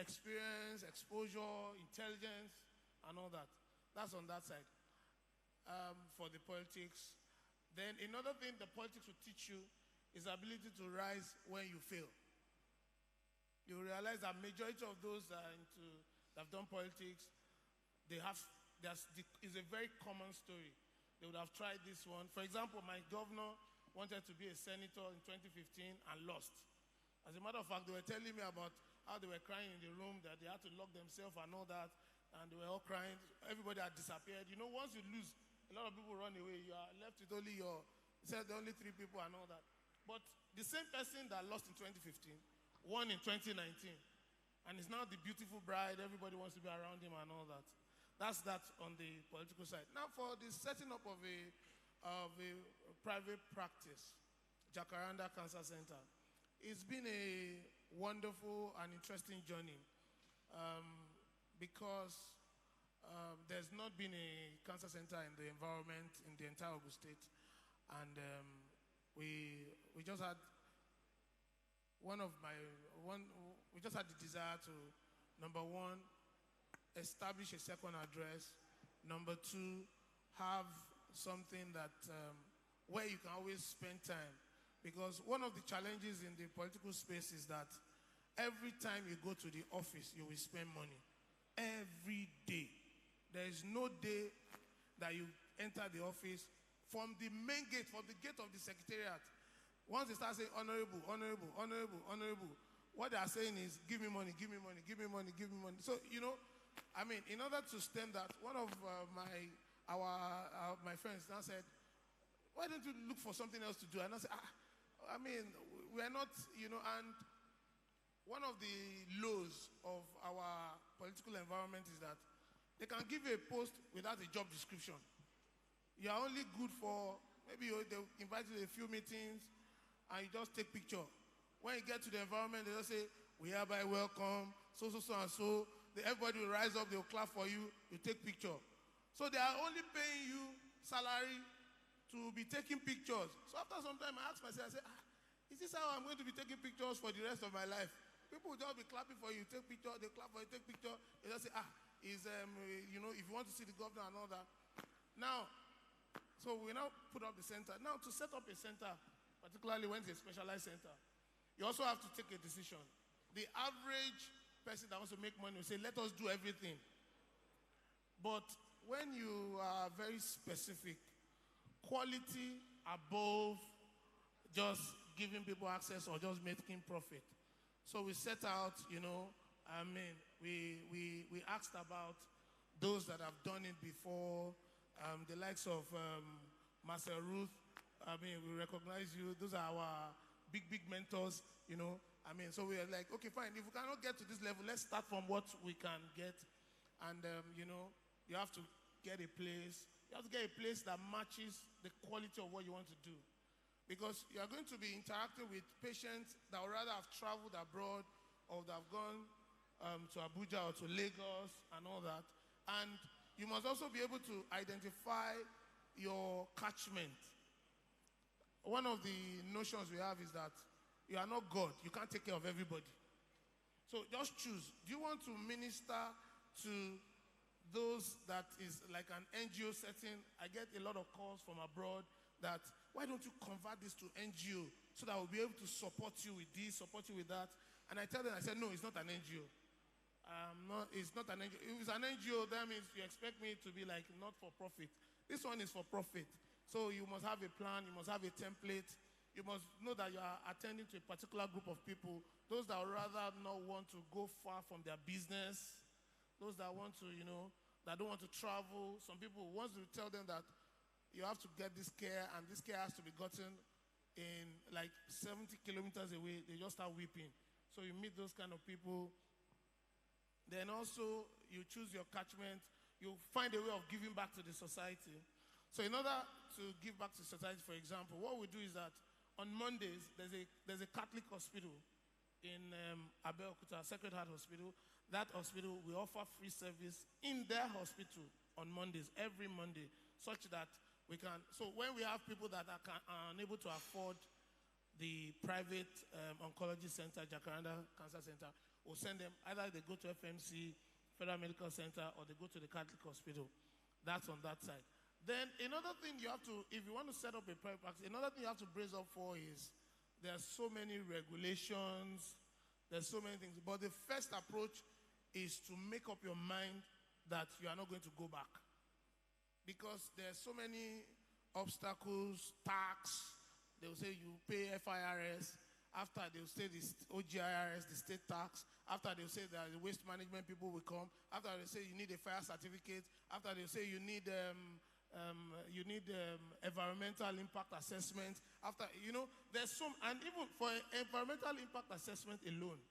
experience, exposure, intelligence, and all that. That's on that side for the politics. Then another thing the politics will teach you is the ability to rise when you fail. You realize that majority of those that have done politics, it's a very common story. They would have tried this one. For example, my governor wanted to be a senator in 2015 and lost. As a matter of fact, they were telling me about how they were crying in the room, that they had to lock themselves and all that, and they were all crying. Everybody had disappeared. You know, once you lose, a lot of people run away. You are left with only only 3 people and all that. But the same person that lost in 2015 won in 2019, and is now the beautiful bride. Everybody wants to be around him and all that. That's that on the political side. Now, for the setting up of a private practice, Jacaranda Cancer Center, it's been a wonderful and interesting journey because there's not been a cancer center in the environment in the entire Ogun State, and we just had we just had the desire to, number one, establish a second address. Number 2, have something that where you can always spend time. Because one of the challenges in the political space is that every time you go to the office, you will spend money. Every day. There is no day that you enter the office from the main gate, from the gate of the secretariat. Once they start saying, honorable, honorable, honorable, honorable, what they are saying is, give me money, give me money, give me money, give me money. So, you know, I mean, in order to stem that, one of my friends now said, why don't you look for something else to do? And I said, I mean, we are not, you know, and one of the lows of our political environment is that they can give you a post without a job description. You are only good for, maybe they'll invite you to a few meetings and you just take picture. When you get to the environment, they just say, we hereby welcome, so, and so. Everybody will rise up, they'll clap for you, you take picture. So they are only paying you salary to be taking pictures. So after some time, I ask myself, I say, is this how I'm going to be taking pictures for the rest of my life? People will just be clapping for you, take picture, they clap for you, take picture. They just say, you know, if you want to see the governor and all that. Now, so we now put up the center. Now, to set up a center, particularly when it's a specialized center, you also have to take a decision. The average person that wants to make money will say, let us do everything. But when you are very specific, quality above just giving people access or just making profit. So we set out, you know, I mean, we asked about those that have done it before, the likes of Marcel Ruth. I mean, we recognize you. Those are our big mentors, you know. I mean, so we are like, okay, fine. If we cannot get to this level, let's start from what we can get. And, you know, you have to get a place. You have to get a place that matches the quality of what you want to do. Because you are going to be interacting with patients that would rather have traveled abroad or that have gone to Abuja or to Lagos and all that. And you must also be able to identify your catchment. One of the notions we have is that you are not God. You can't take care of everybody. So just choose. Do you want to minister to those that is like an NGO setting? I get a lot of calls from abroad that, why don't you convert this to NGO so that we'll be able to support you with this, support you with that? And I tell them, I said, no, it's not an NGO. It's not an NGO. If it's an NGO, that means you expect me to be like not for profit. This one is for profit. So you must have a plan, you must have a template. You must know that you are attending to a particular group of people, those that would rather not want to go far from their business, those that want to, you know, that don't want to travel. Some people want to tell them that you have to get this care, and this care has to be gotten in like 70 kilometers away. They just start weeping. So you meet those kind of people. Then also, you choose your catchment. You find a way of giving back to the society. So in order to give back to society, for example, what we do is that on Mondays, there's a Catholic hospital in Abeokuta, Sacred Heart Hospital. That hospital, we offer free service in their hospital on Mondays, every Monday, such that we can. So when we have people that are unable to afford the private oncology center, Jacaranda Cancer Center, we'll send them, either they go to FMC, Federal Medical Center, or they go to the Catholic Hospital. That's on that side. Then another thing you have to, if you want to set up a private practice, another thing you have to brace up for is there are so many regulations, there's so many things. But the first approach is to make up your mind that you are not going to go back. Because there's so many obstacles, tax, they will say you pay FIRS, after they will say the OGIRS, the state tax, after they will say that the waste management people will come, after they say you need a fire certificate, after they will say you need environmental impact assessment, after, there's some, and even for environmental impact assessment alone,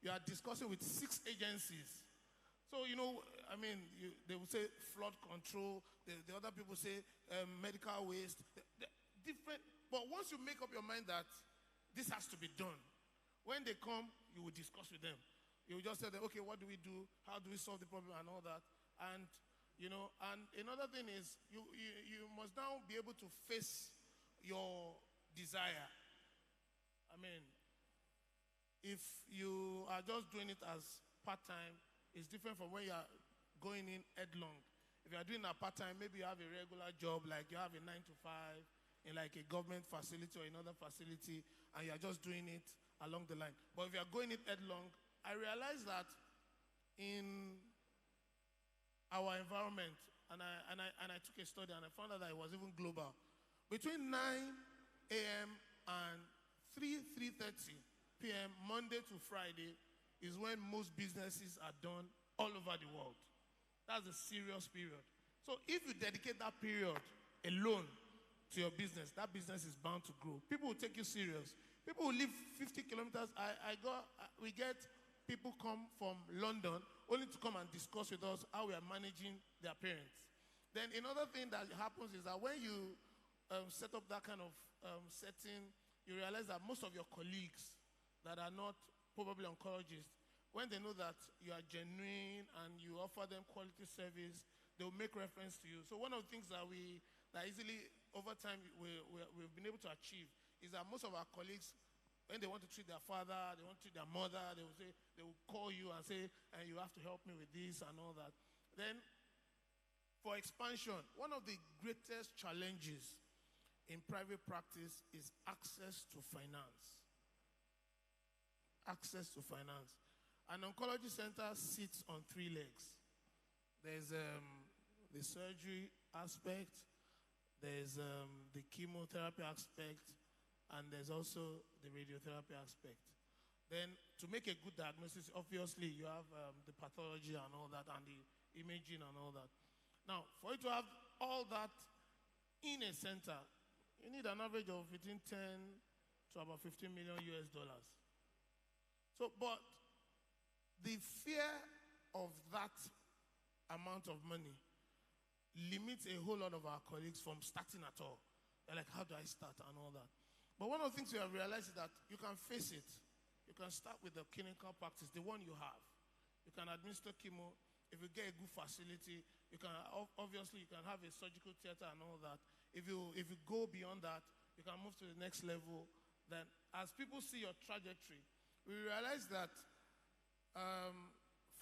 you are discussing with 6 agencies. So, they will say flood control, the other people say medical waste, different. But once you make up your mind that this has to be done, when they come, you will discuss with them. You will just say, okay, what do we do? How do we solve the problem and all that? And, and another thing is you must now be able to face your desire. If you are just doing it as part-time, it's different from when you are going in headlong. If you are doing a part-time, maybe you have a regular job, like you have a 9 to 5 in like a government facility or another facility, and you are just doing it along the line. But if you are going in headlong, I realized that in our environment, and I took a study and I found out that it was even global. Between 9 a.m. and 3:30 p.m., Monday to Friday, is when most businesses are done all over the world. That's a serious period. So if you dedicate that period alone to your business, that business is bound to grow. People will take you serious. People will live 50 kilometers. We get people come from London only to come and discuss with us how we are managing their parents. Then another thing that happens is that when you set up that kind of setting, you realize that most of your colleagues that are not probably oncologists, when they know that you are genuine and you offer them quality service, they will make reference to you. So one of the things that easily over time we've been able to achieve is that most of our colleagues, when they want to treat their father, they want to treat their mother, they will call you and say, you have to help me with this and all that. Then for expansion, one of the greatest challenges in private practice is access to finance. Access to finance. An oncology center sits on 3 legs. There's the surgery aspect, there's the chemotherapy aspect, and there's also the radiotherapy aspect. Then to make a good diagnosis, obviously you have the pathology and all that, and the imaging and all that. Now, for you to have all that in a center, you need an average of between 10 to about 15 million US dollars. So, but the fear of that amount of money limits a whole lot of our colleagues from starting at all. They're like, how do I start and all that? But one of the things we have realized is that you can face it. You can start with the clinical practice, the one you have. You can administer chemo. If you get a good facility, you can obviously you can have a surgical theater and all that. If you go beyond that, you can move to the next level. Then, as people see your trajectory, we realize that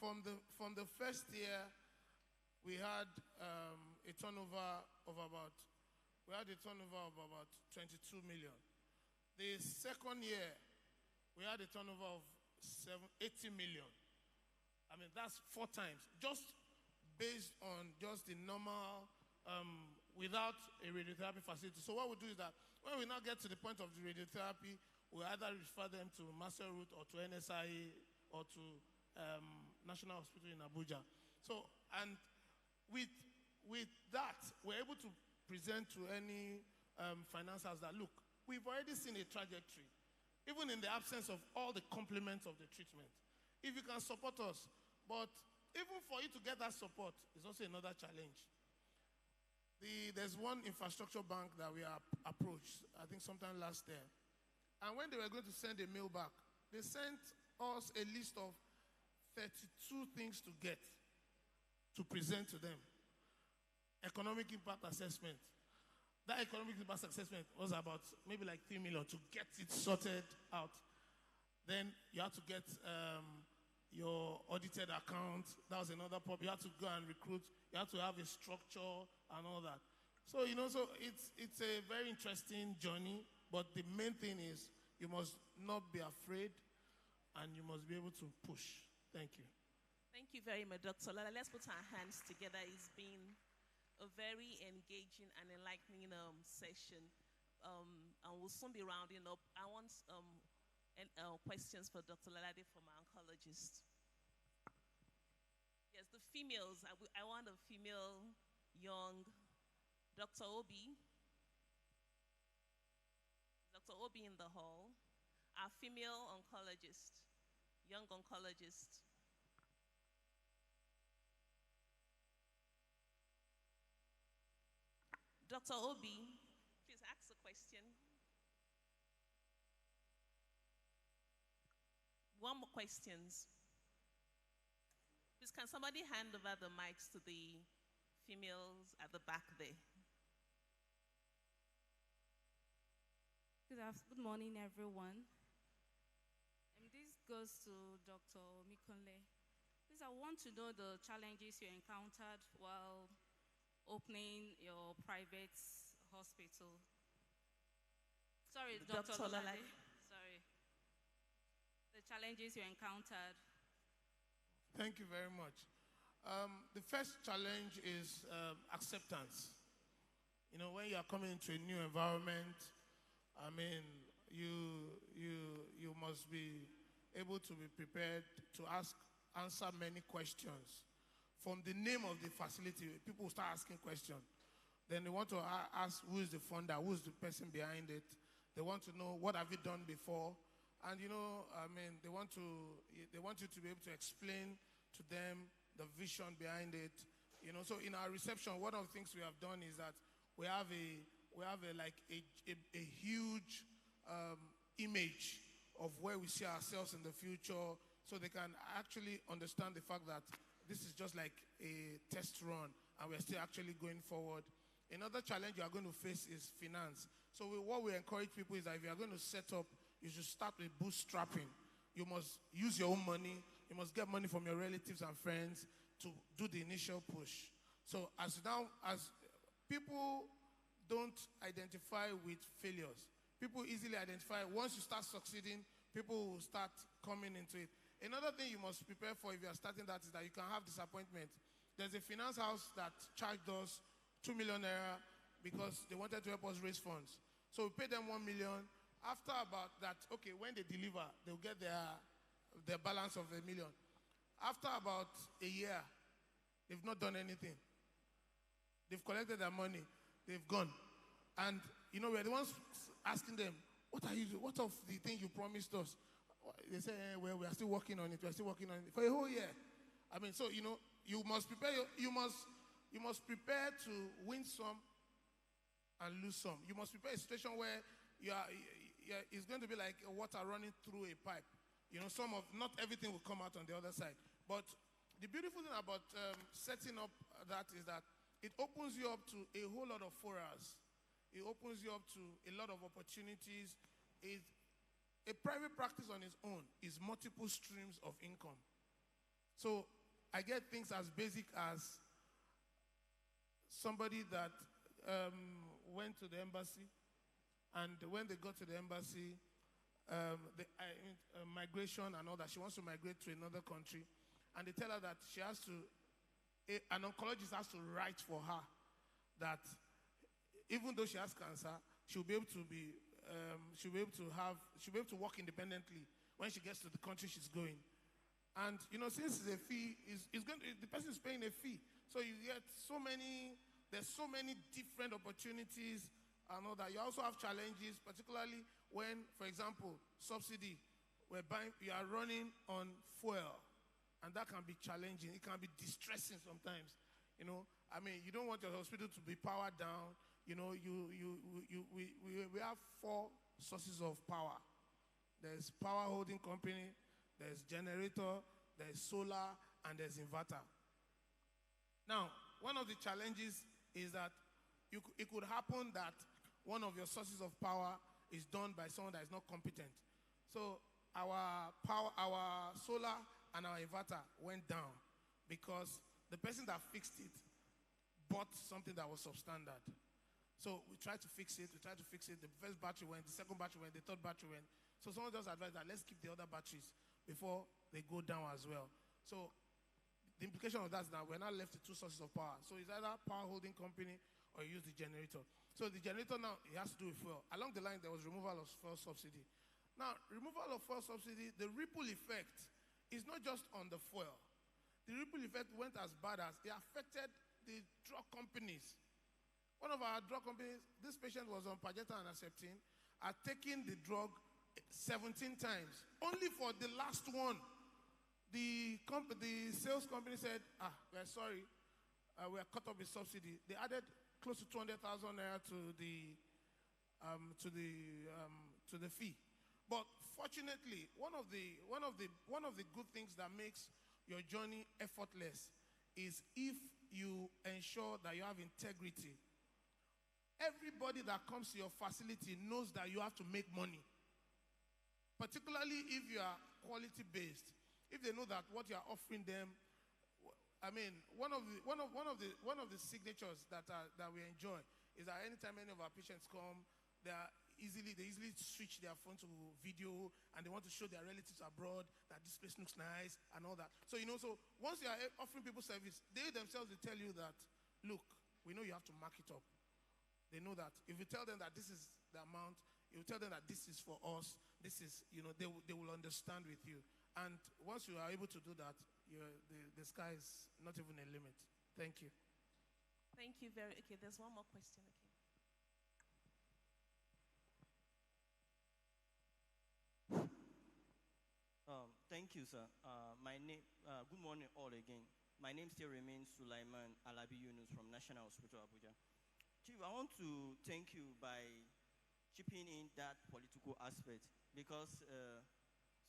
from the first year, we had a turnover of about 22 million. The second year, we had a turnover of 80 million. That's 4 times, just based on just the normal, without a radiotherapy facility. So what we do is that when we now get to the point of the radiotherapy, we either refer them to Master Route or to NSIA or to National Hospital in Abuja. So, and with that, we're able to present to any financiers that, look, we've already seen a trajectory, even in the absence of all the complements of the treatment. If you can support us, but even for you to get that support is also another challenge. There's one infrastructure bank that we approached, I think sometime last year. And when they were going to send a mail back, they sent us a list of 32 things to get, to present to them. Economic impact assessment. That economic impact assessment was about maybe like 3 million to get it sorted out. Then you have to get your audited account. That was another problem. You had to go and recruit. You had to have a structure and all that. So, so it's a very interesting journey, but the main thing is you must not be afraid and you must be able to push. Thank you. Thank you very much, Dr. Lala. Let's put our hands together. It's been a very engaging and enlightening session. And we'll soon be rounding up. I want questions for Dr. Lalade from our oncologist. Yes, the females. I want a female, young, Dr. Obi. Dr. Obi in the hall. Our female oncologist, young oncologist. Dr. Obi, please ask a question. One more questions. Please, can somebody hand over the mics to the females at the back there? Good morning, everyone. This goes to Dr. Mikonle. Please, I want to know the challenges you encountered while opening your private hospital. Sorry, Dr. Lalade. Sorry. The challenges you encountered. Thank you very much. The first challenge is acceptance. When you are coming into a new environment, I mean, you must be able to be prepared to answer many questions. From the name of the facility, people start asking questions. Then they want to ask who is the funder, who is the person behind it. They want to know what have you done before. And they want you to be able to explain to them the vision behind it. So in our reception, one of the things we have done is that we have a huge image of where we see ourselves in the future, so they can actually understand the fact that this is just like a test run and we're still actually going forward. Another challenge you are going to face is finance. So what we encourage people is that if you are going to set up, you should start with bootstrapping. You must use your own money. You must get money from your relatives and friends to do the initial push. So as people don't identify with failures, people easily identify. Once you start succeeding, people will start coming into it. Another thing you must prepare for if you are starting that is that you can have disappointment. There's a finance house that charged us 2 million naira because they wanted to help us raise funds. So we paid them 1 million. After about that, okay, when they deliver, they'll get their balance of 1 million. After about a year, they've not done anything. They've collected their money. They've gone. And, we're the ones asking them, what are you doing? What of the thing you promised us? They say, well, we are still working on it. We are still working on it for a whole year. I mean, so, you must prepare. You must prepare to win some and lose some. You must prepare a situation where it's going to be like water running through a pipe. Not everything will come out on the other side. But the beautiful thing about setting up that is that it opens you up to a whole lot of forums. It opens you up to a lot of opportunities. A private practice on its own is multiple streams of income. So I get things as basic as somebody that went to the embassy, and when they got to the embassy, migration and all that, she wants to migrate to another country, and they tell her that she has to, an oncologist has to write for her that even though she has cancer, she'll be able to work independently when she gets to the country she's going. And since it's a fee, the person is paying a fee, so you get there's so many different opportunities and all that. You also have challenges, particularly when, for example, subsidy, you are running on fuel, and that can be challenging. It can be distressing sometimes. I mean, you don't want your hospital to be powered down. We have 4 sources of power. There's power holding company, there's generator, there's solar, and there's inverter. Now, one of the challenges is that it could happen that one of your sources of power is done by someone that is not competent. So our solar and our inverter went down because the person that fixed it bought something that was substandard. So we tried to fix it. The first battery went, the second battery went, the third battery went. So someone just advised that let's keep the other batteries before they go down as well. So the implication of that is that we're now left with two sources of power. So it's either power holding company or you use the generator. So the generator now, it has to do with fuel. Along the line, there was removal of fuel subsidy. Now, removal of fuel subsidy, the ripple effect is not just on the fuel. The ripple effect went as bad as it affected the drug companies. One of our drug companies, this patient was on Perjeta and Herceptin, had taken the drug 17 times. Only for the last one, the sales company said, we're sorry, we are cut off with subsidy. They added close to 200,000 naira to the fee. But fortunately, one of the good things that makes your journey effortless is if you ensure that you have integrity. Everybody that comes to your facility knows that you have to make money. Particularly if you are quality-based. If they know that what you are offering them, I mean, one of the signatures that we enjoy is that anytime any of our patients come, they easily switch their phone to video and they want to show their relatives abroad that this place looks nice and all that. So, so once you are offering people service, they themselves will tell you that, look, we know you have to mark it up. They know that if you tell them that this is the amount, you tell them that this is for us, this is, they will understand with you. And once you are able to do that, the sky is not even a limit. Thank you. Thank you okay, there's one more question, okay. Thank you, sir. Good morning all again. My name still remains Sulaiman Alabi Yunus from National Hospital Abuja. Chief, I want to thank you by chipping in that political aspect because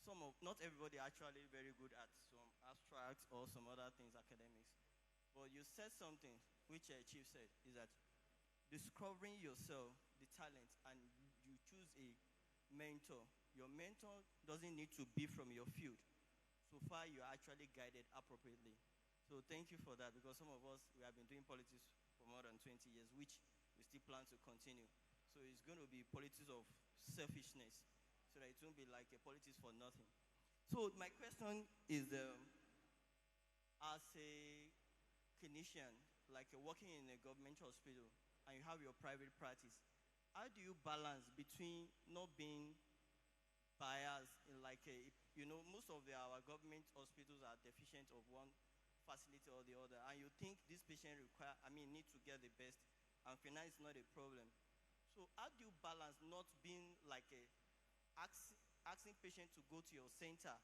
not everybody actually very good at some abstracts or some other things, academics. But you said something, which Chief said, is that discovering yourself, the talent, and you choose a mentor. Your mentor doesn't need to be from your field. So far, you're actually guided appropriately. So thank you for that, because some of us, we have been doing politics for more than 20 years, which we still plan to continue. So it's going to be politics of selfishness, so that it won't be like a politics for nothing. So my question is, as a clinician, like working in a government hospital, and you have your private practice, how do you balance between not being biased in most of our government hospitals are deficient of one facility or the other, and you think this patient need to get the best, and finance is not a problem. So how do you balance not being like asking patient to go to your center?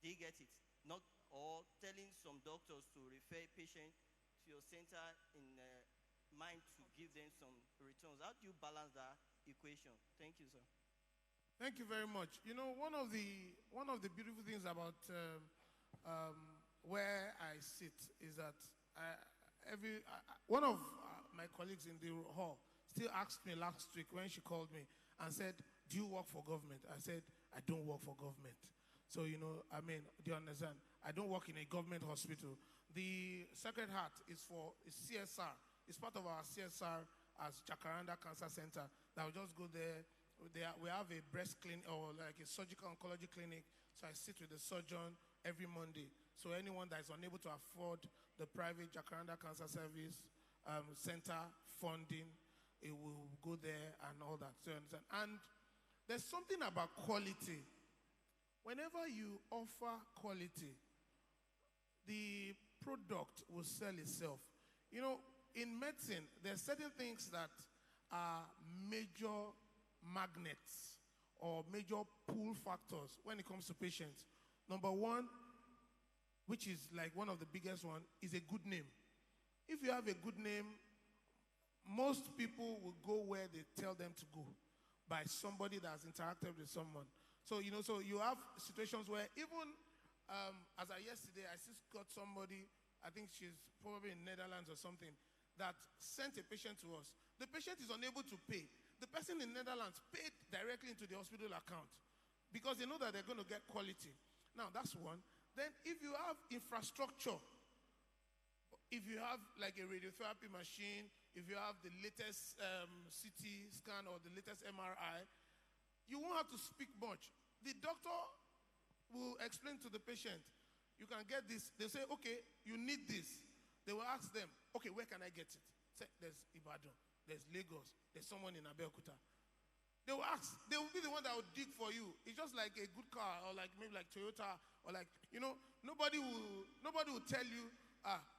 Do you get it? Or telling some doctors to refer patient to your center in mind to give them some returns. How do you balance that equation? Thank you, sir. Thank you very much. One of the beautiful things about where I sit is that one of my colleagues in the hall still asked me last week when she called me and said, do you work for government? I said, I don't work for government. So, do you understand? I don't work in a government hospital. The Sacred Heart is CSR. It's part of our CSR as Jacaranda Cancer Center. That will just go there. We have a breast clinic or like a surgical oncology clinic. So I sit with the surgeon every Monday. So anyone that is unable to afford the private Jacaranda Cancer Service Center funding, it will go there and all that. So you understand? And there's something about quality. Whenever you offer quality, the product will sell itself. In medicine, there are certain things that are major magnets or major pull factors when it comes to patients. Number one, which is like one of the biggest one, is a good name. If you have a good name, most people will go where they tell them to go by somebody that has interacted with someone. So, so you have situations where even as I yesterday, I just got somebody, I think she's probably in Netherlands or something, that sent a patient to us. The patient is unable to pay. The person in Netherlands paid directly into the hospital account because they know that they're going to get quality. Now, that's one. Then, if you have infrastructure, if you have like a radiotherapy machine, if you have the latest CT scan or the latest MRI, you won't have to speak much. The doctor will explain to the patient, you can get this. They'll say, okay, you need this. They will ask them, okay, where can I get it? Say, there's Ibadan, there's Lagos, there's someone in Abeokuta. They will ask. They will be the one that will dig for you. It's just like a good car, or like maybe like Toyota, or like, nobody will tell you,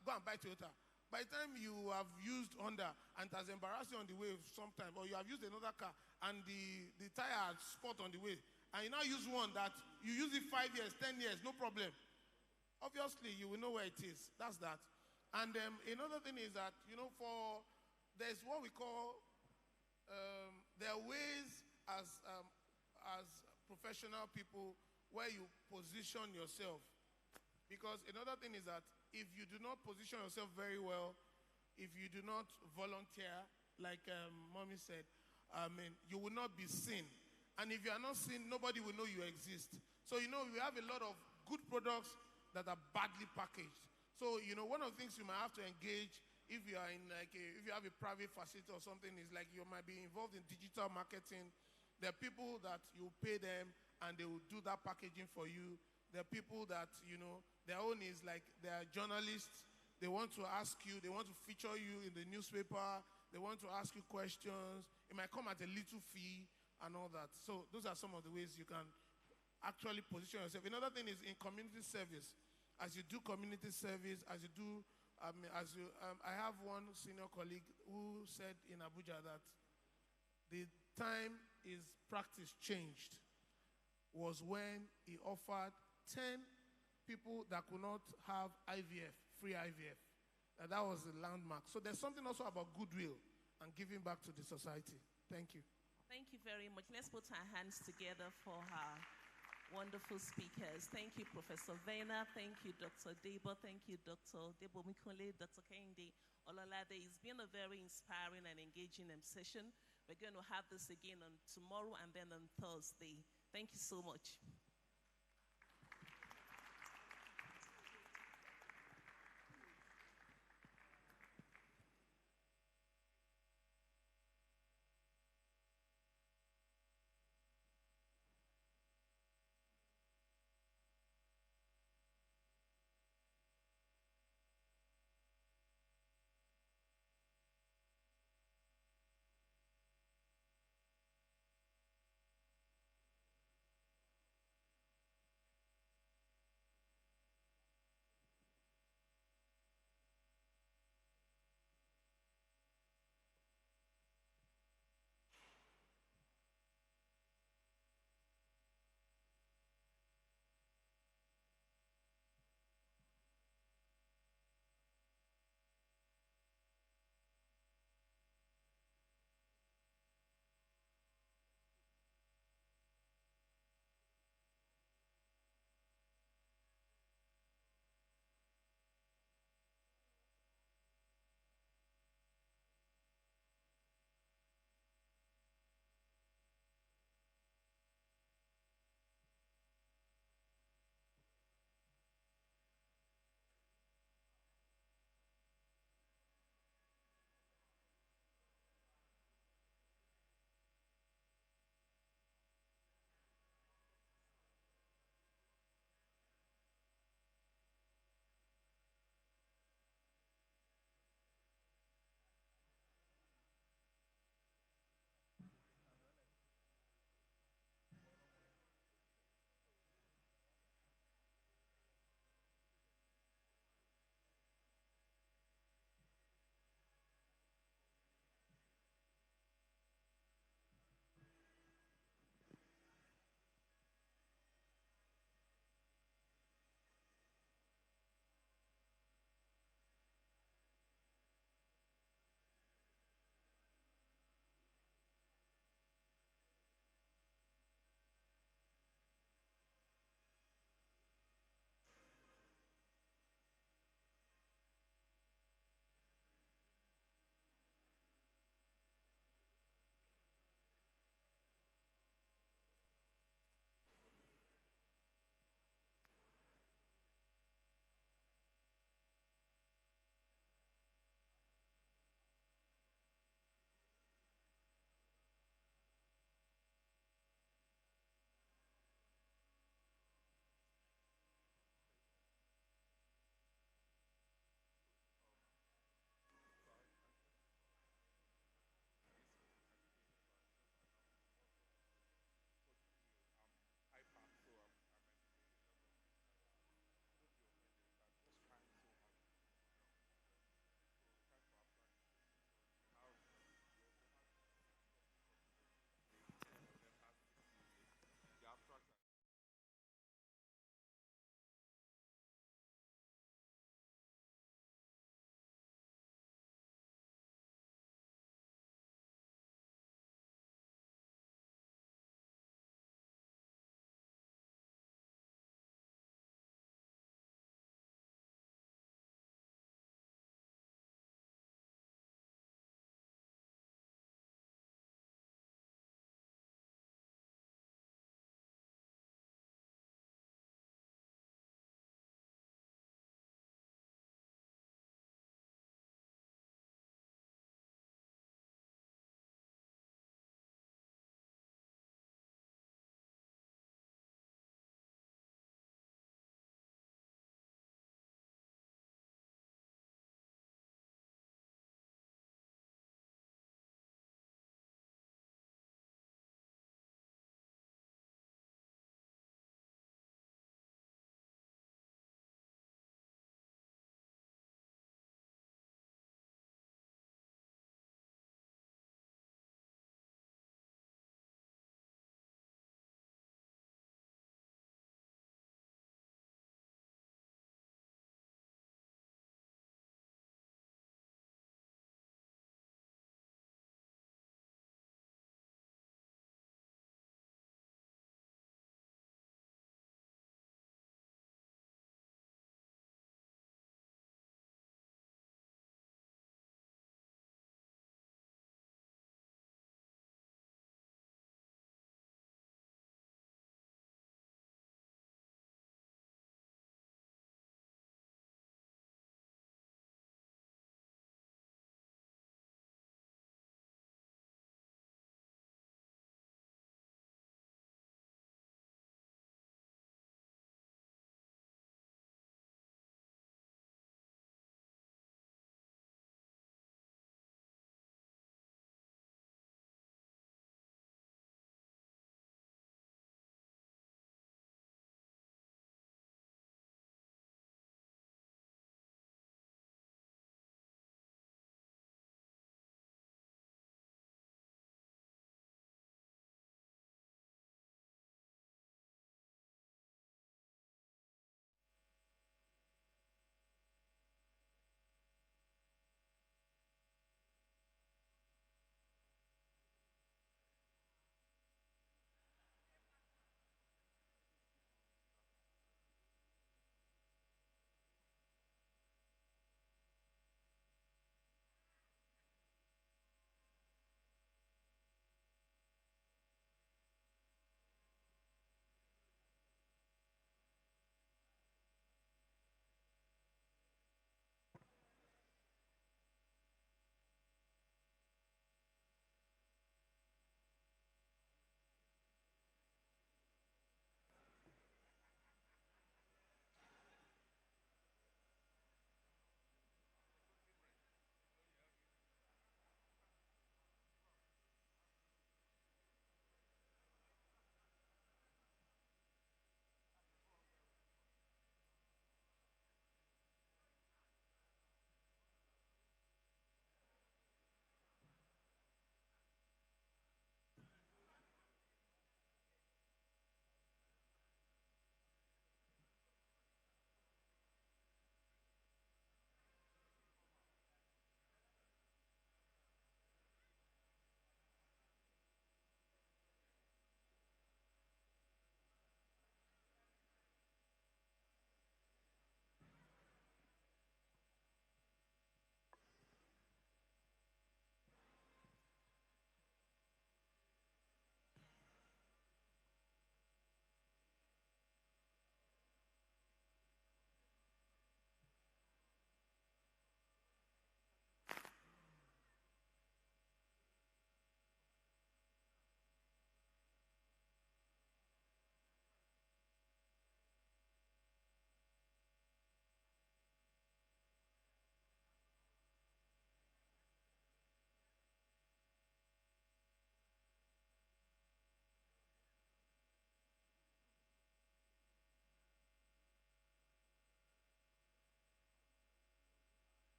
go and buy Toyota. By the time you have used Honda and it has embarrassed you on the way sometime, or you have used another car and the tire has spot on the way, and you now use one that you use it 5 years, 10 years, no problem. Obviously, you will know where it is. That's that. And another thing is that, there's what we call, there are ways as professional people where you position yourself. Because another thing is that if you do not position yourself very well, if you do not volunteer, like Mommy said, you will not be seen. And if you are not seen, nobody will know you exist. So, we have a lot of good products that are badly packaged. So, one of the things you might have to engage if you are in if you have a private facility or something, is like you might be involved in digital marketing. There are people that you pay them and they will do that packaging for you. There are people that, their own is like they are journalists. They want to ask you, they want to feature you in the newspaper. They want to ask you questions. It might come at a little fee and all that. So those are some of the ways you can actually position yourself. Another thing is in community service. As you do community service, as you do, I have one senior colleague who said in Abuja that the time his practice changed was when he offered 10 people that could not have IVF, free IVF. That was the landmark. So there's something also about goodwill and giving back to the society. Thank you. Thank you very much. Let's put our hands together for our wonderful speakers. Thank you, Professor Vena. Thank you, Dr. Debo. Thank you, Dr. Debo Mikole, Dr. Kehinde Olalade. It's been a very inspiring and engaging session. We're going to have this again on tomorrow and then on Thursday. Thank you so much.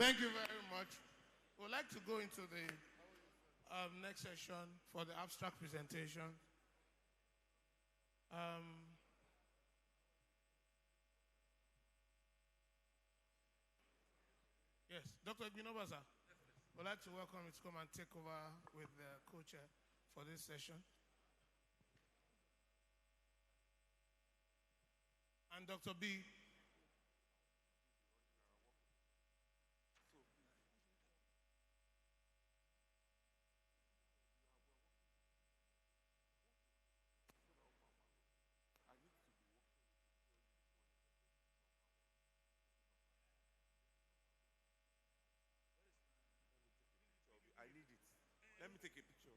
Thank you very much. We'd like to go into the next session for the abstract presentation. Yes, Dr. Gbinoba, sir. We'd like to welcome you to come and take over with the co-chair for this session. And Dr. B. I need it. Let me take a picture.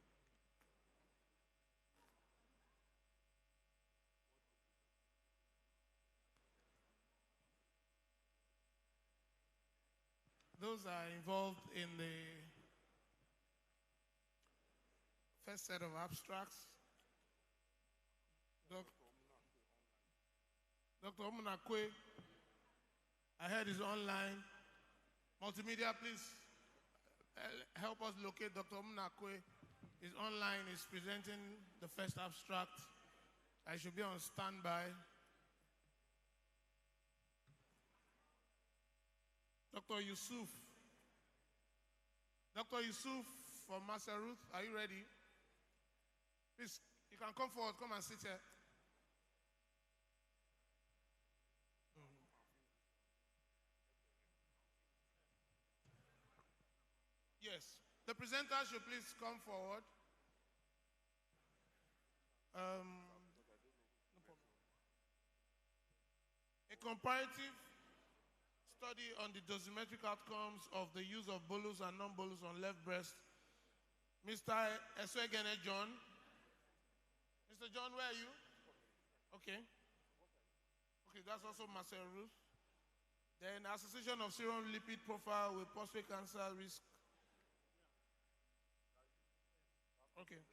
Those are involved in the first set of abstracts. Dr. Omunakwe, I heard is online. Multimedia, please help us locate Dr. Omunakwe. Is online, is presenting the first abstract. I should be on standby. Dr. Yusuf. Dr. Yusuf from Master Ruth, are you ready? Please, you can come forward, come and sit here. Yes, the presenter should please come forward. No problem. A comparative study on the dosimetric outcomes of the use of bolus and non-bolus on left breast. Mr. Eswegene John. Mr. John, where are you? Okay. Okay, that's also Marcel Ruth. Then association of serum lipid profile with prostate cancer risk. Okay.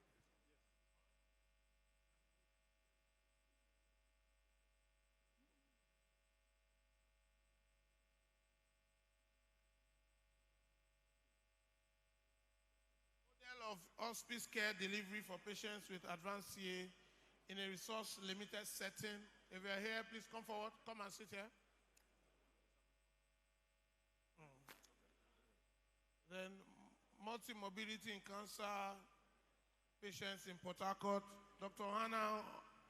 Model of hospice care delivery for patients with advanced CA in a resource-limited setting. If you're here, please come forward. Come and sit here. Then multi-mobility in cancer patients in Port Harcourt. Dr. Hannah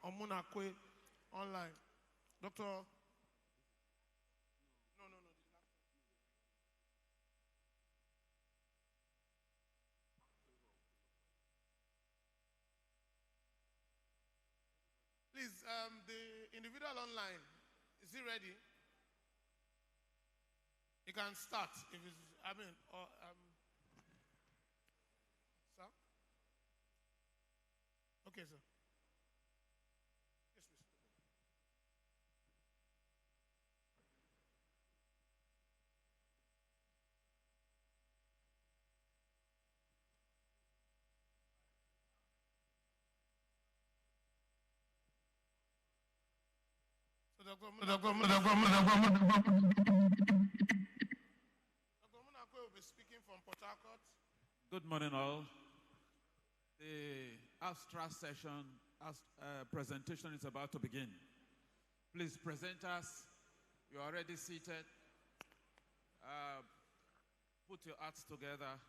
Omunakwe, online. Dr. No. Please, the individual online, is he ready? You can start if it's, sir? Okay, sir. Yes, please. So Dr. Munakwe will be speaking from Port Harcourt. Good morning, all. The abstract session presentation is about to begin. Please, presenters, you're already seated. Put your hearts together.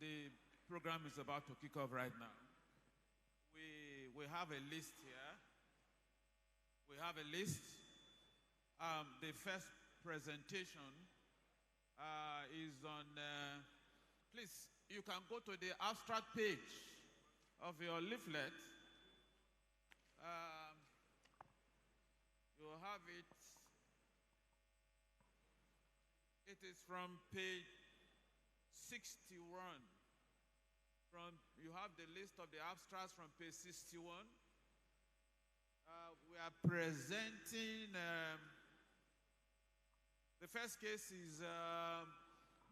The program is about to kick off right now. We have a list here. We have a list. The first presentation is on, please, you can go to the abstract page of your leaflet. You have it. It is from page 61. You have the list of the abstracts from page 61. We are presenting, the first case is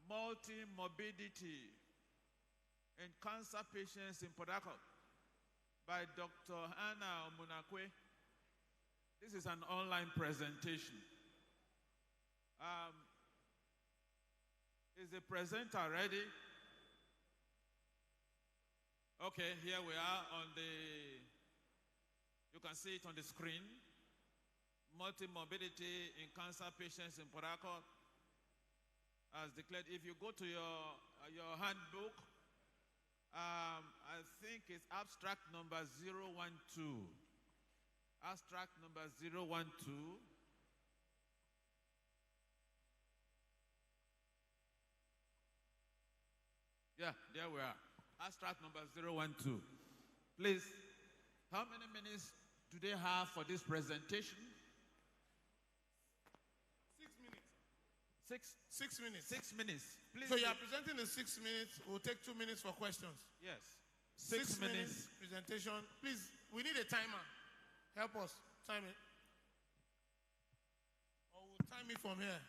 multi-morbidity in cancer patients in Port Harcourt by Dr. Hannah Omunakwe. This is an online presentation. Is the presenter ready? Okay, here we are on you can see it on the screen. Multi-morbidity in cancer patients in Port Harcourt, as declared. If you go to your handbook, I think it's abstract number 012. Abstract number 012. Yeah, there we are. Abstract number 012. Please, how many minutes do they have for this presentation? 6 minutes. 6 minutes. 6 minutes. Please. So you are presenting in 6 minutes. We'll take 2 minutes for questions. Yes. 6 minutes presentation. Please, we need a timer. Help us time it. Or we'll time it from here.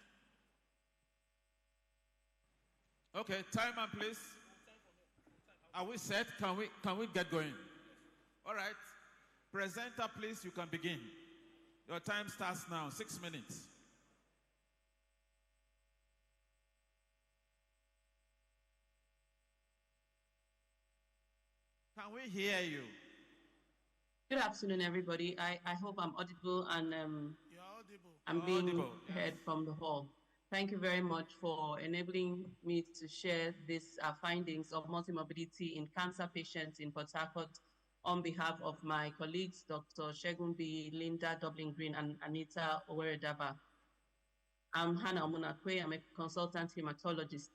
Okay, timer, please. Are we set? Can we get going? All right. Presenter, please, you can begin. Your time starts now. 6 minutes. Can we hear you? Good afternoon, everybody. I hope I'm audible and You're audible. I'm being Audible, heard from the hall. Thank you very much for enabling me to share these findings of multimorbidity in cancer patients in Port Harcourt on behalf of my colleagues, Dr. Shegun B., Linda Dublin-Green, and Anita Oweredaba. I'm Hannah Omunakwe. I'm a consultant hematologist.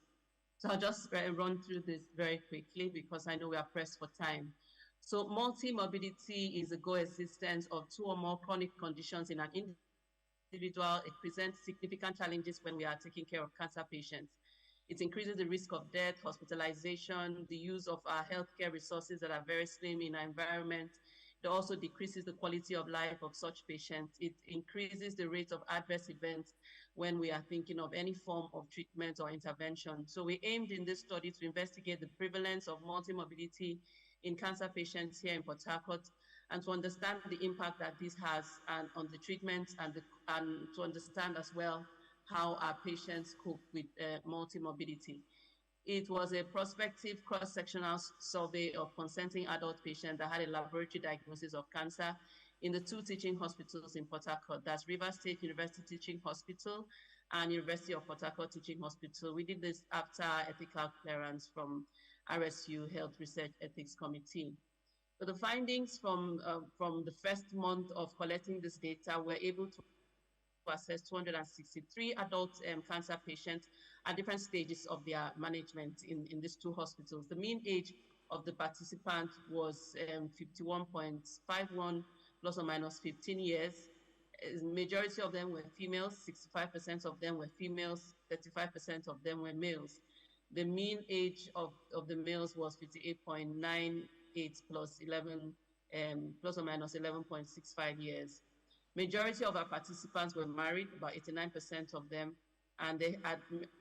So I'll just run through this very quickly because I know we are pressed for time. So multimorbidity is a coexistence of two or more chronic conditions in an individual. It presents significant challenges when we are taking care of cancer patients. It increases the risk of death, hospitalization, the use of our healthcare resources that are very slim in our environment. It also decreases the quality of life of such patients. It increases the rate of adverse events when we are thinking of any form of treatment or intervention. So we aimed in this study to investigate the prevalence of multimorbidity in cancer patients here in Port Harcourt and to understand the impact that this has on the treatment and to understand as well how our patients cope with multimorbidity. It was a prospective cross-sectional survey of consenting adult patients that had a laboratory diagnosis of cancer in the two teaching hospitals in Port Harcourt. That's River State University Teaching Hospital and University of Port Harcourt Teaching Hospital. We did this after ethical clearance from RSU Health Research Ethics Committee. So the findings from the first month of collecting this data were able to assess 263 adult cancer patients at different stages of their management in these two hospitals. The mean age of the participants was 51.51 plus or minus 15 years. Majority of them were females, 65% of them were females, 35% of them were males. The mean age of the males was 58.98 plus or minus 11.65 years. Majority of our participants were married, about 89% of them, and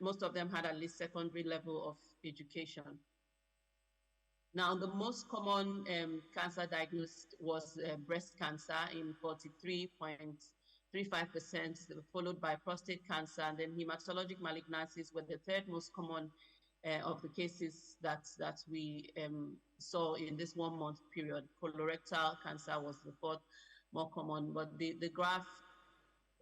most of them had at least secondary level of education. Now, the most common cancer diagnosed was breast cancer in 43.35%, followed by prostate cancer, and then hematologic malignancies were the third most common of the cases that we saw in this 1 month period. Colorectal cancer was the fourth more common, but the graph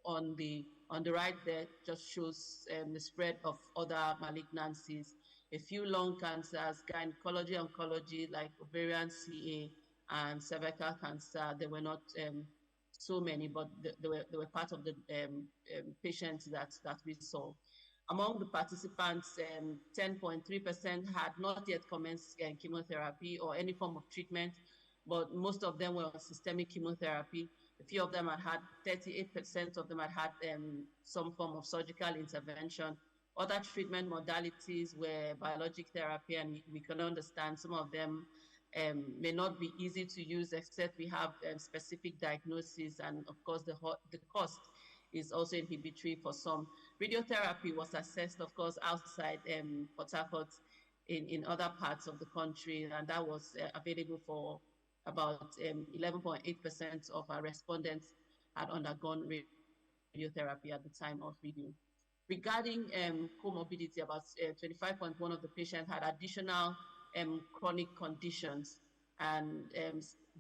on the right there just shows the spread of other malignancies. A few lung cancers, gynecology, oncology, like ovarian, CA, and cervical cancer. There were not so many, but they were part of the patients that we saw. Among the participants, 10.3% had not yet commenced chemotherapy or any form of treatment, but most of them were on systemic chemotherapy. A few of them had 38% of them had some form of surgical intervention. Other treatment modalities were biologic therapy, and we can understand some of them may not be easy to use except we have specific diagnosis, and of course the cost is also inhibitory for some. Radiotherapy was assessed, of course, outside Port Harcourt in other parts of the country, and that was available for about 11.8% of our respondents had undergone radiotherapy at the time of review. Regarding comorbidity, about 25.1 of the patients had additional chronic conditions, and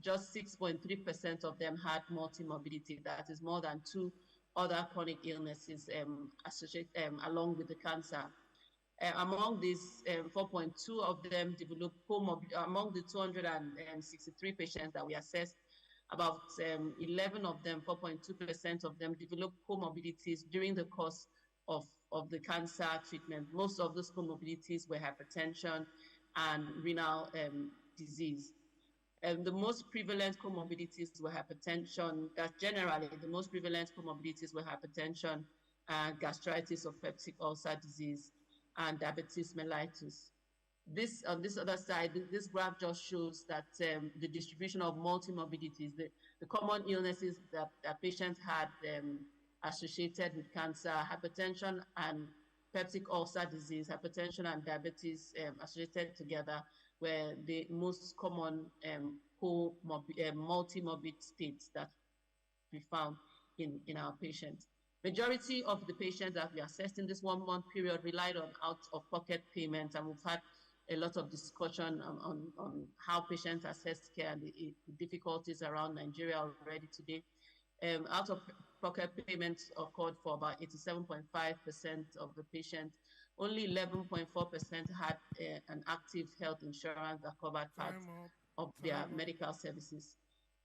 just 6.3% of them had multimorbidity. That is more than 2 other chronic illnesses associated along with the cancer. Among these, 4.2 of them developed among the 263 patients that we assessed, about 11 of them, 4.2% of them, developed comorbidities during the course of the cancer treatment. Most of those comorbidities were hypertension and renal disease. The most prevalent comorbidities were hypertension. Generally, the most prevalent comorbidities were hypertension, gastritis or peptic ulcer disease, and diabetes mellitus. This, on this other side, this graph just shows that the distribution of multimorbidities, the common illnesses that patients had associated with cancer, hypertension and peptic ulcer disease, hypertension and diabetes associated together, were the most common multimorbid states that we found in our patients. Majority of the patients that we assessed in this 1 month period relied on out-of-pocket payments, and we've had a lot of discussion on how patients assess care and the difficulties around Nigeria already today. Out-of-pocket payments occurred for about 87.5% of the patients. Only 11.4% had an active health insurance that covered part of their medical services.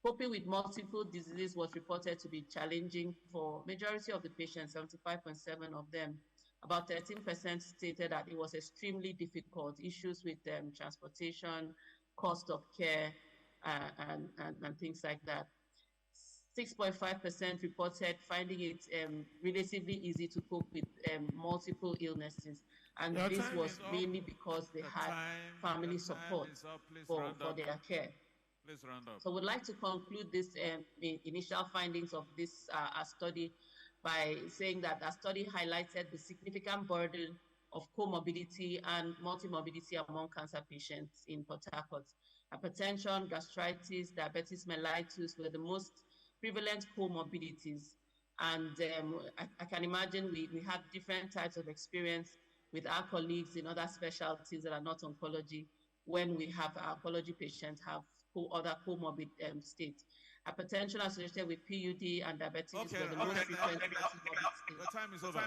Coping with multiple diseases was reported to be challenging for majority of the patients, 75.7 of them. About 13% stated that it was extremely difficult, issues with transportation, cost of care, and things like that. 6.5% reported finding it relatively easy to cope with multiple illnesses. And this was mainly because they had family support for their care. Please round up. So we'd like to conclude this initial findings of this study by saying that our study highlighted the significant burden of comorbidity and multimorbidity among cancer patients in Port Harcourt. Hypertension, gastritis, diabetes mellitus were the most prevalent comorbidities. And I can imagine we have different types of experience with our colleagues in other specialties that are not oncology when we have our oncology patients have other comorbid states. Hypertension associated with PUD and diabetes were the most frequent multimorbid states. Your time is over.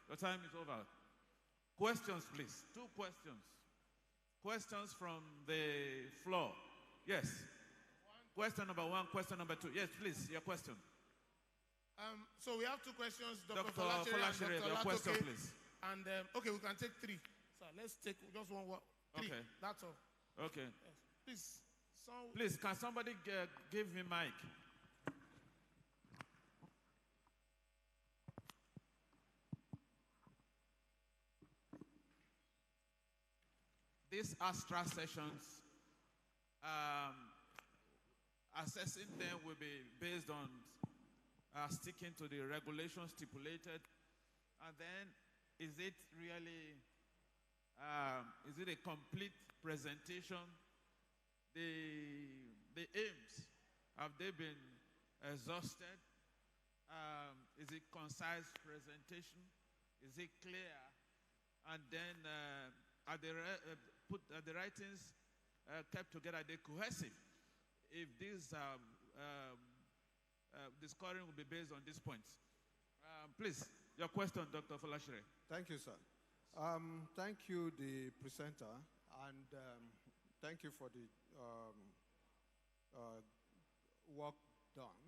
Your time is over. Questions, please. 2 questions. Questions from the floor. Yes. Question number 1, question number 2. Yes, please, your question. So we have 2 questions, Dr. Folashire, your question, please. And okay, we can take 3. So let's take just one. 3. Okay. That's all. Okay. Yes. Please. Please, can somebody give me mic? These Astra sessions, assessing them will be based on sticking to the regulations stipulated. And then, is it really, is it a complete presentation? The aims, have they been exhausted? Is it concise presentation? Is it clear? And then are the writings kept together, are they cohesive? If this the scoring will be based on these points. Please, your question, Dr. Folashire. Thank you, sir. Thank you, the presenter, and thank you for the work done.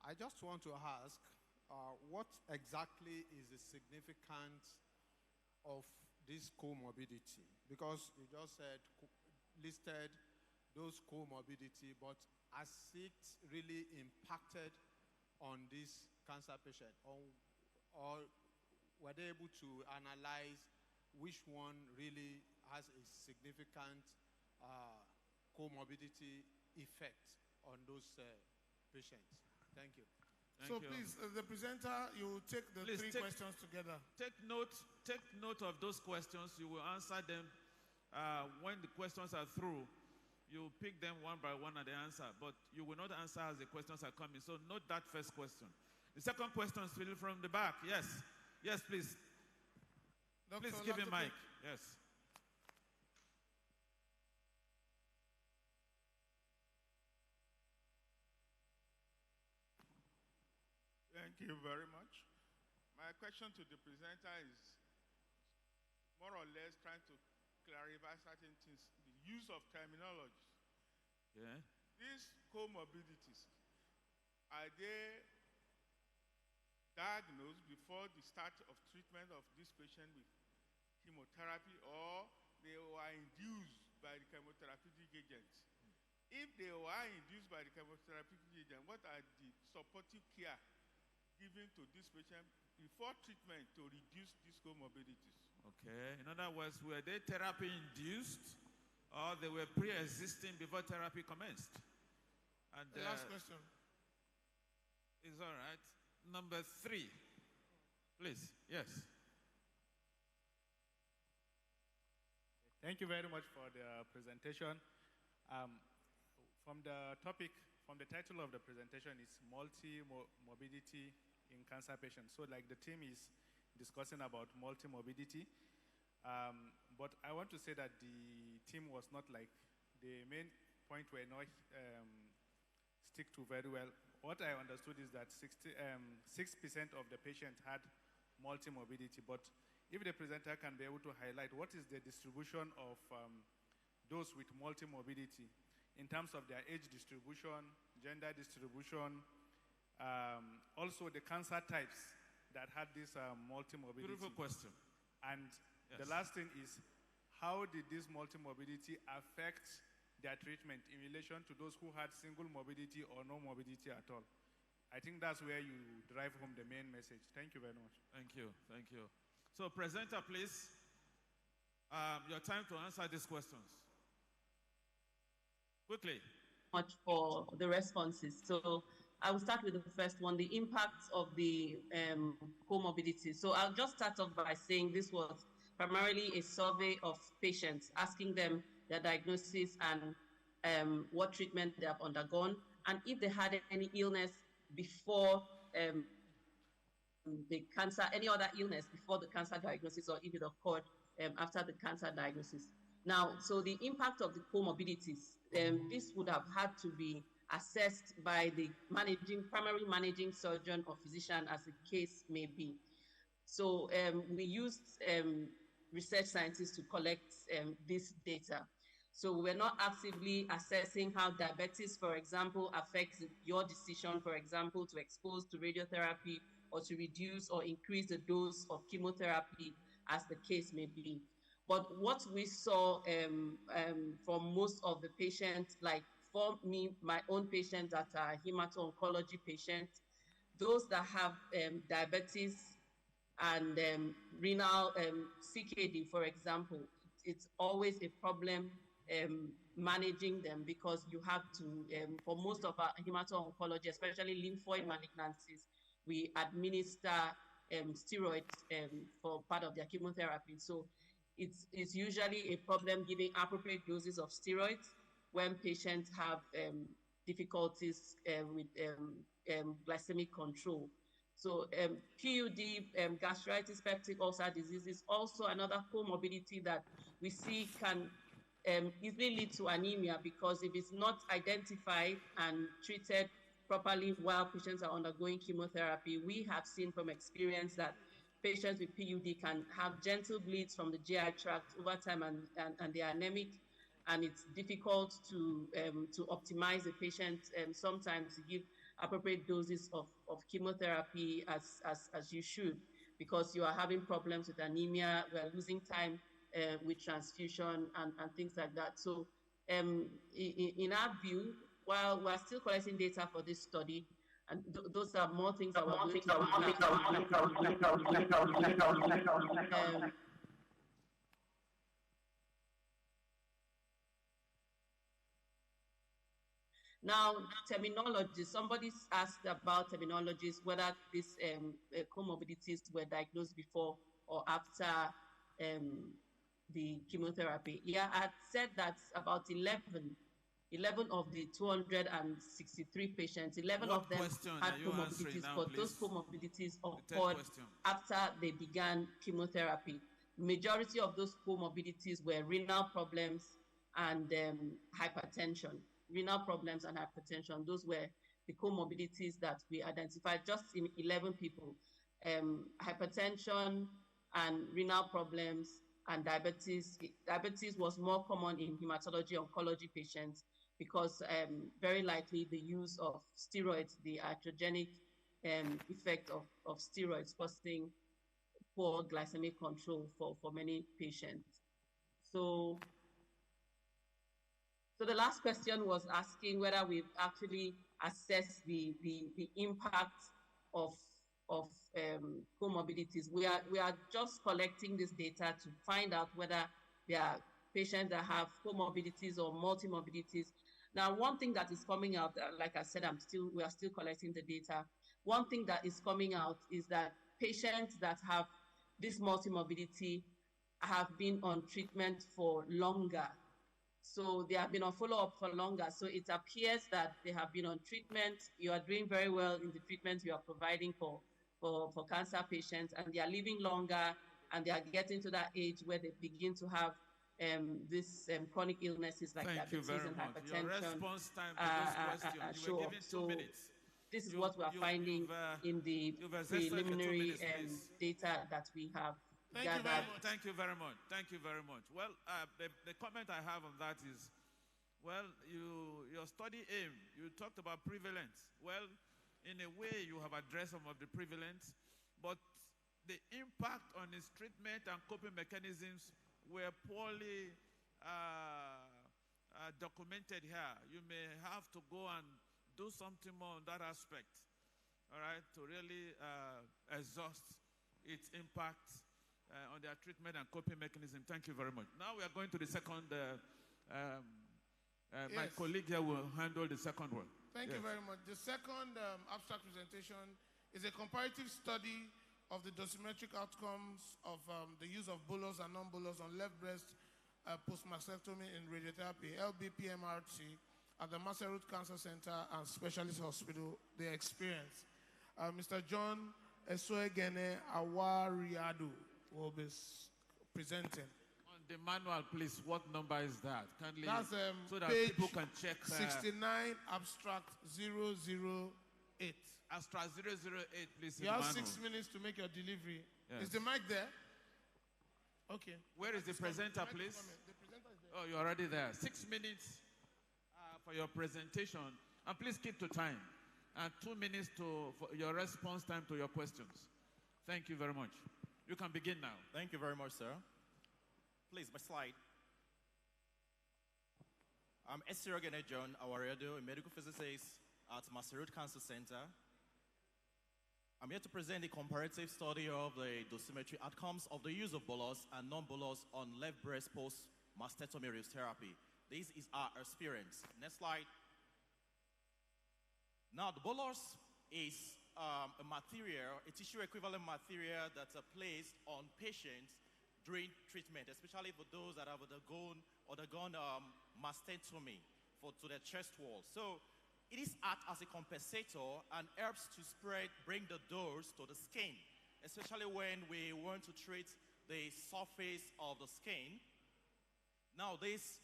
I just want to ask, what exactly is the significance of this comorbidity? Because you just said, listed those comorbidity, but has it really impacted on this cancer patient? Or were they able to analyze which one really has a significant comorbidity effect on those patients? Thank you. So please, the presenter, you take the 3 questions together. Take note of those questions. You will answer them when the questions are through. You pick them one by one at the answer, but you will not answer as the questions are coming. So note that first question. The second question is really from the back. Yes, Yes, please. Dr. Please give him Olatope. mic. Yes. Thank you very much. My question to the presenter is more or less trying to clarify certain things. The use of terminology. Yeah. These comorbidities, are they diagnosed before the start of treatment of this patient with chemotherapy, or they were induced by the chemotherapeutic agents? If they were induced by the chemotherapeutic agent, what are the supportive care given to this patient before treatment to reduce these comorbidities? Okay. In other words, were they therapy induced or they were pre-existing before therapy commenced? And The last question. is all right. Number 3, please. Yes. Thank you very much for the presentation. From the topic, from the title of the presentation is multi-morbidity in cancer patients. So like the team is discussing about multi-morbidity. But I want to say that the team was not like, the main point were not stick to very well. What I understood is that 6% of the patients had multi-morbidity, but if the presenter can be able to highlight what is the distribution of those with multi-morbidity in terms of their age distribution, gender distribution, also the cancer types that had this multi-morbidity. Beautiful question. And yes. The last thing is, how did this multi-morbidity affect their treatment in relation to those who had single morbidity or no morbidity at all? I think that's where you drive home the main message. Thank you very much. Thank you. Thank you. So, presenter, please. Your time to answer these questions. Quickly. Much for the responses. So I will start with the first one, the impact of the comorbidity. So I'll just start off by saying this was primarily a survey of patients, asking them their diagnosis and what treatment they have undergone, and if they had any illness before the cancer, any other illness before the cancer diagnosis, or if it occurred after the cancer diagnosis. Now, so the impact of the comorbidities, this would have had to be assessed by the primary managing surgeon or physician, as the case may be. So we used research scientists to collect this data. So we're not actively assessing how diabetes, for example, affects your decision, for example, to expose to radiotherapy or to reduce or increase the dose of chemotherapy, as the case may be. But what we saw from most of the patients, like for me, my own patients that are hemato-oncology patients, those that have diabetes and renal CKD, for example, it's always a problem managing them, because you have to, for most of our hemato-oncology, especially lymphoid malignancies, we administer steroids for part of their chemotherapy. So it's usually a problem giving appropriate doses of steroids when patients have difficulties with glycemic control. So PUD, gastritis, peptic ulcer disease, is also another comorbidity that we see can easily lead to anemia, because if it's not identified and treated properly while patients are undergoing chemotherapy, we have seen from experience that patients with PUD can have gentle bleeds from the GI tract over time, and they are anemic, and it's difficult to optimize the patient sometimes to give appropriate doses of chemotherapy as you should, because you are having problems with anemia, we are losing time with transfusion and things like that. So in our view, while we're still collecting data for this study, and those are more things that we're going to do. Now, terminology. Somebody asked about terminologies, whether these comorbidities were diagnosed before or after the chemotherapy. Yeah, I had said that about 11 11 of the 263 patients, 11 What of them question had are you answering comorbidities, now, but those please? comorbidities The third occurred question. after they began chemotherapy. Majority of those comorbidities were renal problems and hypertension. Renal problems and hypertension, those were the comorbidities that we identified just in 11 people. Hypertension and renal problems and diabetes. Diabetes was more common in hematology oncology patients because very likely the use of steroids, the iatrogenic effect of steroids causing poor glycemic control for many patients. So the last question was asking whether we've actually assessed the impact of comorbidities. We are just collecting this data to find out whether there are patients that have comorbidities or multimorbidities. Now, one thing that is coming out, like I said, we are still collecting the data. One thing that is coming out is that patients that have this multimorbidity have been on treatment for longer. So they have been on follow-up for longer. So it appears that they have been on treatment. You are doing very well in the treatment you are providing for cancer patients, and they are living longer, and they are getting to that age where they begin to have these chronic illnesses like diabetes and hypertension. Your response time to this question, you were given 2 minutes. This is what we are finding in the preliminary data that we have gathered. Thank you very much. Thank you very much. Well, the comment I have on that is, well, your study aim, you talked about prevalence. Well, in a way, you have addressed some of the prevalence, but the impact on its treatment and coping mechanisms were poorly documented here. You may have to go and do something more on that aspect, all right, to really exhaust its impact on their treatment and coping mechanism. Thank you very much. Now we are going to the second, my colleague here will handle the second one. Thank you very much. The second abstract presentation is a comparative study of the dosimetric outcomes of the use of bolus and non-bolus on left breast post-mastectomy in radiotherapy, LBPMRT, at the Maser Root Cancer Center and Specialist Hospital, the experience. Mr. John Esoegene Awariado will be presenting. On the manual, please, what number is that? Kindly, that's so that page people can check. 69, abstract 008. Abstract 008, please. You have 6 minutes to make your delivery. Yes. Is the mic there? Okay. Where is the presenter, please? The presenter is there. Oh, you're already there. 6 minutes for your presentation. And please keep to time. And 2 minutes for your response time to your questions. Thank you very much. You can begin now. Thank you very much, sir. Please, my slide. I'm Esoegene John Awariado, a medical physicist at Maser Root Cancer Center. I'm here to present a comparative study of the dosimetry outcomes of the use of bolus and non-bolus on left breast post-mastectomy radiotherapy. This is our experience. Next slide. Now, the bolus is a material, a tissue equivalent material that's placed on patients during treatment, especially for those that have undergone mastectomy to their chest wall. So it is act as a compensator and helps to bring the dose to the skin, especially when we want to treat the surface of the skin. Now, this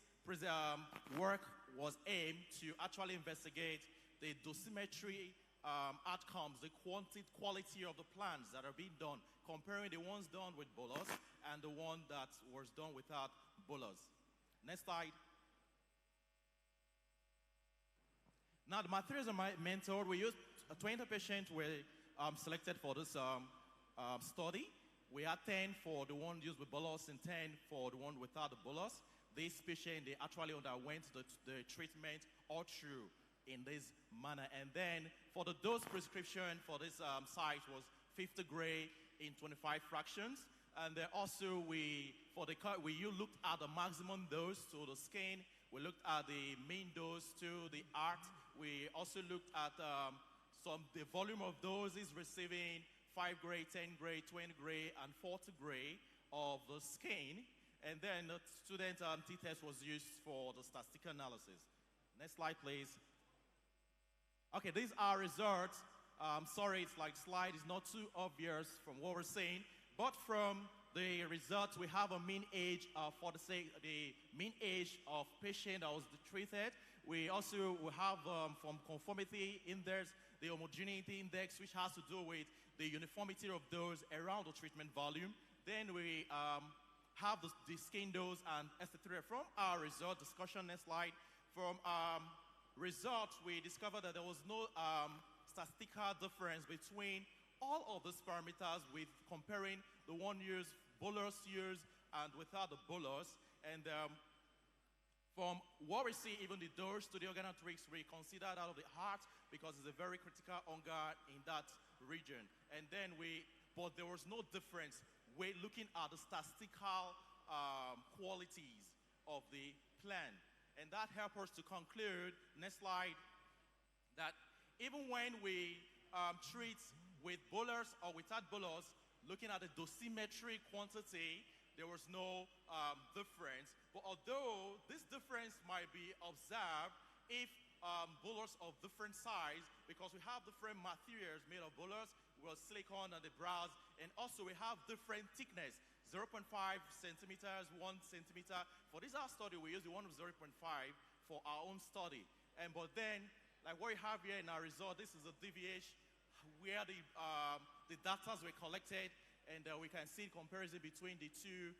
work was aimed to actually investigate the dosimetry outcomes, the quality of the plans that are being done, comparing the ones done with bolus and the one that was done without bolus. Next slide. Now, the materials are mentored. We used 20 patients were selected for this study. We had 10 for the one used with bolus and 10 for the one without the bolus. This patient, they actually underwent the treatment all through in this manner. And then for the dose prescription for this site was 50 gray in 25 fractions. And then also we looked at the maximum dose to the skin. We looked at the mean dose to the heart. We also looked at the volume of doses receiving 5 gray, 10 gray, 20 gray, and 40 gray of the skin. And then the student t-test was used for the statistical analysis. Next slide, please. Okay, these are results. Sorry, it's like slide is not too obvious from what we're saying, but from the results, we have a mean age for the mean age of patient that was treated. We also have from conformity index, the homogeneity index, which has to do with the uniformity of those around the treatment volume. Then we have the skin dose and etc. From our result discussion, next slide. From results, we discovered that there was no statistical difference between all of these parameters with comparing the one year's bolus years and without the bolus. And from what we see, even the dose to the organometrics, we consider that of the heart because it's a very critical organ in that region. And then but there was no difference. We're looking at the statistical qualities of the plan. And that helps us to conclude, next slide, that even when we treat with bolus or without bolus, looking at the dosimetry quantity, there was no difference. But although this difference might be observed if bolus of different size, because we have different materials made of bolus, we have silicone on the brows, and also we have different thickness, 0.5 centimeters, 1 centimeter. For this our study, we use the one of 0.5 for our own study. But then, like what we have here in our result, this is a deviation where the data were collected, and we can see comparison between the two,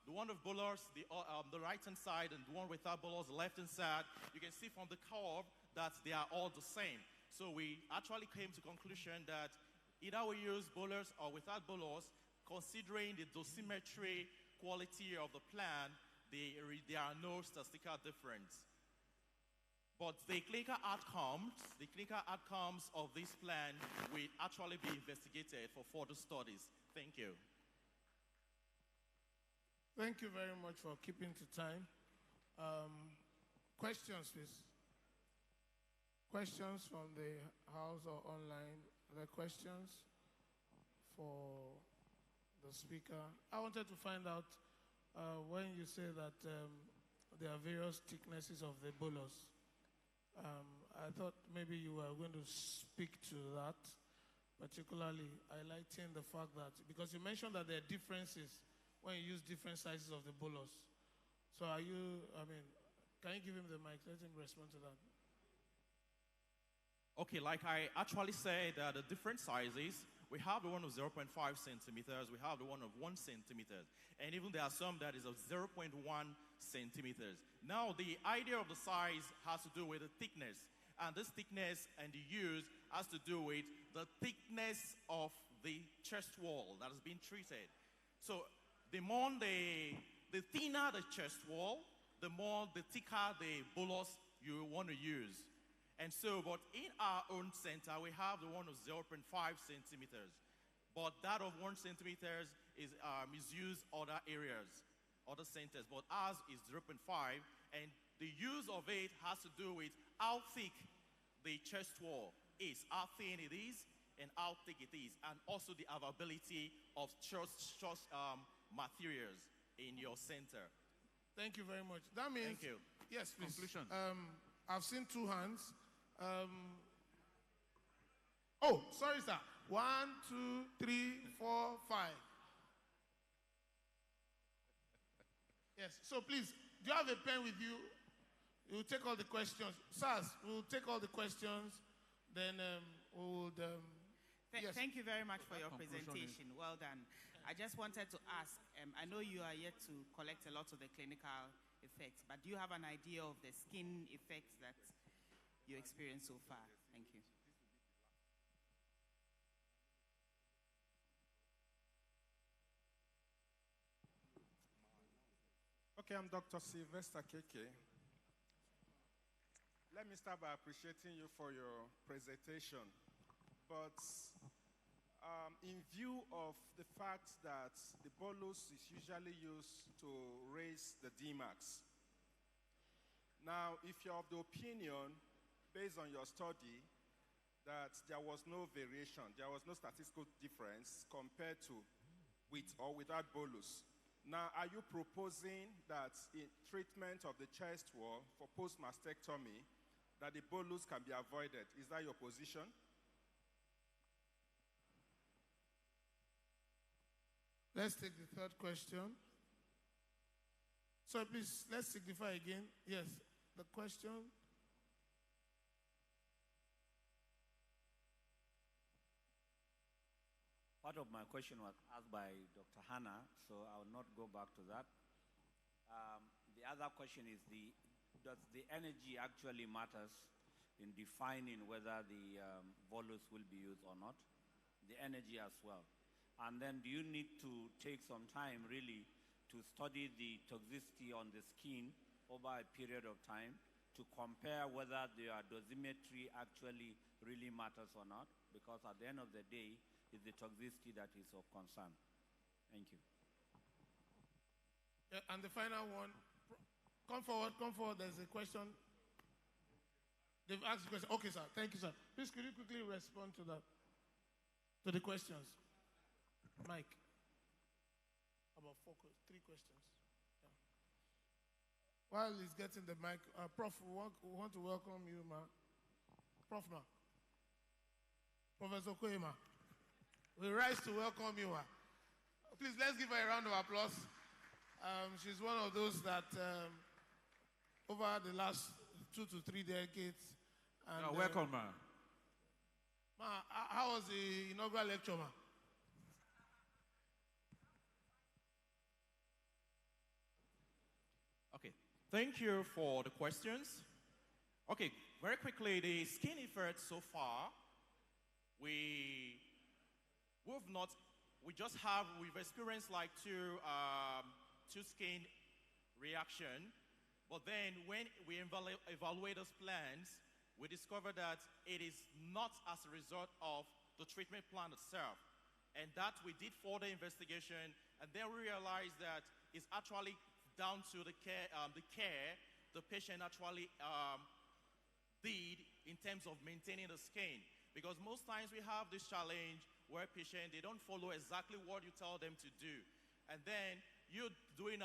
the one of bolus, the right-hand side, and the one without bolus, the left-hand side. You can see from the curve that they are all the same. So we actually came to conclusion that either we use bolus or without bolus, considering the dosimetry quality of the plan, there are no statistical difference. But the clinical outcomes of this plan will actually be investigated for further studies. Thank you. Thank you very much for keeping to time. Questions, please. Questions from the house or online? Are there questions for the speaker? I wanted to find out when you say that there are various thicknesses of the bolus. I thought maybe you were going to speak to that, particularly highlighting the fact that, because you mentioned that there are differences when you use different sizes of the bolus. So can you give him the mic? Let him respond to that. Okay, like I actually said, the different sizes, we have the one of 0.5 centimeters, we have the one of 1 centimeter, and even there are some that is of 0.1 centimeters. Now, the idea of the size has to do with the thickness, and this thickness and the use has to do with the thickness of the chest wall that has been treated. So, the thinner the chest wall, the thicker the bolus you want to use. And so, but in our own center, we have the one of 0.5 centimeters. But that of 1 centimeter is used other areas, other centers. But ours is 0.5, and the use of it has to do with how thick the chest wall is, how thin it is, and how thick it is, and also the availability of chest materials in your center. Thank you very much. That means... Thank you. Yes, please. Conclusion. I've seen 2 hands. Sorry, sir. 1, 2, 3, 4, 5. Yes. So please, do you have a pen with you? We'll take all the questions. Sirs, we'll take all the questions. Then we'll. Yes. Thank you very much for your presentation. Well done. I just wanted to ask. I know you are yet to collect a lot of the clinical effects, but do you have an idea of the skin effects that you experienced so far? Thank you. Okay, I'm Dr. Sylvester Keke. Let me start by appreciating you for your presentation. But in view of the fact that the bolus is usually used to raise the Dmax, now if you're of the opinion, based on your study, that there was no variation, there was no statistical difference compared to with or without bolus. Now, are you proposing that in treatment of the chest wall for post-mastectomy, that the bolus can be avoided? Is that your position? Let's take the third question. So please, let's signify again. Yes, the question. Part of my question was asked by Dr. Hannah, so I will not go back to that. The other question is, does the energy actually matters in defining whether the bolus will be used or not? The energy as well. And then do you need to take some time really to study the toxicity on the skin over a period of time to compare whether the dosimetry actually really matters or not? Because at the end of the day, it's the toxicity that is of concern. Thank you. Yeah, and the final one, come forward, there's a question. They've asked a question. Okay, sir, thank you, sir. Please, could you quickly respond to that, to the questions? Mike, about 3 questions. Yeah. While he's getting the mic, Prof, we want to welcome you, ma. Prof, ma. Professor Koyema. We rise to welcome you, ma. Please, let's give her a round of applause. She's one of those that over the last 2 to 3 decades. And, welcome, ma. Ma, how was the inaugural lecture, ma? Okay, thank you for the questions. Okay, very quickly, the skin effect so far, we've experienced like two skin reaction, but then when we evaluate those plans, we discovered that it is not as a result of the treatment plan itself, and that we did further investigation, and then we realized that it's actually down to the care the patient actually did in terms of maintaining the skin. Because most times we have this challenge where patients, they don't follow exactly what you tell them to do. And then you're doing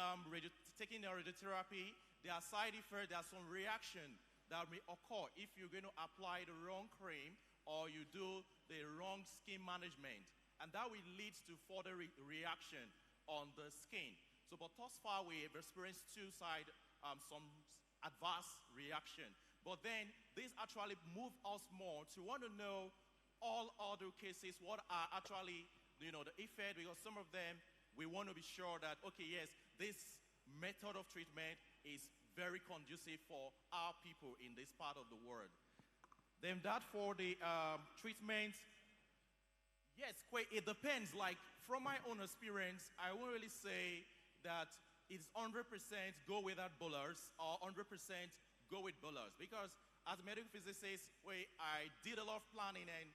taking the radiotherapy, there are side effects, there are some reaction that may occur if you're going to apply the wrong cream or you do the wrong skin management. And that will lead to further reaction on the skin. So, but thus far, we have experienced some adverse reaction. But then, this actually moved us more to want to know all other cases, what are actually, the effect, because some of them, we want to be sure that, okay, yes, this method of treatment is very conducive for our people in this part of the world. Then that for the treatment, yes, it depends. Like, from my own experience, I won't really say that it's 100% go without bolus or 100% go with bolus, because as a medical physicist, I did a lot of planning, and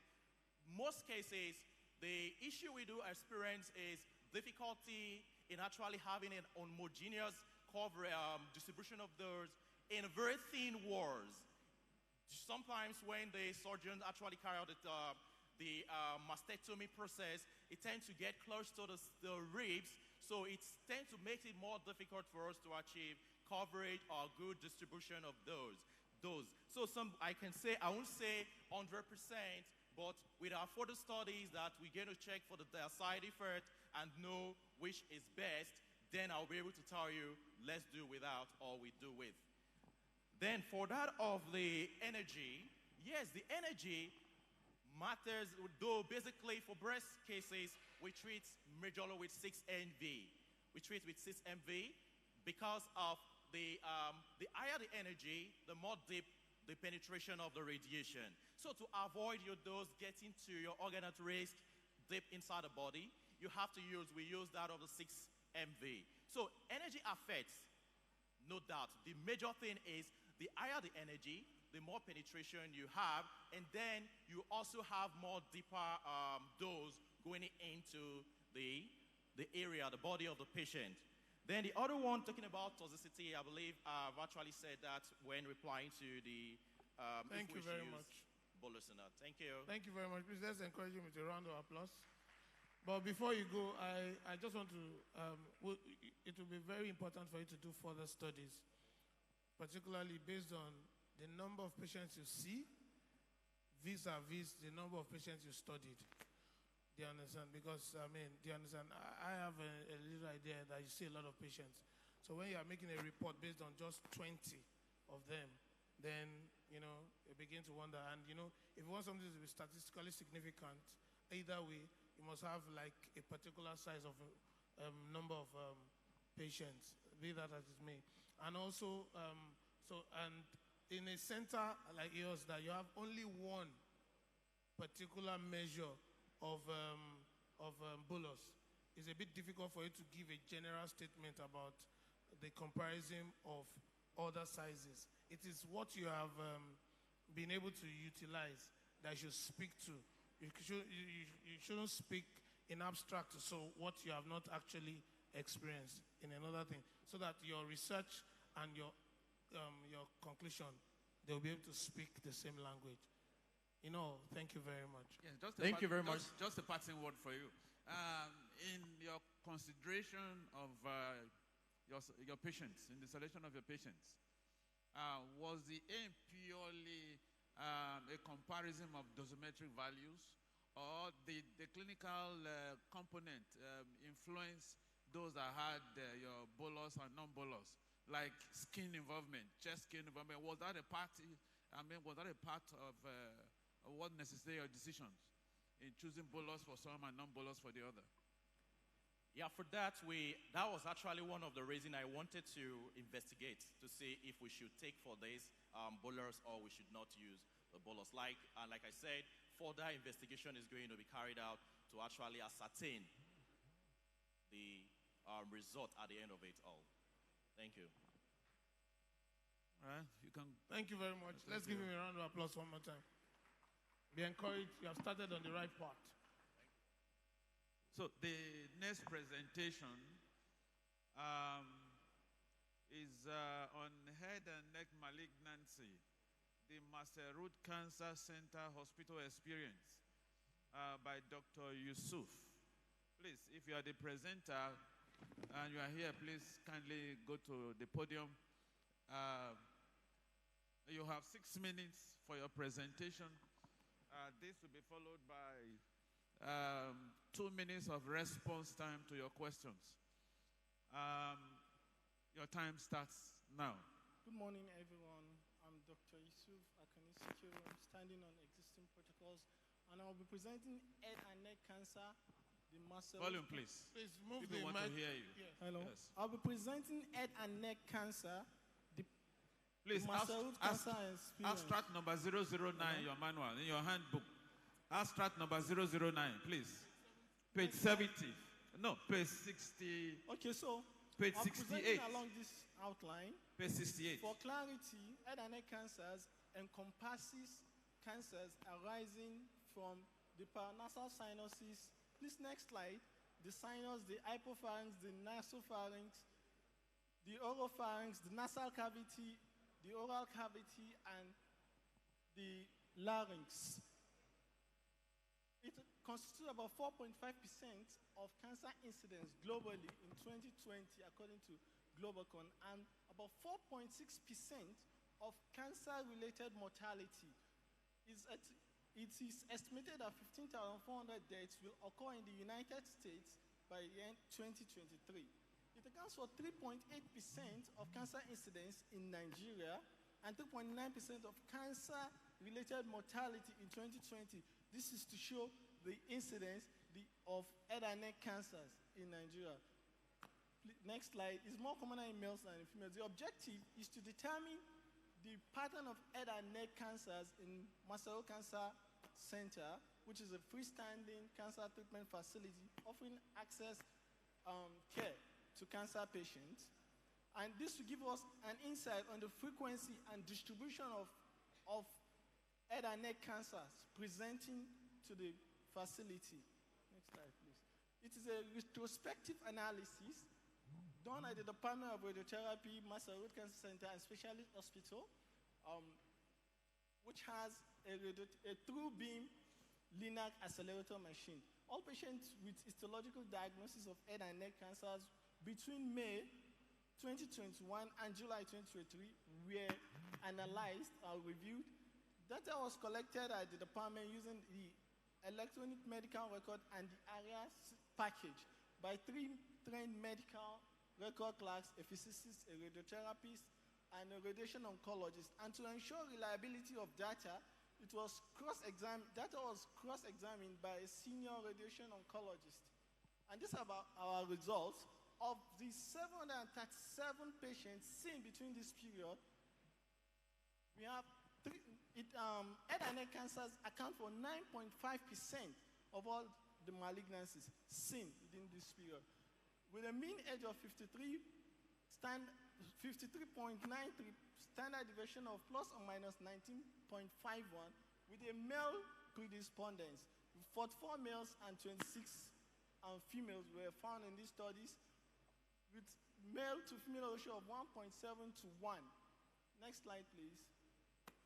most cases, the issue we do experience is difficulty in actually having an homogeneous distribution of those in very thin walls. Sometimes when the surgeon actually carry out the mastectomy process, it tends to get close to the ribs, so it tends to make it more difficult for us to achieve coverage or good distribution of those. So I won't say 100%, but with our further studies that we're going to check for the side effect and know which is best, then I'll be able to tell you, let's do without or we do with. Then for that of the energy, yes, the energy matters, though basically for breast cases, we treat majorly with 6 MV. We treat with 6 MV because of the higher the energy, the more deep the penetration of the radiation. So to avoid your dose getting to your organ at risk deep inside the body, we use that of the 6 MV. So energy affects, no doubt. The major thing is the higher the energy, the more penetration you have, and then you also have more deeper dose going into the area, the body of the patient. Then the other one, talking about toxicity, I believe I've actually said that when replying to the Thank you very much. Bolus or not. Thank you. Thank you very much. Please let's encourage him with a round of applause. But before you go, I just want to, it will be very important for you to do further studies, particularly based on the number of patients you see vis-a-vis the number of patients you studied. Do you understand? Because, I mean, do you understand? I have a little idea that you see a lot of patients. So when you are making a report based on just 20 of them, then, you know, you begin to wonder. And, you know, if you want something to be statistically significant, either way, you must have like a particular size of number of patients, be that as it may. And also, and in a center like yours, that you have only one particular measure of bolus, it's a bit difficult for you to give a general statement about the comparison of other sizes. It is what you have been able to utilize that you should speak to. You shouldn't speak in abstract, so what you have not actually experienced in another thing, so that your research and your conclusion, they'll be able to speak the same language. You know, thank you very much. Yes, Thank you very much. Just a passing word for you. In your consideration of your patients, in the selection of your patients, was the aim purely a comparison of dosimetric values, or the clinical component influence those that had your bolus and non-bolus, like skin involvement, chest skin involvement? Was that a part? Was that a part of what necessitated your decisions in choosing bolus for some and non-bolus for the other? Yeah, for that, that was actually one of the reasons I wanted to investigate to see if we should take for this bolus or we should not use the bolus. Like I said, further investigation is going to be carried out to actually ascertain the result at the end of it all. Thank you. All right, you can. Thank you very much. Let's give him a round of applause one more time. Be encouraged. You have started on the right path. So the next presentation is on head and neck malignancy, the Master Root Cancer Center Hospital Experience by Dr. Yusuf. Please, if you are the presenter and you are here, please kindly go to the podium. You have 6 minutes for your presentation. This will be followed by 2 minutes of response time to your questions. Your time starts now. Good morning, everyone. I'm Dr. Yusuf Akanisiki. I'm standing on existing protocols, and I'll be presenting head and neck cancer, the muscle. Volume, please. Please move People the want mic. to hear you. Yes. Hello. Yes. I'll be presenting head and neck cancer, Please, muscle cancer experience. abstract number 009, your manual, in your handbook. Abstract number 009, please. Page 70. No, page 60. Okay, so page I'm 68. presenting along this outline. Page 68. For clarity, head and neck cancers encompasses cancers arising from the paranasal sinuses. This next slide, the sinus, the hypopharynx, the nasopharynx, the oropharynx, the nasal cavity, the oral cavity, and the larynx. It constitutes about 4.5% of cancer incidence globally in 2020, according to Globacon, and about 4.6% of cancer-related mortality. It is estimated that 15,400 deaths will occur in the United States by the end 2023. It accounts for 3.8% of cancer incidence in Nigeria and 3.9% of cancer-related mortality in 2020. This is to show the incidence of head and neck cancers in Nigeria. Next slide. Is more common in males than in females. The objective is to determine the pattern of head and neck cancers in Master Root Cancer Center, which is a freestanding cancer treatment facility offering access care to cancer patients. And this will give us an insight on the frequency and distribution of head and neck cancers presenting to the facility. Next slide, please. It is a retrospective analysis done at the Department of Radiotherapy, Master Root Cancer Center, and Specialist Hospital, which has a true beam linear accelerator machine. all patients with histological diagnosis of head and neck cancers between May 2021 and July 2023 were analyzed or reviewed. Data was collected at the department using the electronic medical record and the ARIA package by 3 trained medical record clerks, a physicist, a radiotherapist, and a radiation oncologist. And to ensure reliability of data, data was cross-examined by a senior radiation oncologist. And these are our results. Of the 737 patients seen between this period, we have head and neck cancers account for 9.5% of all the malignancies seen within this period, with a mean age of 53.93, standard deviation of plus or minus 19.51, with a male predispondence. 44 males and 26 females were found in these studies, with male to female ratio of 1.7 to 1. Next slide, please.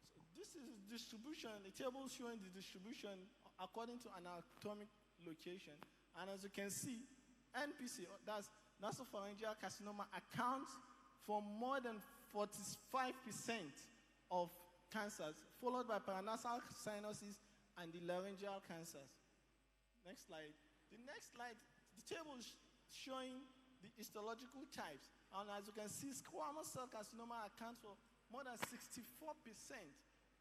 So this is distribution, a table showing the distribution according to anatomic location. And as you can see, NPC, that's nasopharyngeal carcinoma, accounts for more than 45% of cancers, followed by paranasal sinuses and the laryngeal cancers. Next slide. The next slide, the table is showing the histological types. And as you can see, squamous cell carcinoma accounts for more than 64%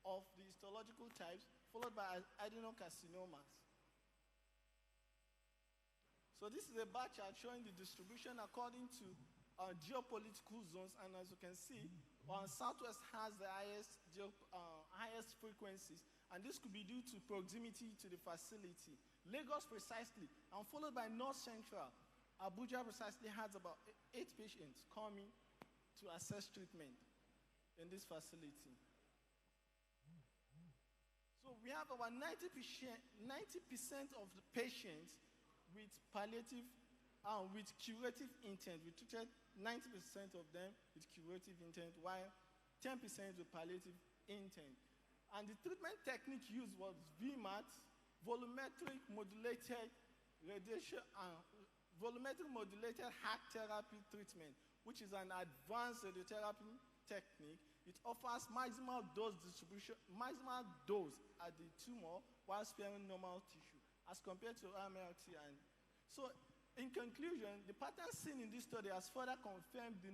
of the histological types, followed by adenocarcinomas. So this is a bar chart showing the distribution according to geopolitical zones. And as you can see, Southwest has the highest frequencies. And this could be due to proximity to the facility. Lagos precisely, and followed by North Central. Abuja precisely has about 8 patients coming to assess treatment in this facility. So we have about 90% of the patients with palliative, with curative intent. We treated 90% of them with curative intent, while 10% with palliative intent. And the treatment technique used was VMAT, volumetric modulated radiation, volumetric modulated HAC therapy treatment, which is an advanced radiotherapy technique. It offers maximal dose distribution, maximal dose at the tumor while sparing normal tissue, as compared to RMLT. And so, in conclusion, the pattern seen in this study has further confirmed the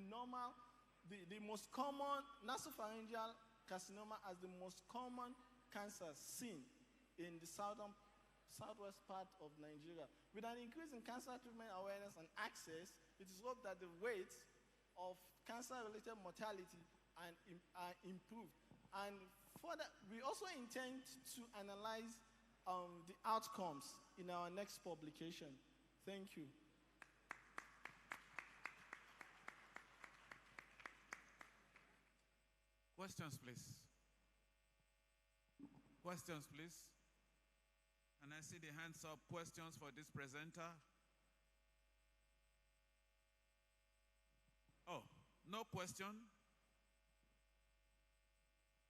most common nasopharyngeal carcinoma as the most common cancer seen in the southwest part of Nigeria. With an increase in cancer treatment awareness and access, it is hoped that the rates of cancer-related mortality are improved. And further, we also intend to analyze the outcomes in our next publication. Thank you. Questions, please. Questions, please. And I see the hands up. Questions for this presenter? Oh, no question?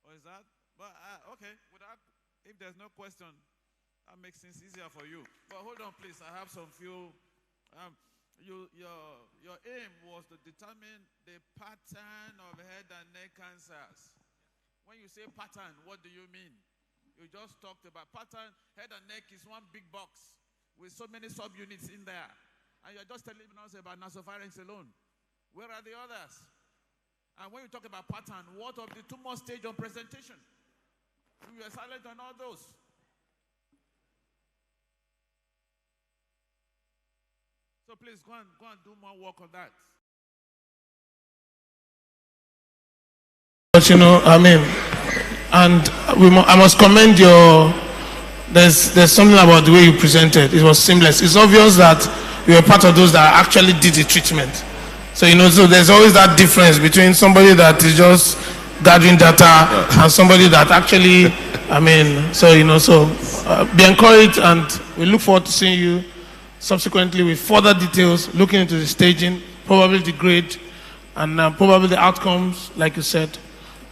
Or is that? But okay, if there's no question, that makes things easier for you. But hold on, please. I have some few. Your aim was to determine the pattern of head and neck cancers. When you say pattern, what do you mean? You just talked about pattern. Head and neck is one big box with so many subunits in there. And you're just telling us about nasopharynx alone. Where are the others? And when you talk about pattern, what of the tumor stage of presentation? We were silent on all those. So please go and do more work on that. But I must commend your. There's something about the way you presented. It was seamless. It's obvious that you were part of those that actually did the treatment. So so there's always that difference between somebody that is just gathering data and somebody that actually, be encouraged, and we look forward to seeing you subsequently with further details, looking into the staging, probably the grade, and probably the outcomes, like you said,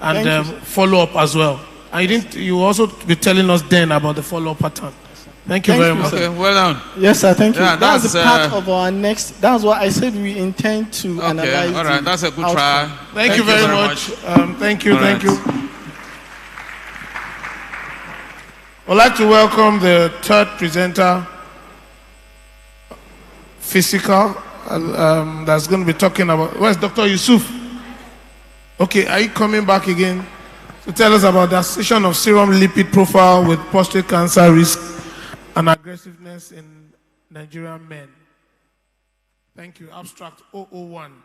and follow-up as well. You will also be telling us then about the follow-up pattern. Thank you very much. Okay, well done. Yes, sir. Thank you. Yeah, That's the part of our next. That's what I said we intend to analyze. Okay, all right. That's a good outcome. try. Thank you very much. Thank you. All Thank right. you. I'd like to welcome the third presenter, physical, that's going to be talking about. Where's Dr. Yusuf? Okay, are you coming back again to tell us about the association of serum lipid profile with prostate cancer risk and aggressiveness in Nigerian men? Thank you. Abstract 001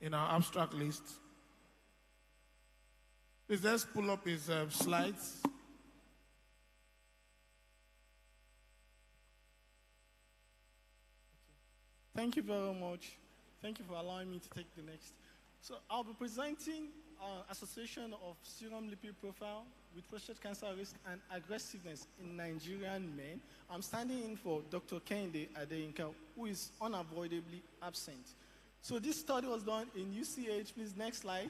in our abstract list. Please let's pull up his slides. Thank you very much. Thank you for allowing me to take the next. So I'll be presenting association of serum lipid profile with prostate cancer risk and aggressiveness in Nigerian men. I'm standing in for Dr. Kende Adeyinka, who is unavoidably absent. So this study was done in UCH. Please, next slide.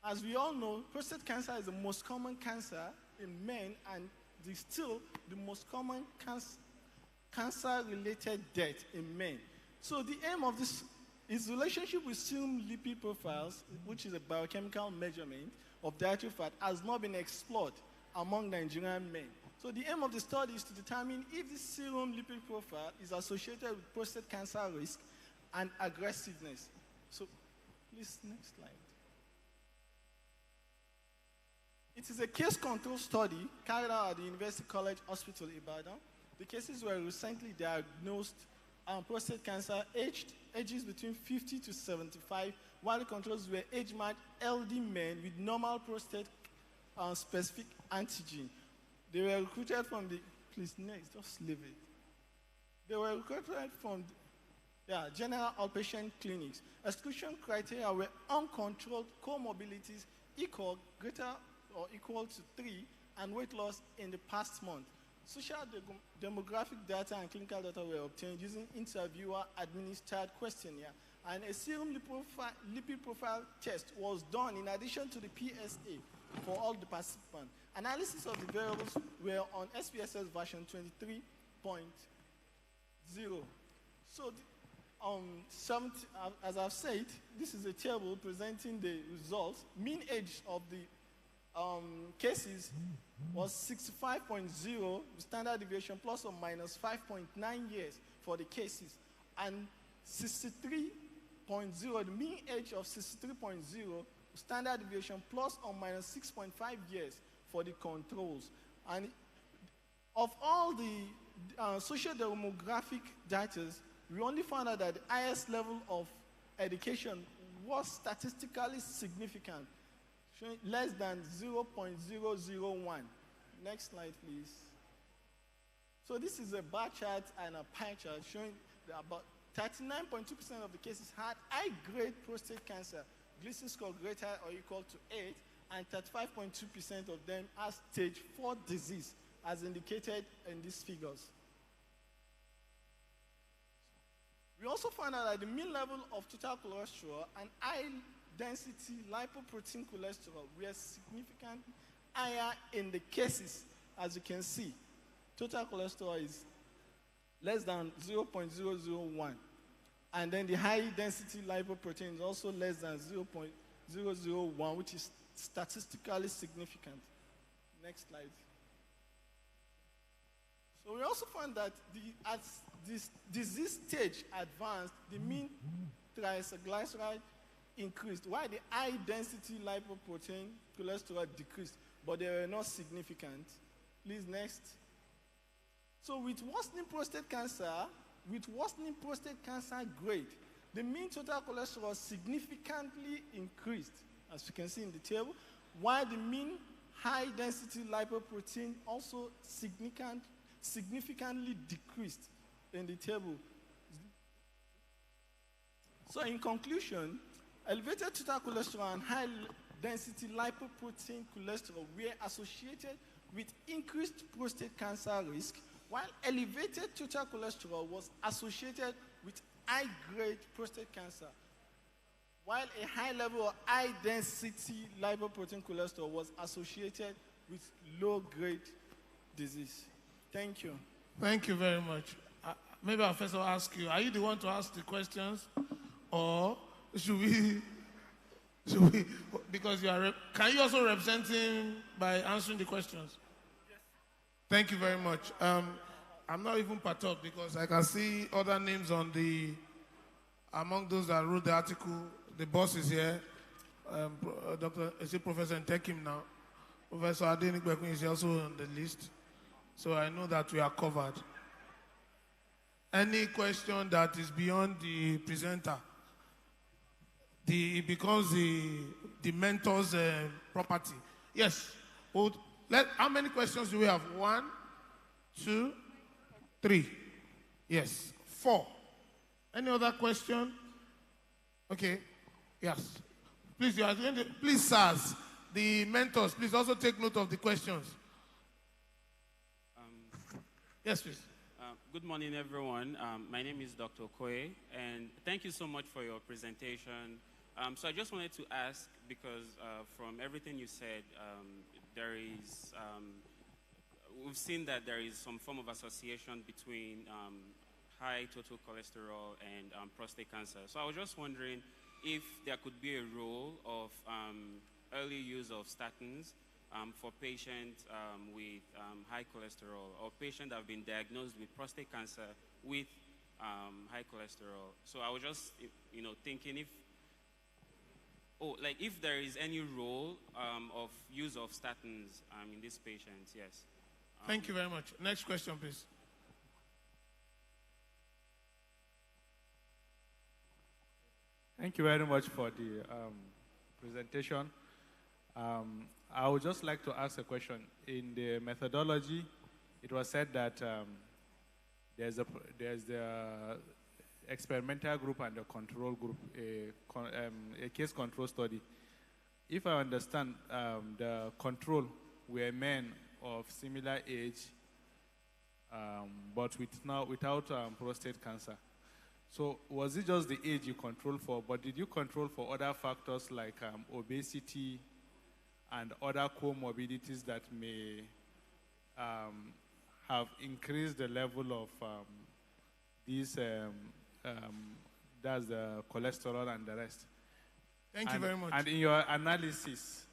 As we all know, prostate cancer is the most common cancer in men and is still the most common cancer-related death in men. So the aim of this is relationship with serum lipid profiles, which is a biochemical measurement of dietary fat, has not been explored among Nigerian men. So the aim of the study is to determine if this serum lipid profile is associated with prostate cancer risk and aggressiveness. So please, next slide. It is a case control study carried out at the University College Hospital, Ibadan. The cases were recently diagnosed prostate cancer ages between 50 to 75, while the controls were age-matched LD men with normal prostate specific antigen. They were recruited from the, please next, just leave it. They were recruited from general outpatient clinics. Exclusion criteria were uncontrolled comorbidities greater or equal to 3 and weight loss in the past month. Social demographic data and clinical data were obtained using interviewer-administered questionnaire, and a serum lipid profile test was done in addition to the PSA for all the participants. Analysis of the variables were on SPSS version 23.0. So, as I've said, this is a table presenting the results. Mean age of the cases was 65.0, standard deviation plus or minus 5.9 years for the cases, and 63.0, the mean age of 63.0, standard deviation plus or minus 6.5 years for the controls. And of all the social demographic data, we only found out that the highest level of education was statistically significant, showing less than 0.001. Next slide, please. So this is a bar chart and a pie chart showing that about 39.2% of the cases had high-grade prostate cancer, Gleason score greater or equal to 8, and 35.2% of them had stage 4 disease, as indicated in these figures. We also found out that the mean level of total cholesterol and high-density lipoprotein cholesterol were significantly higher in the cases, as you can see. Total cholesterol is less than 0.001. And then the high-density lipoprotein is also less than 0.001, which is statistically significant. Next slide. So we also found that as this disease stage advanced, the mean triglyceride increased, while the high-density lipoprotein cholesterol decreased, but they were not significant. Please, next. So with worsening prostate cancer grade, the mean total cholesterol significantly increased, as you can see in the table, while the mean high-density lipoprotein also significantly decreased in the table. So in conclusion, elevated total cholesterol and high-density lipoprotein cholesterol were associated with increased prostate cancer risk, while elevated total cholesterol was associated with high-grade prostate cancer, while a high level of high-density lipoprotein cholesterol was associated with low-grade disease. Thank you. Thank you very much. Maybe I'll first of all ask you, are you the one to ask the questions? Or should we, because can you also represent him by answering the questions? Yes. Thank you very much. I'm not even perturbed because I can see other names among those that wrote the article. The boss is here. Is it Professor Ntekim now? Professor Adeni Bekun is also on the list. So I know that we are covered. Any question that is beyond the presenter, it becomes the mentor's property. Yes. How many questions do we have? 1, 2, 3. Yes. 4. Any other question? Okay. Yes. Please, please, sirs, the mentors, please also take note of the questions. Yes, please. Good morning, everyone. My name is Dr. Okoye, and thank you so much for your presentation. So I just wanted to ask, because from everything you said, we've seen that there is some form of association between high total cholesterol and prostate cancer. So I was just wondering if there could be a role of early use of statins for patients with high cholesterol, or patients that have been diagnosed with prostate cancer with high cholesterol. So I was just, thinking if there is any role of use of statins in these patients. Yes. Thank you very much. Next question, please. Thank you very much for the presentation. I would just like to ask a question. In the methodology, it was said that there's the experimental group and the control group, a case control study. If I understand, the control were men of similar age, but without prostate cancer. So was it just the age you control for, but did you control for other factors like obesity and other comorbidities that may have increased the level of that's the cholesterol and the rest? Thank you very much. And in your analysis,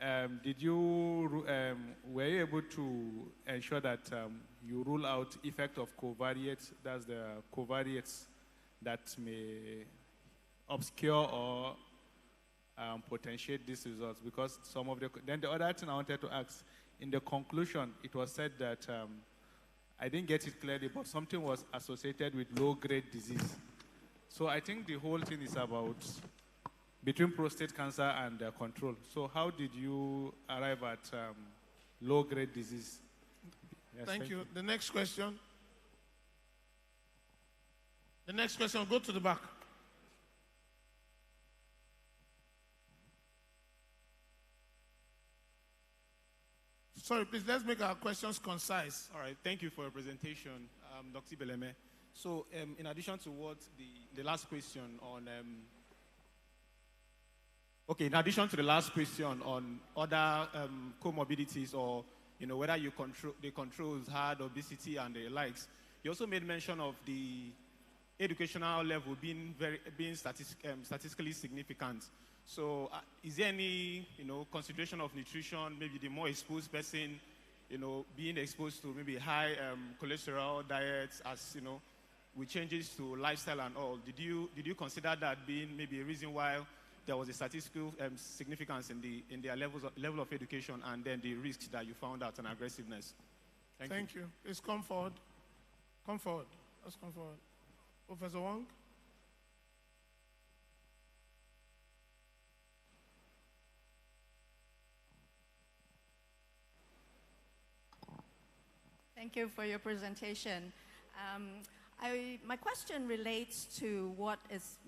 were you able to ensure that you rule out effect of covariates, that's the covariates that may obscure or potentiate these results? Because then the other thing I wanted to ask, in the conclusion, it was said that, I didn't get it clearly, but something was associated with low-grade disease. So I think the whole thing is about between prostate cancer and control. So how did you arrive at low-grade disease? Yes, thank you. The next question. The next question, go to the back. Sorry, please, let's make our questions concise. All right, thank you for your presentation, Dr. Beleme. So in addition to what the last question on, in addition to the last question on other comorbidities, or whether the controls had obesity and the likes, you also made mention of the educational level being statistically significant. So is there any consideration of nutrition, maybe the more exposed person, being exposed to maybe high cholesterol diets, as with changes to lifestyle and all? Did you consider that being maybe a reason why there was a statistical significance in their level of education, and then the risks that you found out and aggressiveness? Thank you. Please come forward. Come forward. Let's come forward. Professor Wong. Thank you for your presentation. My question relates to what is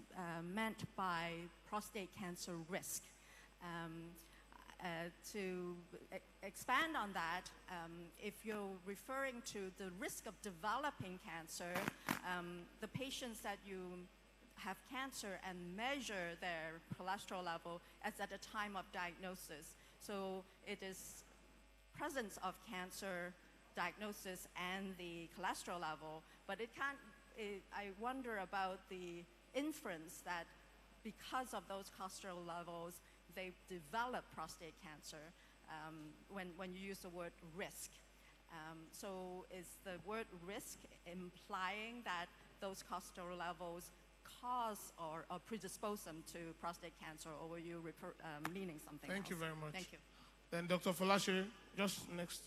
meant by prostate cancer risk. To expand on that, if you're referring to the risk of developing cancer, the patients that you have cancer and measure their cholesterol level as at the time of diagnosis. So it is presence of cancer diagnosis and the cholesterol level, but I wonder about the inference that because of those cholesterol levels, they develop prostate cancer when you use the word risk. So is the word risk implying that those cholesterol levels cause or predispose them to prostate cancer, or were you meaning something else? Thank you very much. Thank you. Then Dr. Folashiri, just next.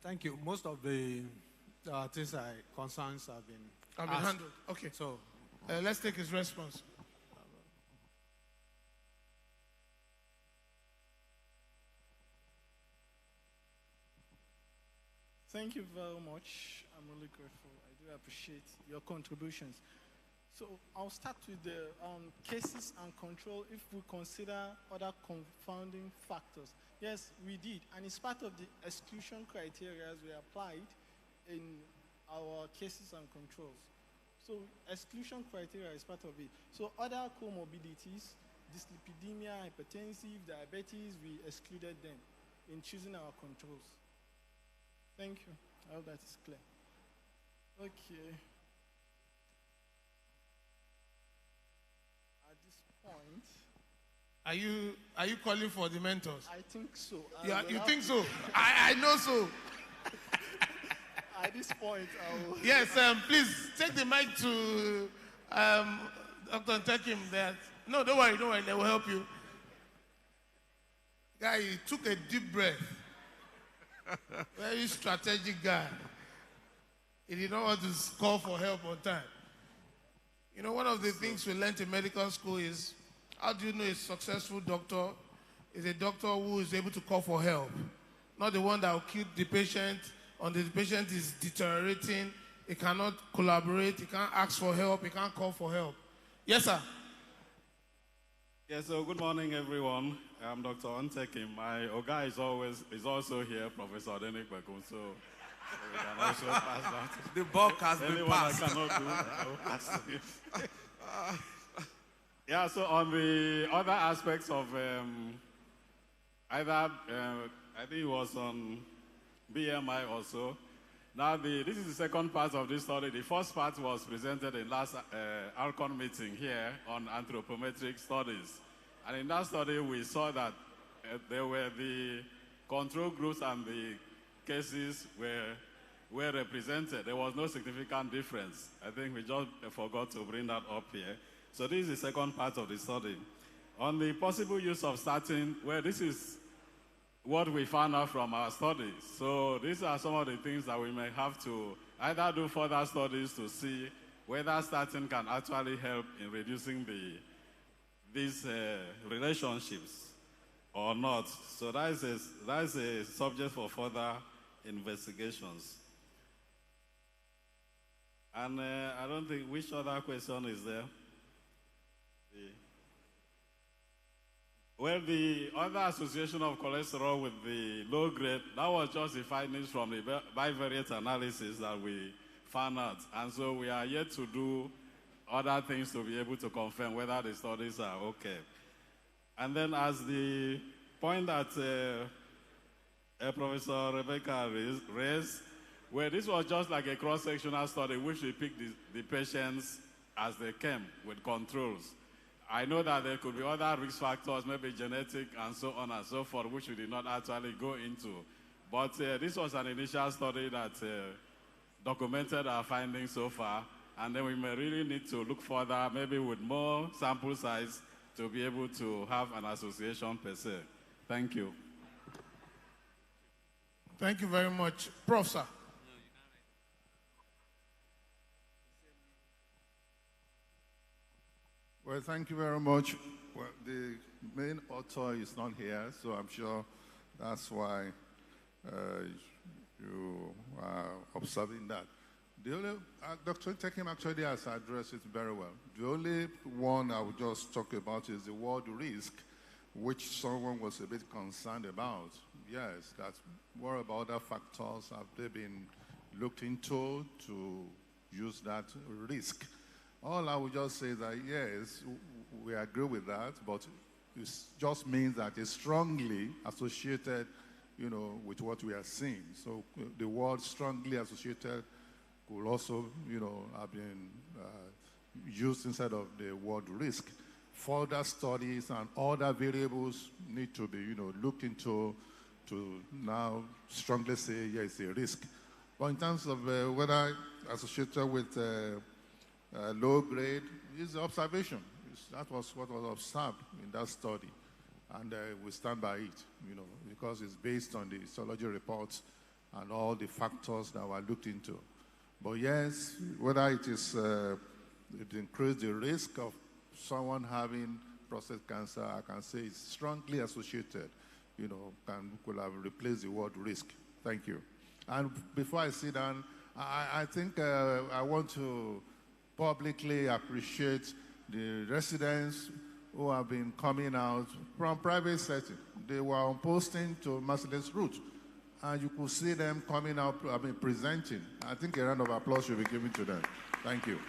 Thank you. Most of the concerns have been handled. Okay. So let's take his response. Thank you very much. I'm really grateful. I do appreciate your contributions. So I'll start with the cases and control if we consider other confounding factors. Yes, we did, and it's part of the exclusion criteria we applied in our cases and controls. So exclusion criteria is part of it. So other comorbidities, dyslipidemia, hypertensive, diabetes, we excluded them in choosing our controls. Thank you. I hope that is clear. Okay. At this point, are you calling for the mentors? I think so. Yeah, you think so? I know so. At this point, I will. Yes, please take the mic to Dr. Tekim there. No, don't worry, they will help you. Guy, he took a deep breath. Very strategic guy. He did not want to call for help on time. You know, one of the things we learned in medical school is, how do you know a successful doctor is a doctor who is able to call for help? Not the one that will keep the patient, or the patient is deteriorating, he cannot collaborate, he can't ask for help, he can't call for help. Yes, sir. Yes, so good morning, everyone. I'm Dr. Ontekim. My Oga is also here, Professor Denik Bekum, so we can also pass that. The buck has been passed. I cannot do, I will pass to him. Yeah, so on the other aspects of I think it was on BMI also. Now, this is the second part of this study. The first part was presented in last Arcon meeting here on anthropometric studies. And in that study, we saw that there were the control groups and the cases were represented. There was no significant difference. I think we just forgot to bring that up here. So this is the second part of the study. On the possible use of statin, well, this is what we found out from our studies. So these are some of the things that we may have to either do further studies to see whether statin can actually help in reducing these relationships or not. So that is a subject for further investigations. And I don't think, which other question is there? Well, the other association of cholesterol with the low grade, that was just the findings from the bivariate analysis that we found out. And so we are yet to do other things to be able to confirm whether the studies are okay. And then as the point that Professor Rebecca raised, well, this was just like a cross-sectional study which we picked the patients as they came with controls. I know that there could be other risk factors, maybe genetic and so on and so forth, which we did not actually go into. But this was an initial study that documented our findings so far, and then we may really need to look further, maybe with more sample size, to be able to have an association per se. Thank you. Thank you very much. Prof, sir. Well, thank you very much. Well, the main author is not here, so I'm sure that's why you are observing that. The only, Dr. Tekim actually has addressed it very well. The only one I would just talk about is the word risk, which someone was a bit concerned about. Yes, that's what about other factors? Have they been looked into to use that risk? All I would just say is that, yes, we agree with that, but It just means that it's strongly associated, with what we are seeing. So the word strongly associated could also, have been used instead of the word risk. Further studies and other variables need to be, looked into to now strongly say, yes, it's a risk. But in terms of whether associated with low grade, it's observation. That was what was observed in that study. And we stand by it, because it's based on the histology reports and all the factors that were looked into. But yes, whether it is, it increased the risk of someone having prostate cancer, I can say it's strongly associated, could have replaced the word risk. Thank you. And before I sit down, I think I want to publicly appreciate the residents who have been coming out from private setting. They were on posting to merciless route, and you could see them coming out, presenting. I think a round of applause should be given to them. Thank you.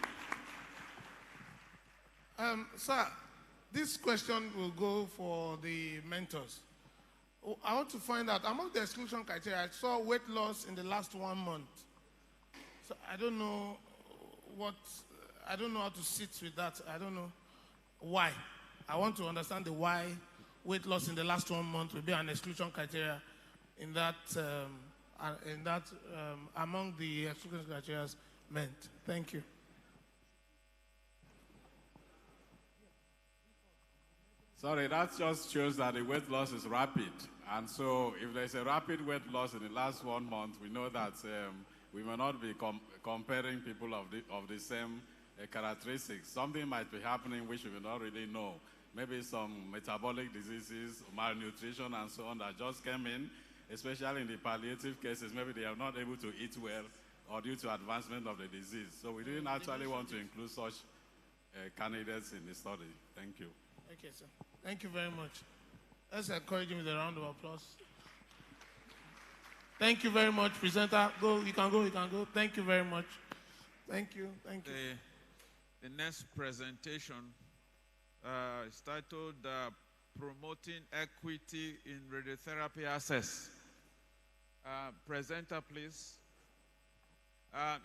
Sir, this question will go for the mentors. I want to find out, among the exclusion criteria, I saw weight loss in the last 1 month. So I don't know how to sit with that. I don't know why. I want to understand the why weight loss in the last 1 month will be an exclusion criteria in that, among the exclusion criteria meant. Thank you. Sorry, that just shows that the weight loss is rapid. And so if there's a rapid weight loss in the last 1 month, we know that we may not be comparing people of the same characteristics. Something might be happening which we don't really know. Maybe some metabolic diseases, malnutrition, and so on that just came in, especially in the palliative cases. Maybe they are not able to eat well or due to advancement of the disease. So we didn't actually want to include such candidates in the study. Thank you. Okay, sir. Thank you very much. Let's encourage him with a round of applause. Thank you very much, presenter. Go, you can go, you can go. Thank you very much. Thank you, thank you. The next presentation is titled Promoting Equity in Radiotherapy Access. Presenter, please.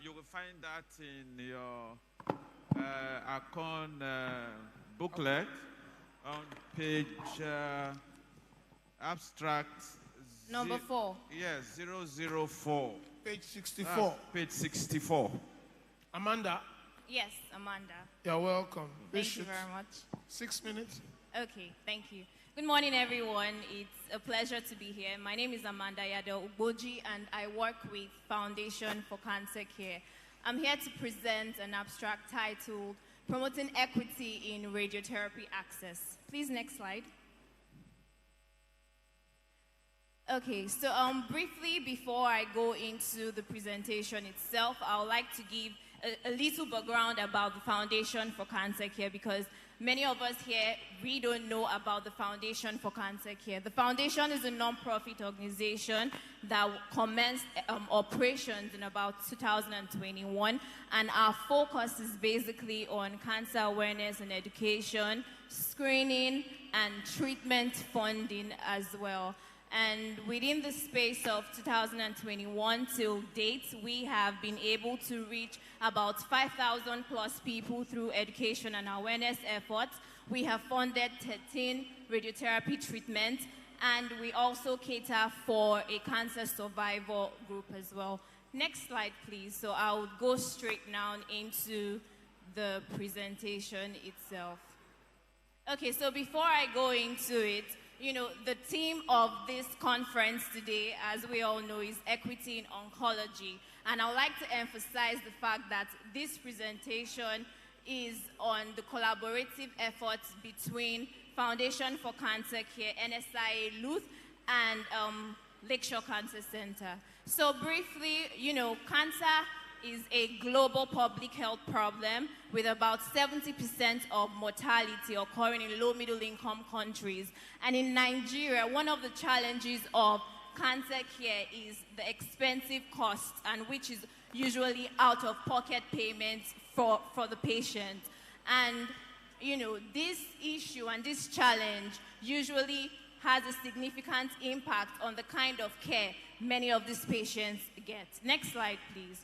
You will find that in your Arcon booklet on page abstract number 4. Yes, 004. Page 64. Page 64. Amanda. Yes, Amanda. You're welcome. Thank you very much. 6 minutes. Okay, thank you. Good morning, everyone. It's a pleasure to be here. My name is Amanda Yado Ugboji, and I work with Foundation for Cancer Care. I'm here to present an abstract titled Promoting Equity in Radiotherapy Access. Please, next slide. Okay, so briefly before I go into the presentation itself, I would like to give a little background about the Foundation for Cancer Care, because many of us here, we don't know about the Foundation for Cancer Care. The Foundation is a non-profit organization that commenced operations in about 2021, and our focus is basically on cancer awareness and education, screening, and treatment funding as well. And within the space of 2021 till date, we have been able to reach about 5,000 plus people through education and awareness efforts. We have funded 13 radiotherapy treatments, and we also cater for a cancer survivor group as well. Next slide, please. So I'll go straight now into the presentation itself. Okay, so before I go into it, you know, the theme of this conference today, as we all know, is equity in oncology. And I would like to emphasize the fact that this presentation is on the collaborative efforts between Foundation for Cancer Care, NSIA Luth, and Lakeshore Cancer Center. So briefly, you know, cancer is a global public health problem with about 70% of mortality occurring in low-middle income countries. And in Nigeria, one of the challenges of cancer care is the expensive costs, and which is usually out-of-pocket payments for the patient. And this issue and this challenge usually has a significant impact on the kind of care many of these patients get. Next slide, please.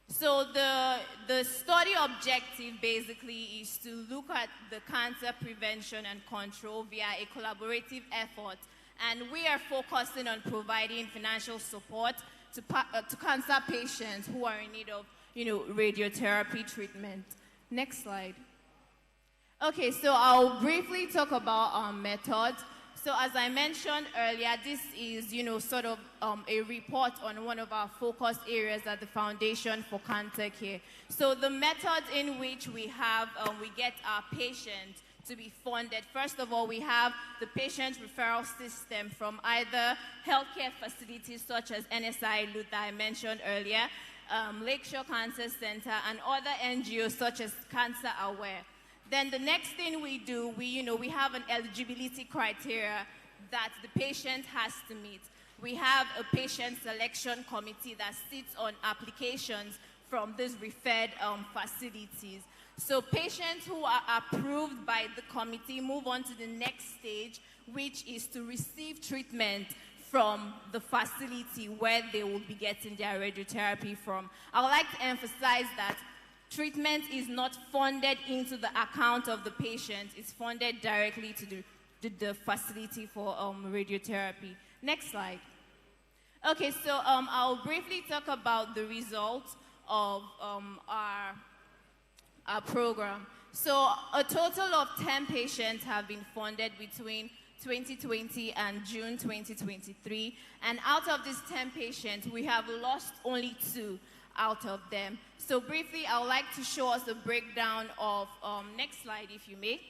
So the study objective basically is to look at the cancer prevention and control via a collaborative effort. And we are focusing on providing financial support to cancer patients who are in need of, radiotherapy treatment. Next slide. Okay, so I'll briefly talk about our methods. So as I mentioned earlier, this is, sort of a report on one of our focus areas at the Foundation for Cancer Care. So the methods in which we have, we get our patients to be funded. First of all, we have the patient referral system from either healthcare facilities such as NSI, Luther, I mentioned earlier, Lakeshore Cancer Center, and other NGOs such as Cancer Aware. Then the next thing we do, we have an eligibility criteria that the patient has to meet. We have a patient selection committee that sits on applications from these referred facilities. So patients who are approved by the committee move on to the next stage, which is to receive treatment from the facility where they will be getting their radiotherapy from. I would like to emphasize that treatment is not funded into the account of the patient. It's funded directly to the facility for radiotherapy. Next slide. Okay, so I'll briefly talk about the results of our program. So a total of 10 patients have been funded between 2020 and June 2023. And out of these 10 patients, we have lost only 2 out of them. So briefly, I would like to show us a breakdown of, next slide if you may.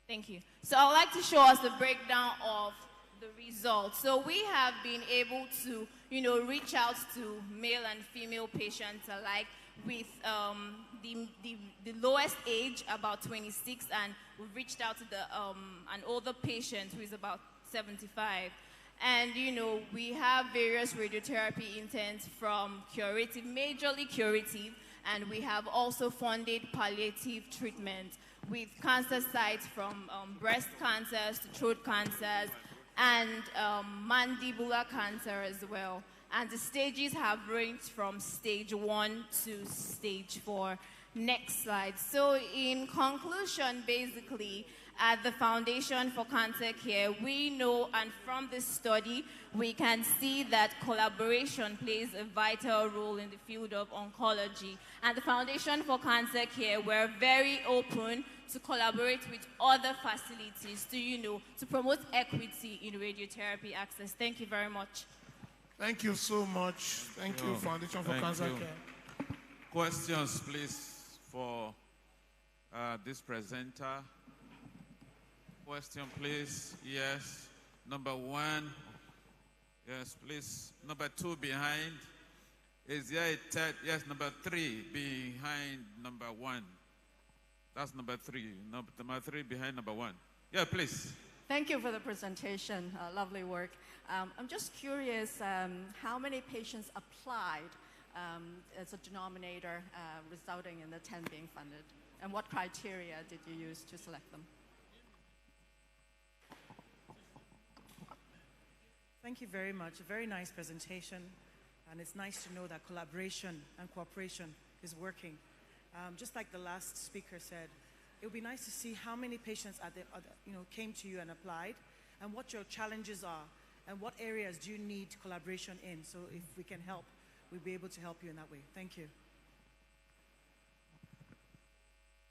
Thank you. So I would like to show us a breakdown of the results. So we have been able to, reach out to male and female patients alike with the lowest age, about 26, and we've reached out to an older patient who is about 75. And, we have various radiotherapy intents from curative, majorly curative, and we have also funded palliative treatment with cancer sites from breast cancers to throat cancers and mandibular cancer as well. And the stages have ranged from stage 1 to stage 4. Next slide. So in conclusion, basically, at the Foundation for Cancer Care, we know, and from this study, we can see that collaboration plays a vital role in the field of oncology. And the Foundation for Cancer Care, we're very open to collaborate with other facilities to promote equity in radiotherapy access. Thank you very much. Thank you so much. Thank you, Foundation for Cancer Care. Questions, please, for this presenter. Question, please. Yes. Number 1. Yes, please. Number 2 behind. Is there a third? Yes, number 3 behind number 1. That's number 3. Number 3 behind number 1. Yeah, please. Thank you for the presentation. Lovely work. I'm just curious how many patients applied as a denominator resulting in the 10 being funded? And what criteria did you use to select them? Thank you very much. A very nice presentation. And it's nice to know that collaboration and cooperation is working. Just like the last speaker said, it would be nice to see how many patients came to you and applied, and what your challenges are, and what areas do you need collaboration in. So if we can help, we'll be able to help you in that way. Thank you.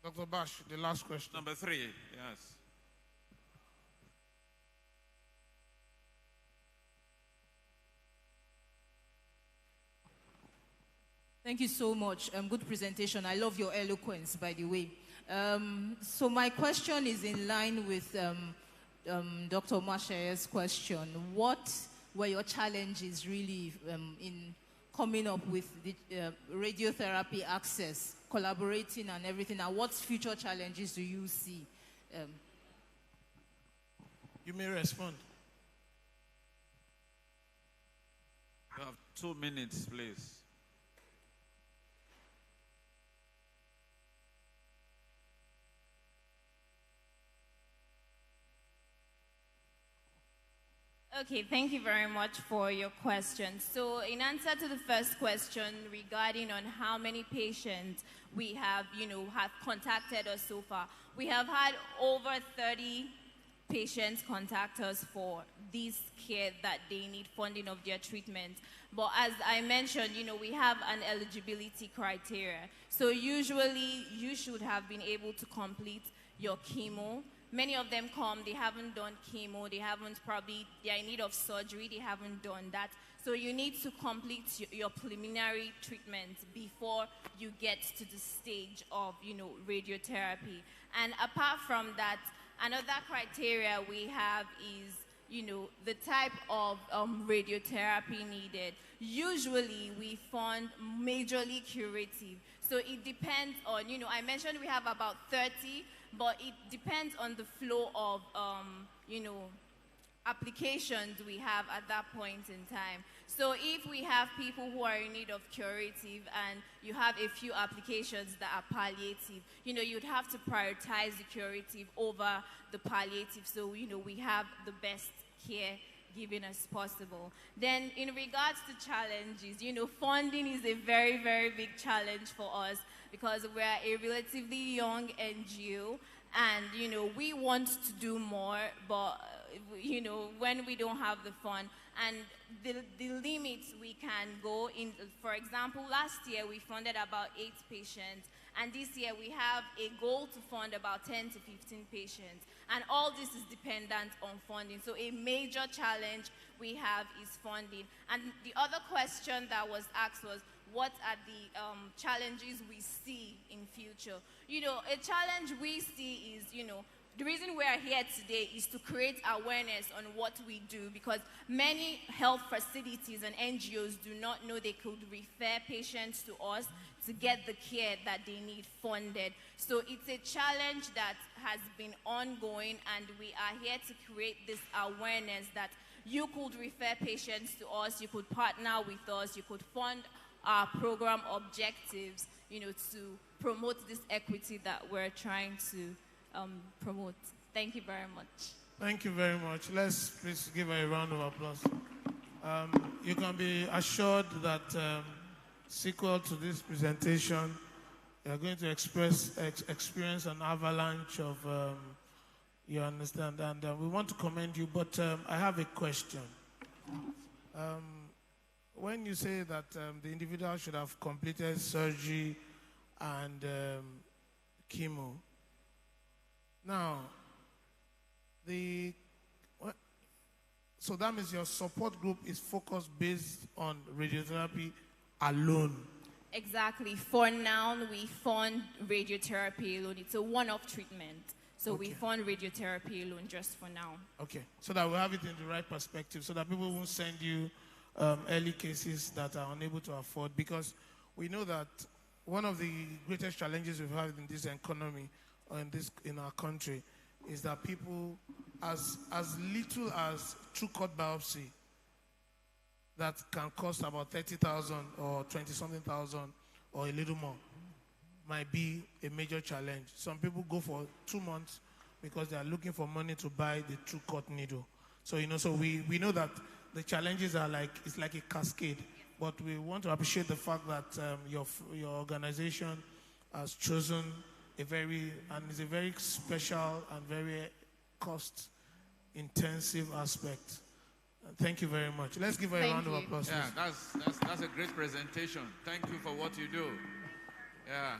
Dr. Bash, the last question. Number 3, yes. Thank you so much. Good presentation. I love your eloquence, by the way. So my question is in line with Dr. Mashaya's question. What were your challenges really in coming up with the radiotherapy access, collaborating and everything, and what future challenges do you see? You may respond. You have 2 minutes, please. Okay, thank you very much for your question. So in answer to the first question regarding on how many patients we have, have contacted us so far, we have had over 30 patients contact us for this care that they need funding of their treatment. But as I mentioned, we have an eligibility criteria. So usually you should have been able to complete your chemo. Many of them come, they haven't done chemo, they are in need of surgery, they haven't done that. So you need to complete your preliminary treatment before you get to the stage of, radiotherapy. And apart from that, another criteria we have is, the type of radiotherapy needed. Usually we fund majorly curative. So it depends on, I mentioned we have about 30, but it depends on the flow of, applications we have at that point in time. So if we have people who are in need of curative and you have a few applications that are palliative, you'd have to prioritize the curative over the palliative so, we have the best care given as possible. Then in regards to challenges, funding is a very, very big challenge for us because we're a relatively young NGO and, we want to do more, but when we don't have the fund and the limits we can go in. For example, last year we funded about 8 patients, and this year we have a goal to fund about 10 to 15 patients. And all this is dependent on funding. So a major challenge we have is funding. And the other question that was asked was, what are the challenges we see in future? A challenge we see is, the reason we are here today is to create awareness on what we do because many health facilities and NGOs do not know they could refer patients to us to get the care that they need funded. So it's a challenge that has been ongoing and we are here to create this awareness that you could refer patients to us, you could partner with us, you could fund our program objectives, to promote this equity that we're trying to promote. Thank you very much. Thank you very much. Let's please give her a round of applause. You can be assured that sequel to this presentation, you are going to experience an avalanche of, you understand, and we want to commend you, but I have a question. When you say that the individual should have completed surgery and chemo, now, so that means your support group is focused based on radiotherapy alone. Exactly. For now, we fund radiotherapy alone. It's a one-off treatment. So we fund radiotherapy alone just for now. Okay. So that we have it in the right perspective so that people won't send you early cases that are unable to afford, because we know that one of the greatest challenges we've had in this economy in our country is that people, as little as true cut biopsy, that can cost about 30,000 or 20-something thousand or a little more, might be a major challenge. Some people go for 2 months because they are looking for money to buy the true cut needle. So, so we know that the challenges are it's like a cascade. But we want to appreciate the fact that your organization has chosen it's a very special and very cost-intensive aspect. Thank you very much. Let's give her a round of applause. Yeah, that's a great presentation. Thank you for what you do. Yeah.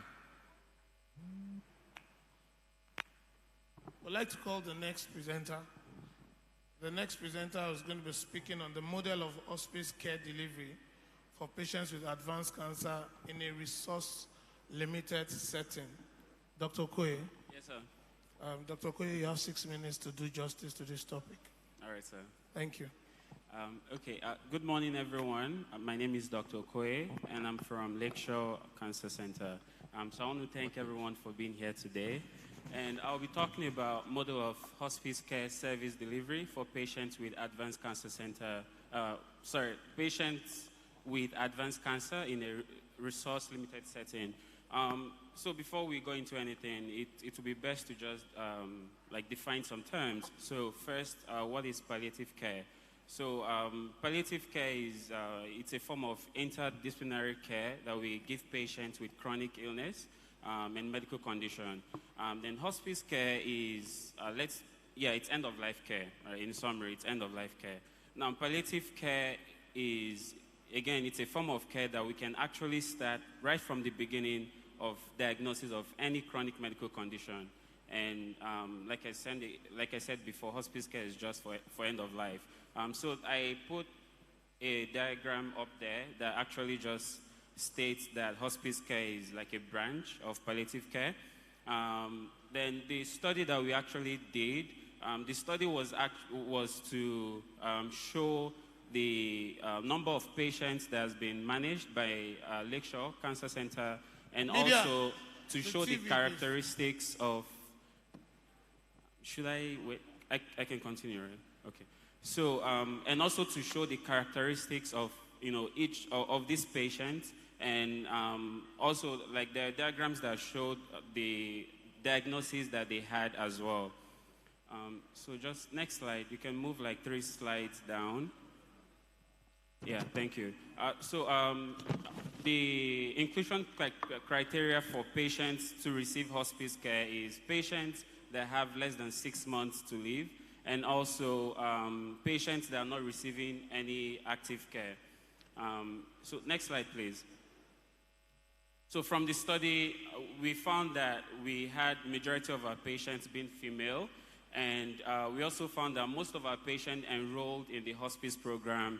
I'd like to call the next presenter. The next presenter is going to be speaking on the model of hospice care delivery for patients with advanced cancer in a resource-limited setting. Dr. Okoye. Yes, sir. Dr. Okoye, you have 6 minutes to do justice to this topic. All right, sir. Thank you. Okay. Good morning, everyone. My name is Dr. Okoye, and I'm from Lakeshore Cancer Center. So I want to thank everyone for being here today. And I'll be talking about model of hospice care service delivery for patients with advanced cancer patients with advanced cancer in a resource-limited setting. So before we go into anything, it would be best to just define some terms. So first, what is palliative care? So palliative care is it's a form of interdisciplinary care that we give patients with chronic illness and medical condition. Then hospice care is it's end of life care. In summary, it's end of life care. Now palliative care is, again, it's a form of care that we can actually start right from the beginning of diagnosis of any chronic medical condition. And like I said before, hospice care is just for end of life. So I put a diagram up there that actually just states that hospice care is like a branch of palliative care. Then the study that we actually did, the study was to show the number of patients that has been managed by Lakeshore Cancer Center, and also to show the characteristics of. Should I wait? I can continue, right? Okay. So and also to show the characteristics of each of these patients, and also like there are diagrams that showed the diagnoses that they had as well. So just next slide. You can move like 3 slides down. Yeah, thank you. The inclusion criteria for patients to receive hospice care is patients that have less than 6 months to live, and also patients that are not receiving any active care. So next slide, please. So from the study, we found that we had majority of our patients being female, and we also found that most of our patients enrolled in the hospice program,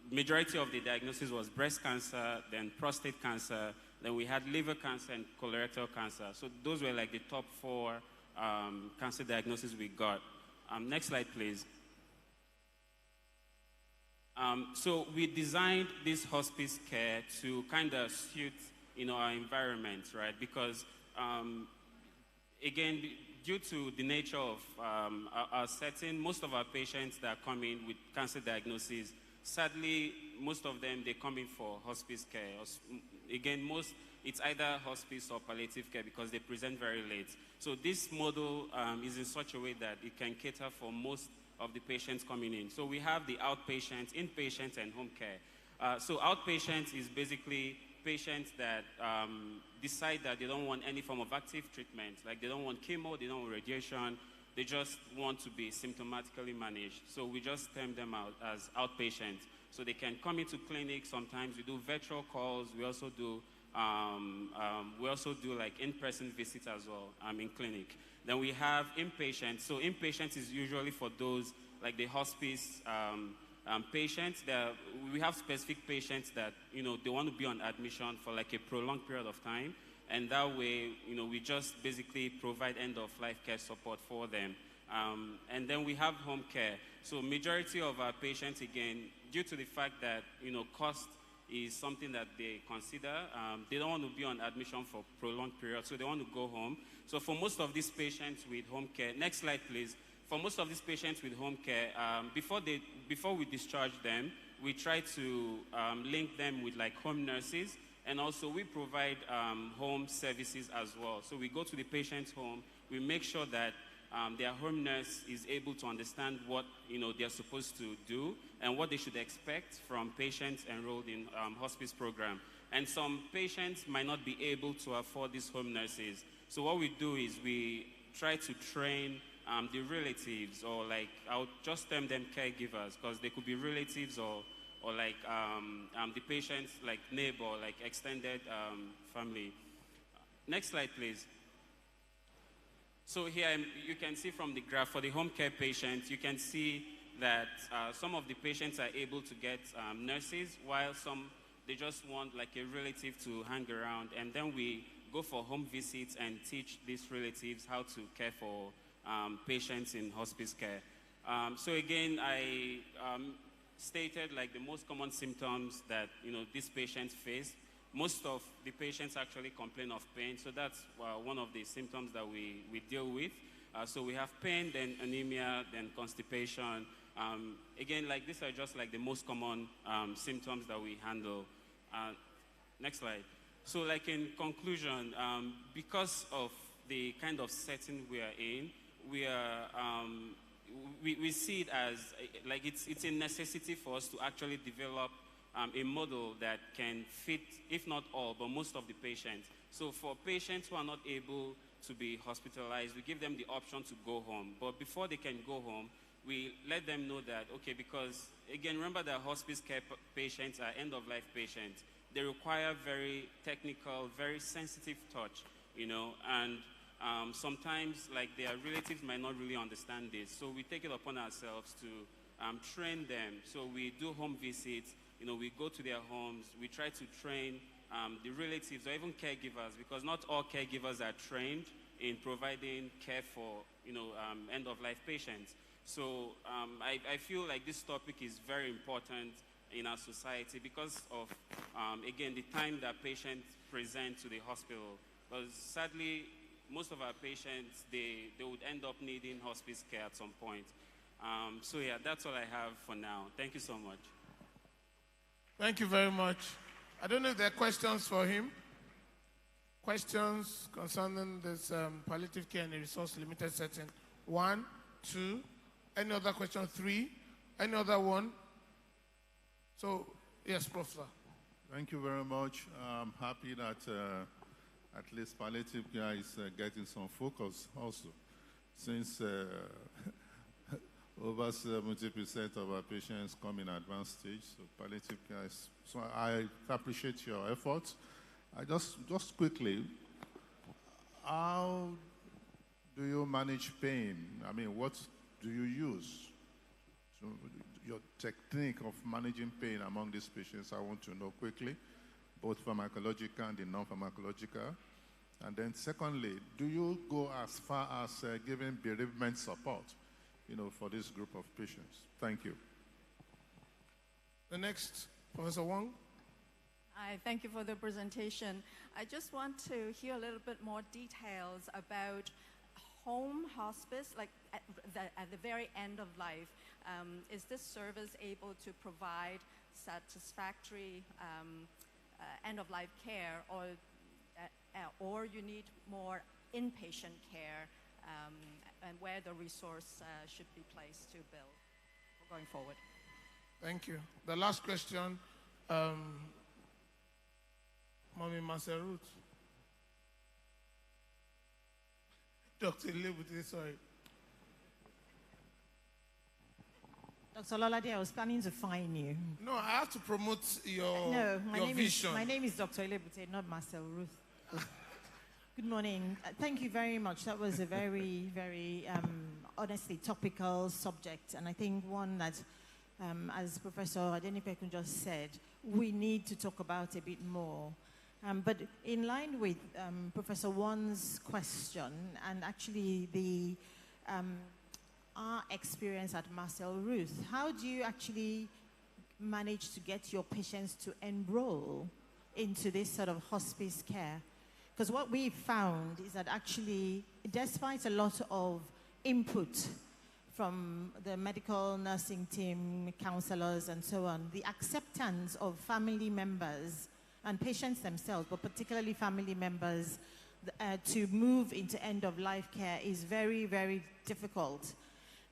majority of the diagnosis was breast cancer, then prostate cancer, then we had liver cancer and colorectal cancer. So those were like the top 4 cancer diagnoses we got. Next slide, please. So we designed this hospice care to kind of suit our environment, right? Because again, due to the nature of our setting, most of our patients that come in with cancer diagnoses, sadly, most of them, they come in for hospice care. Again, it's either hospice or palliative care because they present very late. So this model is in such a way that it can cater for most of the patients coming in. So we have the outpatients, inpatients, and home care. So outpatients is basically patients that decide that they don't want any form of active treatment, like they don't want chemo, they don't want radiation, they just want to be symptomatically managed. So we just term them out as outpatients. So they can come into clinic. Sometimes we do virtual calls. We also do like in-person visits as well in clinic. Then we have inpatients. So inpatients is usually for those like the hospice patients. We have specific patients that they want to be on admission for like a prolonged period of time, and that way we just basically provide end-of-life care support for them. And then we have home care. So majority of our patients, again, due to the fact that cost is something that they consider, they don't want to be on admission for prolonged periods, so they want to go home. So for most of these patients with home care, next slide please. For most of these patients with home care, before we discharge them, we try to link them with like home nurses, and also we provide home services as well. So we go to the patient's home, we make sure that their home nurse is able to understand what they're supposed to do and what they should expect from patients enrolled in hospice program. And some patients might not be able to afford these home nurses. So what we do is we try to train the relatives, or like I'll just term them caregivers, because they could be relatives or like the patient's like neighbor, like extended family. Next slide, please. So here you can see from the graph for the home care patients, you can see that some of the patients are able to get nurses, while some, they just want like a relative to hang around. And then we go for home visits and teach these relatives how to care for patients in hospice care. So again, I stated like the most common symptoms that these patients face. Most of the patients actually complain of pain, so that's one of the symptoms that we deal with. So we have pain, then anemia, then constipation. Again, like these are just like the most common symptoms that we handle. Next slide. So like in conclusion, because of the kind of setting we are in, we are we see it as like it's a necessity for us to actually develop a model that can fit, if not all, but most of the patients. So for patients who are not able to be hospitalized, we give them the option to go home. But before they can go home, we let them know that, okay, because again, remember that hospice care patients are end-of-life patients. They require very technical, very sensitive touch, you know, and sometimes like their relatives might not really understand this. So we take it upon ourselves to train them. So we do home visits, you know, we go to their homes, we try to train the relatives or even caregivers, because not all caregivers are trained in providing care for, you know, end-of-life patients. So I feel like this topic is very important in our society because of, again, the time that patients present to the hospital. Because sadly, most of our patients, they would end up needing hospice care at some point. So yeah, that's all I have for now. Thank you so much. Thank you very much. I don't know if there are questions for him. Questions concerning this palliative care in a resource-limited setting. 1, 2. Any other question? 3. Any other one? So, yes, Professor. Thank you very much. I'm happy that at least palliative care is getting some focus also, since over 70% of our patients come in advanced stage, so palliative care is, so I appreciate your efforts. I just quickly, how do you manage pain? I mean, what do you use? So your technique of managing pain among these patients, I want to know quickly, both pharmacological and the non-pharmacological. And then secondly, do you go as far as giving bereavement support, you know, for this group of patients? Thank you. The next, Professor Wong. Hi, thank you for the presentation. I just want to hear a little bit more details about home hospice, like at the very end of life. Is this service able to provide satisfactory end-of-life care, or you need more inpatient care, and where the resource should be placed to build going forward? Thank you. The last question, Mommy Maserut. Dr. Liberty, sorry. Dr. Lolade, I was planning to find you. No, I have to promote your, no, my your name vision. My name is Dr. Elebute, not Marcel Ruth. Good morning. Thank you very much. That was a very, very, honestly, topical subject. And I think one that, as Professor Adenipekun just said, we need to talk about a bit more. But in line with Professor Won's question, and actually the our experience at Marcel Ruth, how do you actually manage to get your patients to enroll into this sort of hospice care? Because what we found is that actually, despite a lot of input from the medical nursing team, counselors, and so on, the acceptance of family members and patients themselves, but particularly family members, to move into end-of-life care is very, very difficult.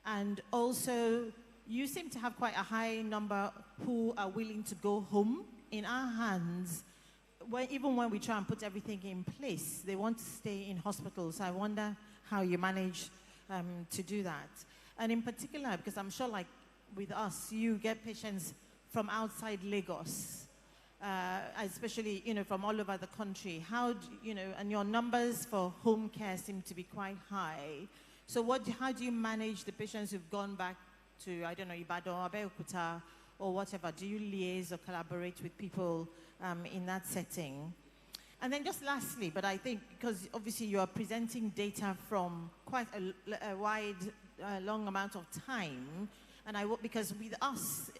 And also, you seem to have quite a high number who are willing to go home. In our hands, even when we try and put everything in place, they want to stay in hospitals. I wonder how you manage to do that. And in particular, because I'm sure like with us, you get patients from outside Lagos, especially, you know, from all over the country. How, you know, and your numbers for home care seem to be quite high. So how do you manage the patients who've gone back to, I don't know, Ibadan, Abeokuta, or whatever? Do you liaise or collaborate with people in that setting? And then just lastly, but I think because obviously you are presenting data from quite a wide, long amount of time, and because with us,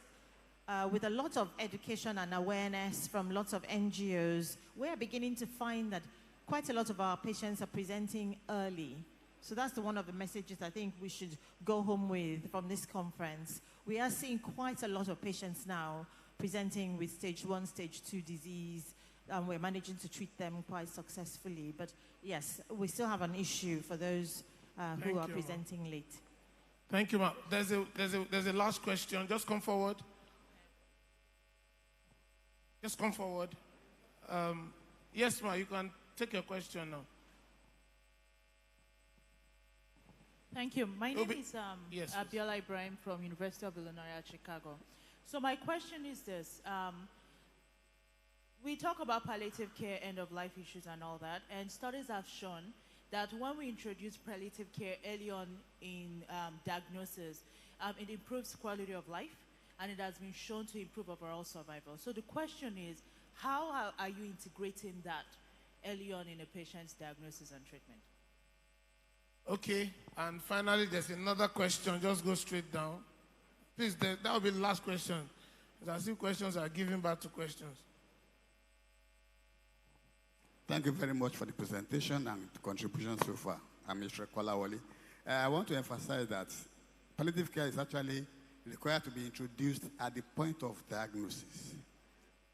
with a lot of education and awareness from lots of NGOs, we're beginning to find that quite a lot of our patients are presenting early. So that's one of the messages I think we should go home with from this conference. We are seeing quite a lot of patients now presenting with stage 1, stage 2 disease, and we're managing to treat them quite successfully. But yes, we still have an issue for those who are presenting late. Thank you, ma'am. There's a last question. Just come forward. Just come forward. Yes, ma'am, you can take your question now. Thank you. My name is yes, Abiola Ibrahim from University of Illinois at Chicago. So my question is this. We talk about palliative care, end-of-life issues and all that, and studies have shown that when we introduce palliative care early on in diagnosis, it improves quality of life, and it has been shown to improve overall survival. So the question is, how are you integrating that early on in a patient's diagnosis and treatment? Okay, and finally, there's another question. Just go straight down. Please, that will be the last question. It's as if questions are giving back to questions. Thank you very much for the presentation and the contribution so far. I'm Mr. Kolawole. I want to emphasize that palliative care is actually required to be introduced at the point of diagnosis,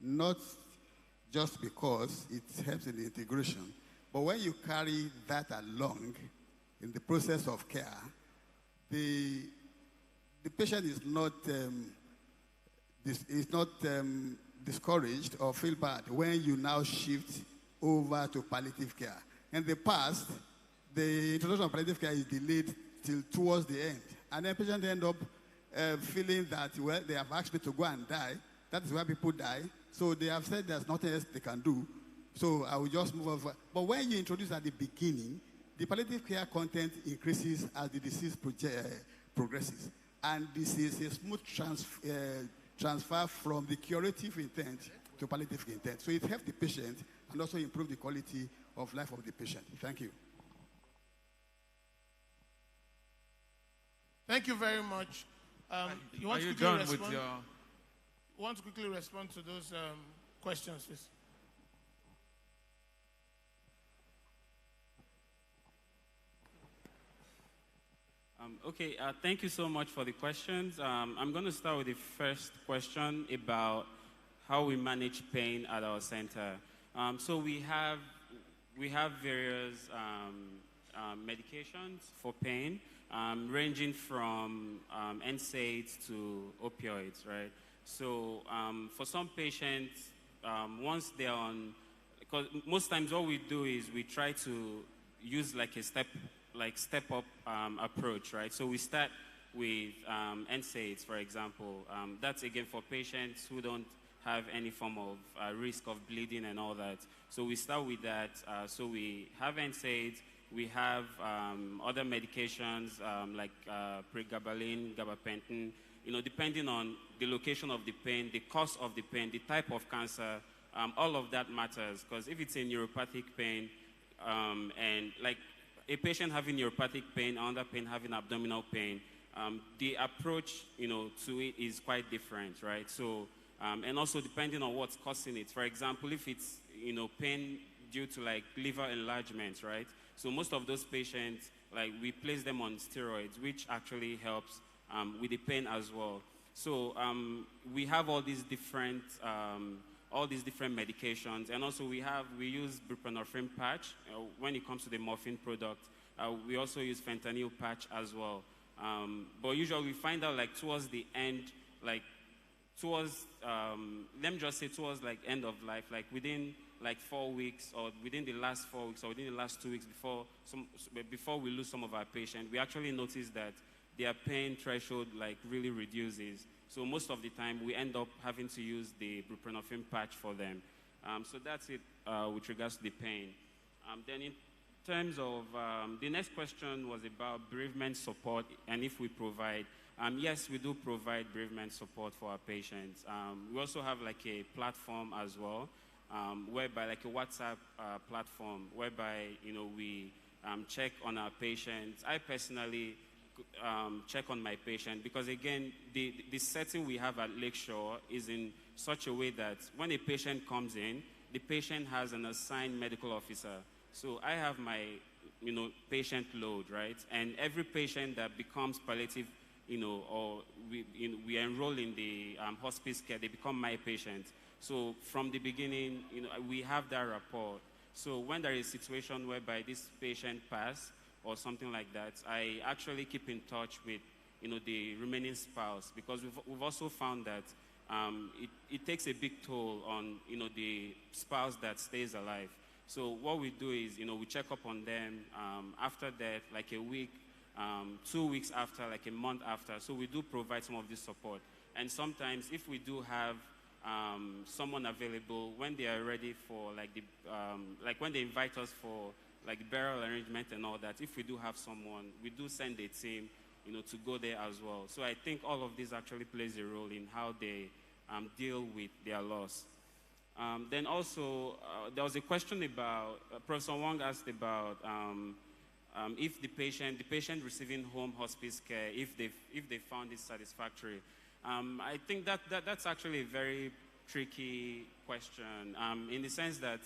not just because it helps in the integration, but when you carry that along in the process of care, the patient is not discouraged or feel bad when you now shift over to palliative care. In the past, the introduction of palliative care is delayed till towards the end, and then patients end up feeling that, well, they have asked me to go and die. That is why people die. So they have said there's nothing else they can do. So I will just move over. But when you introduce at the beginning, the palliative care content increases as the disease progresses. And this is a smooth transfer from the curative intent to palliative intent. So it helps the patient and also improve the quality of life of the patient. Thank you. Thank you very much. You want to quickly respond to those questions, please? Okay, thank you so much for the questions. I'm going to start with the first question about how we manage pain at our center. So we have various medications for pain, ranging from NSAIDs to opioids, right? So for some patients, once they're on, because most times what we do is we try to use like a step-up approach, right? So we start with NSAIDs, for example. That's again for patients who don't have any form of risk of bleeding and all that. So we start with that. So we have NSAIDs. We have other medications like pregabalin, gabapentin. You know, depending on the location of the pain, the cause of the pain, the type of cancer, all of that matters. Because if it's a neuropathic pain, and like a patient having neuropathic pain, another pain having abdominal pain, the approach, you know, to it is quite different, right? So, and also depending on what's causing it. For example, if it's, you know, pain due to like liver enlargement, right? So most of those patients, like we place them on steroids, which actually helps with the pain as well. So we have all these different medications, and also we use buprenorphine patch when it comes to the morphine product. We also use fentanyl patch as well. But usually we find out like towards the end, like towards let me just say towards like end of life, like within like 4 weeks or within the last 4 weeks or within the last 2 weeks before we lose some of our patients, we actually notice that their pain threshold like really reduces. So most of the time we end up having to use the buprenorphine patch for them. So that's it with regards to the pain. Then in terms of, the next question was about bereavement support and if we provide. Yes, we do provide bereavement support for our patients. We also have like a platform as well, whereby like a WhatsApp platform, whereby, you know, we check on our patients. I personally check on my patient because again, the setting we have at Lakeshore is in such a way that when a patient comes in, the patient has an assigned medical officer. So I have my, you know, patient load, right? And every patient that becomes palliative, you know, or we enroll in the hospice care, they become my patient. So from the beginning, you know, we have that rapport. So when there is a situation whereby this patient passed or something like that, I actually keep in touch with the remaining spouse, because we've also found that it takes a big toll on, the spouse that stays alive. So what we do is, we check up on them after death, like a week, 2 weeks after, like a month after. So we do provide some of this support. And sometimes if we do have someone available when they are ready for, like when they invite us for like burial arrangement and all that, if we do have someone, we do send a team, to go there as well. So I think all of this actually plays a role in how they deal with their loss. Then also, there was a question about, Professor Wong asked about if the patient receiving home hospice care, if they found it satisfactory. I think that's actually a very tricky question in the sense that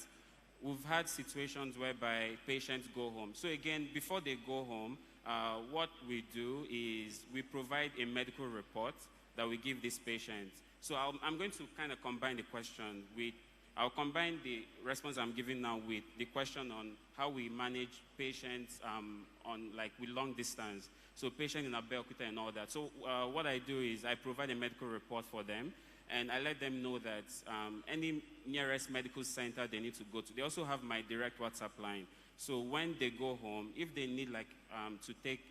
we've had situations whereby patients go home. So again, before they go home, what we do is we provide a medical report that we give this patient. So I'm going to kind of combine the question with, I'll combine the response I'm giving now with the question on how we manage patients with long distance. So patients in Abeokuta and all that. So what I do is I provide a medical report for them, and I let them know that any nearest medical center they need to go to. They also have my direct WhatsApp line. So when they go home, if they need to take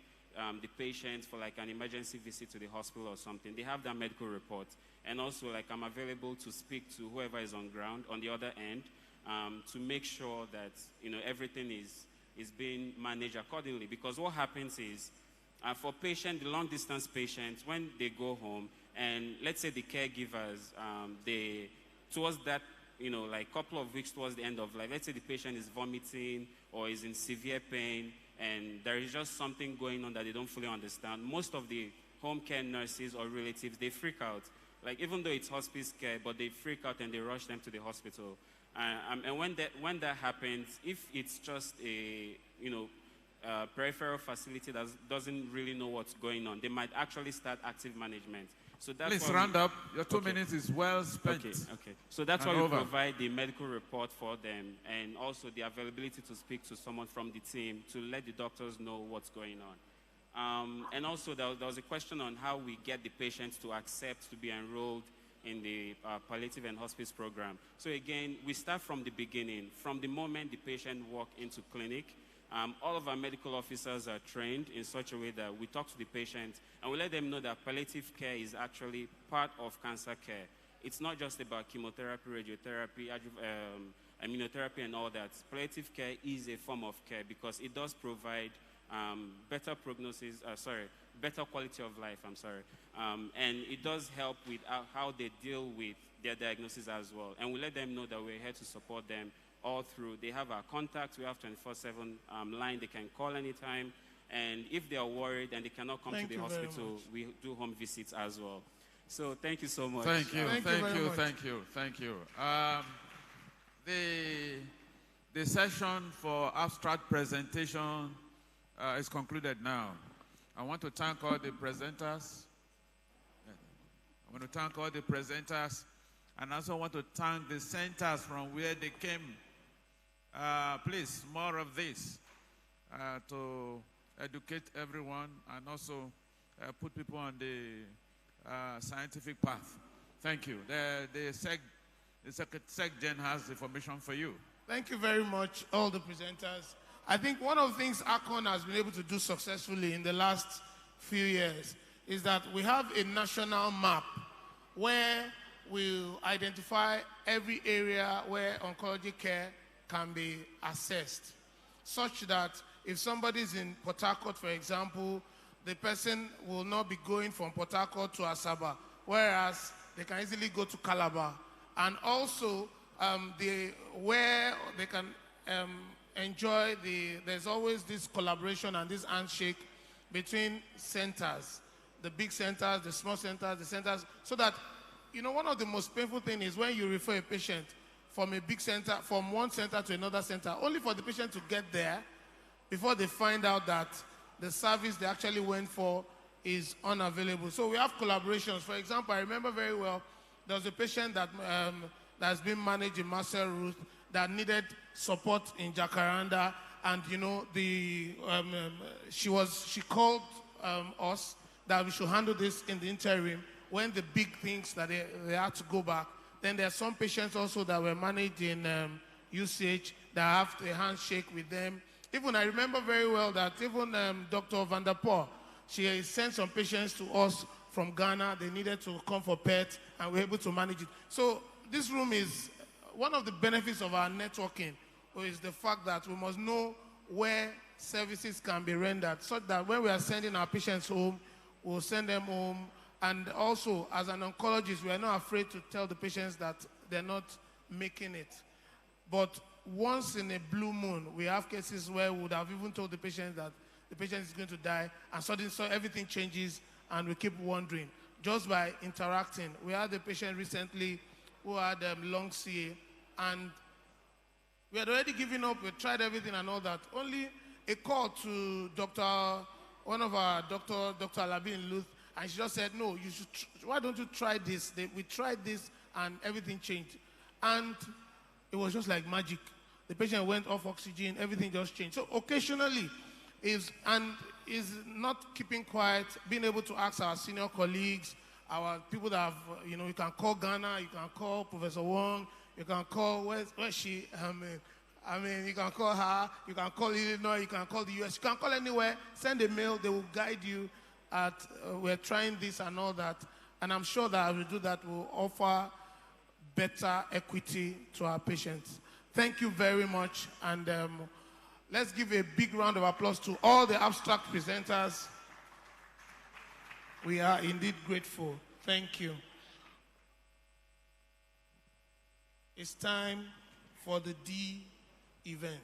the patient for an emergency visit to the hospital or something, they have that medical report. And also I'm available to speak to whoever is on ground on the other end to make sure that everything is being managed accordingly. Because what happens is for the long distance patients, when they go home, and let's say the caregivers, towards that, couple of weeks towards the end of life, let's say the patient is vomiting or is in severe pain, and there is just something going on that they don't fully understand. Most of the home care nurses or relatives, they freak out. Even though it's hospice care, but they freak out and they rush them to the hospital. And when that happens, if it's just a peripheral facility that doesn't really know what's going on, they might actually start active management. So that's Please round up. Your 2 minutes is well spent. Okay. So that's why we provide the medical report for them, and also the availability to speak to someone from the team to let the doctors know what's going on. And also there was a question on how we get the patients to accept to be enrolled in the palliative and hospice program. So again, we start from the beginning. From the moment the patient walks into clinic, all of our medical officers are trained in such a way that we talk to the patient and we let them know that palliative care is actually part of cancer care. It's not just about chemotherapy, radiotherapy, immunotherapy and all that. Palliative care is a form of care because it does provide better quality of life, and it does help with how they deal with their diagnosis as well. And we let them know that we're here to support them all through. They have our contacts. We have 24/7 line. They can call anytime. And if they are worried and they cannot come to the hospital, we do home visits as well. So thank you so much. Thank you. The session for abstract presentation is concluded now. I want to thank all the presenters. And I also want to thank the centers from where they came. Please, more of this to educate everyone and also put people on the scientific path. Thank you. The SecGen has information for you. Thank you very much, all the presenters. I think one of the things Arcon has been able to do successfully in the last few years is that we have a national map where we'll identify every area where oncology care can be assessed, such that if somebody's in Port Harcourt, for example, the person will not be going from Port Harcourt to Asaba, whereas they can easily go to Calabar. And also, where they can enjoy there's always this collaboration and this handshake between centers, the big centers, the small centers, the centers, so that, one of the most painful things is when you refer a patient from a big center, from one center to another center, only for the patient to get there before they find out that the service they actually went for is unavailable. So we have collaborations. For example, I remember very well, there was a patient that that's been managed in Marcel Ruth that needed support in Jacaranda, and she called us that we should handle this in the interim when the big things that they had to go back. Then there are some patients also that were managed in UCH that have a handshake with them. Even I remember very well that even Dr. Van der Poel, she sent some patients to us from Ghana. They needed to come for PET, and we were able to manage it. So this room is one of the benefits of our networking, is the fact that we must know where services can be rendered, so that when we are sending our patients home, we'll send them home. And also, as an oncologist, we are not afraid to tell the patients that they're not making it. But once in a blue moon, we have cases where we would have even told the patient that the patient is going to die, and suddenly so everything changes, and we keep wondering just by interacting. We had a patient recently who had lung CA, and we had already given up. We tried everything and all that. Only a call to one of our doctor, Dr. Alabi in Luth, and she just said, no, you should. Why don't you try this? We tried this, and everything changed. And it was just like magic. The patient went off oxygen, everything just changed. So occasionally, is not keeping quiet, being able to ask our senior colleagues, our people that have, you can call Ghana, you can call Professor Wong, you can call, where's she? I mean, you can call her, you can call Illinois, you can call the US, you can call anywhere, send a mail, they will guide you at, we're trying this and all that. And I'm sure that as we do that, we'll offer better equity to our patients. Thank you very much, and let's give a big round of applause to all the abstract presenters. We are indeed grateful. Thank you. It's time for the D event.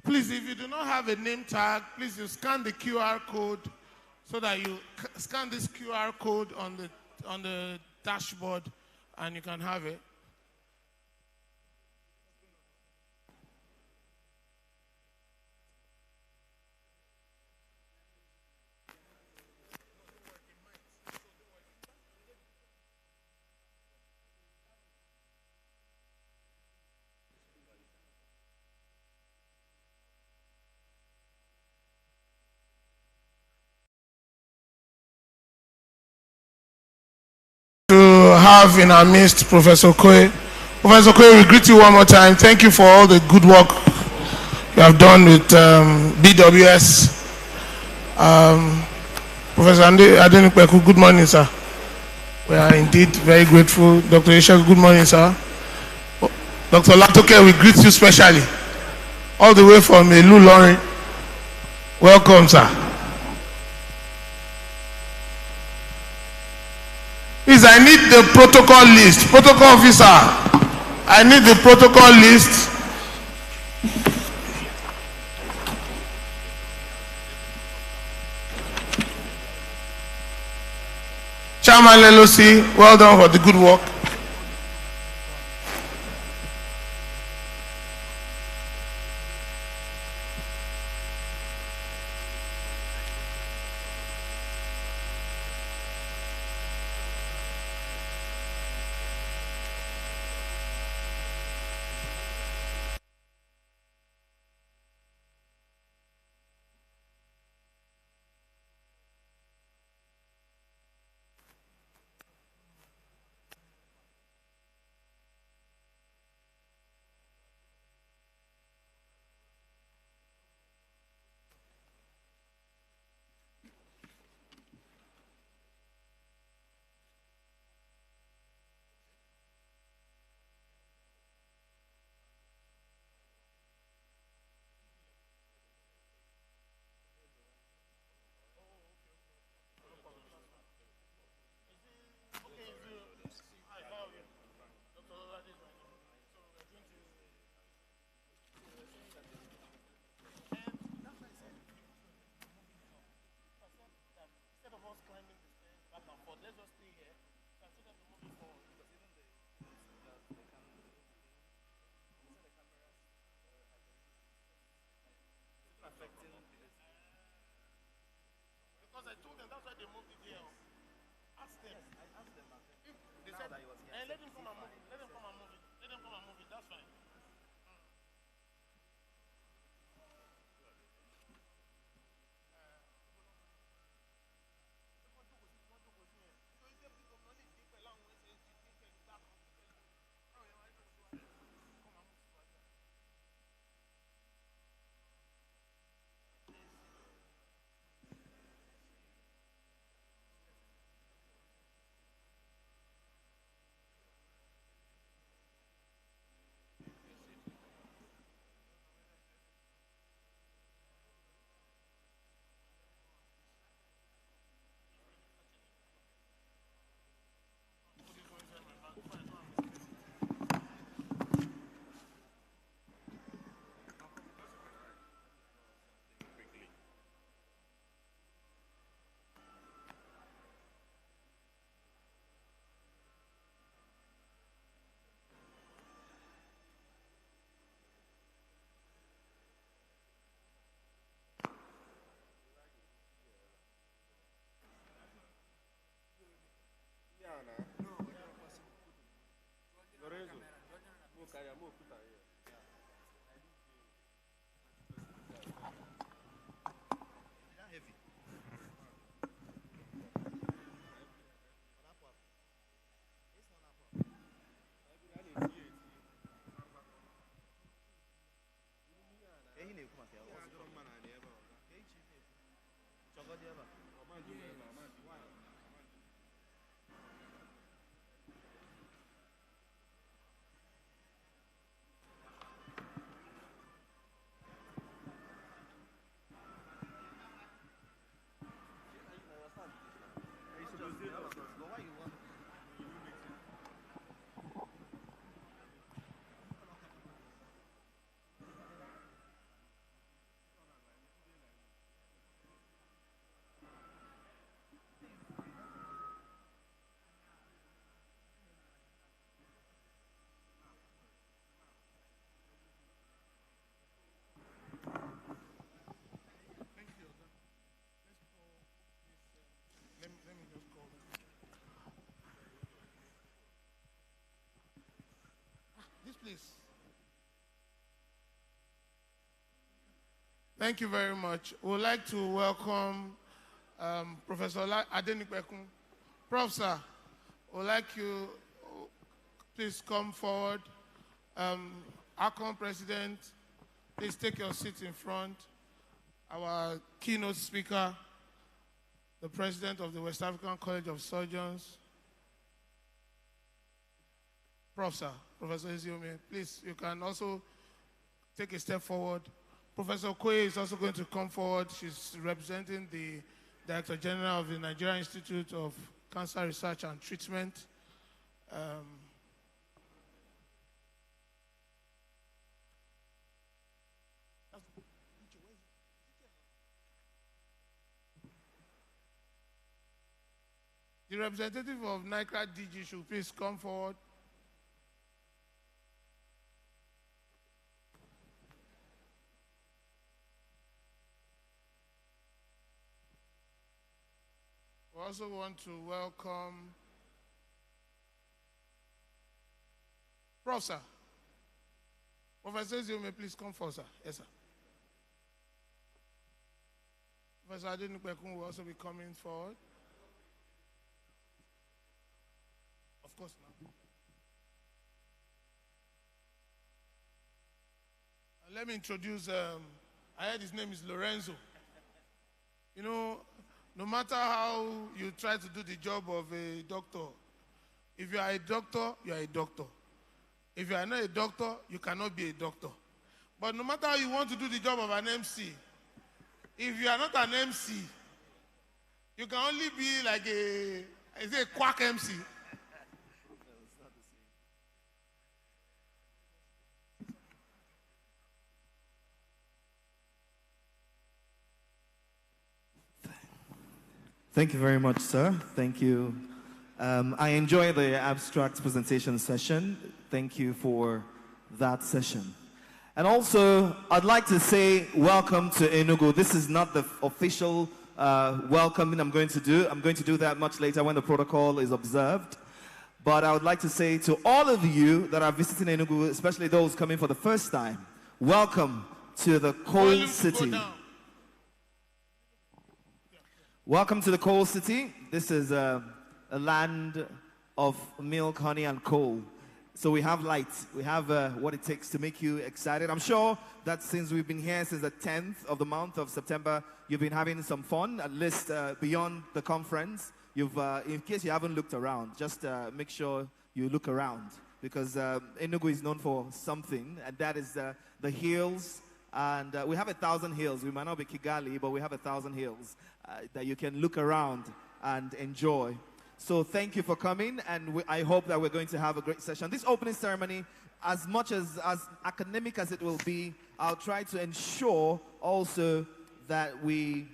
Please, if you do not have a name tag, please you scan the QR code so that you scan this QR code on the dashboard and you can have it. Have in our midst Professor Okoye. Professor Okoye, we greet you one more time. Thank you for all the good work you have done with BWS. Professor Adenukweku, good morning, sir. We are indeed very grateful. Dr. Isha, good morning, sir. Dr. Latoke, we greet you specially. All the way from Elu Lorin. Welcome, sir. Please, I need the protocol list. Protocol officer, I need the protocol list. Chairman LLC, well done for the good work. Because I told them that's why they moved it here. Ask them. I asked them. If they said, let them come and move it. Let them come and move it. Let them come and move it. That's fine. Please. Thank you very much. We would like to welcome Professor Adenipekun. Prof. Sir, we would like you, please come forward. Arcon President, please take your seat in front. Our keynote speaker, the President of the West African College of Surgeons, Professor Eziome, please, you can also take a step forward. Professor Okoye is also going to come forward. She's representing the Director General of the Nigerian Institute of Cancer Research and Treatment. The representative of NICRA DG should please come forward. We also want to welcome Professor. Professor, you may please come forward, sir. Yes, sir. Professor Adenupekun will also be coming forward. Of course now. Let me introduce, I heard his name is Lorenzo. You know, no matter how you try to do the job of a doctor, if you are a doctor, you are a doctor. If you are not a doctor, you cannot be a doctor. But no matter how you want to do the job of an MC, if you are not an MC, you can only be like a quack MC. Thank you very much, sir. Thank you. I enjoy the abstract presentation session. Thank you for that session. And also, I'd like to say welcome to Enugu. This is not the official welcoming I'm going to do. I'm going to do that much later when the protocol is observed. But I would like to say to all of you that are visiting Enugu, especially those coming for the first time, welcome to the coal city. Welcome to the coal city. This is a land of milk, honey, and coal. So we have light. We have what it takes to make you excited. I'm sure that since we've been here since the 10th of the month of September, you've been having some fun, at least beyond the conference. In case you haven't looked around, just make sure you look around, because Enugu is known for something, and that is the hills. And we have 1,000 hills. We might not be Kigali, but we have 1,000 hills that you can look around and enjoy. So thank you for coming, and I hope that we're going to have a great session. This opening ceremony, as much as academic as it will be, I'll try to ensure also that we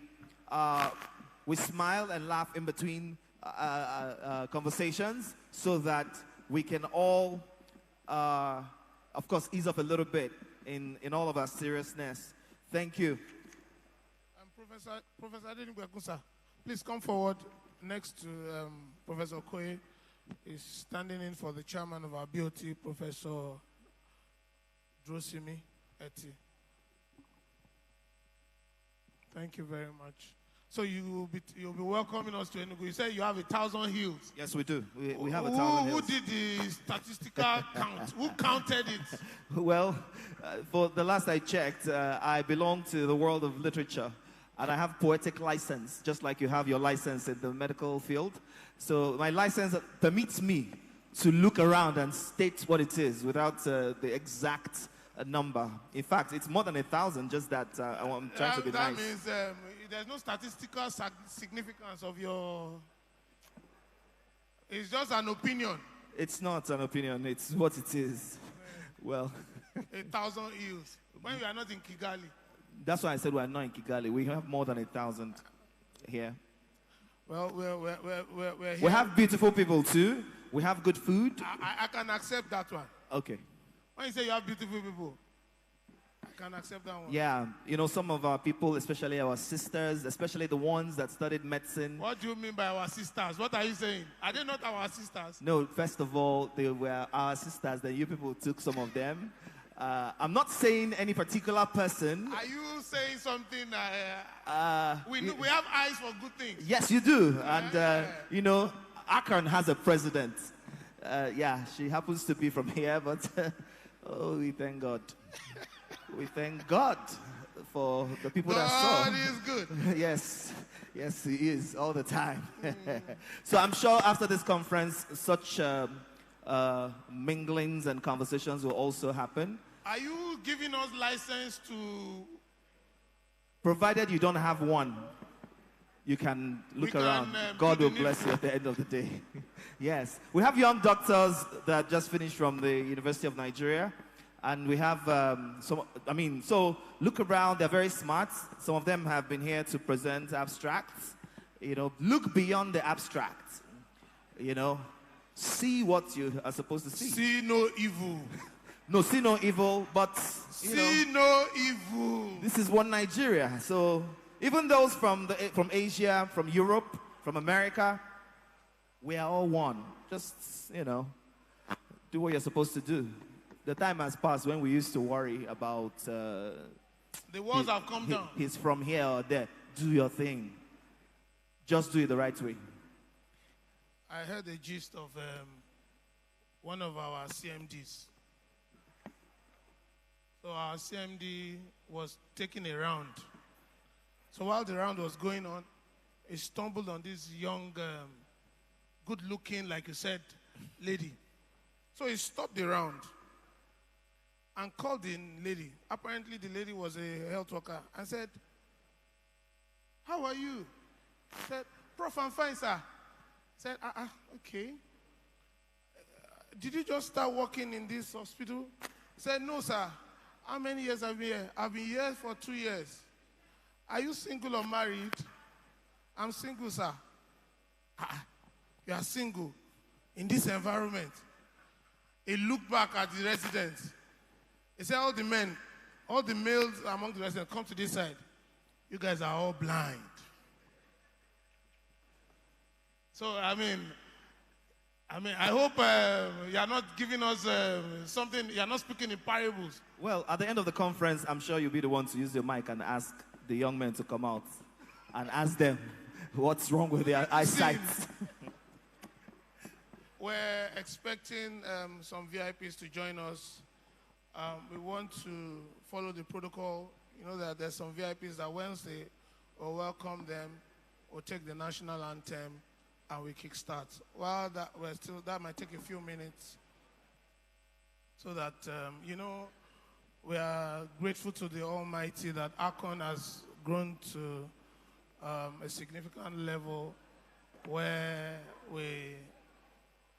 smile and laugh in between conversations, so that we can all, of course, ease up a little bit in all of our seriousness. Thank you. Professor Adenugwakusa, please come forward next to Professor Okoye. Is standing in for the chairman of our BOT, Professor Drosimi Eti. Thank you very much. So you'll be welcoming us to Enugu. You say you have 1,000 hills. Yes, we do. We have 1,000 hills. Who did the statistical count? Who counted it? Well, for the last I checked, I belong to the world of literature. And I have poetic license, just like you have your license in the medical field. So my license permits me to look around and state what it is without the exact number. In fact, it's more than 1,000, just that I'm trying to be nice. That means there's no statistical significance of your... It's just an opinion. It's not an opinion, it's what it is. Well... 1,000 hills. When you are not in Kigali. That's why I said we're not in Kigali. We have more than 1,000 here. Well, we're here. We have beautiful people too. We have good food. I can accept that one. Okay. When you say you have beautiful people, I can accept that one. Yeah, you know, some of our people, especially our sisters, especially the ones that studied medicine. What do you mean by our sisters? What are you saying? Are they not our sisters? No, first of all, they were our sisters. Then you people took some of them. I'm not saying any particular person. Are you saying something? We have eyes for good things. Yes, you do. And, you know, Arcon has a president. Yeah, she happens to be from here, but oh, we thank God. We thank God for the people that saw. God is good. Yes, yes, he is all the time. So I'm sure after this conference, such minglings and conversations will also happen. Are you giving us license to... Provided you don't have one, you can look around. God will bless you at the end of the day. Yes. We have young doctors that just finished from the University of Nigeria. And we have so look around, they're very smart. Some of them have been here to present abstracts. You know, look beyond the abstract. you know, see what you are supposed to see. See no evil. No, see no evil, but see no evil. This is one Nigeria. So even those from Asia, from Europe, from America, we are all one. Just, you know, do what you're supposed to do. The time has passed when we used to worry about the walls have come down. He's from here or there. Do your thing. Just do it the right way. I heard the gist of one of our CMDs. So our CMD was taking a round. So while the round was going on, he stumbled on this young, good-looking, like you said, lady. So he stopped the round and called the lady. Apparently the lady was a health worker and said, "How are you?" He said, "Prof, I'm fine, sir." He said, okay. Did you just start working in this hospital? He said, "No, sir. How many years have you been here?" "I've been here for 2 years." "Are you single or married?" "I'm single, sir." You are single in this environment. He looked back at the residents. He said, all the men, all the males among the residents, come to this side. You guys are all blind. So, I hope you are not giving us something, you are not speaking in parables. Well, at the end of the conference, I'm sure you'll be the one to use your mic and ask the young men to come out and ask them what's wrong with their eyesight. We're expecting some VIPs to join us. We want to follow the protocol. You know that there's some VIPs that Wednesday we'll welcome them, we'll take the national anthem, and we kickstart. While that might take a few minutes, so that we are grateful to the Almighty that Arcon has grown to a significant level where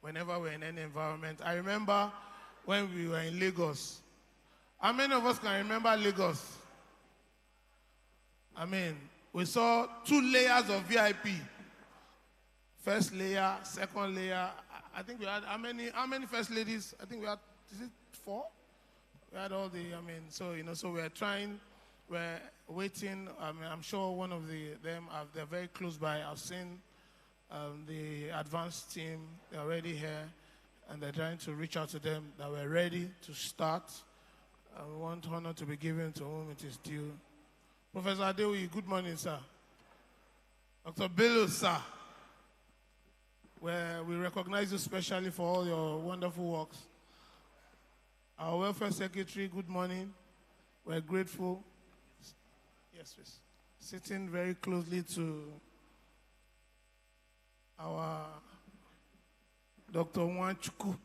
whenever we're in any environment. I remember when we were in Lagos. How many of us can remember Lagos? We saw 2 layers of VIP. First layer, second layer. I think we had, how many first ladies? I think we had, is it 4? We had all the, so we're trying, we're waiting. I'm sure one of them, they're very close by. I've seen the advanced team, they're already here, and they're trying to reach out to them that we're ready to start. We want honor to be given to whom it is due. Professor Adewi, good morning, sir. Dr. Bello, sir. We recognize you specially for all your wonderful works. Our welfare secretary, good morning. We're grateful. Yes, please. Sitting very closely to our Dr. Nwanchukwu.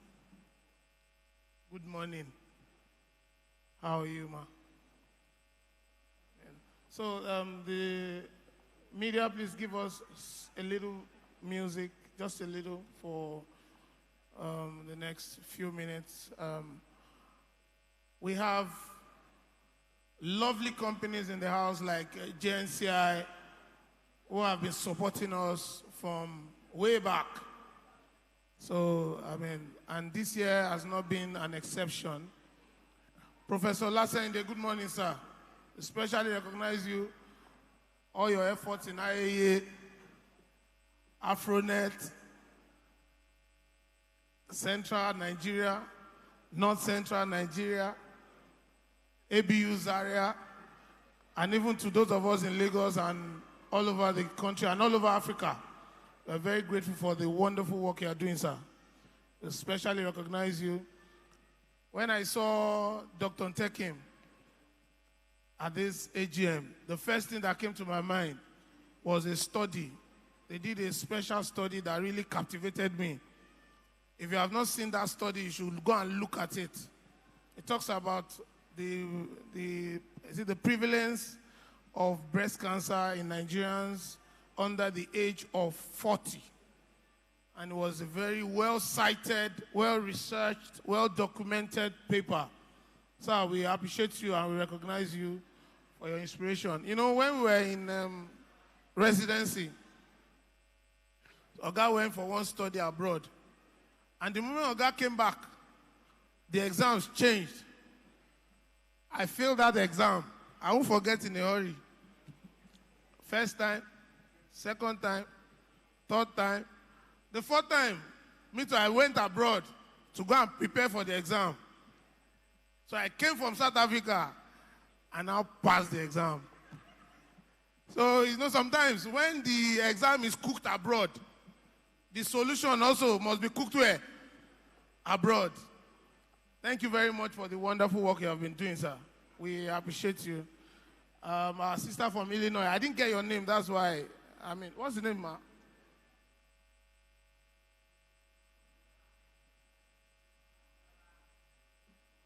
Good morning. How are you, ma? So the media, please give us a little music, just a little, for the next few minutes. We have lovely companies in the house like JNCI who have been supporting us from way back. So, and this year has not been an exception. Professor Lasende, good morning, sir. Especially recognize you, all your efforts in IAEA, Afronet, Central Nigeria, North Central Nigeria, ABU Zaria, and even to those of us in Lagos and all over the country and all over Africa. We're very grateful for the wonderful work you are doing, sir. We especially recognize you. When I saw Dr. Ntekim at this AGM, the first thing that came to my mind was a study. They did a special study that really captivated me. If you have not seen that study, you should go and look at it. It talks about the prevalence of breast cancer in Nigerians under the age of 40. And it was a very well-cited, well-researched, well-documented paper. So we appreciate you and we recognize you for your inspiration. You know, when we were in residency, Oga went for one study abroad. And the moment Oga came back, the exams changed. I failed that exam. I won't forget in a hurry. First time, second time, third time. The fourth time, me too, I went abroad to go and prepare for the exam. So I came from South Africa and now passed the exam. So, sometimes when the exam is cooked abroad, the solution also must be cooked where? Abroad. Thank you very much for the wonderful work you have been doing, sir. We appreciate you. Our sister from Illinois, I didn't get your name, that's why. What's the name, ma?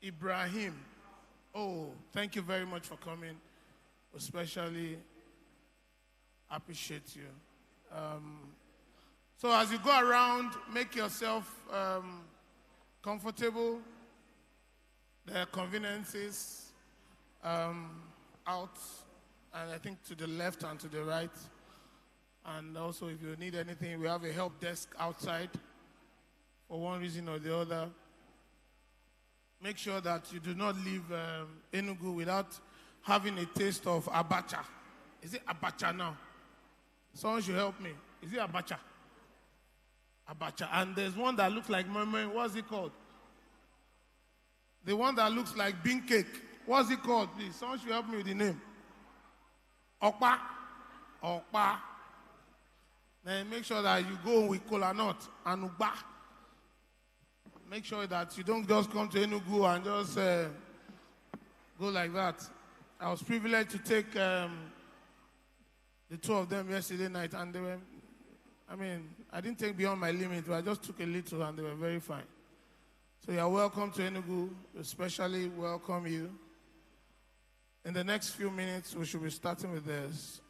Ibrahim. Oh, thank you very much for coming. Especially appreciate you. So as you go around, make yourself comfortable. There are conveniences out, and I think to the left and to the right. And also, if you need anything, we have a help desk outside for one reason or the other. Make sure that you do not leave Enugu without having a taste of abacha. Is it abacha now? Someone should help me. Is it abacha? Abacha. And there's one that looks like meme. What's it called? The one that looks like bean cake. What's it called, please? Someone should help me with the name. Okpa. Okpa. Then make sure that you go with kola nut and uba. Make sure that you don't just come to Enugu and just go like that. I was privileged to take the two of them yesterday night, and they were, I didn't take beyond my limit, but I just took a little, and they were very fine. So you're welcome to Enugu. We especially welcome you. In the next few minutes, we should be starting with this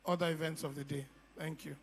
other events of the day. Thank you.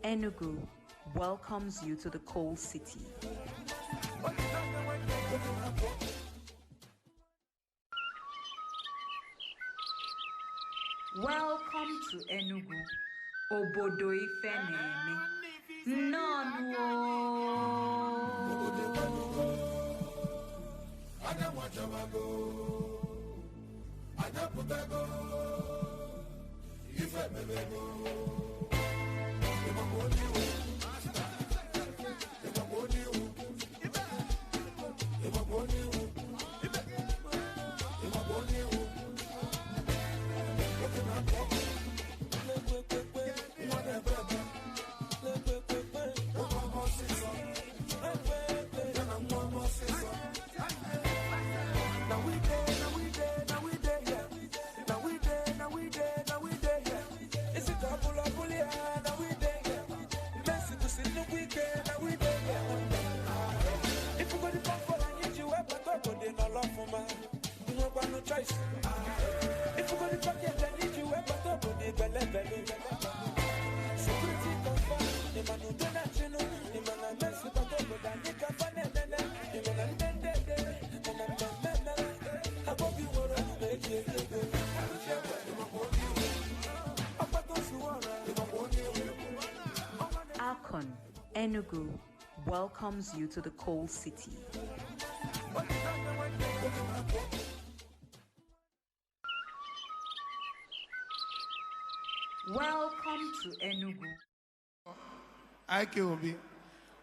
Enugu welcomes you to the coal city. Welcome to Enugu, obodo ife na-eme. Nnọọ. Arcon, Enugu welcomes you to the coal city. Welcome to Enugu. IKOB.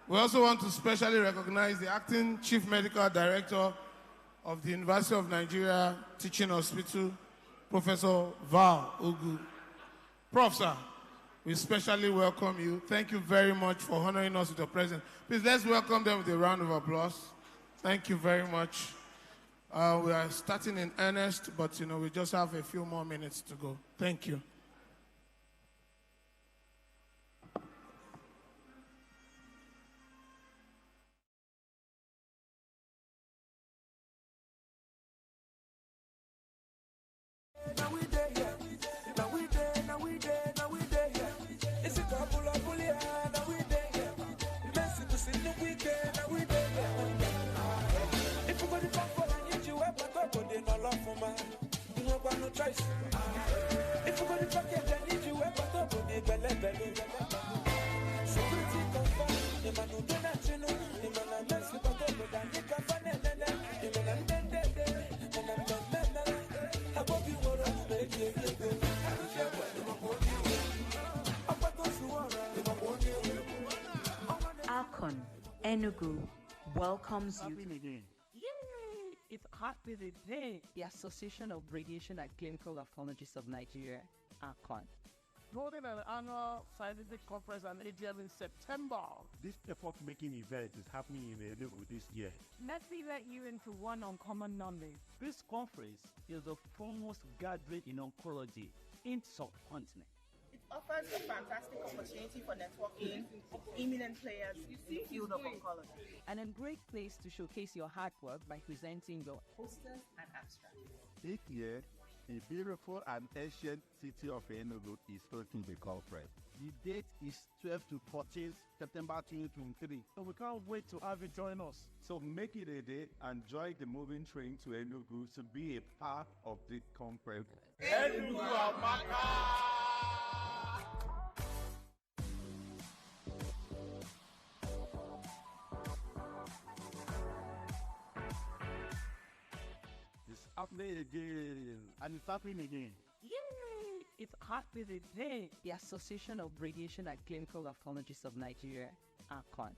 We also want to specially recognize the Acting Chief Medical Director of the University of Nigeria Teaching Hospital, Professor Val Ugu. Prof, sir, we specially welcome you. Thank you very much for honoring us with your presence. Please, let's welcome them with a round of applause. Thank you very much. We are starting in earnest, but we just have a few more minutes to go. Thank you. Arcon, Enugu welcomes you. Again. Yay! It's happy today. The Association of Radiation and Clinical Oncologists of Nigeria, Arcon, holding an annual scientific conference and AGM in September. This epoch-making event is happening in Enugu this year. Let me let you into one uncommon knowledge. This conference is the foremost gathering in oncology in subcontinent. It offers a fantastic opportunity for networking of eminent players in the field of oncology. And a great place to showcase your hard work by presenting your posters and abstracts. This year, the beautiful and ancient city of Enugu is hosting the conference. The date is 12 to 14 September 2023. So we can't wait to have you join us. So make it a day and join the moving train to Enugu to be a part of this conference. Enugu Amaka! Happening again, and it's happening again. Yay! It's happy today. The Association of Radiation and Clinical Oncologists of Nigeria, Arcon,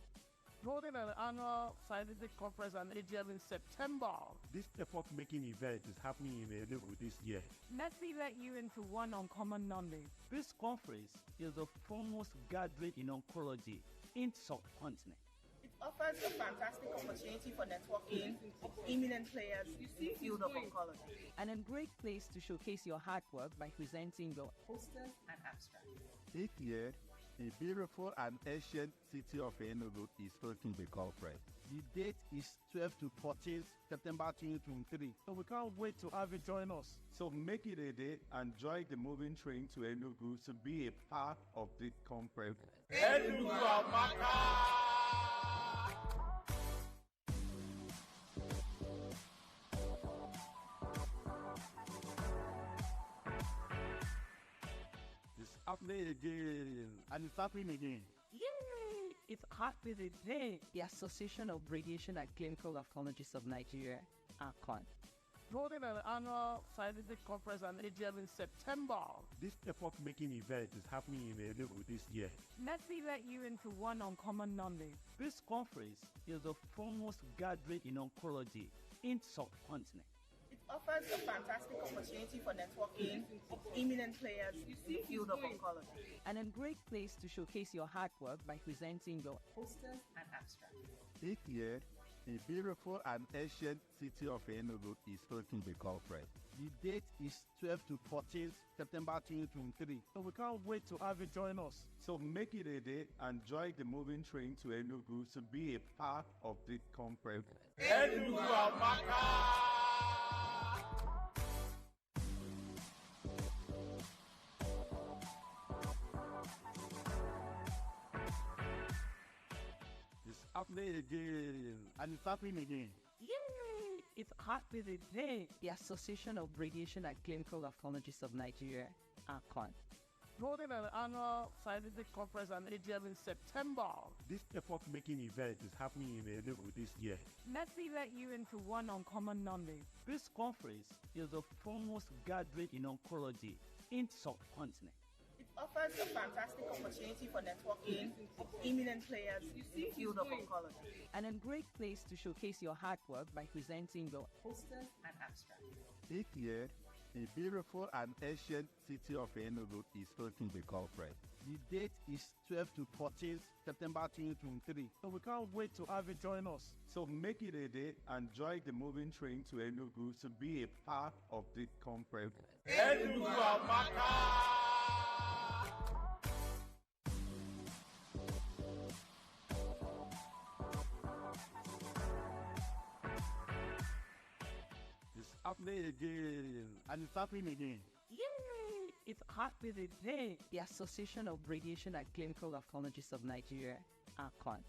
holding an annual scientific conference and AGM in September. This epoch-making event is happening in Enugu this year. Let me let you into one uncommon knowledge. This conference is the foremost gathering in oncology in subcontinent. It offers a fantastic opportunity for networking of eminent players in the field of oncology. And a great place to showcase your hard work by presenting your posters and abstracts. This year, the beautiful and ancient city of Enugu is hosting the conference. The date is 12 to 14th September 2023. So we can't wait to have you join us. So make it a day and join the moving train to Enugu to be a part of the conference. Enugu Amaka! It's happening again, and it's happening again. Yay! It's happening today. The Association of Radiation and Clinical Oncologists of Nigeria, Arcon, holding an annual scientific conference and AGM in September. This epoch-making event is happening in Enugu this year. Let me let you into one uncommon knowledge. This conference is the foremost gathering in oncology in subcontinent. It offers a fantastic opportunity for networking of eminent players in the field of oncology. and a great place to showcase your hard work by presenting your posters and abstracts. This year, the beautiful and ancient city of Enugu is hosting the conference. The date is 12 to 14th September 2023. So we can't wait to have you join us. So make it a day and join the moving train to Enugu to be a part of the conference. Enugu Amaka! It's happening again, and it's happening again. Yay! It's happening today. The Association of Radiation and Clinical Oncologists of Nigeria, Arcon, holding an annual scientific conference and AGM in September. This epoch-making event is happening in Enugu this year. Let me let you into one uncommon knowledge. This conference is the foremost gathering in oncology in subcontinent. It offers a fantastic opportunity for networking of eminent players in the field of oncology. and a great place to showcase your hard work by presenting your posters and abstracts. This year, the beautiful and ancient city of Enugu is hosting the conference. The date is 12 to 14th September 2023. So we can't wait to have you join us. So make it a day and join the moving train to Enugu to be a part of the conference. Enugu Amaka! It's happening again, and it's happening again. Yay! It's happening today. The Association of Radiation and Clinical Oncologists of Nigeria, Arcon,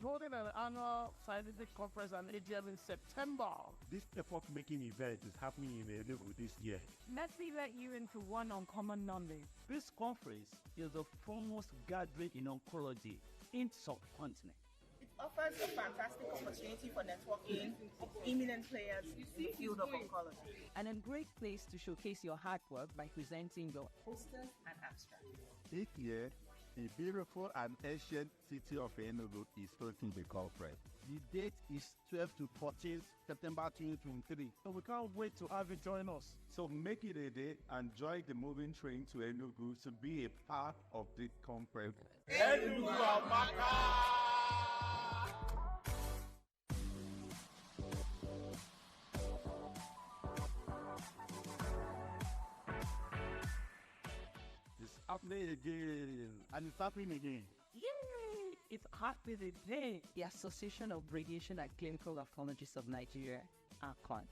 holding an annual scientific conference and AGM in September. This epoch-making event is happening in Enugu this year. Let me let you into one uncommon knowledge. This conference is the foremost gathering in oncology in subcontinent. It offers a fantastic opportunity for networking of eminent players in the field of oncology. and a great place to showcase your hard work by presenting your posters and abstracts. This year, the beautiful and ancient city of Enugu is hosting the conference. The date is 12 to 14th September 2023. So we can't wait to have you join us. So make it a day and join the moving train to Enugu to be a part of the conference. Enugu Amaka! It's happening again, and it's happening again. Yay! It's happening today. The Association of Radiation and Clinical Oncologists of Nigeria, Arcon,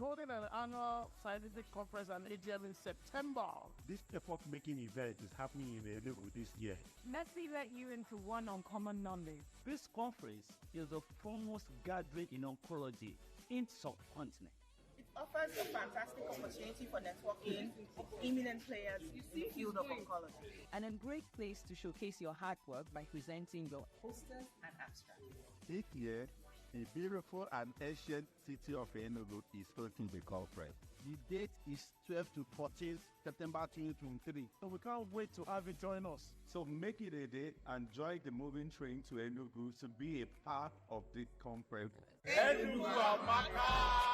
holding an annual scientific conference and AGM in September. This epoch-making event is happening in Enugu this year. Let me let you into one uncommon knowledge. This conference is the foremost gathering in oncology in subcontinent. It offers a fantastic opportunity for networking of eminent players in the field of oncology. and a great place to showcase your hard work by presenting your posters and abstracts. This year, the beautiful and ancient city of Enugu is hosting the conference. The date is 12 to 14th September 2023. So we can't wait to have you join us. So make it a day and join the moving train to Enugu to be a part of the conference. Enugu Amaka!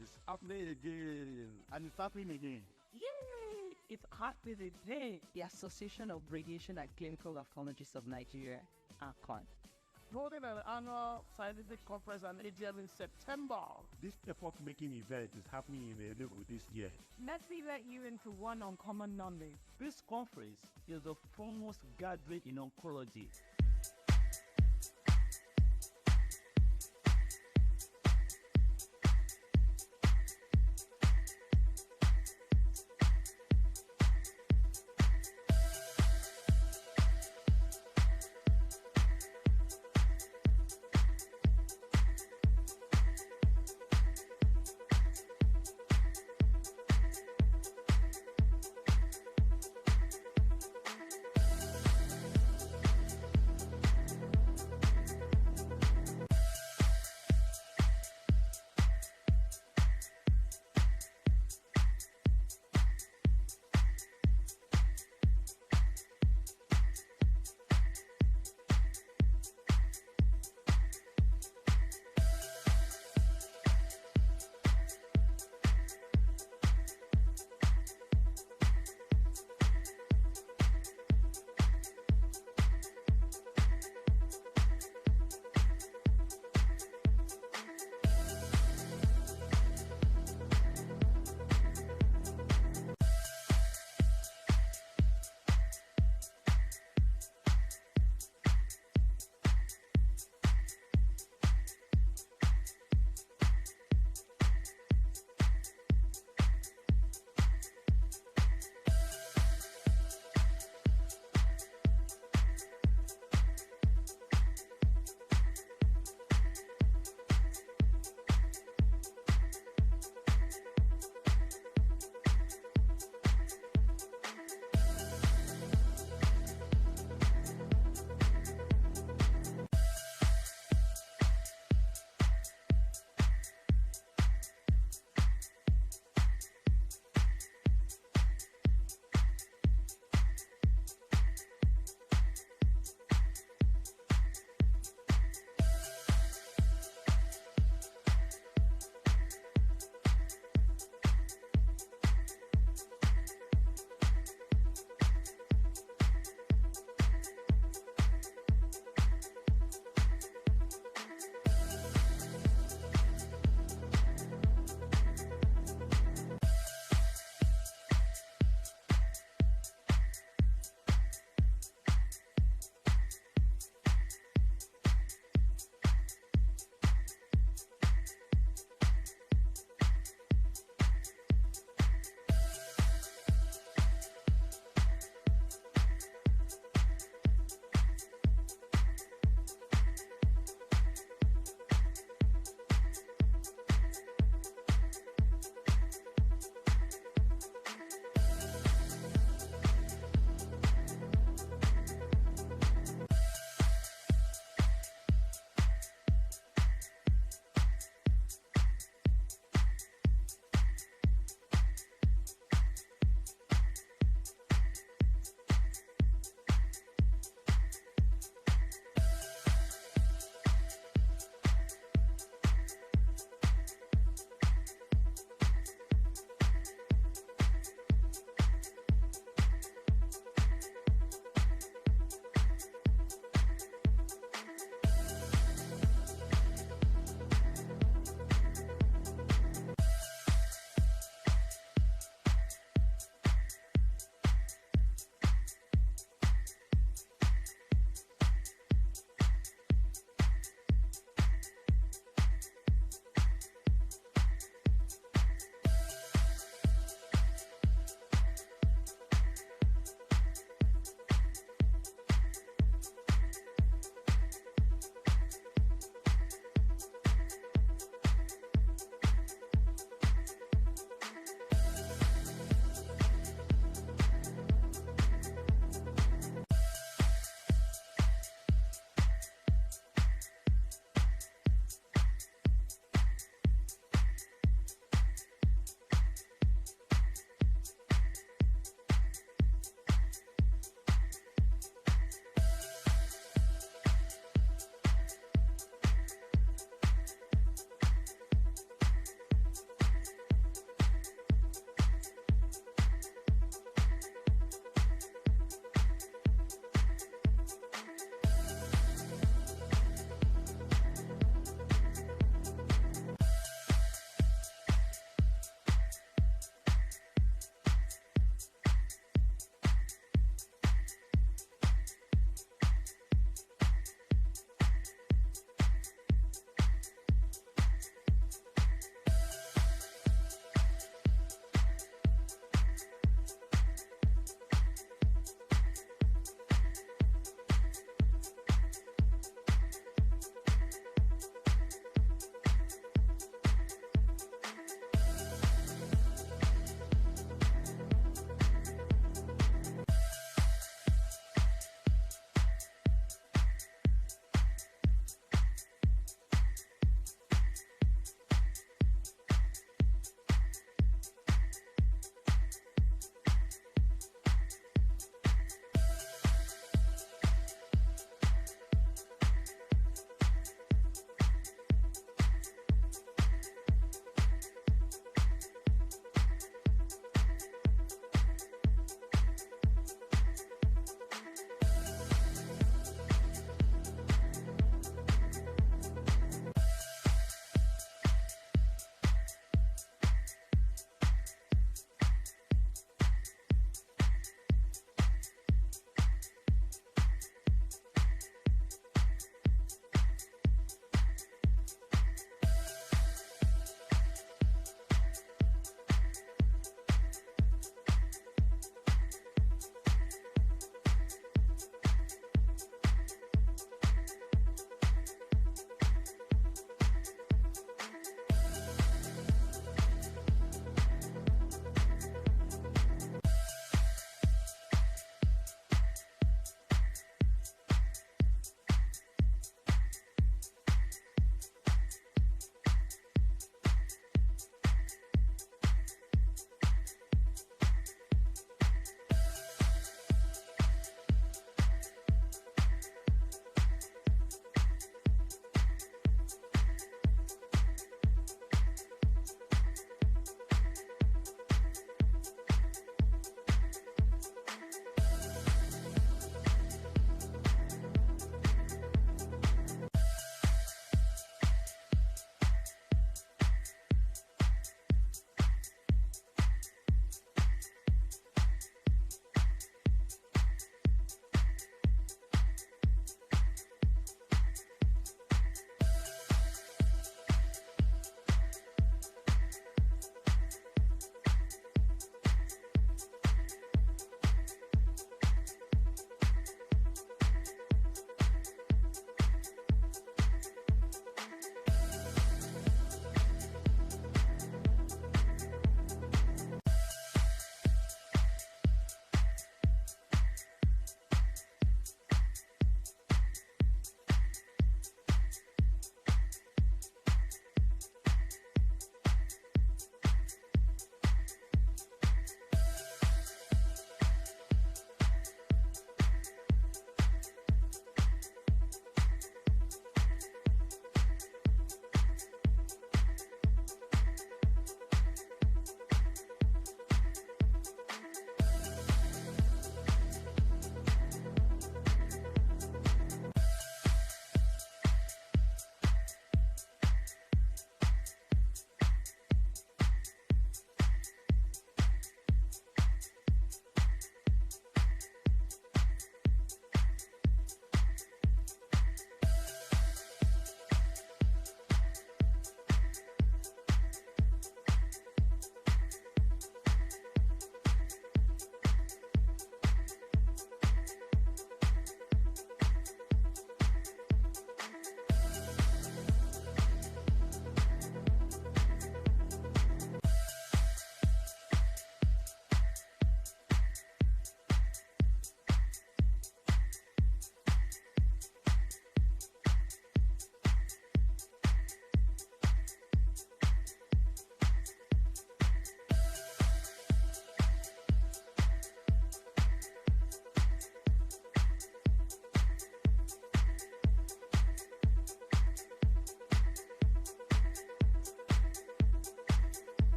It's happening again, and it's happening again. Yay! It's happening today. The Association of Radiation and Clinical Oncologists of Nigeria, Arcon, holding an annual scientific conference and AGM in September. This epoch-making event is happening in Enugu this year. Let me let you into one uncommon knowledge. This conference is the foremost gathering in oncology.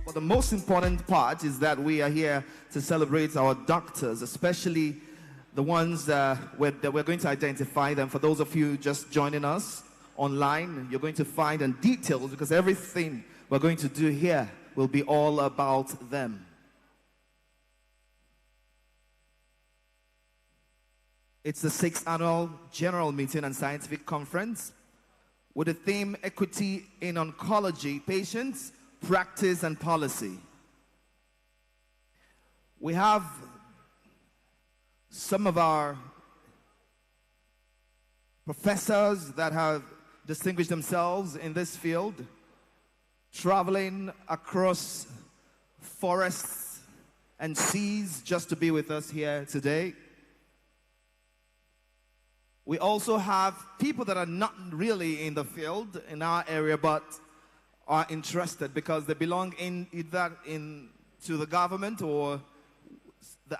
But the most important part is that we are here to celebrate our doctors, especially the ones that we're going to identify them. For those of you just joining us online, you're going to find in details, because everything we're going to do here will be all about them. It's the 6th Annual General Meeting and Scientific Conference with the theme Equity in Oncology, Patients, Practice and Policy. We have some of our professors that have distinguished themselves in this field, traveling across forests and seas just to be with us here today. We also have people that are not really in the field in our area, but are interested because they belong in either to the government or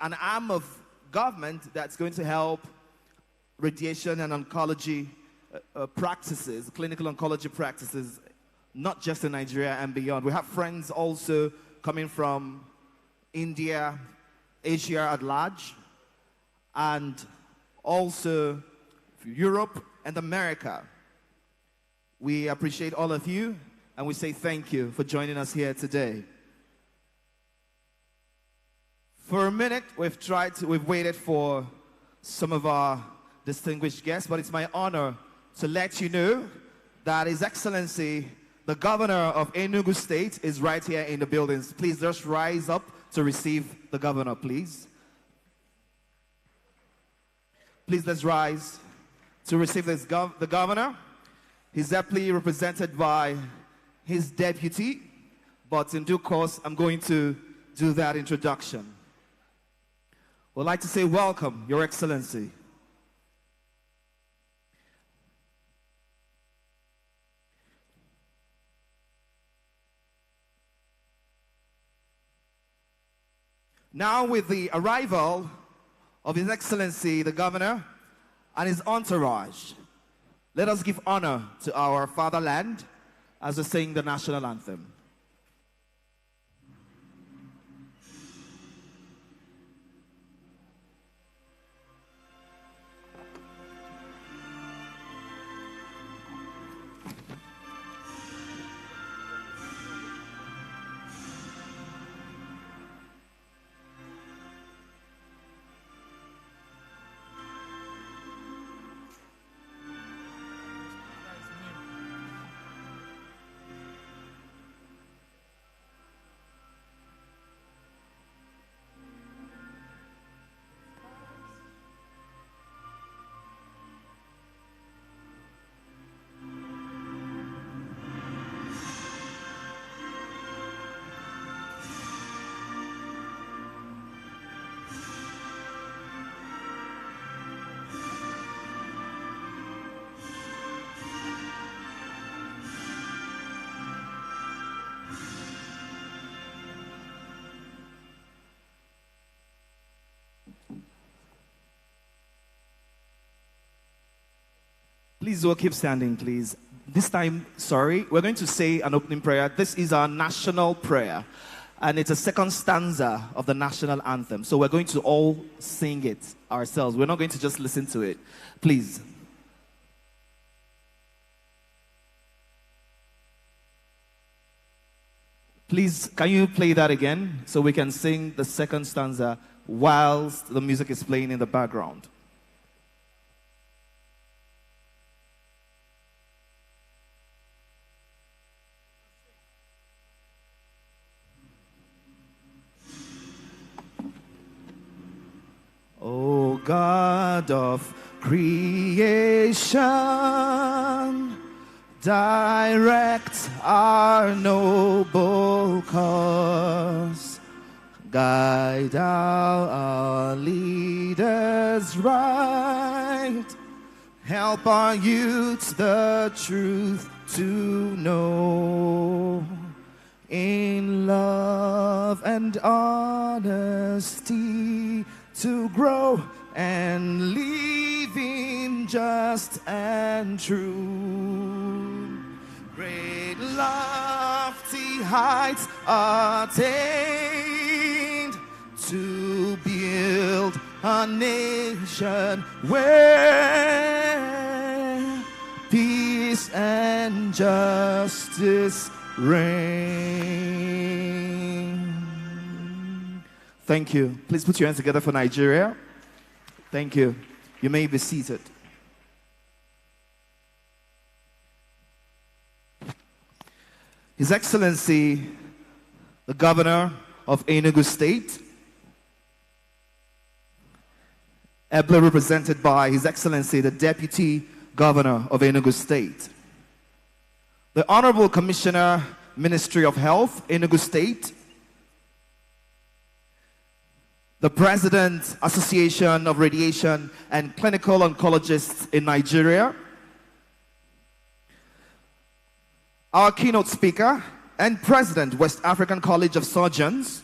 an arm of government that's going to help radiation and oncology practices, clinical oncology practices, not just in Nigeria and beyond. We have friends also coming from India, Asia at large, and also Europe and America. We appreciate all of you, and we say thank you for joining us here today. For a minute, we've waited for some of our distinguished guests, but it's my honor to let you know that His Excellency, the Governor of Enugu State, is right here in the buildings. Please just rise up to receive the Governor, please. Please, let's rise to receive the Governor. He's aptly represented by his deputy, but in due course, I'm going to do that introduction. We'd like to say welcome, Your Excellency. Now, with the arrival of His Excellency, the Governor, and his entourage, let us give honor to our fatherland as we sing the national anthem. Please do keep standing, please. This time, we're going to say an opening prayer. This is our national prayer, and it's a second stanza of the national anthem. So we're going to all sing it ourselves. We're not going to just listen to it. Please. Please, can you play that again so we can sing the second stanza whilst the music is playing in the background? O God of creation, direct our noble cause, guide our leaders right, help our youth the truth to know, in love and honesty to grow and live in just and true. Great lofty heights attained to build a nation where peace and justice reign. Thank you. Please put your hands together for Nigeria. Thank you. You may be seated. His Excellency, the Governor of Enugu State, ably represented by His Excellency, the Deputy Governor of Enugu State, the Honorable Commissioner, Ministry of Health, Enugu State, the President, Association of Radiation and Clinical Oncologists in Nigeria, our keynote speaker and President, West African College of Surgeons,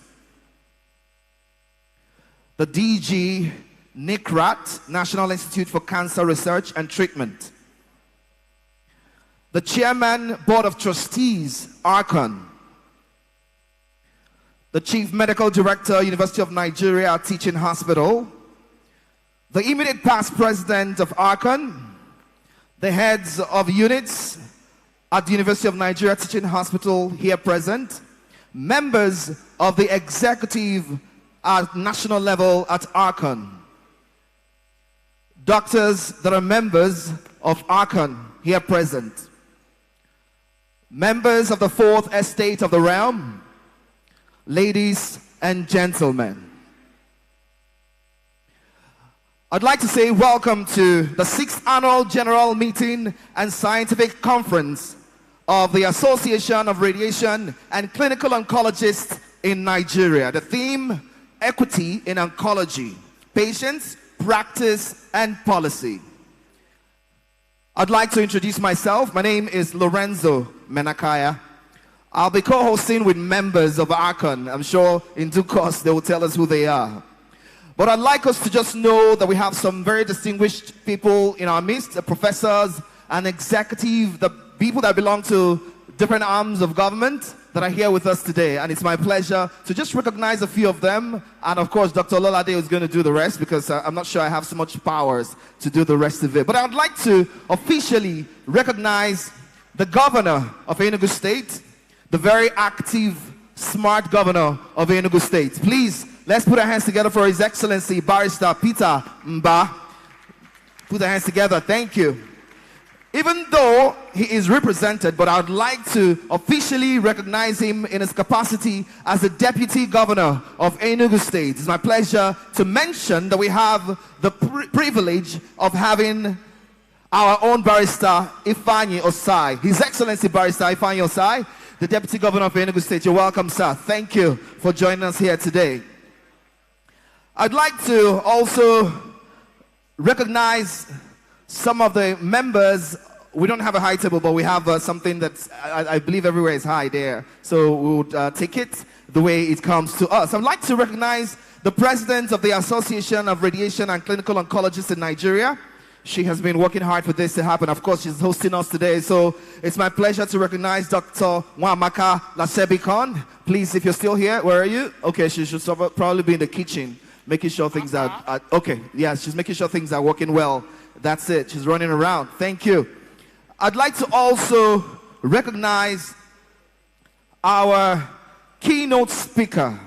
the DG, NICRAT, National Institute for Cancer Research and Treatment, the Chairman, Board of Trustees, Arcon, the Chief Medical Director, University of Nigeria Teaching Hospital, the immediate past President of Arcon, the heads of units at the University of Nigeria Teaching Hospital here present, members of the executive at national level at Arcon, doctors that are members of Arcon here present, members of the fourth estate of the realm, ladies and gentlemen. I'd like to say welcome to the 6th Annual General Meeting and Scientific Conference of the Association of Radiation and Clinical Oncologists in Nigeria. The theme, Equity in Oncology, Patients, Practice, and Policy. I'd like to introduce myself. My name is Lorenzo Menakaya. I'll be co-hosting with members of Arcon. I'm sure in due course they will tell us who they are. But I'd like us to just know that we have some very distinguished people in our midst, the professors and executive, the people that belong to different arms of government that are here with us today. And it's my pleasure to just recognize a few of them. And of course, Dr. Ololade is going to do the rest because I'm not sure I have so much powers to do the rest of it. But I'd like to officially recognize the governor of Enugu State, the very active, smart governor of Enugu State. Please, let's put our hands together for His Excellency, Barrister Peter Mba. Put our hands together. Thank you. Even though he is represented, but I would like to officially recognize him in his capacity as the Deputy Governor of Enugu State. It's my pleasure to mention that we have the privilege of having our own Barrister Ifeanyi Osai. His Excellency Barrister Ifeanyi Osai, the Deputy Governor of Enugu State. You're welcome, sir. Thank you for joining us here today. I'd like to also recognize some of the members. We don't have a high table, but we have something that I believe everywhere is high there. So we'll take it the way it comes to us. I'd like to recognize the President of the Association of Radiation and Clinical Oncologists in Nigeria. She has been working hard for this to happen. Of course, she's hosting us today. So it's my pleasure to recognize Dr. Nwamaka Lasebikon. Please, if you're still here, where are you? Okay, she should probably be in the kitchen, making sure things are okay. Yeah, she's making sure things are working well. That's it. She's running around. Thank you. I'd like to also recognize our keynote speaker.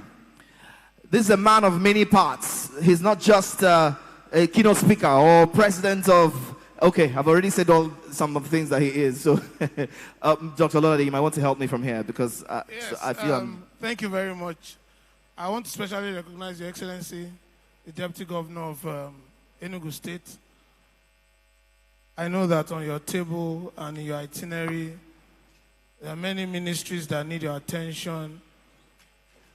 This is a man of many parts. He's not just a keynote speaker or president of, okay, I've already said some of the things that he is. So, Dr. Ololade, you might want to help me from here because yes, I feel thank you very much. I want to especially recognize Your Excellency, the Deputy Governor of Enugu State. I know that on your table and in your itinerary, there are many ministries that need your attention,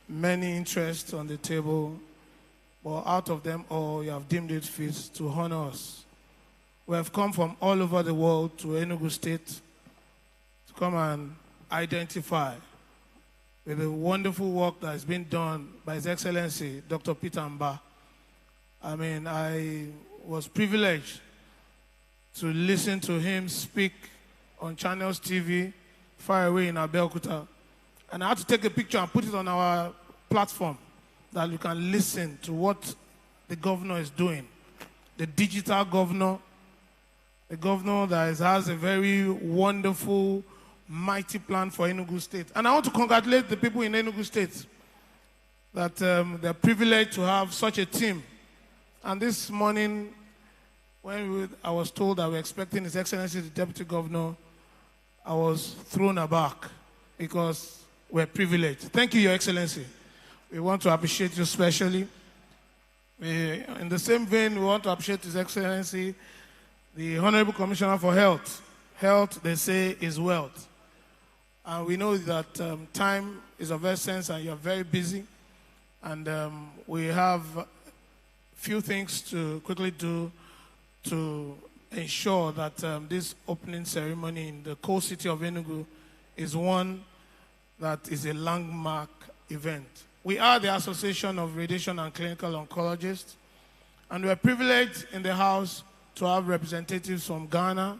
many interests on the table, but out of them all, you have deemed it fit to honor us. We have come from all over the world to Enugu State to come and identify with the wonderful work that has been done by His Excellency, Dr. Peter Mba. I mean, I was privileged to listen to him speak on Channels TV far away in Abeokuta. And I had to take a picture and put it on our platform that you can listen to what the governor is doing. The digital governor, the governor that has a very wonderful, mighty plan for Enugu State. And I want to congratulate the people in Enugu State that they're privileged to have such a team. And this morning, when I was told that we're expecting His Excellency the Deputy Governor, I was thrown aback because we're privileged. Thank you, Your Excellency. We want to appreciate you specially. In the same vein, we want to appreciate His Excellency, the Honorable Commissioner for Health. Health, they say, is wealth. And we know that time is of essence and you're very busy. And we have few things to quickly do to ensure that this opening ceremony in the coal city of Enugu is one that is a landmark event. We are the Association of Radiation and Clinical Oncologists, and we're privileged in the House to have representatives from Ghana.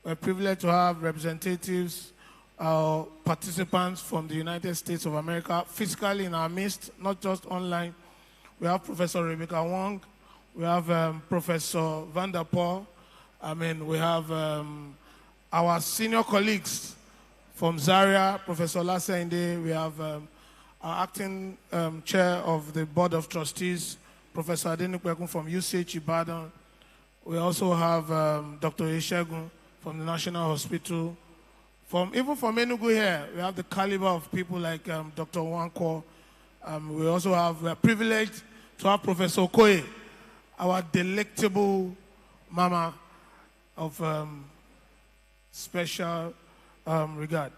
We're privileged to have representatives, participants from the United States of America, physically in our midst, not just online. We have Professor Rebecca Wong. We have Professor Van der Poel. We have our senior colleagues from Zaria, Professor Lasende. We have our acting chair of the Board of Trustees, Professor Adenukweku from UCH Ibadan. We also have Dr. Eshegun from the National Hospital. Even from Enugu here, we have the caliber of people like Dr. Nwankwo. We're privileged to have Professor Okoye, our delectable mama of special regard.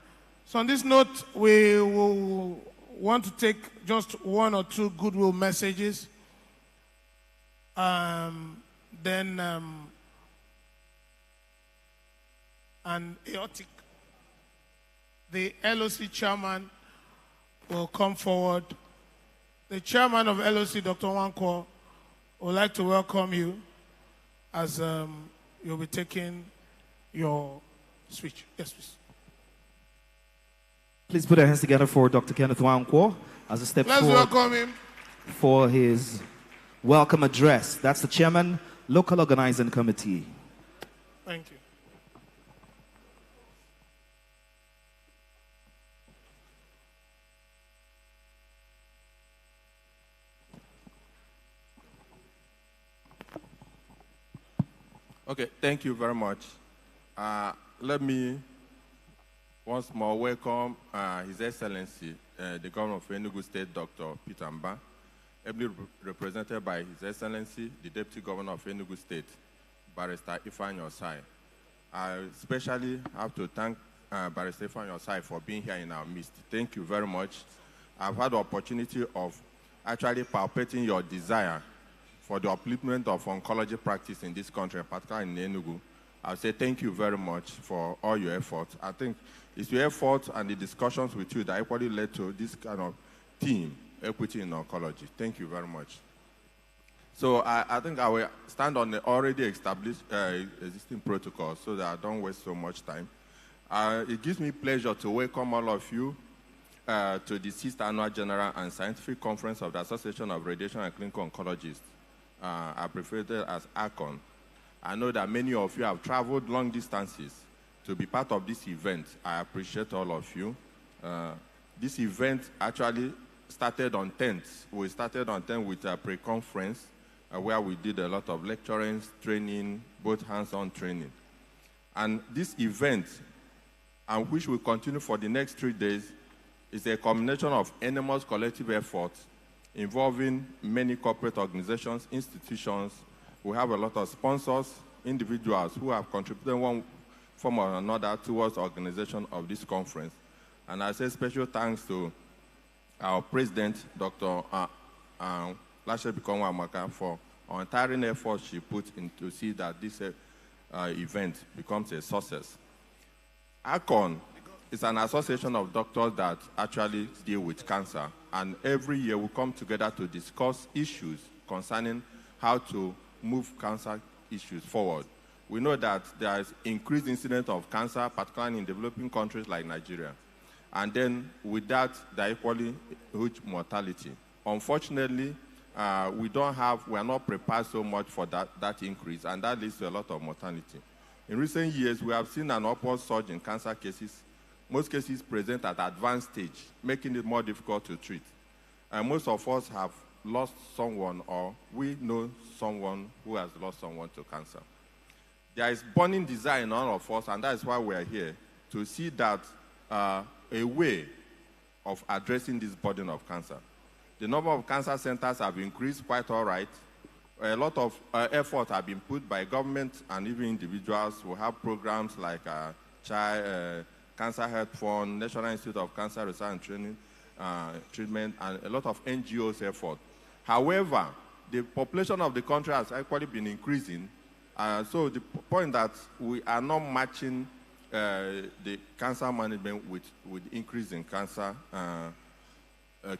So on this note, we will want to take just one or two goodwill messages. Then an aortic. The LOC chairman will come forward. The chairman of LOC, Dr. Nwankwo, would like to welcome you as you'll be taking your speech. Yes, please. Please put your hands together for Dr. Kenneth Nwankwo as a step Let's forward welcome him for his welcome address. That's the chairman, local organizing committee. Thank you. Okay, thank you very much. Let me once more welcome His Excellency, the Governor of Enugu State, Dr. Peter Mba, ably represented by His Excellency, the Deputy Governor of Enugu State, Barrister Ifeanyi Osai. I especially have to thank Barrister Ifeanyi Osai for being here in our midst. Thank you very much. I've had the opportunity of actually palpating your desire for the upliftment of oncology practice in this country, particularly in Enugu. I'll say thank you very much for all your efforts. I think it's your efforts and the discussions with you that equally led to this kind of theme, equity in oncology. Thank you very much. So I think I will stand on the already established existing protocols so that I don't waste so much time. It gives me pleasure to welcome all of you to the 6th Annual General and Scientific Conference of the Association of Radiation and Clinical Oncologists, abbreviated as Arcon. I know that many of you have traveled long distances to be part of this event. I appreciate all of you. This event actually started on 10th. We started on 10th with a pre-conference where we did a lot of lecturing, training, both hands-on training. And this event, and which will continue for the next 3 days, is a combination of enormous collective efforts involving many corporate organizations, institutions. We have a lot of sponsors, individuals who have contributed one form or another towards the organization of this conference. And I say special thanks to our president, Dr. Lashe Bikonwa-Amaka, for our entire effort she put in to see that this event becomes a success. Arcon is an association of doctors that actually deal with cancer. And every year we come together to discuss issues concerning how to move cancer issues forward. We know that there is increased incidence of cancer, particularly in developing countries like Nigeria. And then with that, there are equally huge mortality. Unfortunately, we are not prepared so much for that increase, and that leads to a lot of mortality. In recent years, we have seen an upward surge in cancer cases. Most cases present at advanced stage, making it more difficult to treat. And most of us have lost someone, or we know someone who has lost someone to cancer. There is burning desire in all of us, and that is why we are here, to see that a way of addressing this burden of cancer. The number of cancer centers have increased quite all right. A lot of effort have been put by government and even individuals. We have programs like Cancer Health Fund, National Institute of Cancer Research and Treatment, and a lot of NGOs effort. However, the population of the country has actually been increasing. So the point that we are not matching the cancer management with increase in cancer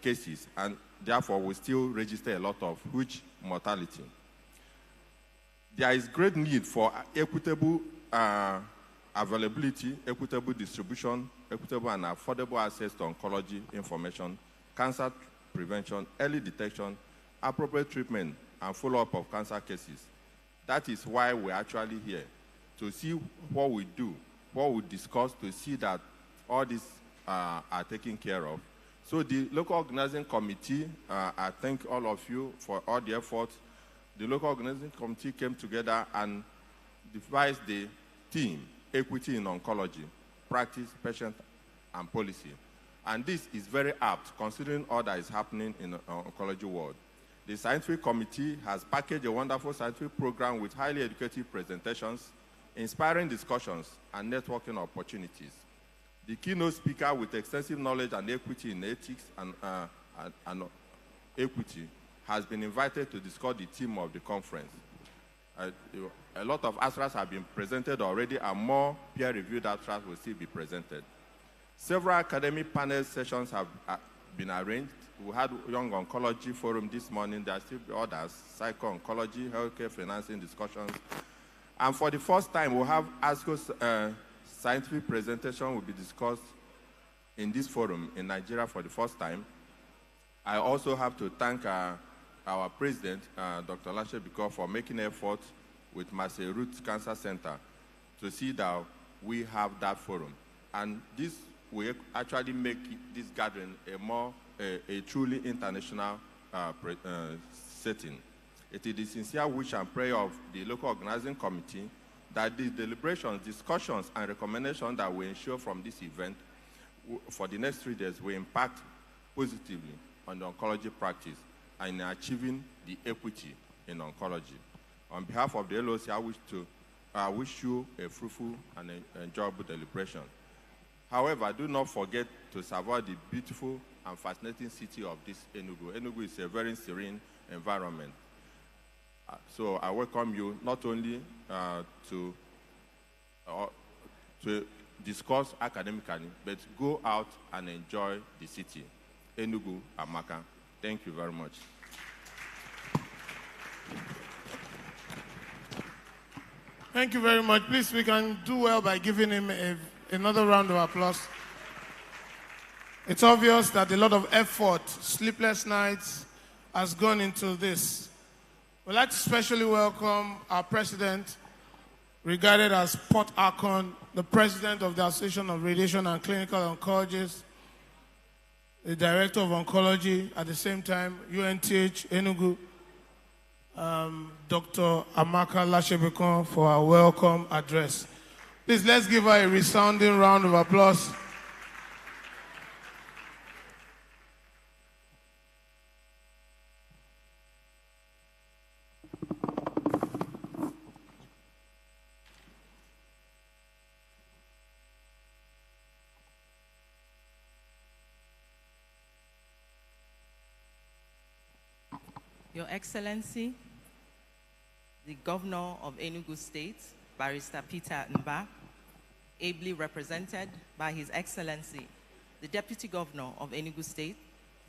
cases, and therefore we still register a lot of huge mortality. There is great need for equitable availability, equitable distribution, equitable and affordable access to oncology information, cancer prevention, early detection, appropriate treatment, and follow-up of cancer cases. That is why we're actually here, to see what we do, what we discuss, to see that all these are taken care of. So the local organizing committee, I thank all of you for all the efforts. The local organizing committee came together and devised the theme, Equity in Oncology, Practice, Patient, and Policy. And this is very apt, considering all that is happening in the oncology world. The scientific committee has packaged a wonderful scientific program with highly educative presentations, inspiring discussions, and networking opportunities. The keynote speaker with extensive knowledge and equity in ethics and equity has been invited to discuss the theme of the conference. A lot of abstracts have been presented already, and more peer-reviewed abstracts will still be presented. Several academic panel sessions have been arranged. We had Young Oncology Forum this morning. There are still others, psycho-oncology, healthcare financing discussions. And for the first time, we'll have ASCO's scientific presentation will be discussed in this forum in Nigeria for the first time. I also have to thank our president, Dr. Lashe Biko, for making effort with Marseille Roots Cancer Center to see that we have that forum. And this will actually make this gathering a truly international setting. It is the sincere wish and prayer of the local organizing committee that the deliberations, discussions, and recommendations that we ensure from this event for the next 3 days will impact positively on the oncology practice and in achieving the equity in oncology. On behalf of the LOC, I wish you a fruitful and enjoyable deliberation. However, do not forget to savour the beautiful and fascinating city of this Enugu. Enugu is a very serene environment. So I welcome you not only to discuss academically, but go out and enjoy the city. Enugu, Amaka. Thank you very much. Thank you very much. Please, we can do well by giving him another round of applause. It's obvious that a lot of effort, sleepless nights, has gone into this. We'd like to specially welcome our president, regarded as Port Arcon, the president of the Association of Radiation and Clinical Oncologists, the director of oncology, at the same time, UNTH Enugu, Dr. Amaka Lashebekon, for our welcome address. Please, let's give her a resounding round of applause. Your Excellency, the Governor of Enugu State, Barrister Peter Mba, ably represented by His Excellency, the Deputy Governor of Enugu State,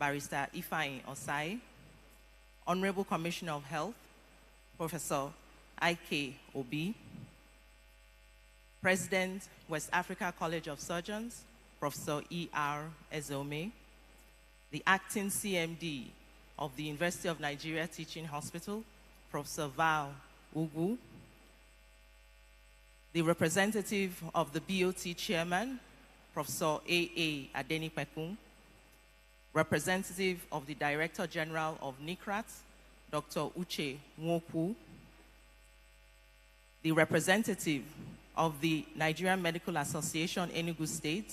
Barrister Ifeanyi Osai, Honorable Commissioner of Health, Professor I.K. Obi, President, West Africa College of Surgeons, Professor E.R. Ezome, the acting CMD of the University of Nigeria Teaching Hospital, Professor Val Ugu, the representative of the BOT chairman, Professor A.A. Adenipekun, representative of the Director General of NICRAT, Dr. Uche Nwoku, the representative of the Nigerian Medical Association Enugu State,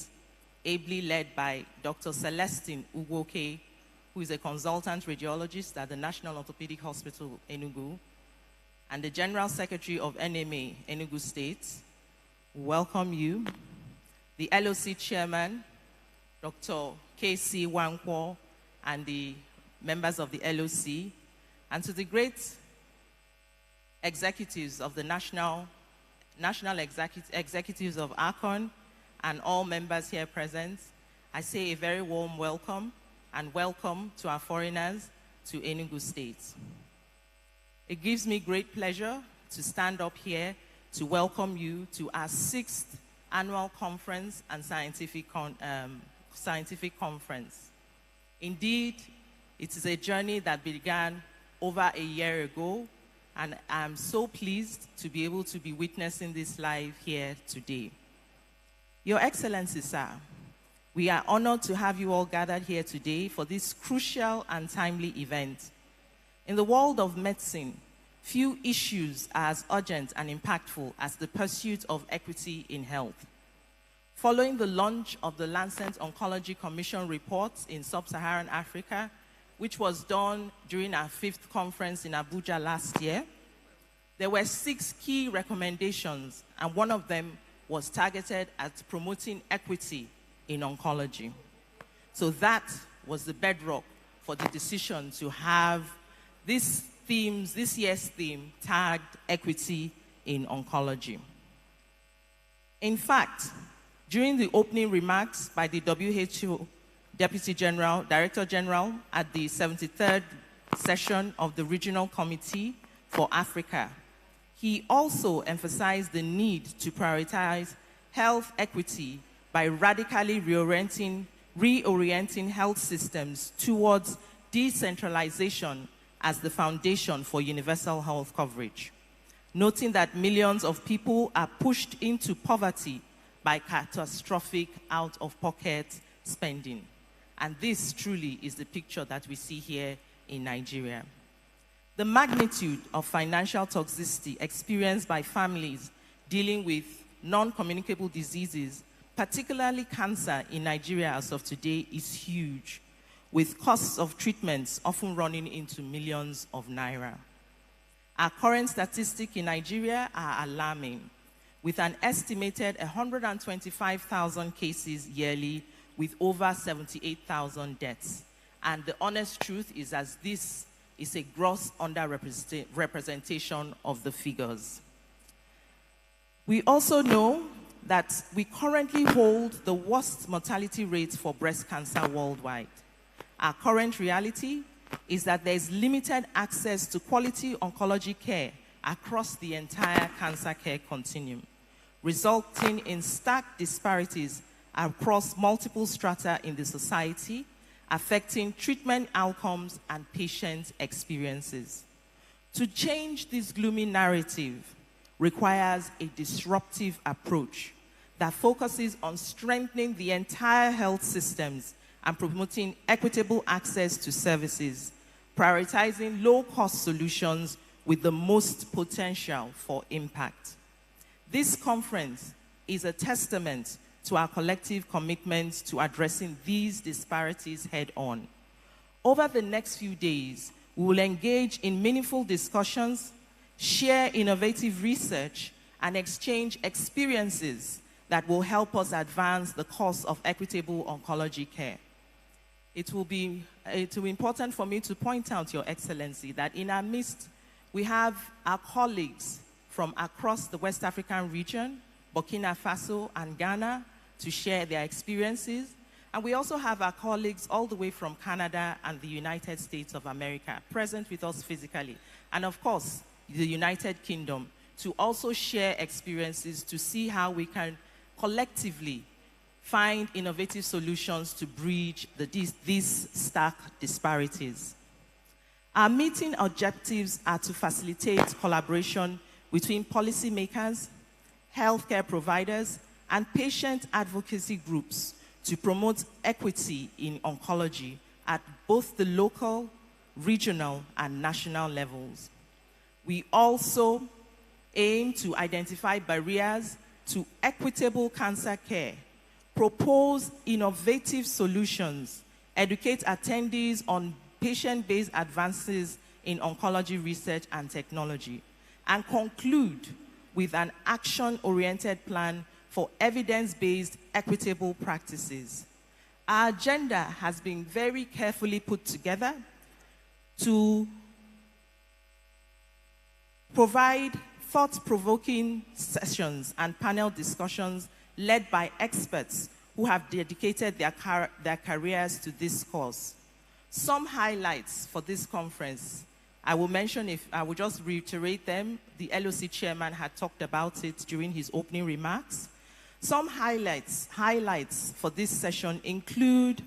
ably led by Dr. Celestine Ugwoke, who is a consultant radiologist at the National Orthopedic Hospital Enugu, and the General Secretary of NMA Enugu State. Welcome you. The LOC Chairman, Dr. K.C. Wankwo, and the members of the LOC, and to the great executives of the national executives of Arcon and all members here present, I say a very warm welcome and welcome to our foreigners to Enugu State. It gives me great pleasure to stand up here to welcome you to our 6th annual conference and scientific conference. Indeed, it is a journey that began over a year ago, and I'm so pleased to be able to be witnessing this live here today. Your Excellencies, sir, we are honored to have you all gathered here today for this crucial and timely event. In the world of medicine, few issues are as urgent and impactful as the pursuit of equity in health. Following the launch of the Lancet Oncology Commission report in Sub-Saharan Africa, which was done during our 5th conference in Abuja last year, there were 6 key recommendations, and one of them was targeted at promoting equity in oncology. So that was the bedrock for the decision to have this year's theme tagged Equity in Oncology. In fact, during the opening remarks by the WHO Director General at the 73rd session of the Regional Committee for Africa, he also emphasized the need to prioritize health equity by radically reorienting health systems towards decentralization as the foundation for universal health coverage, noting that millions of people are pushed into poverty by catastrophic out-of-pocket spending. And this truly is the picture that we see here in Nigeria. The magnitude of financial toxicity experienced by families dealing with non-communicable diseases, particularly cancer in Nigeria as of today, is huge, with costs of treatments often running into millions of naira. Our current statistics in Nigeria are alarming, with an estimated 125,000 cases yearly with over 78,000 deaths. And the honest truth is as this is a gross underrepresentation of the figures. We also know that we currently hold the worst mortality rates for breast cancer worldwide. Our current reality is that there is limited access to quality oncology care across the entire cancer care continuum, resulting in stark disparities across multiple strata in the society, affecting treatment outcomes and patient experiences. To change this gloomy narrative requires a disruptive approach that focuses on strengthening the entire health systems and promoting equitable access to services, prioritizing low-cost solutions with the most potential for impact. This conference is a testament to our collective commitment to addressing these disparities head-on. Over the next few days, we will engage in meaningful discussions, share innovative research, and exchange experiences that will help us advance the cause of equitable oncology care. It will be important for me to point out, Your Excellency, that in our midst, we have our colleagues from across the West African region, Burkina Faso and Ghana, to share their experiences. And we also have our colleagues all the way from Canada and the United States of America present with us physically. And of course, the United Kingdom, to also share experiences to see how we can collectively find innovative solutions to bridge these stark disparities. Our meeting objectives are to facilitate collaboration between policymakers, healthcare providers, and patient advocacy groups to promote equity in oncology at both the local, regional, and national levels. We also aim to identify barriers to equitable cancer care, propose innovative solutions, educate attendees on patient-based advances in oncology research and technology, and conclude with an action-oriented plan for evidence-based equitable practices. Our agenda has been very carefully put together to provide thought-provoking sessions and panel discussions led by experts who have dedicated their careers to this cause. Some highlights for this conference, I will mention, I will just reiterate them. The LOC chairman had talked about it during his opening remarks. Some highlights for this session include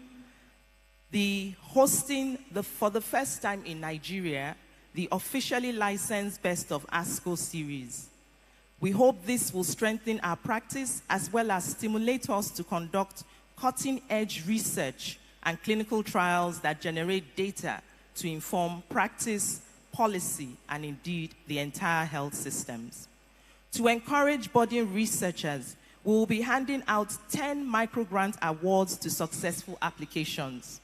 the hosting, for the first time in Nigeria, the officially licensed Best of ASCO series. We hope this will strengthen our practice as well as stimulate us to conduct cutting-edge research and clinical trials that generate data to inform practice, policy, and indeed the entire health systems. To encourage budding researchers, we will be handing out 10 microgrant awards to successful applications.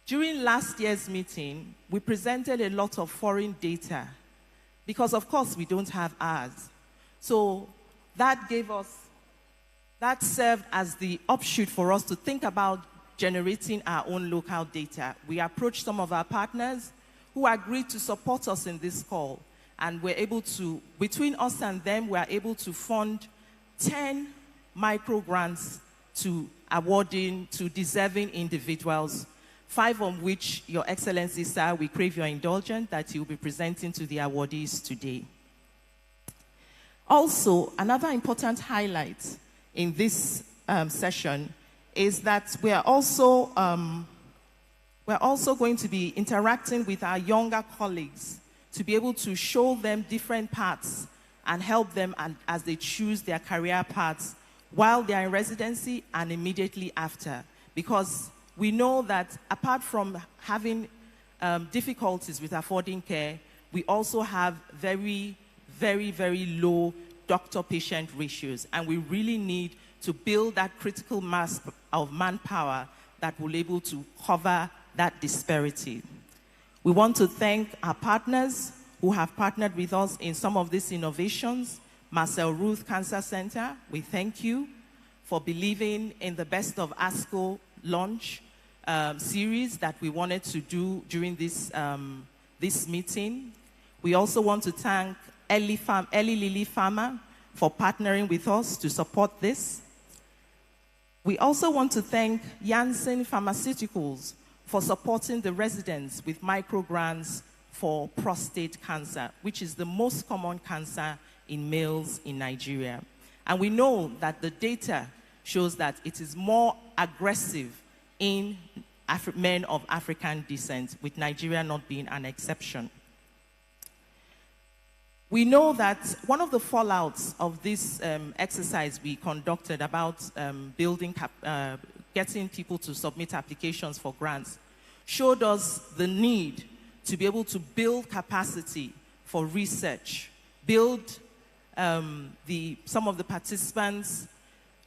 During last year's meeting, we presented a lot of foreign data because, of course, we don't have ours. So that served as the offshoot for us to think about generating our own local data. We approached some of our partners who agreed to support us in this call, and we're able to, between us and them, we're able to fund 10 microgrants to awarding to deserving individuals, 5 of which, Your Excellency, sir, we crave your indulgence that you'll be presenting to the awardees today. Also, another important highlight in this session is that we are also going to be interacting with our younger colleagues to be able to show them different paths and help them as they choose their career paths while they are in residency and immediately after. Because we know that apart from having difficulties with affording care, we also have very, very, very low doctor-patient ratios. And we really need to build that critical mass of manpower that will be able to cover that disparity. We want to thank our partners who have partnered with us in some of these innovations. Marcel Ruth Cancer Center, we thank you for believing in the Best of ASCO launch series that we wanted to do during this, this meeting. We also want to thank Eli Lilly Pharma for partnering with us to support this. We also want to thank Janssen Pharmaceuticals for supporting the residents with microgrants for prostate cancer, which is the most common cancer in males in Nigeria. And we know that the data shows that it is more aggressive in men of African descent, with Nigeria not being an exception. We know that one of the fallouts of this exercise we conducted about getting people to submit applications for grants showed us the need to be able to build capacity for research, build some of the participants'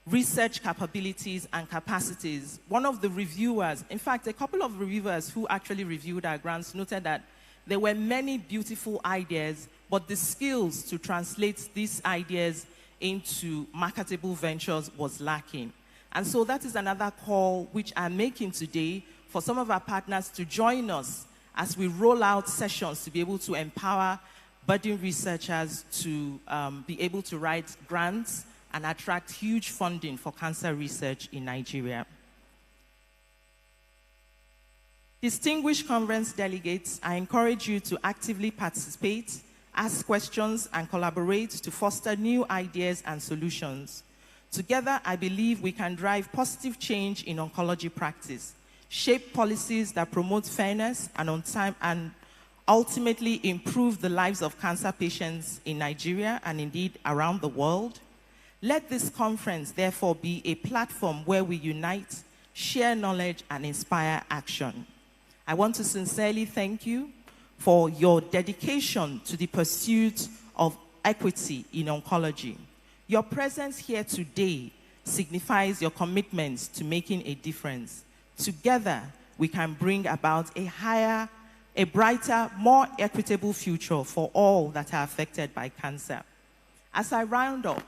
research capabilities and capacities. One of the reviewers, in fact, a couple of reviewers who actually reviewed our grants noted that there were many beautiful ideas, but the skills to translate these ideas into marketable ventures was lacking. And so that is another call which I'm making today for some of our partners to join us as we roll out sessions to be able to empower budding researchers to be able to write grants and attract huge funding for cancer research in Nigeria. Distinguished conference delegates, I encourage you to actively participate, ask questions, and collaborate to foster new ideas and solutions. Together, I believe we can drive positive change in oncology practice, shape policies that promote fairness and on time, and ultimately improve the lives of cancer patients in Nigeria and indeed around the world. Let this conference therefore be a platform where we unite, share knowledge, and inspire action. I want to sincerely thank you for your dedication to the pursuit of equity in oncology. Your presence here today signifies your commitment to making a difference. Together, we can bring about a higher, a brighter, more equitable future for all that are affected by cancer. As I round up,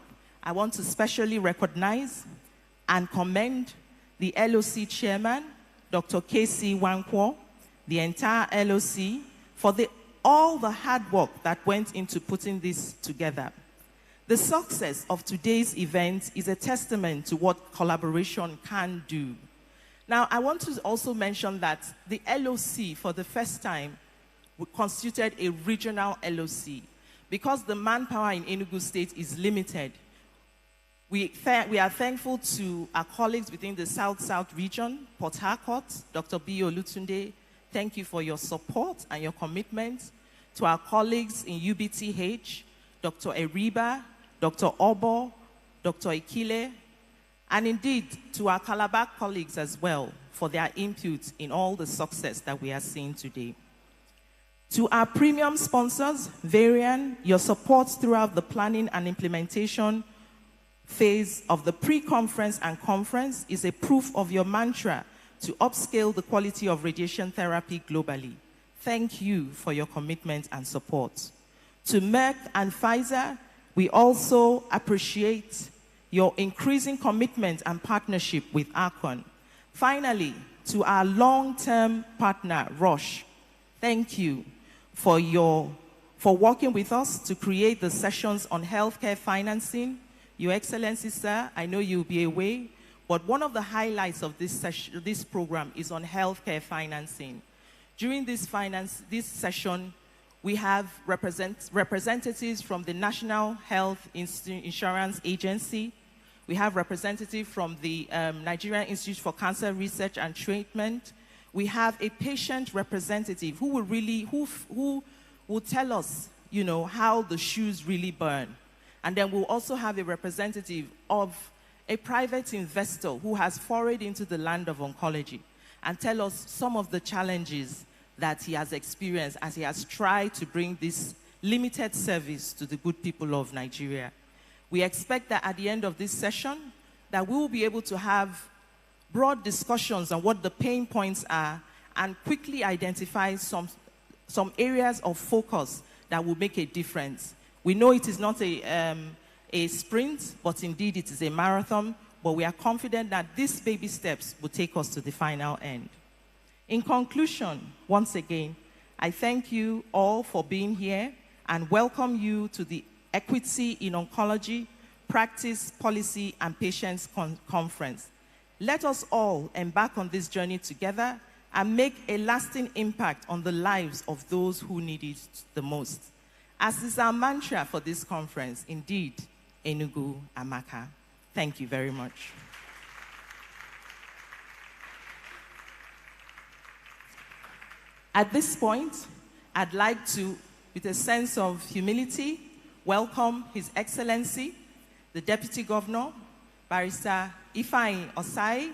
I want to specially recognize and commend the LOC chairman, Dr. K.C. Wankwo, the entire LOC, for all the hard work that went into putting this together. The success of today's event is a testament to what collaboration can do. Now, I want to also mention that the LOC, for the first time, constituted a regional LOC. Because the manpower in Enugu State is limited, we are thankful to our colleagues within the South-South region, Port Harcourt, Dr. B. Olutunde. Thank you for your support and your commitment. To our colleagues in UBTH, Dr. Eriba, Dr. Obo, Dr. Ikile, and indeed to our Calabar colleagues as well for their input in all the success that we are seeing today. To our premium sponsors, Varian, your support throughout the planning and implementation phase of the pre-conference and conference is a proof of your mantra to upscale the quality of radiation therapy globally. Thank you for your commitment and support. To Merck and Pfizer, we also appreciate your increasing commitment and partnership with Arcon. Finally, to our long-term partner, Roche, thank you for working with us to create the sessions on healthcare financing. Your Excellency, sir, I know you'll be away, but one of the highlights of this program is on healthcare financing. During this session, we have representatives from the National Health Insurance Agency. We have representatives from the Nigerian Institute for Cancer Research and Treatment. We have a patient representative who will tell us, you know, how the shoes really burn. And then we'll also have a representative of a private investor who has forayed into the land of oncology and tell us some of the challenges that he has experienced as he has tried to bring this limited service to the good people of Nigeria. We expect that at the end of this session, that we will be able to have broad discussions on what the pain points are and quickly identify some areas of focus that will make a difference. We know it is not a sprint, but indeed it is a marathon, but we are confident that these baby steps will take us to the final end. In conclusion, once again, I thank you all for being here and welcome you to the Equity in Oncology, Practice, Policy, and Patients Conference. Let us all embark on this journey together and make a lasting impact on the lives of those who need it the most. As is our mantra for this conference, indeed, Enugu Amaka. Thank you very much. At this point, I'd like to, with a sense of humility, welcome His Excellency, the Deputy Governor, Barrister Ifeanyi Osai,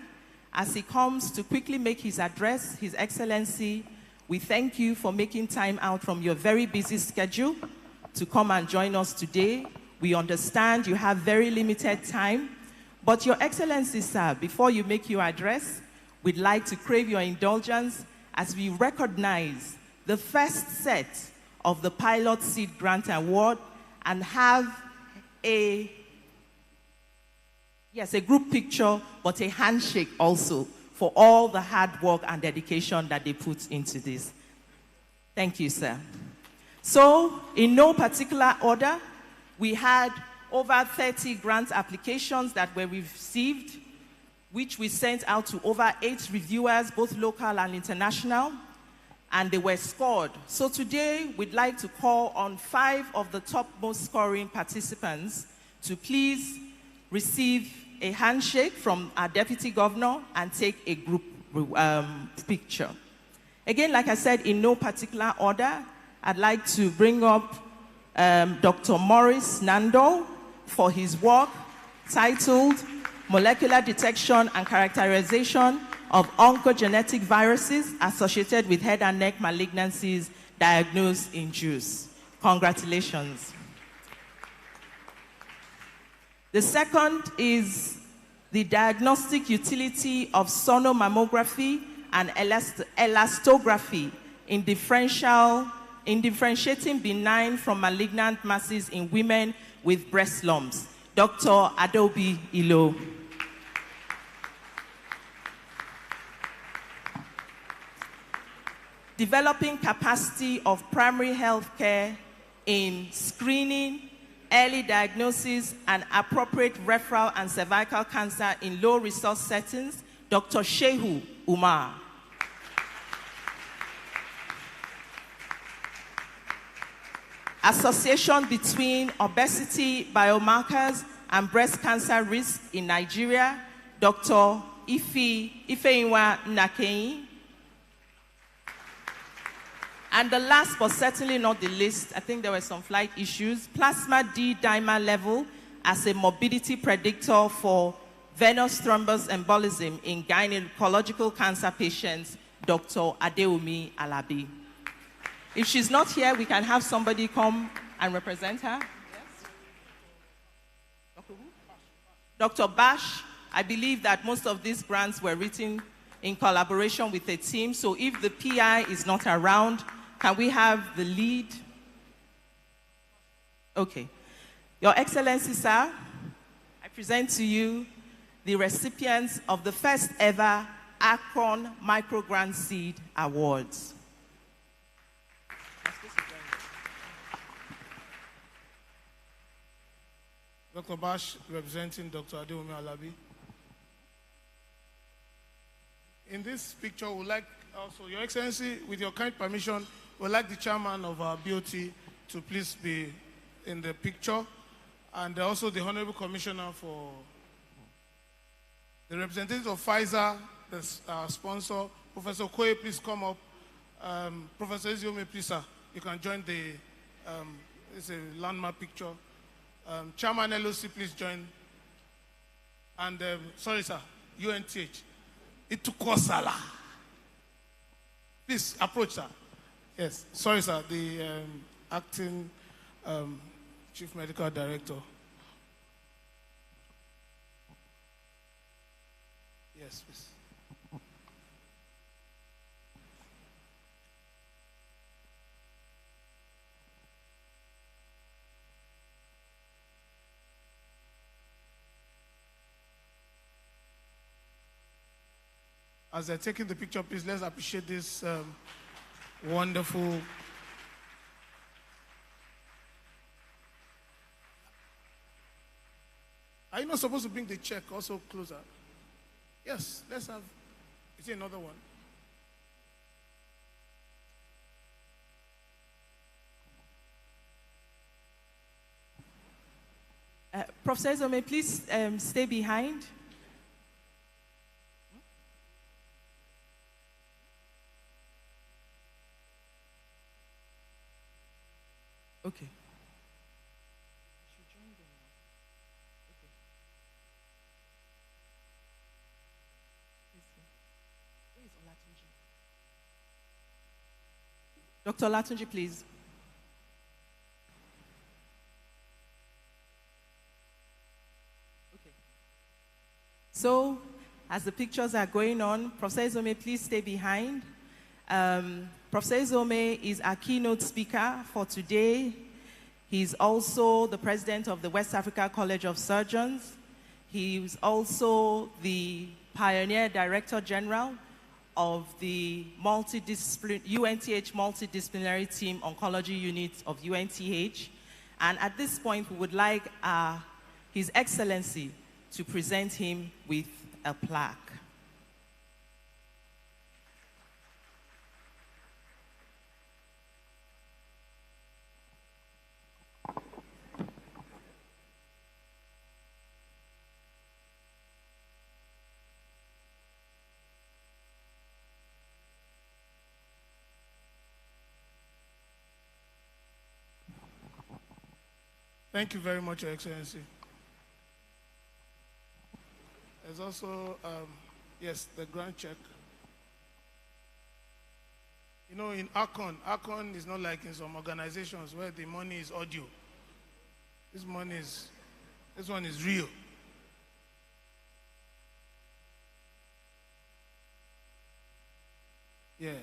as he comes to quickly make his address. His Excellency, we thank you for making time out from your very busy schedule to come and join us today. We understand you have very limited time, but Your Excellency, sir, before you make your address, we'd like to crave your indulgence as we recognize the first set of the Pilot Seed Grant Award and have a group picture, but a handshake also for all the hard work and dedication that they put into this. Thank you, sir. So, in no particular order, we had over 30 grant applications that were received, which we sent out to over 8 reviewers, both local and international, and they were scored. So today, we'd like to call on 5 of the topmost scoring participants to please receive a handshake from our deputy governor and take a group picture. Again, like I said, in no particular order, I'd like to bring up Dr. Maurice Nando for his work titled Molecular Detection and Characterization of Oncogenetic Viruses Associated with Head and Neck Malignancies Diagnosed in Jews. Congratulations. The second is the diagnostic utility of sonomammography and elastography in differentiating benign from malignant masses in women with breast lumps. Dr. Adobe Ilo. Developing capacity of primary health care in screening, early diagnosis, and appropriate referral and cervical cancer in low-resource settings, Dr. Shehu Umar. Association between obesity biomarkers and breast cancer risk in Nigeria, Dr. Ifeinwa Nakei. And the last but certainly not the least, I think there were some flight issues, plasma D-dimer level as a morbidity predictor for venous thrombus embolism in gynecological cancer patients, Dr. Adeomi Alabi. If she's not here, we can have somebody come and represent her. Yes. Dr. Bash, I believe that most of these grants were written in collaboration with a team, so if the PI is not around, can we have the lead? Okay. Your Excellency, sir, I present to you the recipients of the first ever Arcon Microgrant Seed Awards. Dr. Bash representing Dr. Adeomi Alabi. In this picture, we would like also, Your Excellency, with your kind permission, we would like the chairman of our BOT to please be in the picture, and also the Honorable Commissioner for the representative of Pfizer, the sponsor, Professor Koye, please come up. Professor Eziome, please, sir, you can join the, it's a landmark picture. Chairman LOC, please join. And, sorry, sir, UNTH. Itukosala. Please approach, sir. Yes, sorry, sir, the acting Chief Medical Director. Yes, please. As they're taking the picture, please let's appreciate this wonderful. Are you not supposed to bring the check also closer? Yes, let's have. Is it another one? Professor Zome, please stay behind. Okay. Dr. Latunji, please. Okay. So, as the pictures are going on, Professor Zome, please stay behind. Professor Zome is our keynote speaker for today. He's also the president of the West Africa College of Surgeons. He's also the pioneer director general of the UNTH multidisciplinary team oncology unit of UNTH. And at this point, we would like His Excellency to present him with a plaque. Thank you very much, Your Excellency. There's also, yes, the grant check. You know, in Arcon is not like in some organizations where the money is audio. This one is real. Yes.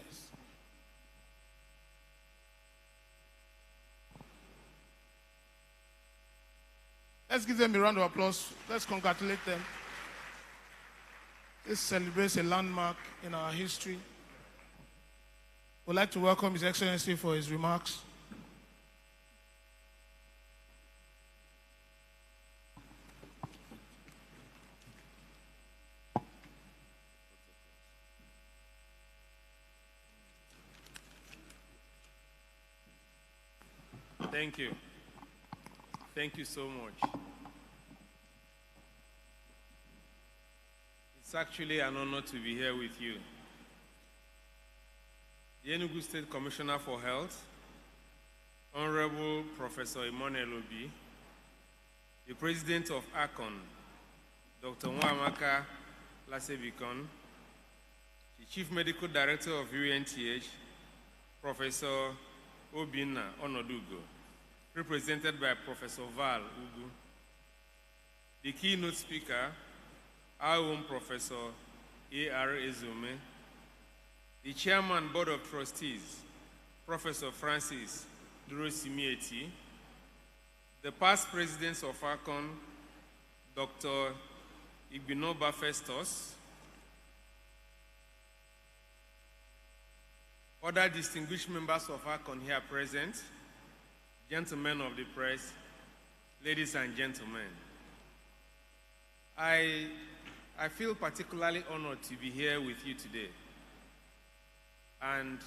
Let's give them a round of applause. Let's congratulate them. This celebrates a landmark in our history. We'd like to welcome His Excellency for his remarks. Thank you. Thank you so much. It's actually an honor to be here with you. The Enugu State Commissioner for Health, Honorable Professor Emmanuel Obi, the President of Arcon, Dr. Nwamaka Lasebikon, the Chief Medical Director of UNTH, Professor Obinna Onodugo, represented by Professor Val Ugu, the keynote speaker, our own Professor A.R. Ezume, the Chairman Board of Trustees, Professor Francis Durosimieti, the past presidents of Arcon, Dr. Igbinoba Festus, other distinguished members of Arcon here present, gentlemen of the press, ladies and gentlemen. I feel particularly honored to be here with you today. And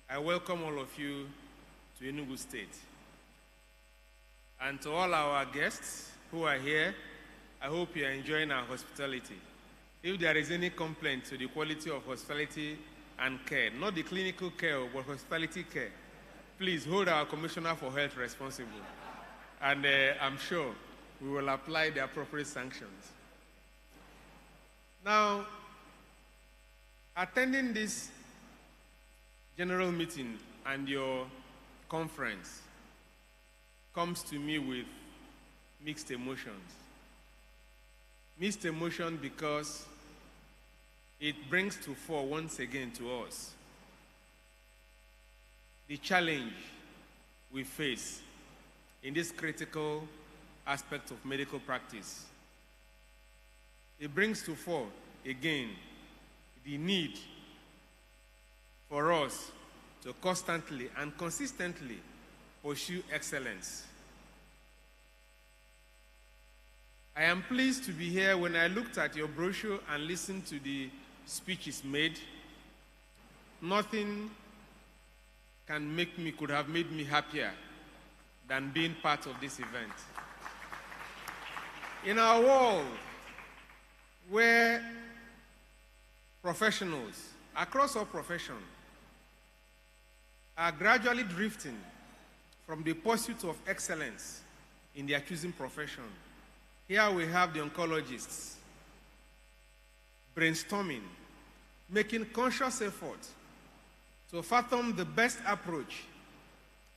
I welcome all of you to Enugu State. And to all our guests who are here, I hope you are enjoying our hospitality. If there is any complaint to the quality of hospitality and care, not the clinical care, but hospitality care, please hold our Commissioner for Health responsible. And I'm sure we will apply the appropriate sanctions. Now, attending this general meeting and your conference comes to me with mixed emotions. Mixed emotion because it brings to fore once again to us the challenge we face in this critical aspect of medical practice. It brings to fore again the need for us to constantly and consistently pursue excellence. I am pleased to be here. When I looked at your brochure and listened to the speeches made, nothing could have made me happier than being part of this event. In our world, where professionals across all professions are gradually drifting from the pursuit of excellence in their choosing profession, here we have the oncologists brainstorming, making conscious effort to fathom the best approach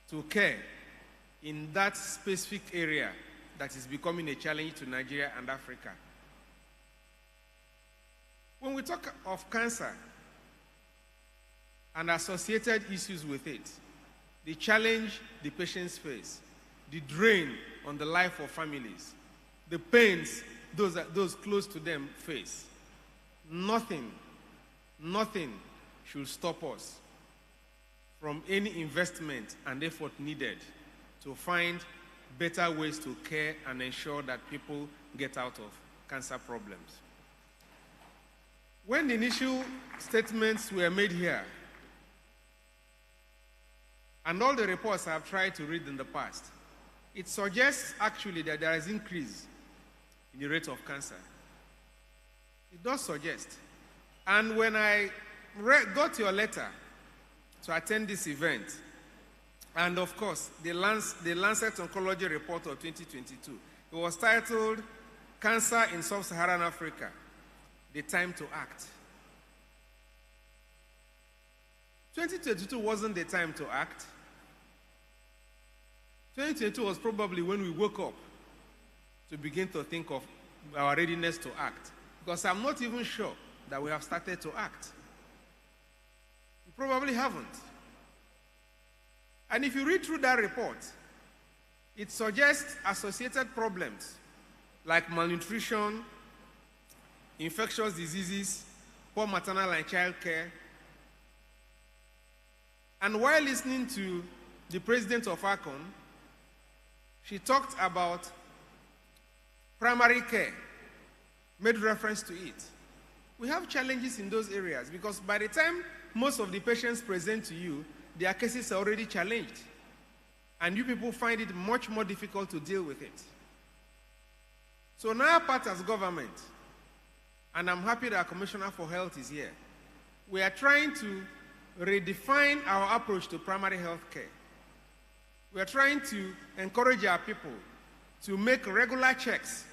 to care in that specific area that is becoming a challenge to Nigeria and Africa. When we talk of cancer and associated issues with it, the challenge the patients face, the drain on the life of families, the pains those close to them face, nothing should stop us from any investment and effort needed to find better ways to care and ensure that people get out of cancer problems. When the initial statements were made here, and all the reports I've tried to read in the past, it suggests actually that there is increase in the rate of cancer. It does suggest. And when I got your letter to attend this event, And of course, the Lancet Oncology Report of 2022. It was titled, Cancer in Sub-Saharan Africa, the Time to Act. 2022 wasn't the time to act. 2022 was probably when we woke up to begin to think of our readiness to act. Because I'm not even sure that we have started to act. We probably haven't. And if you read through that report, it suggests associated problems like malnutrition, infectious diseases, poor maternal and child care. And while listening to the president of Arcon, she talked about primary care, made reference to it. We have challenges in those areas because by the time most of the patients present to you, their cases are already challenged. And you people find it much more difficult to deal with it. So now, part as government, and I'm happy that our Commissioner for Health is here, we are trying to redefine our approach to primary health care. We are trying to encourage our people to make regular checks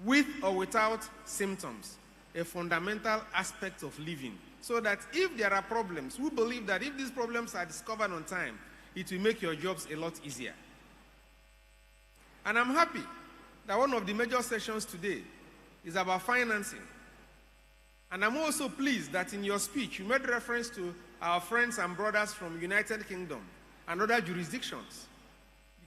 with or without symptoms, a fundamental aspect of living. So that if there are problems, we believe that if these problems are discovered on time, it will make your jobs a lot easier. And I'm happy that one of the major sessions today is about financing. And I'm also pleased that in your speech, you made reference to our friends and brothers from United Kingdom and other jurisdictions.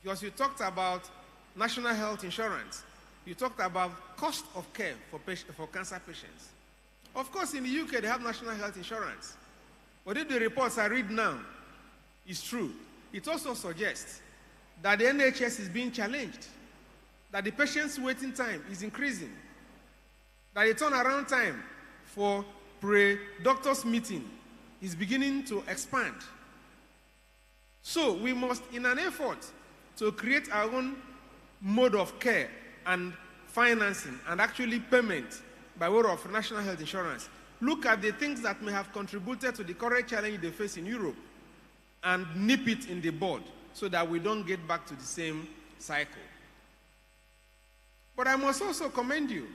Because you talked about national health insurance. You talked about cost of care for cancer patients. Of course, in the UK, they have national health insurance. But if the reports I read now is true, it also suggests that the NHS is being challenged, that the patient's waiting time is increasing, that the turnaround time for pre-doctor's meeting is beginning to expand. So we must, in an effort to create our own mode of care and financing and actually payment by way of national health insurance, look at the things that may have contributed to the current challenge they face in Europe and nip it in the bud so that we don't get back to the same cycle. But I must also commend you.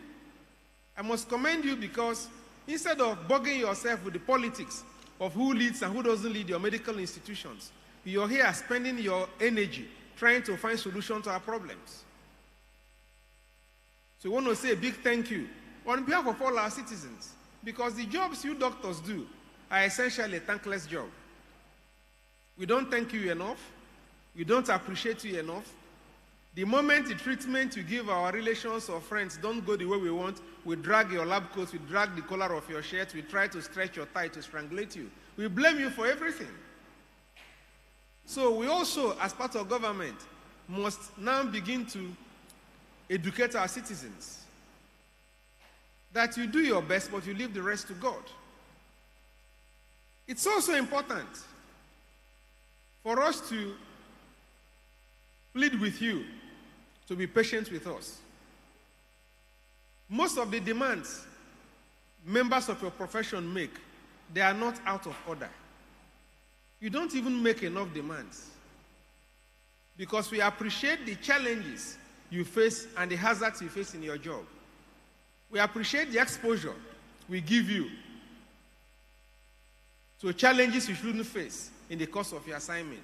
I must commend you because instead of bugging yourself with the politics of who leads and who doesn't lead your medical institutions, you're here spending your energy trying to find solutions to our problems. So we want to say a big thank you on behalf of all our citizens, because the jobs you doctors do are essentially a thankless job. We don't thank you enough. We don't appreciate you enough. The moment the treatment you give our relations or friends don't go the way we want, we drag your lab coats, we drag the collar of your shirt, we try to stretch your tie to strangulate you. We blame you for everything. So we also, as part of government, must now begin to educate our citizens that you do your best, but you leave the rest to God. It's also important for us to plead with you to be patient with us. Most of the demands members of your profession make, they are not out of order. You don't even make enough demands because we appreciate the challenges you face and the hazards you face in your job. We appreciate the exposure we give you to challenges you shouldn't face in the course of your assignment.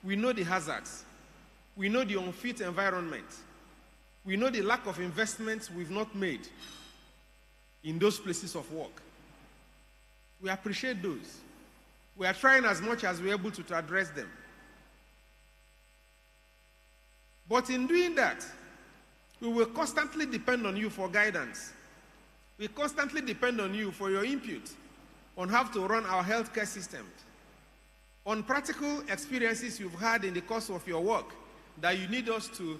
We know the hazards. We know the unfit environment. We know the lack of investments we've not made in those places of work. We appreciate those. We are trying as much as we're able to address them. But in doing that, we will constantly depend on you for guidance. We constantly depend on you for your input on how to run our healthcare system, on practical experiences you've had in the course of your work that you need us to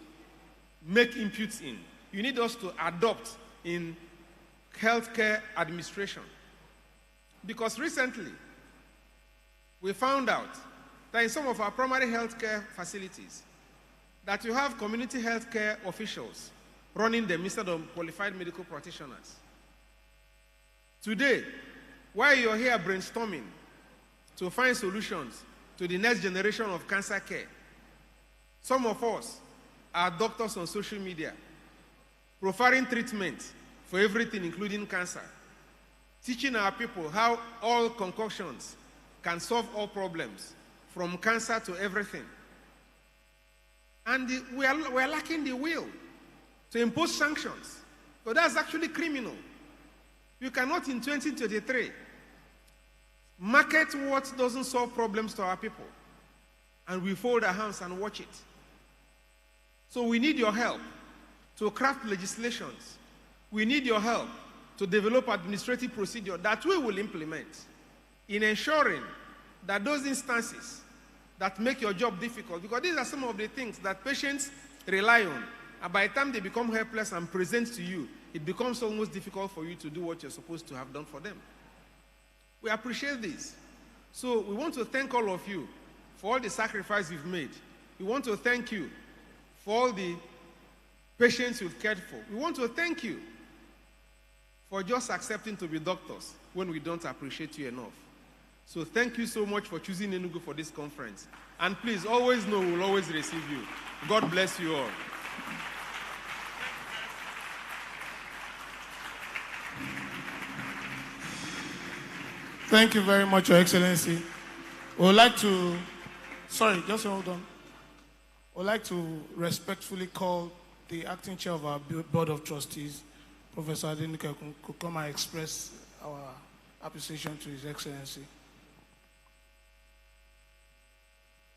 make inputs in. You need us to adopt in healthcare administration. Because recently, we found out that in some of our primary healthcare facilities, that you have community healthcare officials running them instead of qualified medical practitioners. Today, while you're here brainstorming to find solutions to the next generation of cancer care. Some of us are doctors on social media, providing treatment for everything, including cancer, teaching our people how all concoctions can solve all problems, from cancer to everything. And we are lacking the will to impose sanctions. So that's actually criminal. You cannot, in 2023, market what doesn't solve problems to our people, and we fold our hands and watch it. So we need your help to craft legislations. We need your help to develop administrative procedure that we will implement in ensuring that those instances that make your job difficult, because these are some of the things that patients rely on, and by the time they become helpless and present to you, it becomes almost difficult for you to do what you're supposed to have done for them. We appreciate this. So we want to thank all of you for all the sacrifice you've made. We want to thank you for all the patients you've cared for. We want to thank you for just accepting to be doctors when we don't appreciate you enough. So thank you so much for choosing Enugu for this conference. And please always know we'll always receive you. God bless you all. Thank you very much, Your Excellency. We would like to, sorry, just hold on. We would like to respectfully call the acting chair of our Board of Trustees, Professor Adenike, could come and express our appreciation to His Excellency.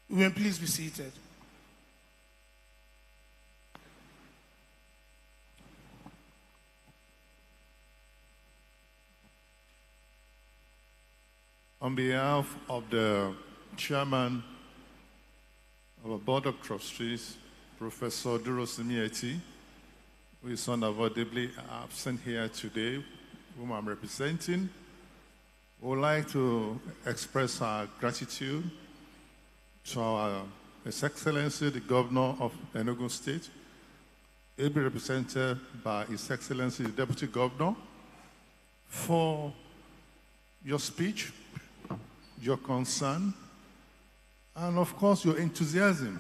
You may please be seated. On behalf of the chairman of the Board of Trustees, Professor Durosimi Eti, who is unavoidably absent here today, whom I'm representing, we would like to express our gratitude to His Excellency, the Governor of Enugu State, ably represented by His Excellency, the Deputy Governor, for your speech, your concern, and of course your enthusiasm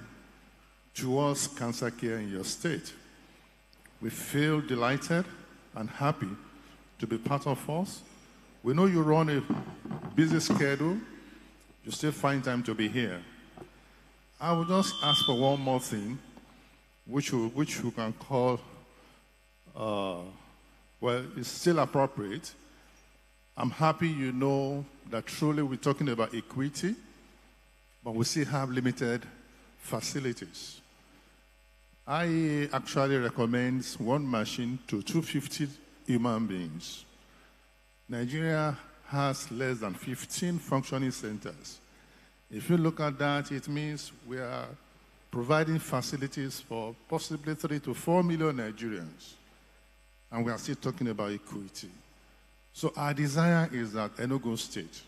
towards cancer care in your state. We feel delighted and happy to be part of us. We know you run a busy schedule, you still find time to be here. I will just ask for one more thing, which you can call, well, it's still appropriate. I'm happy you know that truly we're talking about equity, but we still have limited facilities. I actually recommend one machine to 250 human beings. Nigeria has less than 15 functioning centers. If you look at that, it means we are providing facilities for possibly 3 to 4 million Nigerians, and we are still talking about equity. So our desire is that Enugu State,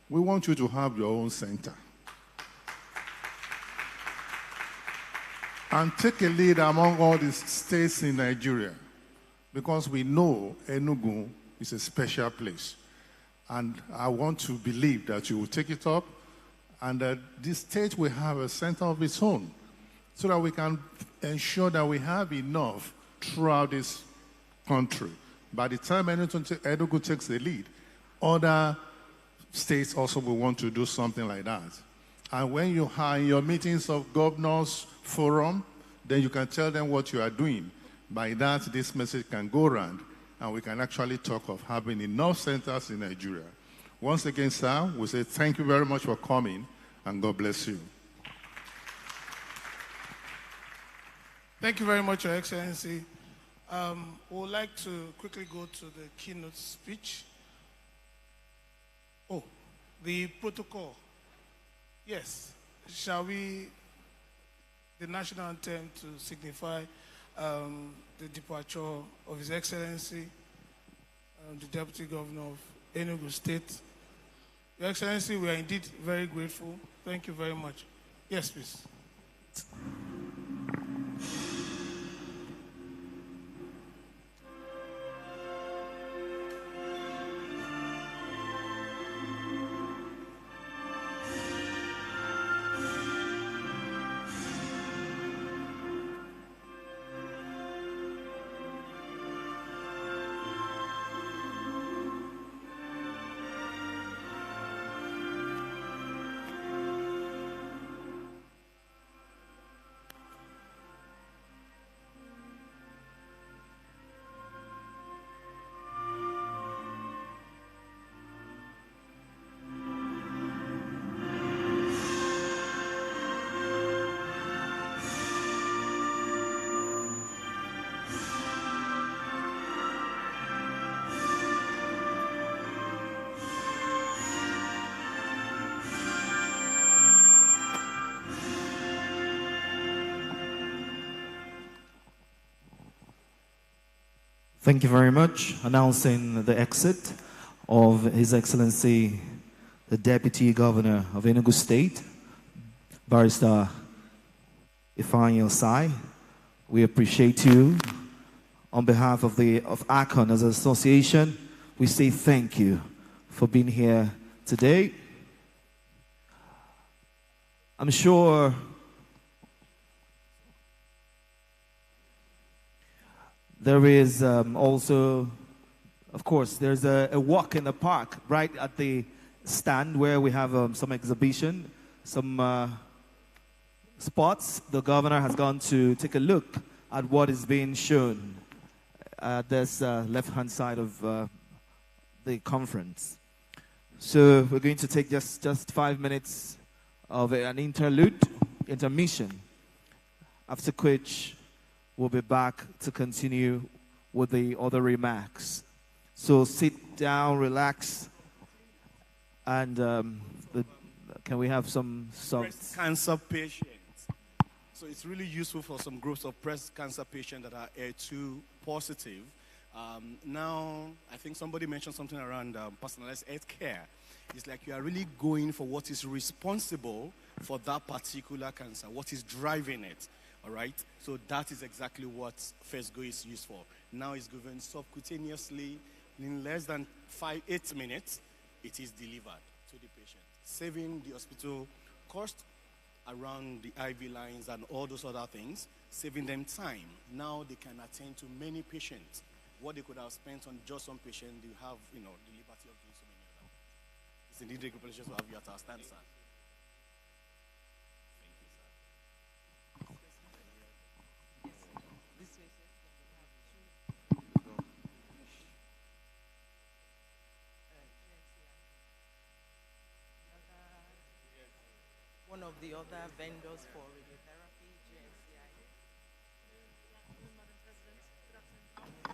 we want you to have your own center. And take a lead among all the states in Nigeria, because we know Enugu is a special place. And I want to believe that you will take it up and that this state will have a center of its own so that we can ensure that we have enough throughout this country. By the time Enugu takes the lead, other states also will want to do something like that. And when you are in your meetings of governors forum, then you can tell them what you are doing. By that, this message can go around, and we can actually talk of having enough centers in Nigeria. Once again, sir, we say thank you very much for coming, and God bless you. Thank you very much, Your Excellency. We would like to quickly go to the keynote speech. Oh, the protocol. Yes. Shall we, the national anthem to signify the departure of His Excellency, the Deputy Governor of Enugu State. Your Excellency, we are indeed very grateful. Thank you very much. Yes, please. Thank you very much. Announcing the exit of His Excellency, the Deputy Governor of Enugu State, Barrister Ifeanyi Osai. We appreciate you. On behalf of Arcon as an association, we say thank you for being here today. I'm sure there is also, of course, there's a walk in the park right at the stand where we have some exhibition, some spots. The governor has gone to take a look at what is being shown at this left-hand side of the conference. So we're going to take just 5 minutes of an intermission, after which we'll be back to continue with the other remarks. So sit down, relax, and can we have some breast cancer patients? So it's really useful for some groups of breast cancer patients that are HER2 positive. Now, I think somebody mentioned something around personalized health care. It's like you are really going for what is responsible for that particular cancer, what is driving it. All right, so that is exactly what First Go is used for. Now it's given subcutaneously. In less than 8 minutes, it is delivered to the patient, saving the hospital cost around the IV lines and all those other things, saving them time. Now they can attend to many patients. What they could have spent on just one patient, they have, the liberty of doing so many other things. It's indeed a great pleasure to have you at our stand, sir. One of the other vendors for radiotherapy, GNCI. Madam President, good afternoon.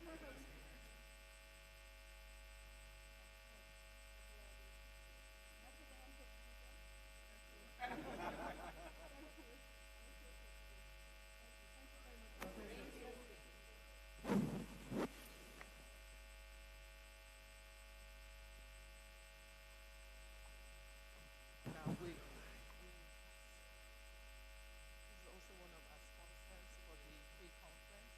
also one of our sponsors for the pre-conference.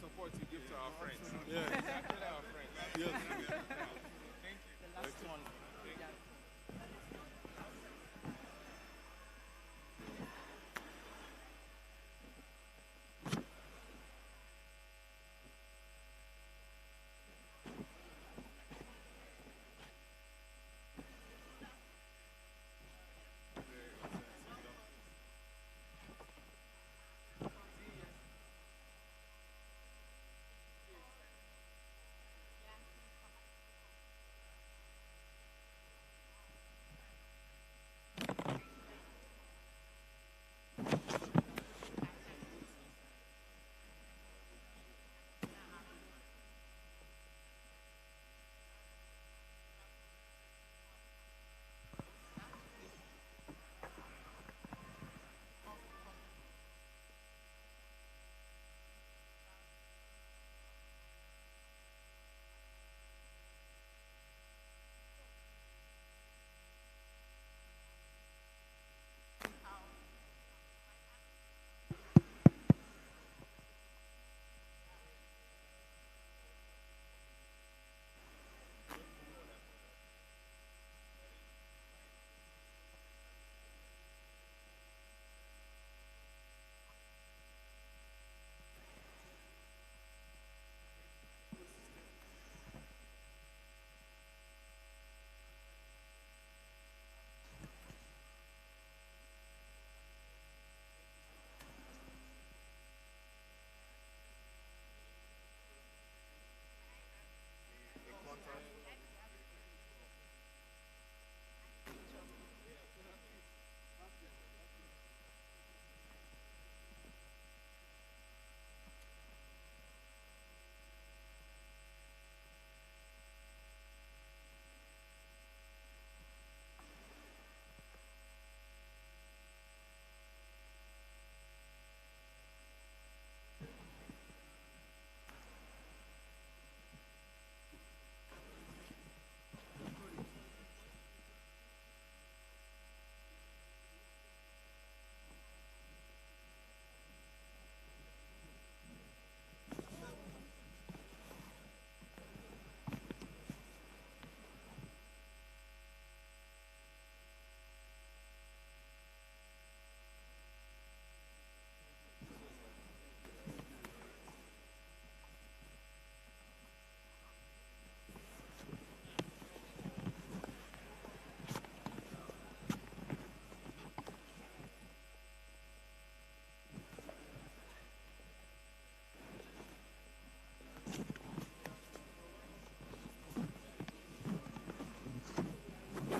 Support you give to our friends. Yeah. Actually our friends. Yeah. Thank you. The last one.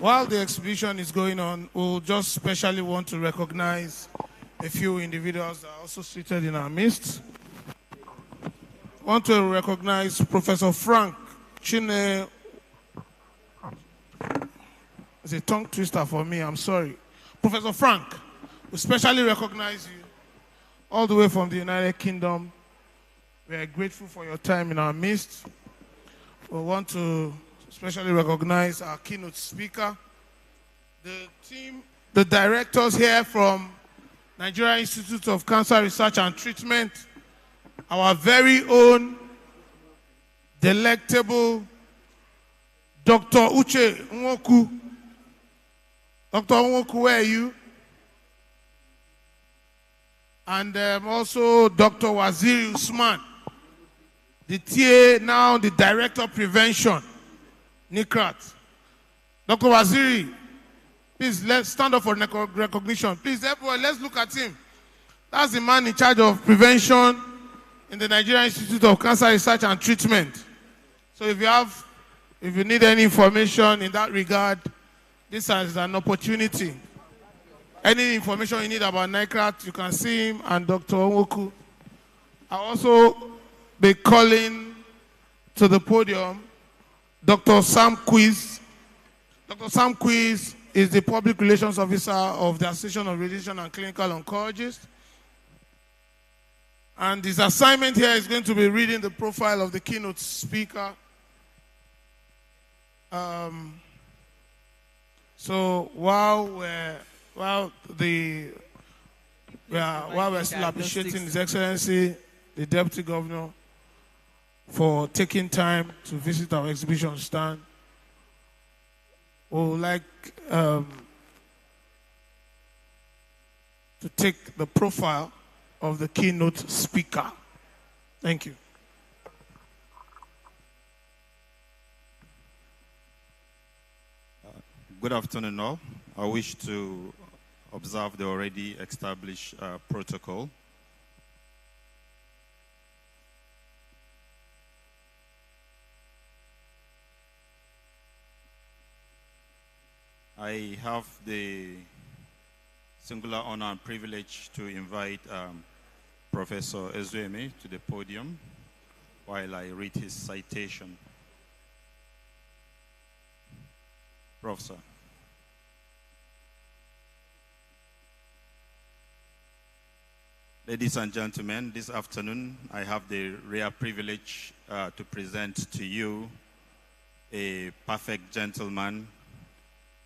While the exhibition is going on, we'll just specially want to recognize a few individuals that are also seated in our midst. I want to recognize Professor Frank Chine. It's a tongue twister for me, I'm sorry. Professor Frank, we specially recognize you all the way from the United Kingdom. We are grateful for your time in our midst. We want to especially recognize our keynote speaker, the team, the directors here from Nigeria Institute of Cancer Research and Treatment, our very own delectable Dr. Uche Nwoku. Dr. Nwoku, where are you? And also Dr. Waziri Usman, the TA, now the Director of Prevention, NICRAT. Dr. Waziri, please let's stand up for recognition. Please, everyone, let's look at him. That's the man in charge of prevention in the Nigerian Institute of Cancer Research and Treatment. So if you need any information in that regard, this is an opportunity. Any information you need about NICRAT, you can see him and Dr. Nwoku. I'll also be calling to the podium Dr. Sam Quiz. Dr. Sam Quiz is the Public Relations Officer of the Association of Radiation and Clinical Oncologists. And his assignment here is going to be reading the profile of the keynote speaker. So while we're still appreciating His Excellency, the Deputy Governor, for taking time to visit our exhibition stand, we would like to take the profile of the keynote speaker. Thank you. Good afternoon, all. I wish to observe the already established protocol. I have the singular honor and privilege to invite Professor Ezueme to the podium while I read his citation. Professor. Ladies and gentlemen, this afternoon I have the rare privilege to present to you a perfect gentleman,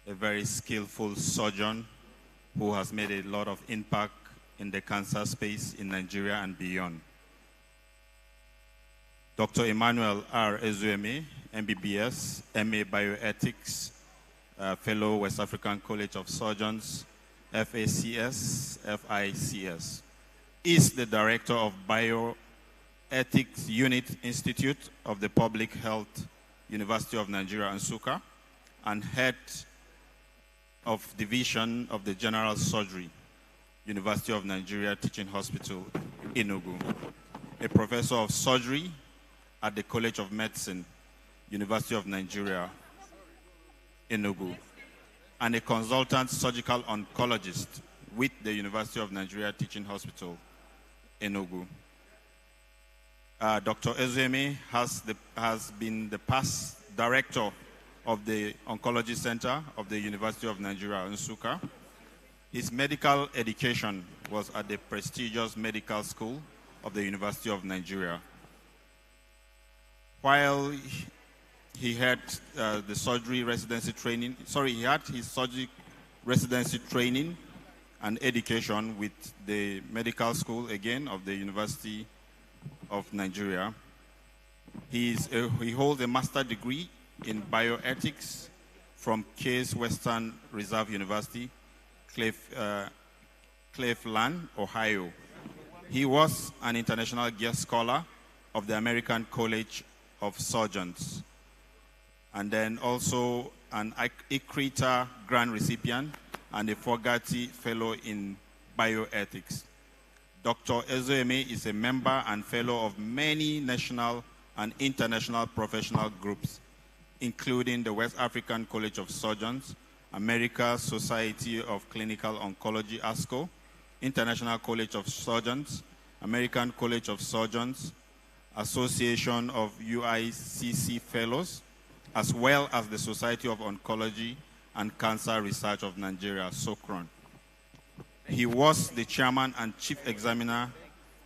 a very skillful surgeon who has made a lot of impact in the cancer space in Nigeria and beyond. Dr. Emmanuel R. Ezueme, MBBS, MA Bioethics, Fellow West African College of Surgeons, FACS, FICS, is the Director of Bioethics Unit Institute of the Public Health University of Nigeria, Nsukka, and Head of Division of the General Surgery, University of Nigeria Teaching Hospital, Enugu, a Professor of Surgery at the College of Medicine, University of Nigeria, Enugu, and a Consultant Surgical Oncologist with the University of Nigeria Teaching Hospital, Enugu. Dr. Ezueme has been the past Director of the Oncology Center of the University of Nigeria, Nsukka. His medical education was at the prestigious Medical School of the University of Nigeria. While he had the surgery residency training, he had his surgery residency training and education with the Medical School, again, of the University of Nigeria. He holds a master's degree in bioethics from Case Western Reserve University, Cleveland, Ohio. He was an international guest scholar of the American College of Surgeons, and then also an ICRITA grant recipient and a Fogarty Fellow in Bioethics. Dr. Ezueme is a member and fellow of many national and international professional groups, including the West African College of Surgeons, American Society of Clinical Oncology, ASCO, International College of Surgeons, American College of Surgeons, Association of UICC Fellows, as well as the Society of Oncology and Cancer Research of Nigeria, SOCRON. He was the chairman and chief examiner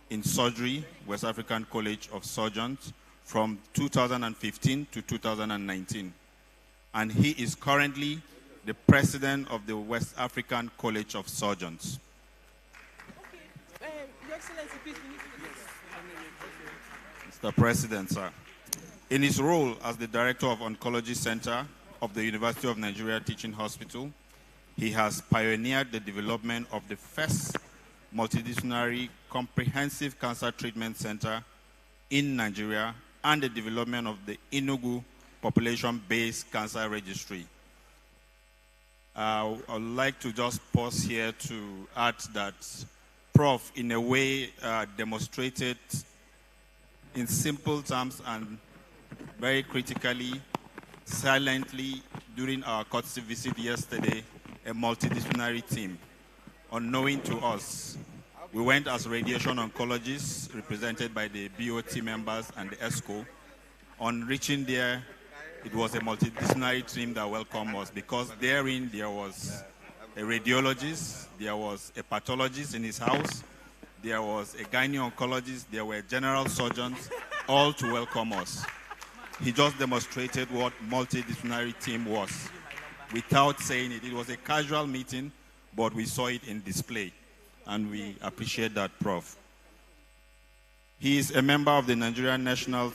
in surgery, West African College of Surgeons, from 2015 to 2019. And he is currently the president of the West African College of Surgeons. Your Excellency, please, Mr. President, sir. In his role as the Director of Oncology Center of the University of Nigeria Teaching Hospital, he has pioneered the development of the first multidisciplinary comprehensive cancer treatment center in Nigeria and the development of the Enugu population-based cancer registry. I would like to just pause here to add that Prof, in a way, demonstrated in simple terms and very critically, silently, during our courtesy visit yesterday, a multidisciplinary team. Unknowing to us, we went as radiation oncologists, represented by the BOT members and the ESCO. On reaching there, it was a multidisciplinary team that welcomed us, because therein there was a radiologist, there was a pathologist in his house, there was a gynae oncologist, there were general surgeons, all to welcome us. He just demonstrated what multidisciplinary team was. Without saying it, it was a casual meeting, but we saw it in display, and we appreciate that, Prof. He is a member of the Nigerian National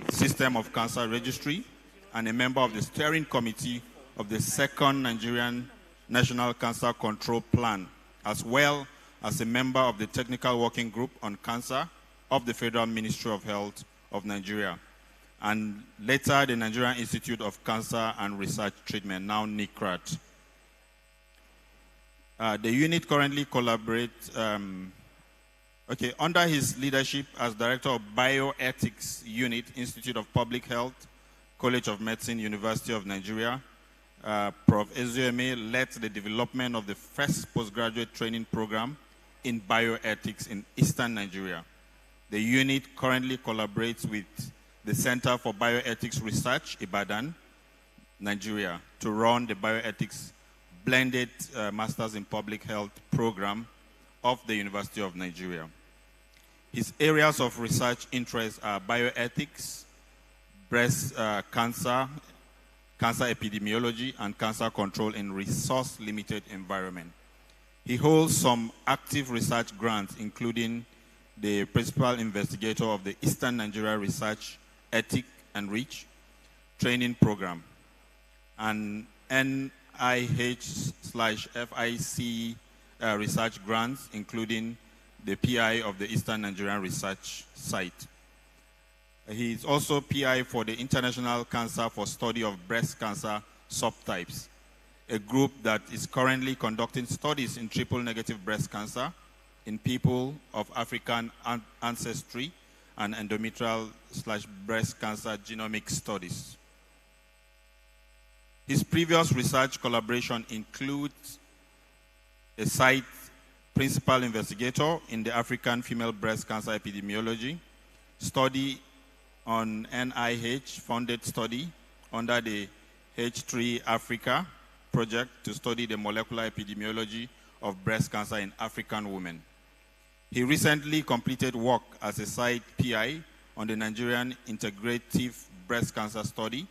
System of Cancer Registry and a member of the steering committee of the second Nigerian National Cancer Control Plan, as well as a member of the Technical Working Group on Cancer of the Federal Ministry of Health of Nigeria, and later the Nigerian Institute of Cancer and Research Treatment, now NICRAT. The unit currently collaborates, under his leadership as Director of Bioethics Unit, Institute of Public Health, College of Medicine, University of Nigeria, Prof. Ezueme led the development of the first postgraduate training program in bioethics in Eastern Nigeria. The unit currently collaborates with the Center for Bioethics Research, Ibadan, Nigeria, to run the bioethics blended Masters in Public Health program of the University of Nigeria. His areas of research interest are bioethics, breast cancer, cancer epidemiology, and cancer control in resource-limited environment. He holds some active research grants, including the principal investigator of the Eastern Nigeria Research Ethic and Reach training program, and NIH/FIC research grants, including the PI of the Eastern Nigerian Research Site. He is also PI for the International Cancer for Study of Breast Cancer Subtypes, a group that is currently conducting studies in triple-negative breast cancer in people of African ancestry and endometrial/breast cancer genomic studies. His previous research collaboration includes a site principal investigator in the African female breast cancer epidemiology, study on NIH-funded study under the H3 Africa project to study the molecular epidemiology of breast cancer in African women. He recently completed work as a site PI on the Nigerian Integrative Breast Cancer Study,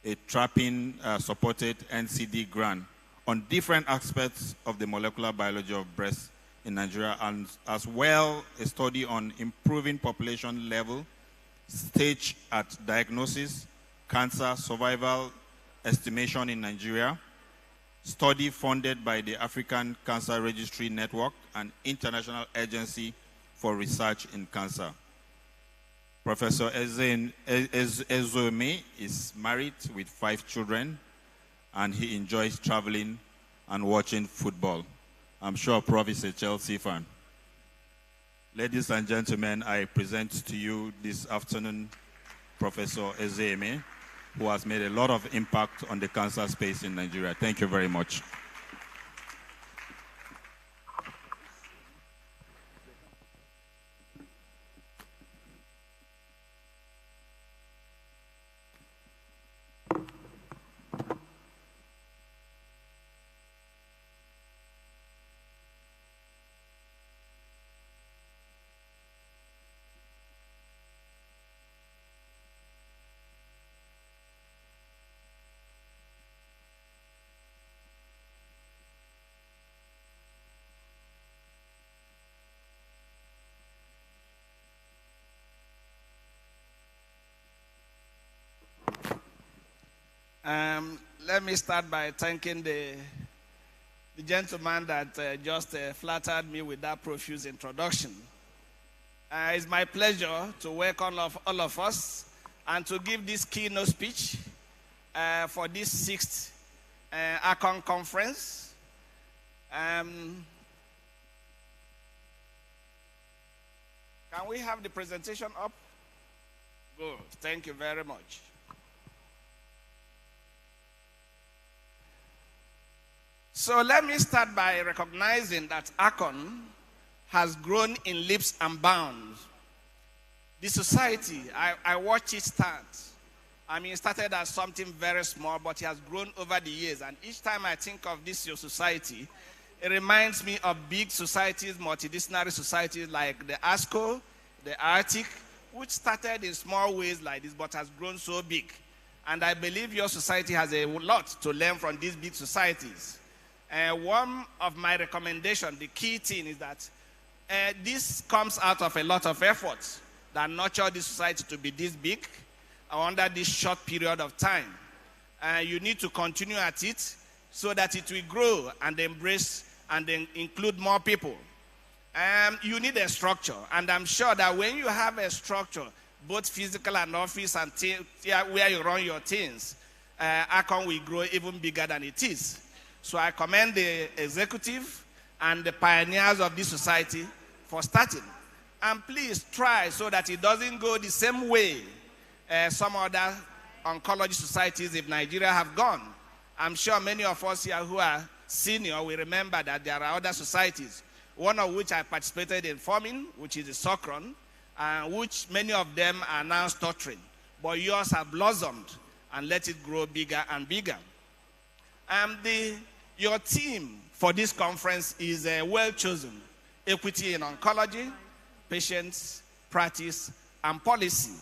a trapping-supported NCD grant on different aspects of the molecular biology of breast in Nigeria, and as well a study on improving population level, stage at diagnosis, cancer survival estimation in Nigeria, study funded by the African Cancer Registry Network, an international agency for research in cancer. Professor Ezueme is married with 5 children, and he enjoys traveling and watching football. I'm sure Prof is a Chelsea fan. Ladies and gentlemen, I present to you this afternoon Professor Ezueme, who has made a lot of impact on the cancer space in Nigeria. Thank you very much. Let me start by thanking the gentleman that just flattered me with that profuse introduction. It's my pleasure to welcome all of us and to give this keynote speech for this 6th Arcon conference. Can we have the presentation up? Good. Thank you very much. So let me start by recognizing that Arcon has grown in leaps and bounds. The society, I watched it start. I mean, it started as something very small, but it has grown over the years. And each time I think of this your society, it reminds me of big societies, multidisciplinary societies like the ASCO, the Arctic, which started in small ways like this, but has grown so big. And I believe your society has a lot to learn from these big societies. One of my recommendations, the key thing is that this comes out of a lot of effort that nurture this society to be this big under this short period of time. You need to continue at it so that it will grow and embrace and then include more people. You need a structure, and I'm sure that when you have a structure, both physical and office and where you run your things, Arcon will grow even bigger than it is. So I commend the executive and the pioneers of this society for starting. And please try so that it doesn't go the same way some other oncology societies in Nigeria have gone. I'm sure many of us here who are senior will remember that there are other societies, one of which I participated in forming, which is the Socron, which many of them are now stuttering. But yours have blossomed and let it grow bigger and bigger. Your team for this conference is well chosen. Equity in oncology, patients, practice, and policy.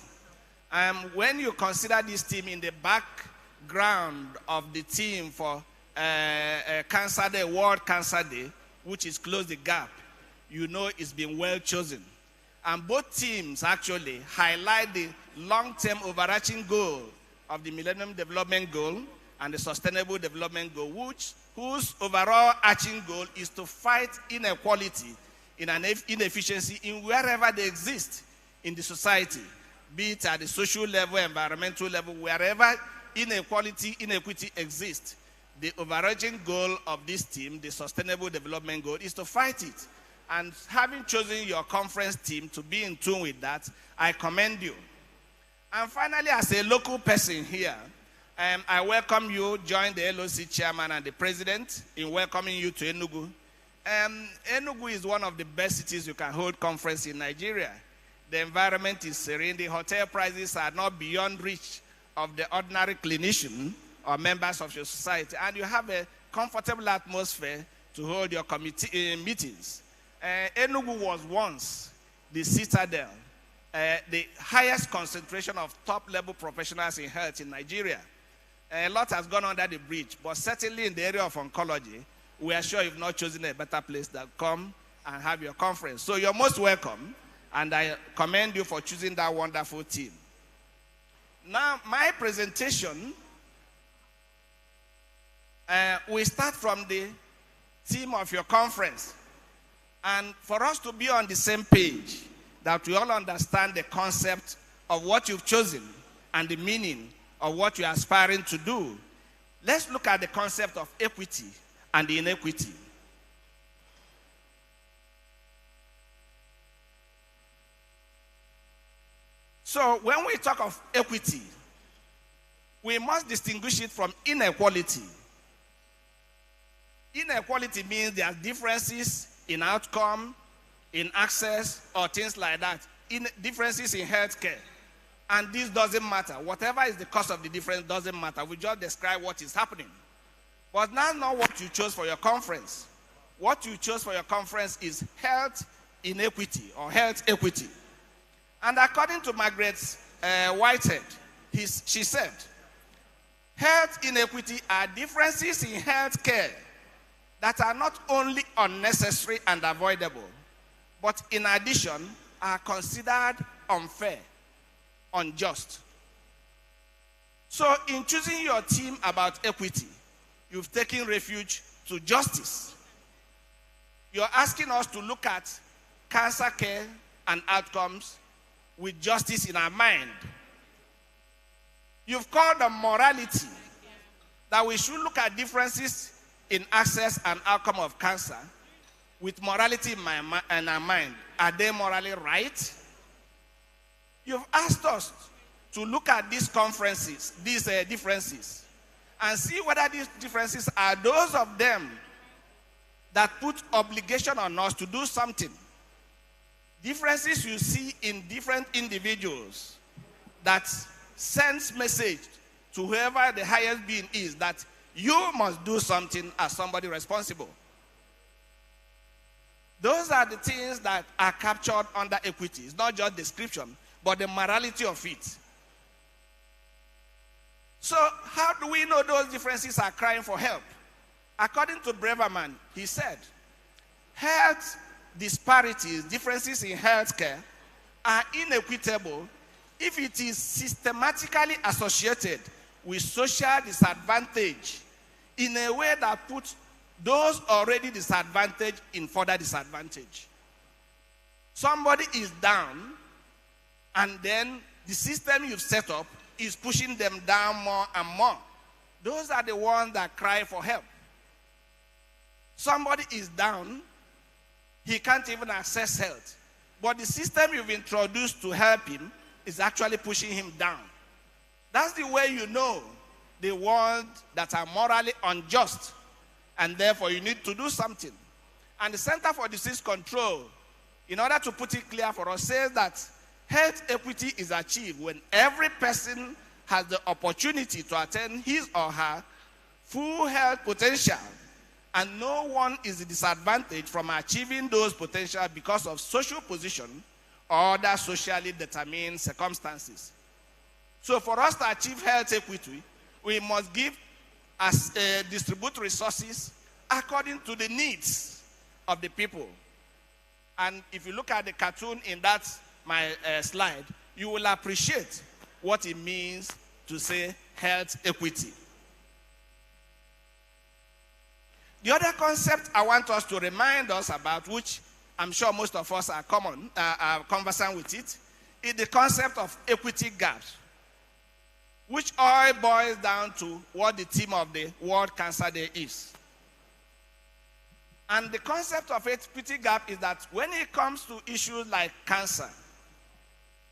When you consider this team in the background of the team for Cancer Day, World Cancer Day, which is Close the Gap, you know it's been well chosen. And both teams actually highlight the long-term overarching goal of the Millennium Development Goal and the Sustainable Development Goal, whose overall arching goal is to fight inequality and inefficiency in wherever they exist in the society, be it at the social level, environmental level, wherever inequity exists. The overarching goal of this team, the Sustainable Development Goal, is to fight it. And having chosen your conference team to be in tune with that, I commend you. And finally, as a local person here, I welcome you, join the LOC chairman and the president in welcoming you to Enugu. Enugu is one of the best cities you can hold conference in Nigeria. The environment is serene. The hotel prices are not beyond reach of the ordinary clinician or members of your society. And you have a comfortable atmosphere to hold your committee meetings. Enugu was once the citadel, the highest concentration of top-level professionals in health in Nigeria. A lot has gone under the bridge, but certainly in the area of oncology, we are sure you've not chosen a better place than come and have your conference. So you're most welcome, and I commend you for choosing that wonderful team. Now, my presentation, we start from the theme of your conference. And for us to be on the same page, that we all understand the concept of what you've chosen and the meaning of what you're aspiring to do, let's look at the concept of equity and the inequity. So when we talk of equity, we must distinguish it from inequality. Inequality means there are differences in outcome, in access, or things like that. Differences in healthcare. And this doesn't matter. Whatever is the cause of the difference doesn't matter. We just describe what is happening. But that's not what you chose for your conference. What you chose for your conference is health inequity or health equity. And according to Margaret Whitehead, she said, health inequity are differences in health care that are not only unnecessary and avoidable, but in addition are considered unfair, unjust. So in choosing your theme about equity, you've taken refuge to justice. You're asking us to look at cancer care and outcomes with justice in our mind. You've called on morality, that we should look at differences in access and outcome of cancer with morality in our mind. Are they morally right? You've asked us to look at these conferences, these differences, and see whether these differences are those of them that put obligation on us to do something. Differences you see in different individuals that sends message to whoever the highest being is that you must do something as somebody responsible. Those are the things that are captured under equity. It's not just description, but the morality of it. So how do we know those differences are crying for help? According to Braverman, he said, health disparities, differences in healthcare, are inequitable if it is systematically associated with social disadvantage in a way that puts those already disadvantaged in further disadvantage. Somebody is down, and then the system you've set up is pushing them down more and more. Those are the ones that cry for help. Somebody is down, he can't even access health. But the system you've introduced to help him is actually pushing him down. That's the way you know the ones that are morally unjust, and therefore you need to do something. And the Center for Disease Control, in order to put it clear for us, says that health equity is achieved when every person has the opportunity to attain his or her full health potential, and no one is disadvantaged from achieving those potential because of social position or other socially determined circumstances. So for us to achieve health equity, we must distribute resources according to the needs of the people. And if you look at the cartoon in that my slide, you will appreciate what it means to say health equity. The other concept I want us to remind us about, which I'm sure most of us are conversant with it, is the concept of equity gaps, which all boils down to what the theme of the World Cancer Day is. And the concept of equity gap is that when it comes to issues like cancer,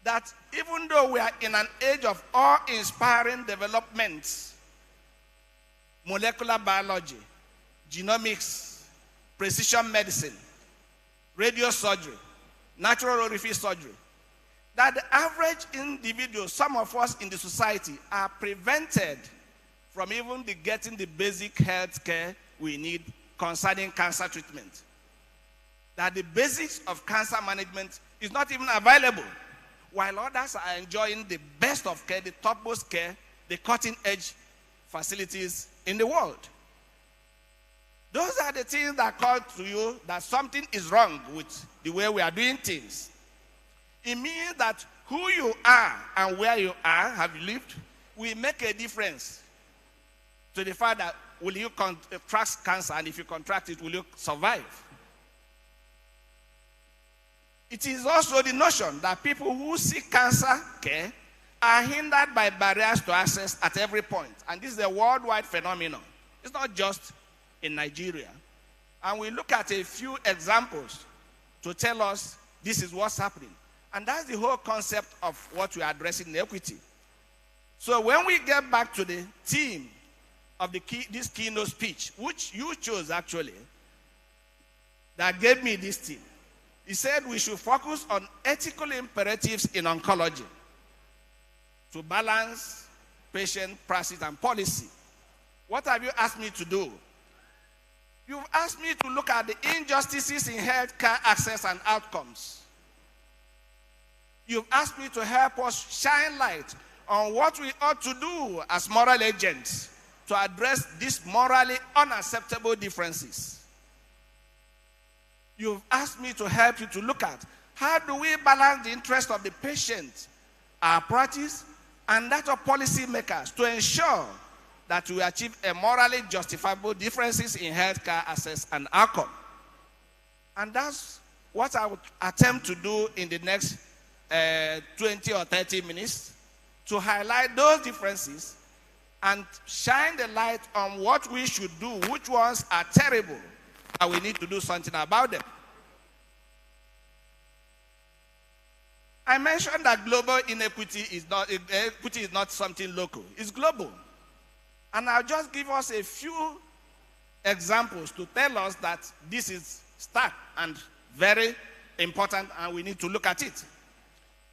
that even though we are in an age of awe-inspiring developments, molecular biology, genomics, precision medicine, radiosurgery, natural orifice surgery, that the average individual, some of us in the society, are prevented from even getting the basic health care we need concerning cancer treatment. That the basics of cancer management is not even available, while others are enjoying the best of care, the topmost care, the cutting-edge facilities in the world. Those are the things that call to you that something is wrong with the way we are doing things. It means that who you are and where you are, have lived, will make a difference to the fact that will you contract cancer, and if you contract it, will you survive? It is also the notion that people who seek cancer care are hindered by barriers to access at every point. And this is a worldwide phenomenon. It's not just in Nigeria. And we look at a few examples to tell us this is what's happening. And that's the whole concept of what we are addressing in equity. So when we get back to the theme of this keynote speech, which you chose actually, that gave me this theme, he said we should focus on ethical imperatives in oncology to balance patient, practice, and policy. What have you asked me to do? You've asked me to look at the injustices in healthcare access and outcomes. You've asked me to help us shine light on what we ought to do as moral agents to address these morally unacceptable differences. You've asked me to help you to look at how do we balance the interest of the patient, our practice, and that of policymakers to ensure that we achieve a morally justifiable differences in healthcare access and outcome. And that's what I would attempt to do in the next 20 or 30 minutes, to highlight those differences and shine the light on what we should do, which ones are terrible, and we need to do something about them. I mentioned that global inequity is not something local, it's global. And I'll just give us a few examples to tell us that this is stark and very important, and we need to look at it.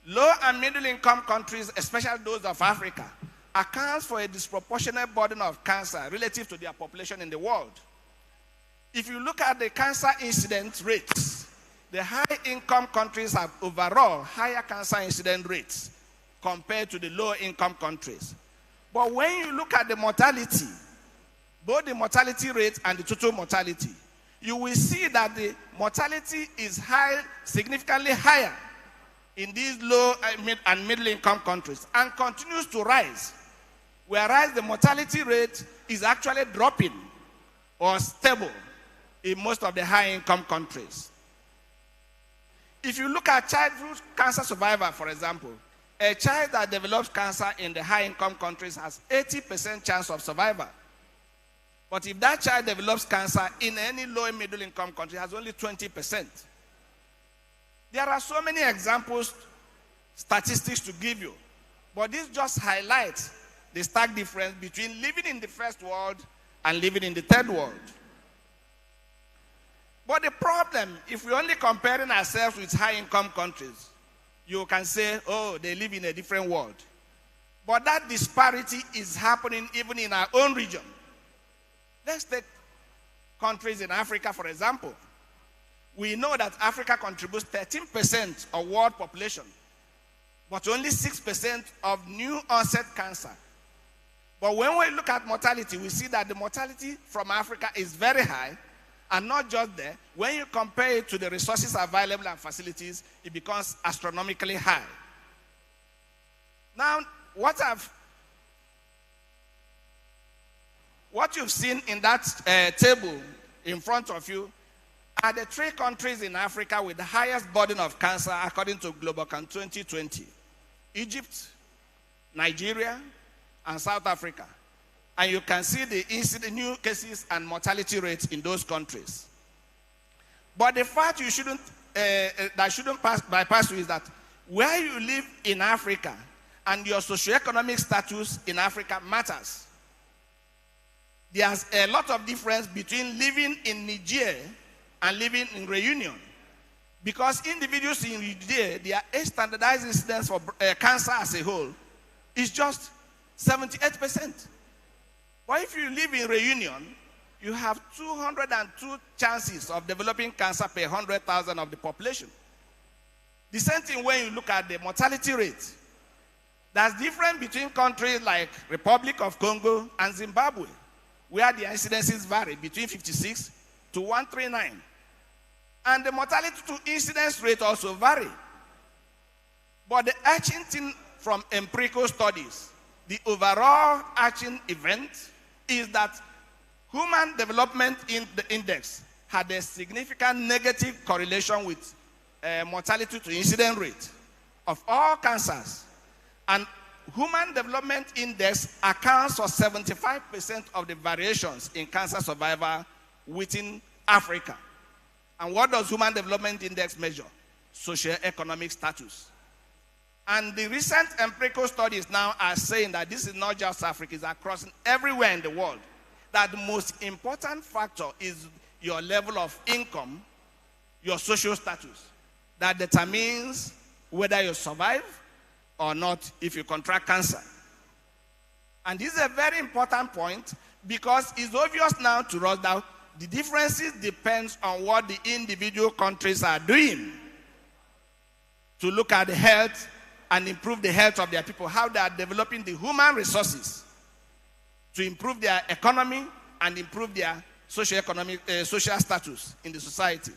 Low and middle income countries, especially those of Africa, accounts for a disproportionate burden of cancer relative to their population in the world. If you look at the cancer incidence rates, the high income countries have overall higher cancer incidence rates compared to the low income countries. But when you look at the mortality, both the mortality rate and the total mortality, you will see that the mortality is significantly higher in these low and middle income countries and continues to rise, whereas the mortality rate is actually dropping or stable in most of the high income countries. If you look at childhood cancer survival, for example, a child that develops cancer in the high income countries has 80% chance of survival. But if that child develops cancer in any low and middle income country, it has only 20%. There are so many examples, statistics to give you, but this just highlights the stark difference between living in the first world and living in the third world. But the problem, if we're only comparing ourselves with high-income countries, you can say, oh, they live in a different world. But that disparity is happening even in our own region. Let's take countries in Africa, for example. We know that Africa contributes 13% of world population, but only 6% of new onset cancer. But when we look at mortality, we see that the mortality from Africa is very high, and not just there. When you compare it to the resources available and facilities, it becomes astronomically high. Now, what you've seen in that table in front of you are the 3 countries in Africa with the highest burden of cancer according to GlobalCon 2020. Egypt, Nigeria, and South Africa. And you can see the new cases and mortality rates in those countries. But the fact that shouldn't bypass you is that where you live in Africa and your socioeconomic status in Africa matters. There's a lot of difference between living in Niger and living in Reunion. Because individuals in Niger, their age standardized incidence for cancer as a whole is just 78%. But if you live in Reunion, you have 202 chances of developing cancer per 100,000 of the population. The same thing when you look at the mortality rate. There's difference between countries like Republic of Congo and Zimbabwe, where the incidences vary between 56 to 139. And the mortality to incidence rate also vary. But the arching thing from empirical studies, the overall arching event is that Human Development Index had a significant negative correlation with mortality to incidence rate of all cancers. And Human Development Index accounts for 75% of the variations in cancer survival within Africa. And what does Human Development Index measure? Socioeconomic status. And the recent empirical studies now are saying that this is not just Africa, it's across everywhere in the world. That the most important factor is your level of income, your social status. That determines whether you survive or not if you contract cancer. And this is a very important point because it's obvious now to us that the differences depends on what the individual countries are doing to look at the health and improve the health of their people, how they are developing the human resources to improve their economy and improve their social status in the society.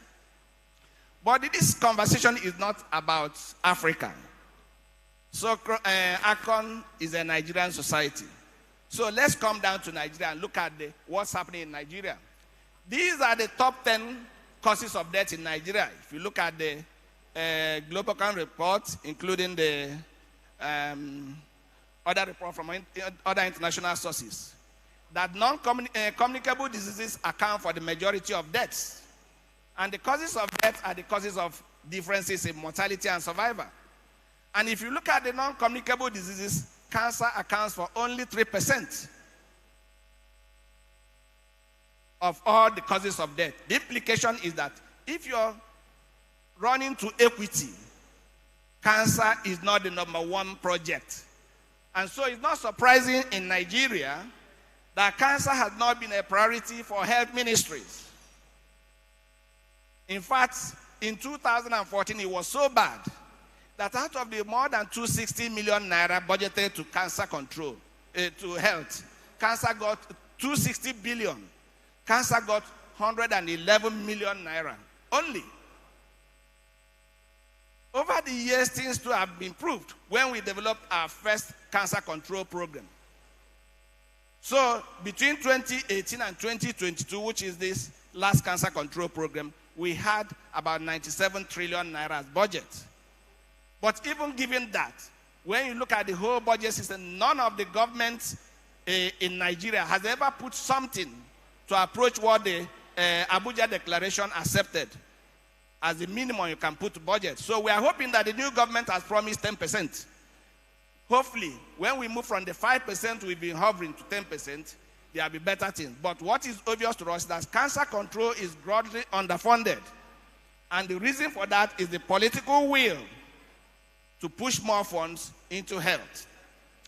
But this conversation is not about Africa. So Arcon is a Nigerian society. So let's come down to Nigeria and look at what's happening in Nigeria. These are the top 10 causes of death in Nigeria. If you look at the Global Can report, including the other report from other international sources, that non-communicable diseases account for the majority of deaths. And the causes of death are the causes of differences in mortality and survival. And if you look at the non-communicable diseases, cancer accounts for only 3% of all the causes of death. The implication is that if you're running to equity, cancer is not the number one project. And so it's not surprising in Nigeria that cancer has not been a priority for health ministries. In fact, in 2014, it was so bad that out of the more than 260 million naira budgeted to cancer control, to health, cancer got 260 billion. Cancer got 111 million naira only. Over the years, things too have been improved when we developed our first cancer control program. So between 2018 and 2022, which is this last cancer control program, we had about 97 trillion naira budget. But even given that, when you look at the whole budget system, none of the governments in Nigeria has ever put something to approach what the Abuja Declaration accepted as the minimum you can put to budget. So we are hoping that the new government has promised 10%. Hopefully, when we move from the 5% we've been hovering to 10%, there will be better things. But what is obvious to us is that cancer control is broadly underfunded. And the reason for that is the political will to push more funds into health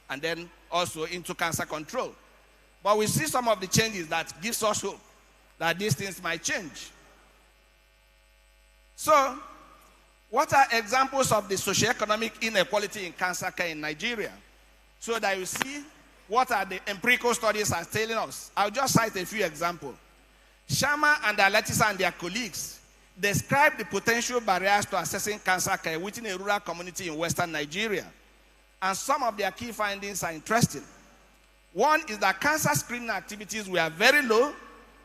and then also into cancer control. But we see some of the changes that gives us hope that these things might change. So, what are examples of the socioeconomic inequality in cancer care in Nigeria? So that you see what are the empirical studies are telling us. I'll just cite a few examples. Sharma and Aletisa and their colleagues describe the potential barriers to accessing cancer care within a rural community in Western Nigeria. And some of their key findings are interesting. One is that cancer screening activities were very low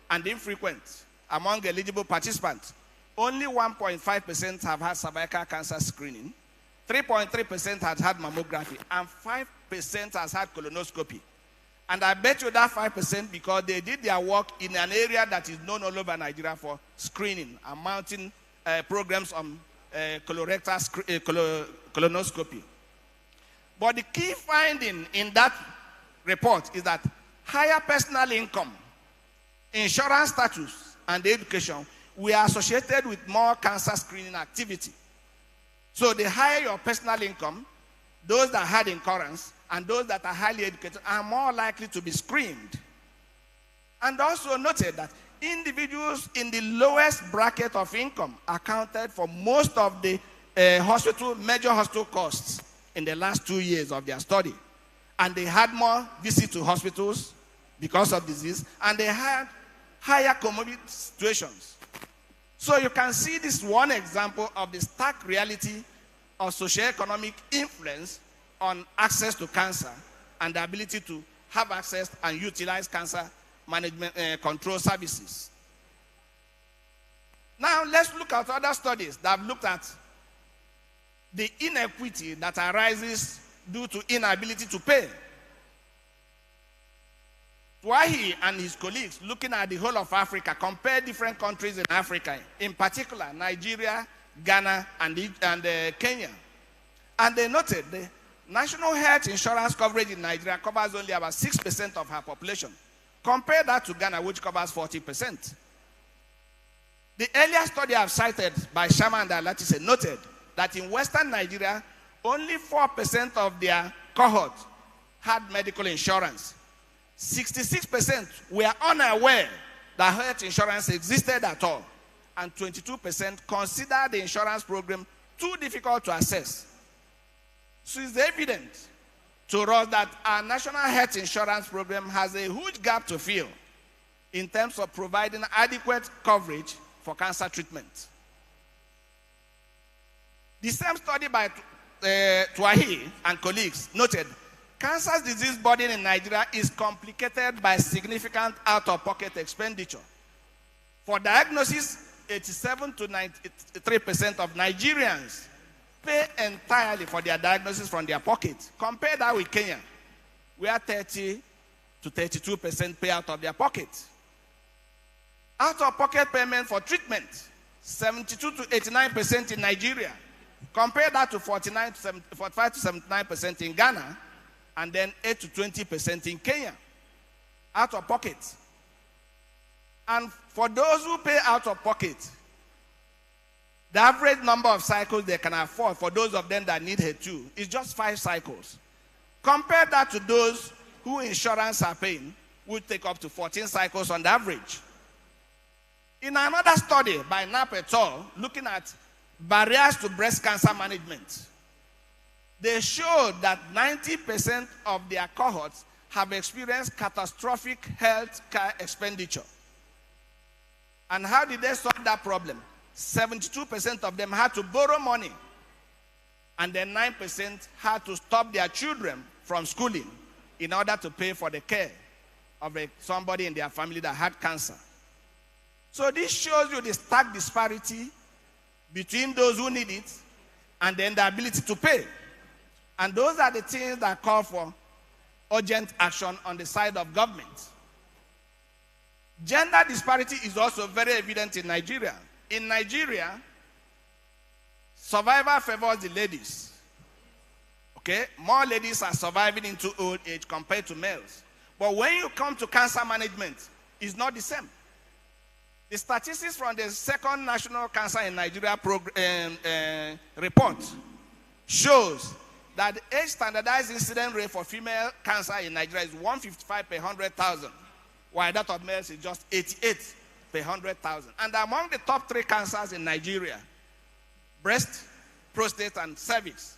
and infrequent among eligible participants. Only 1.5% have had cervical cancer screening, 3.3% has had mammography, and 5% has had colonoscopy. And I bet you that 5% because they did their work in an area that is known all over Nigeria for screening and mounting programs on colorectal colonoscopy. But the key finding in that report is that higher personal income, insurance status, and education were associated with more cancer screening activity. So the higher your personal income, those that had insurance and those that are highly educated are more likely to be screened. And also noted that individuals in the lowest bracket of income accounted for most of the major hospital costs in the last 2 years of their study. And they had more visits to hospitals because of disease, and they had higher comorbid situations. So you can see this one example of the stark reality of socioeconomic influence on access to cancer and the ability to have access and utilize cancer management control services. Now let's look at other studies that have looked at the inequity that arises due to inability to pay. Twahi and his colleagues, looking at the whole of Africa, compare different countries in Africa, in particular Nigeria, Ghana, and Kenya. And they noted the national health insurance coverage in Nigeria covers only about 6% of her population. Compare that to Ghana, which covers 40%. The earlier study I've cited by Sharma and Alatise noted that in Western Nigeria, only 4% of their cohort had medical insurance. 66% were unaware that health insurance existed at all, and 22% considered the insurance program too difficult to access. So it's evident to us that our national health insurance program has a huge gap to fill in terms of providing adequate coverage for cancer treatment. The same study by Twahi and colleagues noted cancer's disease burden in Nigeria is complicated by significant out-of-pocket expenditure. For diagnosis, 87 to 93% of Nigerians pay entirely for their diagnosis from their pocket. Compare that with Kenya, where 30 to 32% pay out of their pocket. Out-of-pocket payment for treatment, 72 to 89% in Nigeria. Compare that to 45 to 79% in Ghana, and then 8 to 20% in Kenya. Out of pocket. And for those who pay out of pocket, the average number of cycles they can afford for those of them that need HER2 is just 5 cycles. Compare that to those who insurance are paying, would take up to 14 cycles on the average. In another study by Knapp et al., looking at barriers to breast cancer management, they showed that 90% of their cohorts have experienced catastrophic health care expenditure. And how did they solve that problem? 72% of them had to borrow money, and then 9% had to stop their children from schooling in order to pay for the care of somebody in their family that had cancer. So this shows you the stark disparity between those who need it and then the ability to pay. And those are the things that call for urgent action on the side of government. Gender disparity is also very evident in Nigeria. In Nigeria, survival favors the ladies. Okay? More ladies are surviving into old age compared to males. But when you come to cancer management, it's not the same. The statistics from the second National Cancer in Nigeria report shows that the age standardized incidence rate for female cancer in Nigeria is 155 per 100,000, while that of males is just 88 per 100,000. And among the top 3 cancers in Nigeria, breast, prostate, and cervix,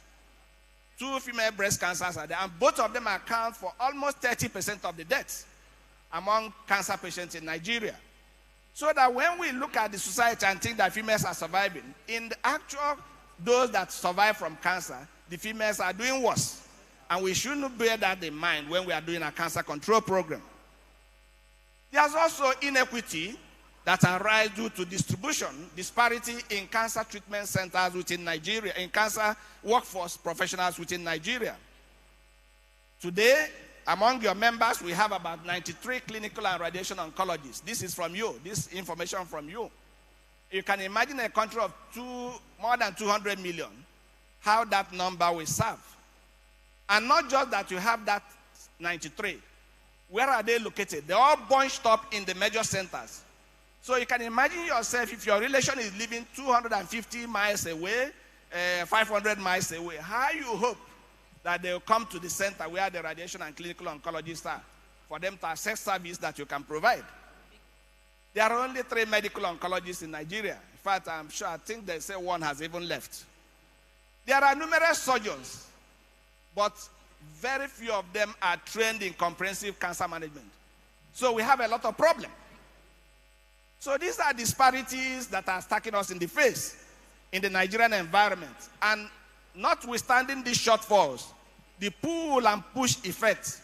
2 female breast cancers are there, and both of them account for almost 30% of the deaths among cancer patients in Nigeria. So that when we look at the society and think that females are surviving, in the actual, those that survive from cancer, the females are doing worse. And we shouldn't bear that in mind when we are doing a cancer control program. There's also inequity that arises due to distribution, disparity in cancer treatment centers within Nigeria, in cancer workforce professionals within Nigeria. Today, among your members, we have about 93 clinical and radiation oncologists. This is from you, this information from you. You can imagine a country of more than 200 million, how that number will serve. And not just that you have that 93. Where are they located? They're all bunched up in the major centers. So you can imagine yourself, if your relation is living 250 miles away, 500 miles away, how you hope that they will come to the center where the radiation and clinical oncologists are for them to access service that you can provide. There are only 3 medical oncologists in Nigeria. In fact, I think they say 1 has even left. There are numerous surgeons, but very few of them are trained in comprehensive cancer management. So we have a lot of problems. So these are disparities that are stacking us in the face in the Nigerian environment. And notwithstanding these shortfalls, the pull and push effects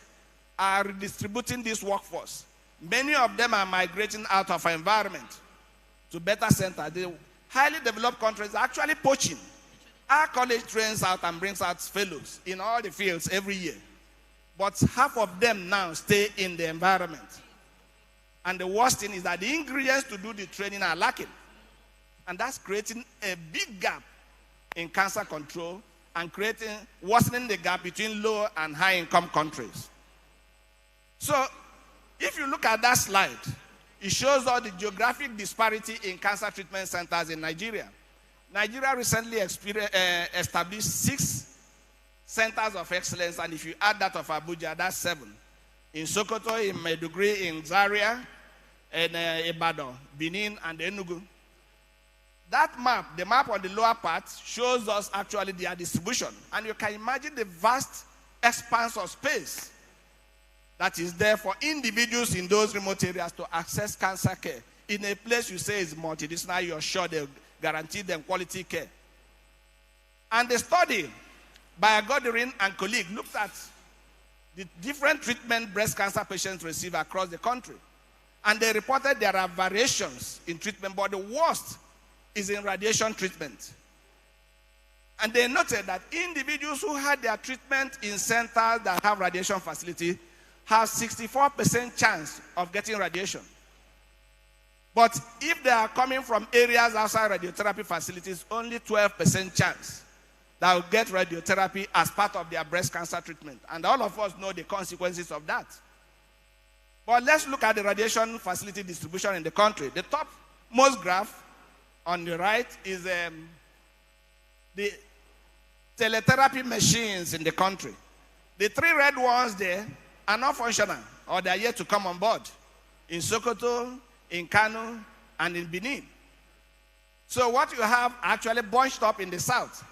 are redistributing this workforce. Many of them are migrating out of our environment to better centers. The highly developed countries are actually poaching. Our college trains out and brings out fellows in all the fields every year. But half of them now stay in the environment. And the worst thing is that the ingredients to do the training are lacking. And that's creating a big gap in cancer control and worsening the gap between low and high income countries. So, if you look at that slide, it shows all the geographic disparity in cancer treatment centers in Nigeria. Nigeria recently established 6 centers of excellence, and if you add that of Abuja, that's 7. In Sokoto, in Maiduguri, in Zaria, in Ibadan, Benin, and Enugu. That map, the map on the lower part, shows us actually their distribution. And you can imagine the vast expanse of space that is there for individuals in those remote areas to access cancer care. In a place you say is multidisciplinary, you're sure they'll guarantee them quality care. And the study by Godwin and colleague looked at the different treatment breast cancer patients receive across the country. And they reported there are variations in treatment, but the worst is in radiation treatment. And they noted that individuals who had their treatment in centers that have radiation facility have 64% chance of getting radiation. But if they are coming from areas outside radiotherapy facilities, only 12% chance that will get radiotherapy as part of their breast cancer treatment. And all of us know the consequences of that. But let's look at the radiation facility distribution in the country. The topmost graph on the right is the teletherapy machines in the country. The 3 red ones there are not functional, or they are yet to come on board in Sokoto, in Kano, and in Benin. So what you have actually bunched up in the south,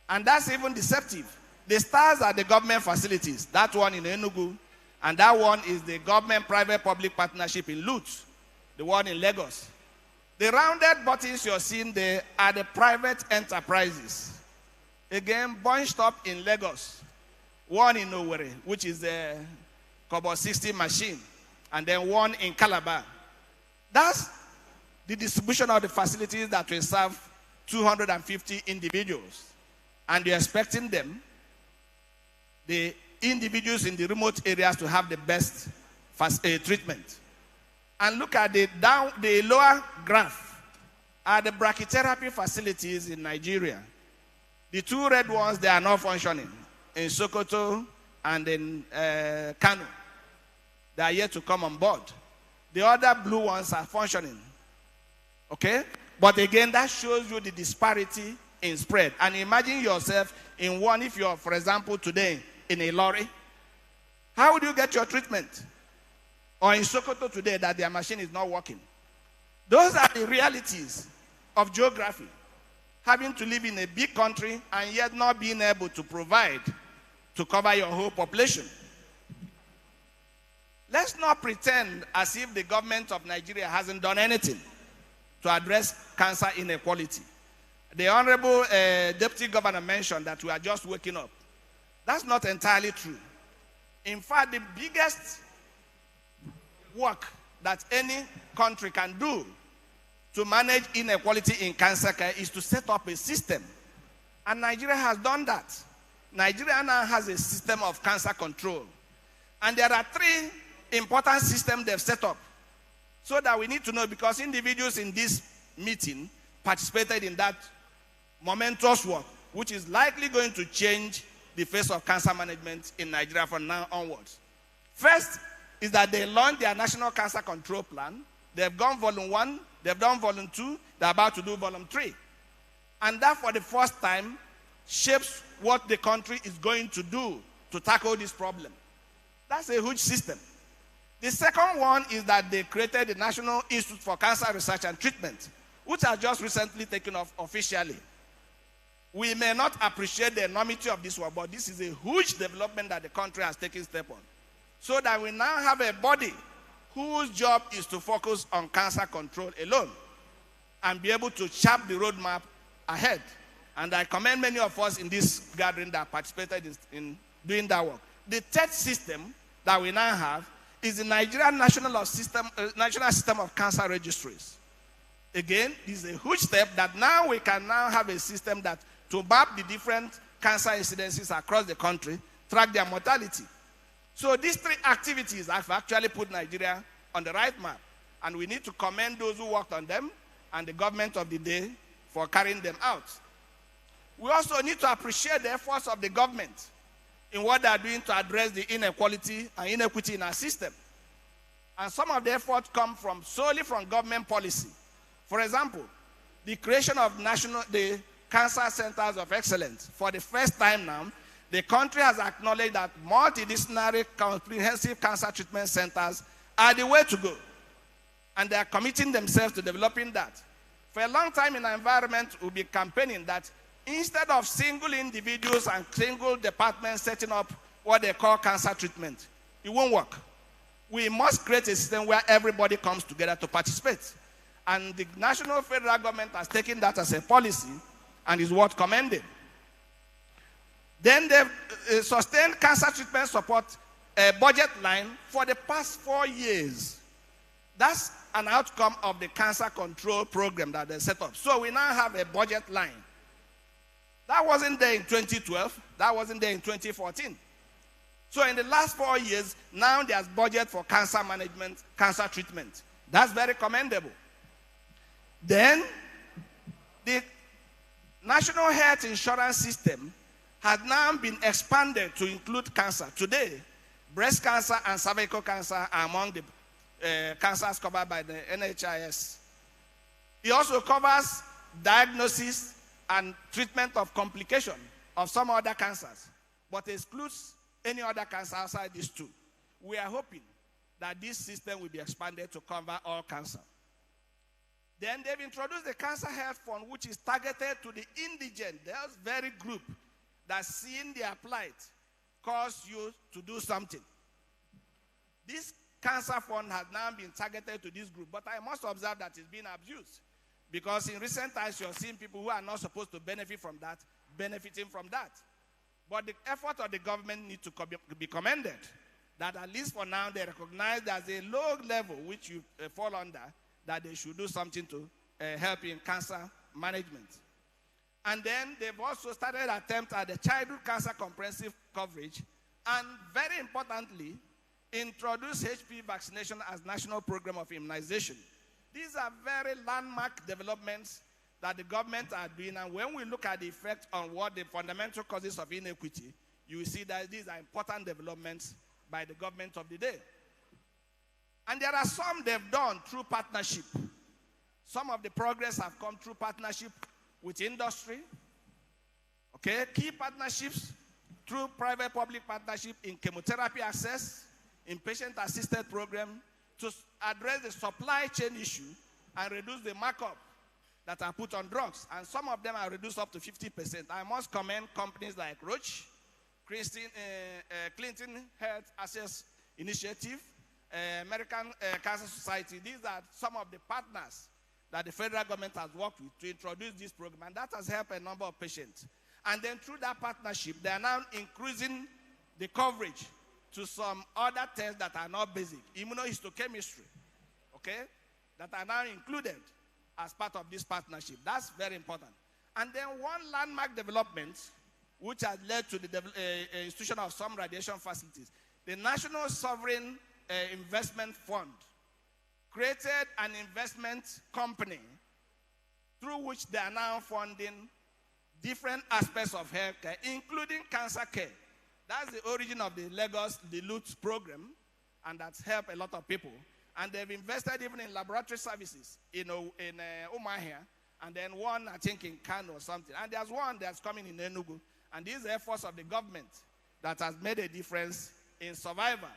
and that's even deceptive. The stars are the government facilities, that one in Enugu, and that one is the government private-public partnership in Lut, the one in Lagos. The rounded buttons you're seeing there are the private enterprises. Again, bunched up in Lagos. One in Owerri, which is the Cobalt 60 machine, and then one in Calabar. That's the distribution of the facilities that will serve 250 individuals. And you're expecting them, the individuals in the remote areas, to have the best treatment. And look at the lower graph are the brachytherapy facilities in Nigeria. The 2 red ones, they are not functioning in Sokoto and in Kano. They are yet to come on board. The other blue ones are functioning. Okay? But again, that shows you the disparity in spread. And imagine yourself in one, if you're, for example, today in a lorry. How would you get your treatment? Or in Sokoto today that their machine is not working. Those are the realities of geography. Having to live in a big country and yet not being able to provide to cover your whole population. Let's not pretend as if the government of Nigeria hasn't done anything to address cancer inequality. The Honorable Deputy Governor mentioned that we are just waking up. That's not entirely true. In fact, the biggest work that any country can do to manage inequality in cancer care is to set up a system. And Nigeria has done that. Nigeria now has a system of cancer control. And there are 3 important systems they've set up. So that we need to know, because individuals in this meeting participated in that momentous work, which is likely going to change the face of cancer management in Nigeria from now onwards. First is that they launched their National Cancer Control Plan. They've gone volume 1, they've done volume 2, they're about to do volume 3. And that, for the first time, shapes what the country is going to do to tackle this problem. That's a huge system. The second one is that they created the National Institute for Cancer Research and Treatment, which has just recently taken off officially. We may not appreciate the enormity of this work, but this is a huge development that the country has taken step on. So that we now have a body whose job is to focus on cancer control alone and be able to chart the roadmap ahead. And I commend many of us in this gathering that participated in doing that work. The third system that we now have is the Nigerian National System of Cancer Registries. Again, this is a huge step that now we can now have a system that to map the different cancer incidences across the country, track their mortality. So these 3 activities have actually put Nigeria on the right map. And we need to commend those who worked on them and the government of the day for carrying them out. we also need to appreciate the efforts of the government in what they are doing to address the inequality and inequity in our system. And some of the efforts come solely from government policy. For example, the creation of the Cancer Centers of Excellence. For the first time now, the country has acknowledged that multidisciplinary comprehensive cancer treatment centers are the way to go. And they are committing themselves to developing that. For a long time in our environment, we'll be campaigning that instead of single individuals and single departments setting up what they call cancer treatment, it won't work. We must create a system where everybody comes together to participate. And the national federal government has taken that as a policy and is worth commending. Then they've sustained cancer treatment support budget line for the past 4 years. That's an outcome of the cancer control program that they set up. So we now have a budget line. That wasn't there in 2012. That wasn't there in 2014. So in the last 4 years, now there's budget for cancer management, cancer treatment. That's very commendable. Then the National Health Insurance System has now been expanded to include cancer. Today, breast cancer and cervical cancer are among the cancers covered by the NHIS. It also covers diagnosis and treatment of complication of some other cancers, but excludes any other cancer outside these two. We are hoping that this system will be expanded to cover all cancer. Then they've introduced the Cancer Health Fund, which is targeted to the indigent, the very group that seeing their plight cause you to do something. This Cancer Fund has now been targeted to this group, but I must observe that it's been abused. Because in recent times, you're seeing people who are not supposed to benefit from that, benefiting from that. But the effort of the government needs to be commended. That at least for now, they recognize there's a low level which you fall under, that they should do something to help in cancer management. And then they've also started attempts at the childhood cancer comprehensive coverage, and very importantly, introduce HPV vaccination as national program of immunization. These are very landmark developments that the government are doing, and when we look at the effect on what the fundamental causes of inequity, you will see that these are important developments by the government of the day. And there are some they've done through partnership. Some of the progress have come through partnership with industry. Okay, key partnerships through private-public partnership in chemotherapy access, in patient-assisted program, to address the supply chain issue and reduce the markup that are put on drugs. And some of them are reduced up to 50%. I must commend companies like Roche, Clinton Health Access Initiative, American Cancer Society. These are some of the partners that the federal government has worked with to introduce this program, and that has helped a number of patients. And then through that partnership, they are now increasing the coverage to some other tests that are not basic, immunohistochemistry, okay, that are now included as part of this partnership. That's very important. And then one landmark development, which has led to the institution of some radiation facilities, the National Sovereign Investment Fund created an investment company through which they are now funding different aspects of healthcare, including cancer care. That's the origin of the Lagos LUT program, and that's helped a lot of people. And they've invested even in laboratory services in Umahia, and then one, I think, in Kano or something. And there's one that's coming in Enugu. And these are efforts of the government that has made a difference in survival.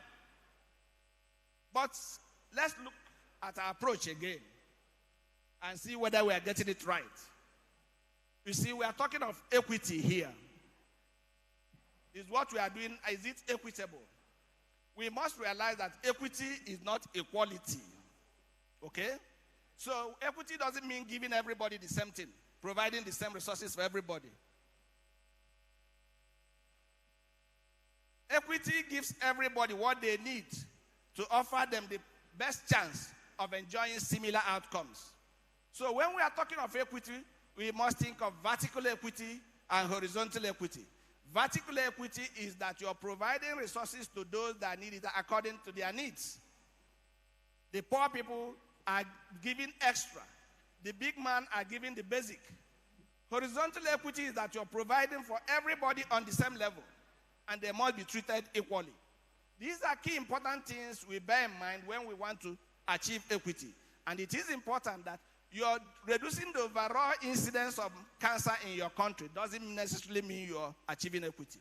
But let's look at our approach again and see whether we are getting it right. You see, we are talking of equity here. Is what we are doing, is it equitable? We must realize that equity is not equality. Okay? So equity doesn't mean giving everybody the same thing, providing the same resources for everybody. Equity gives everybody what they need to offer them the best chance of enjoying similar outcomes. So when we are talking of equity, we must think of vertical equity and horizontal equity. Vertical equity is that you're providing resources to those that need it according to their needs. The poor people are giving extra. The big men are giving the basic. Horizontal equity is that you're providing for everybody on the same level, and they must be treated equally. These are key important things we bear in mind when we want to achieve equity. And it is important that you're reducing the overall incidence of cancer in your country. Doesn't necessarily mean you're achieving equity.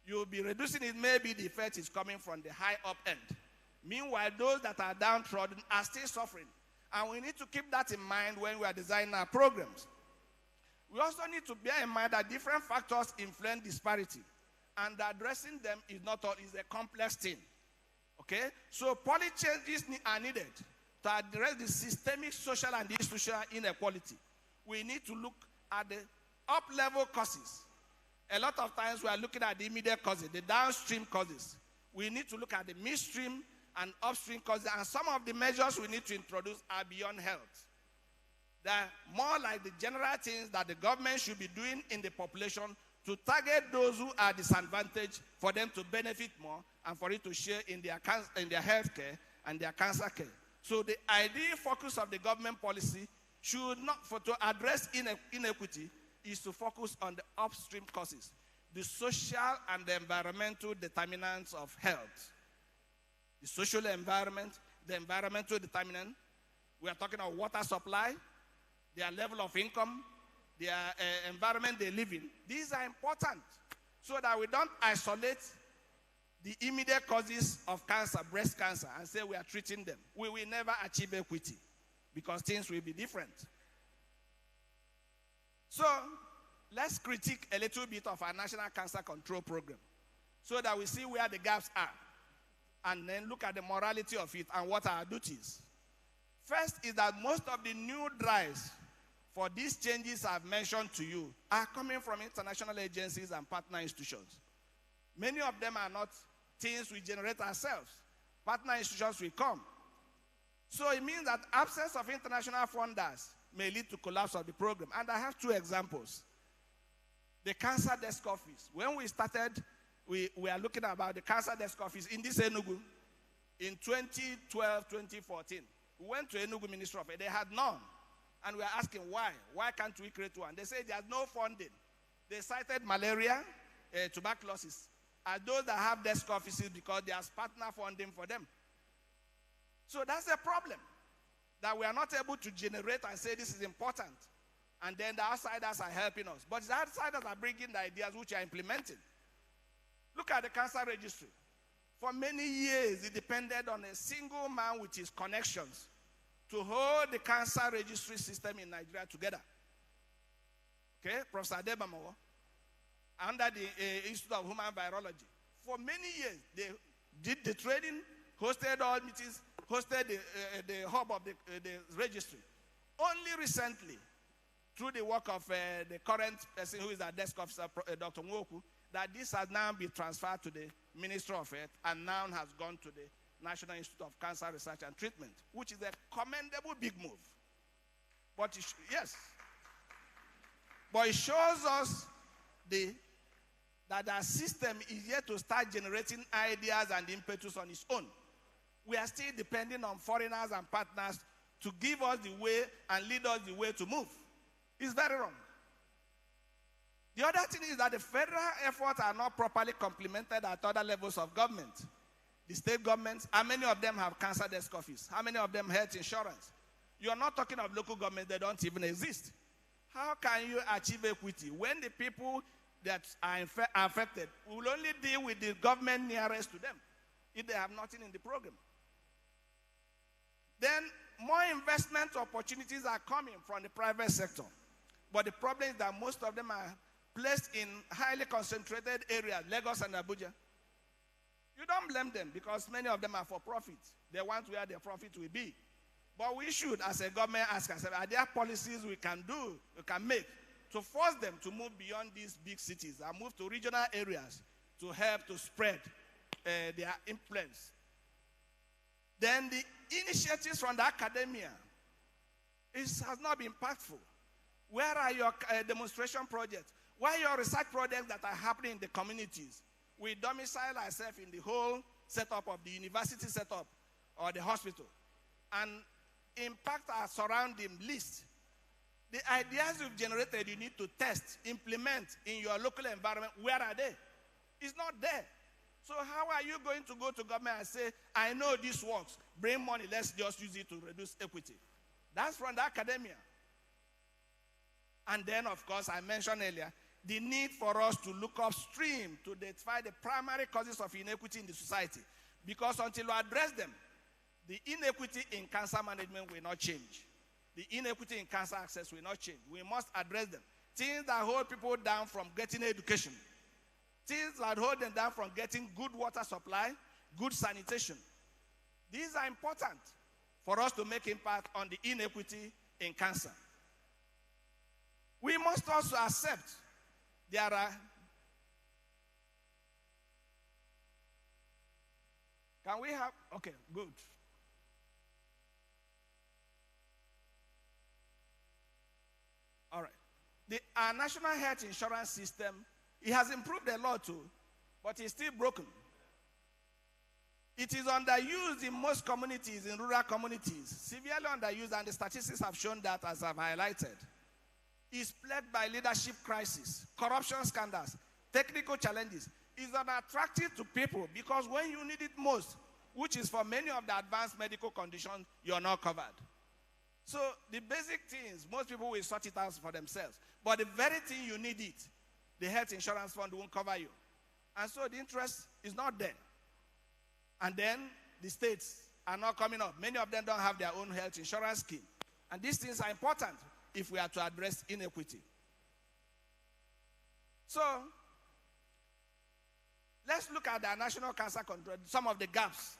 You'll be reducing it, maybe the effect is coming from the high up end. Meanwhile, those that are downtrodden are still suffering. And we need to keep that in mind when we are designing our programs. We also need to bear in mind that different factors influence disparity, and addressing them is a complex thing. Okay? So policy changes are needed to address the systemic social and institutional inequality. We need to look at the up-level causes. A lot of times we are looking at the immediate causes, the downstream causes. We need to look at the midstream and upstream causes, and some of the measures we need to introduce are beyond health. They're more like the general things that the government should be doing in the population to target those who are disadvantaged, for them to benefit more and for it to share in their health care and their cancer care. So the ideal focus of the government policy should not, to address inequity, is to focus on the upstream causes, the social and the environmental determinants of health. The social environment, the environmental determinant, we are talking about water supply, their level of income, their environment they live in. These are important so that we don't isolate the immediate causes of cancer, breast cancer, and say we are treating them. We will never achieve equity because things will be different. So let's critique a little bit of our National Cancer Control Program so that we see where the gaps are, and then look at the morality of it and what are our duties. First is that most of the new drives for these changes I've mentioned to you are coming from international agencies and partner institutions. Many of them are not things we generate ourselves. Partner institutions will come. So it means that absence of international funders may lead to collapse of the program. And I have two examples. The Cancer Desk Office. When we started, we are looking about the Cancer Desk Office in this Enugu in 2012, 2014. We went to Enugu Ministry of Health. They had none. And we are asking why. Why can't we create one? They say there's no funding. They cited malaria, tuberculosis, as those that have desk offices because there's partner funding for them. So that's a problem, that we are not able to generate and say this is important. And then the outsiders are helping us. But the outsiders are bringing the ideas which are implemented. Look at the cancer registry. For many years, it depended on a single man with his connections to hold the cancer registry system in Nigeria together. Okay, Professor Adebamawo, under the Institute of Human Virology. For many years, they did the training, hosted all meetings, hosted the hub of the registry. Only recently, through the work of the current person who is our desk officer, Dr. Nwoku, that this has now been transferred to the Ministry of Health and now has gone to the National Institute of Cancer Research and Treatment, which is a commendable big move. But yes. But it shows us that our system is yet to start generating ideas and impetus on its own. We are still depending on foreigners and partners to give us the way and lead us the way to move. It's very wrong. The other thing is that the federal efforts are not properly complemented at other levels of government. The state governments, how many of them have cancer desk office? How many of them health insurance? You're not talking of local governments, they don't even exist. How can you achieve equity when the people that are affected will only deal with the government nearest to them if they have nothing in the program? Then more investment opportunities are coming from the private sector. But the problem is that most of them are placed in highly concentrated areas, Lagos and Abuja. You don't blame them because many of them are for profit. They want where their profit will be. But we should, as a government, ask ourselves, are there policies we can do, we can make to force them to move beyond these big cities and move to regional areas to help to spread their influence? Then the initiatives from the academia has not been impactful. Where are your demonstration projects? Where are your research projects that are happening in the communities? We domicile ourselves in the whole setup of the university setup or the hospital and impact our surrounding least. The ideas you've generated, you need to test, implement in your local environment. Where are they? It's not there. So how are you going to go to government and say, I know this works, bring money, let's just use it to reduce equity? That's from the academia. And then, of course, I mentioned earlier, the need for us to look upstream to identify the primary causes of inequity in the society. Because until we address them, the inequity in cancer management will not change. The inequity in cancer access will not change. We must address them. Things that hold people down from getting education. Things that hold them down from getting good water supply, good sanitation. These are important for us to make impact on the inequity in cancer. We must also accept there are... Can we have... Okay, good. All right. Our national health insurance system, it has improved a lot too, but it's still broken. It is underused in most communities, in rural communities, severely underused, and the statistics have shown that, as I've highlighted. It's plagued by leadership crisis, corruption scandals, technical challenges. It's unattractive to people because when you need it most, which is for many of the advanced medical conditions, you're not covered. So the basic things, most people will sort it out for themselves. But the very thing you need it, the health insurance fund won't cover you. And so the interest is not there. And then the states are not coming up. Many of them don't have their own health insurance scheme. And these things are important if we are to address inequity. So let's look at the National Cancer Control, some of the gaps.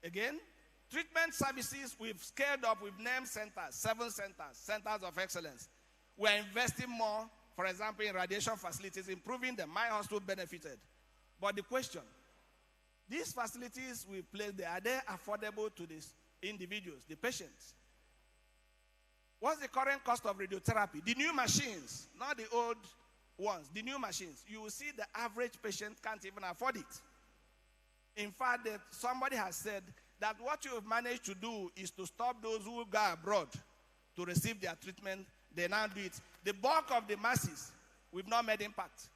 Again, treatment services, we've scaled up, we've named centers, 7 centers of excellence. We're investing more, for example, in radiation facilities, improving them. My hospital benefited. But the question, these facilities we place there, are they affordable to these individuals, the patients? What's the current cost of radiotherapy? The new machines, not the old ones, the new machines. You will see the average patient can't even afford it. In fact, somebody has said that what you have managed to do is to stop those who go abroad to receive their treatment. They now do it. The bulk of the masses, we've not made impact.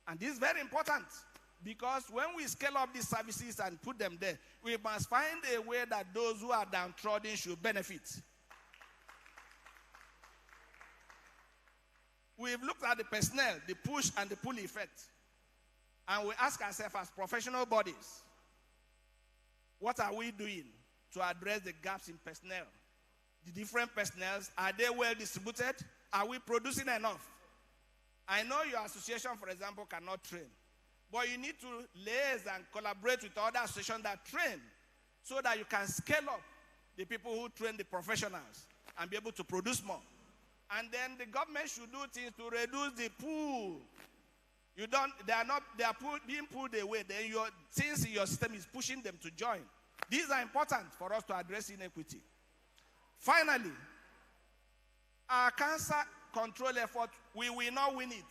And this is very important because when we scale up these services and put them there, we must find a way that those who are downtrodden should benefit. We've looked at the personnel, the push and the pull effect. And we ask ourselves as professional bodies, what are we doing to address the gaps in personnel? The different personnel, are they well distributed? Are we producing enough? I know your association, for example, cannot train. But you need to liaise and collaborate with other associations that train so that you can scale up the people who train the professionals and be able to produce more. And then the government should do things to reduce the pool. They are being pulled away. Then things in your system is pushing them to join. These are important for us to address inequity. Finally, our cancer control effort, we will not win it.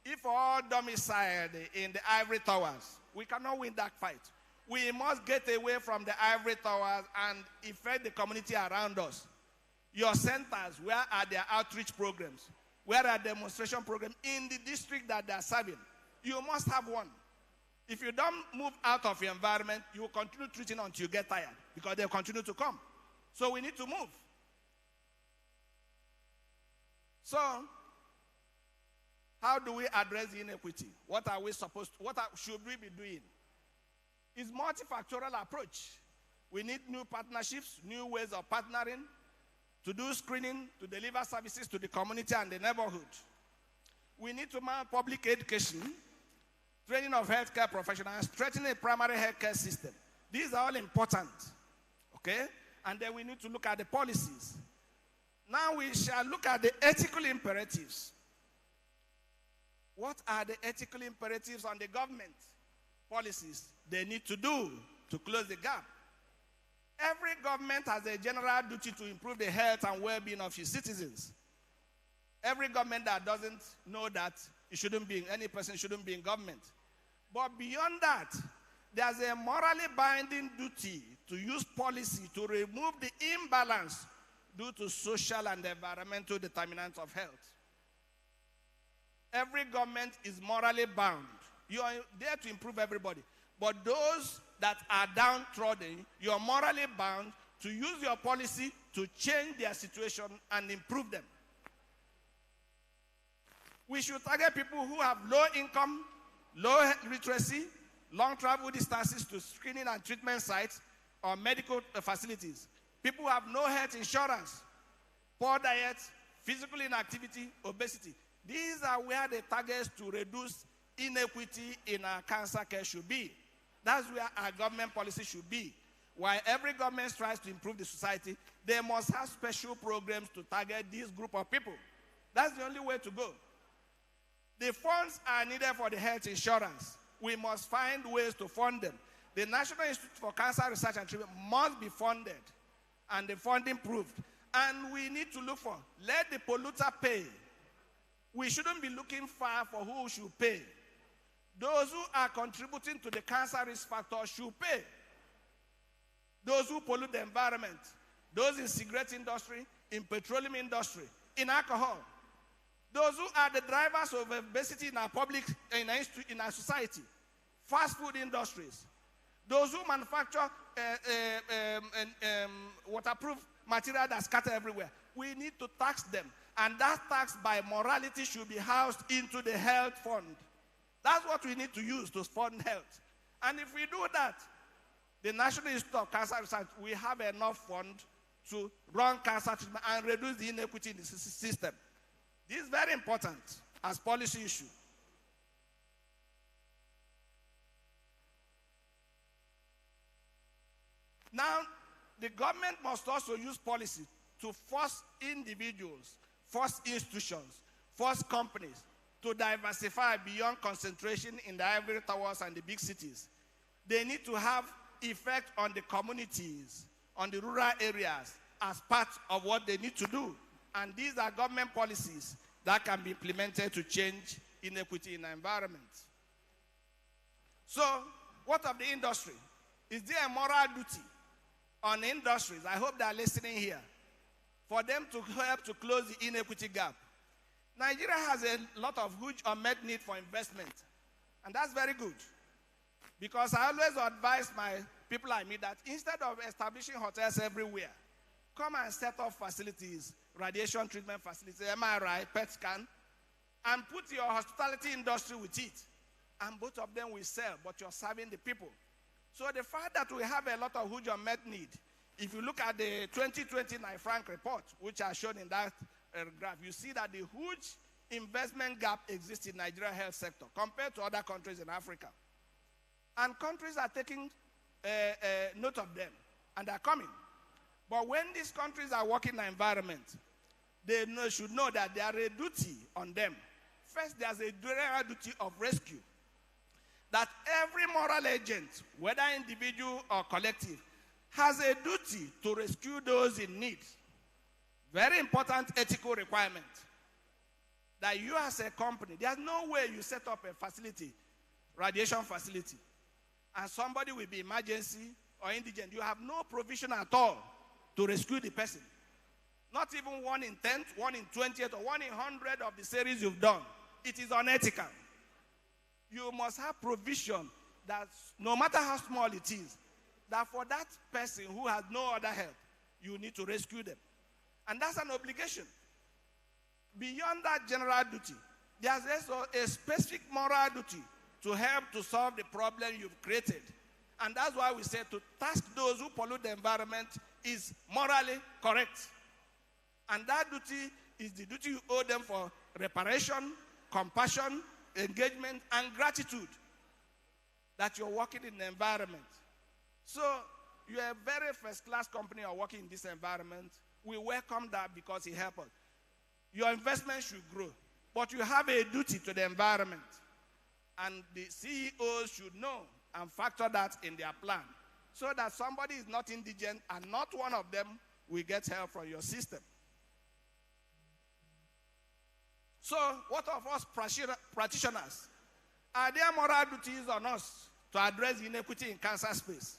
If all domiciled in the ivory towers, we cannot win that fight. We must get away from the ivory towers and affect the community around us. Your centers, where are their outreach programs? Where are demonstration programs in the district that they are serving? You must have one. If you don't move out of your environment, you will continue treating until you get tired because they'll continue to come. So we need to move. So, how do we address the inequity? What should we be doing? It's multifactorial approach. We need new partnerships, new ways of partnering, to do screening, to deliver services to the community and the neighborhood. We need to mount public education, training of healthcare professionals, strengthening the primary healthcare system. These are all important, okay? And then we need to look at the policies. Now we shall look at the ethical imperatives. What are the ethical imperatives on the government policies they need to do to close the gap? Every government has a general duty to improve the health and well-being of its citizens. Every government that doesn't know that, any person shouldn't be in government. But beyond that, there's a morally binding duty to use policy to remove the imbalance due to social and environmental determinants of health. Every government is morally bound. You are there to improve everybody. But those that are downtrodden, you are morally bound to use your policy to change their situation and improve them. We should target people who have low income, low literacy, long travel distances to screening and treatment sites or medical facilities. People who have no health insurance, poor diet, physical inactivity, obesity. These are where the targets to reduce inequity in our cancer care should be. That's where our government policy should be. While every government tries to improve the society, they must have special programs to target this group of people. That's the only way to go. The funds are needed for the health insurance. We must find ways to fund them. The National Institute for Cancer Research and Treatment must be funded and the funding proved. And we need to look for, let the polluter pay. We shouldn't be looking far for who should pay. Those who are contributing to the cancer risk factor should pay. Those who pollute the environment, those in cigarette industry, in petroleum industry, in alcohol, those who are the drivers of obesity in our public, in our society, fast food industries, those who manufacture waterproof material that's scattered everywhere. We need to tax them. And that tax by morality should be housed into the health fund. That's what we need to use to fund health. And if we do that, the National Institute of Cancer Research, we have enough fund to run cancer treatment and reduce the inequity in the system. This is very important as policy issue. Now, the government must also use policy to force individuals, force institutions, force companies to diversify beyond concentration in the ivory towers and the big cities. They need to have effect on the communities, on the rural areas, as part of what they need to do. And these are government policies that can be implemented to change inequity in the environment. So, what of the industry? Is there a moral duty on industries? I hope they are listening here, for them to help to close the inequity gap. Nigeria has a lot of huge unmet need for investment, and that's very good. Because I always advise my people I meet that instead of establishing hotels everywhere, come and set up facilities, radiation treatment facilities, MRI, PET scan, and put your hospitality industry with it. And both of them will sell, but you're serving the people. So the fact that we have a lot of huge unmet need, if you look at the 2020 NIFRANC report, which are shown in that graph, you see that the huge investment gap exists in Nigeria health sector compared to other countries in Africa. And countries are taking note of them, and they're coming. But when these countries are working in the environment, they should know that there is a duty on them. First, there's a duty of rescue. That every moral agent, whether individual or collective, has a duty to rescue those in need. Very important ethical requirement. That you as a company, there's no way you set up a facility, radiation facility, and somebody will be emergency or indigent. You have no provision at all to rescue the person. Not even 1 in 10th, 1 in 20th, or 1 in 100 of the series you've done. It is unethical. You must have provision that no matter how small it is, that for that person who has no other help, you need to rescue them. And that's an obligation. Beyond that general duty, there's also a specific moral duty to help to solve the problem you've created. And that's why we say to task those who pollute the environment is morally correct. And that duty is the duty you owe them for reparation, compassion, engagement, and gratitude that you're working in the environment. So you're a very first-class company or working in this environment. We welcome that because it helps us. Your investment should grow, but you have a duty to the environment. And the CEOs should know and factor that in their plan so that somebody is not indigent and not one of them will get help from your system. So, what of us practitioners? Are there moral duties on us to address inequity in cancer space?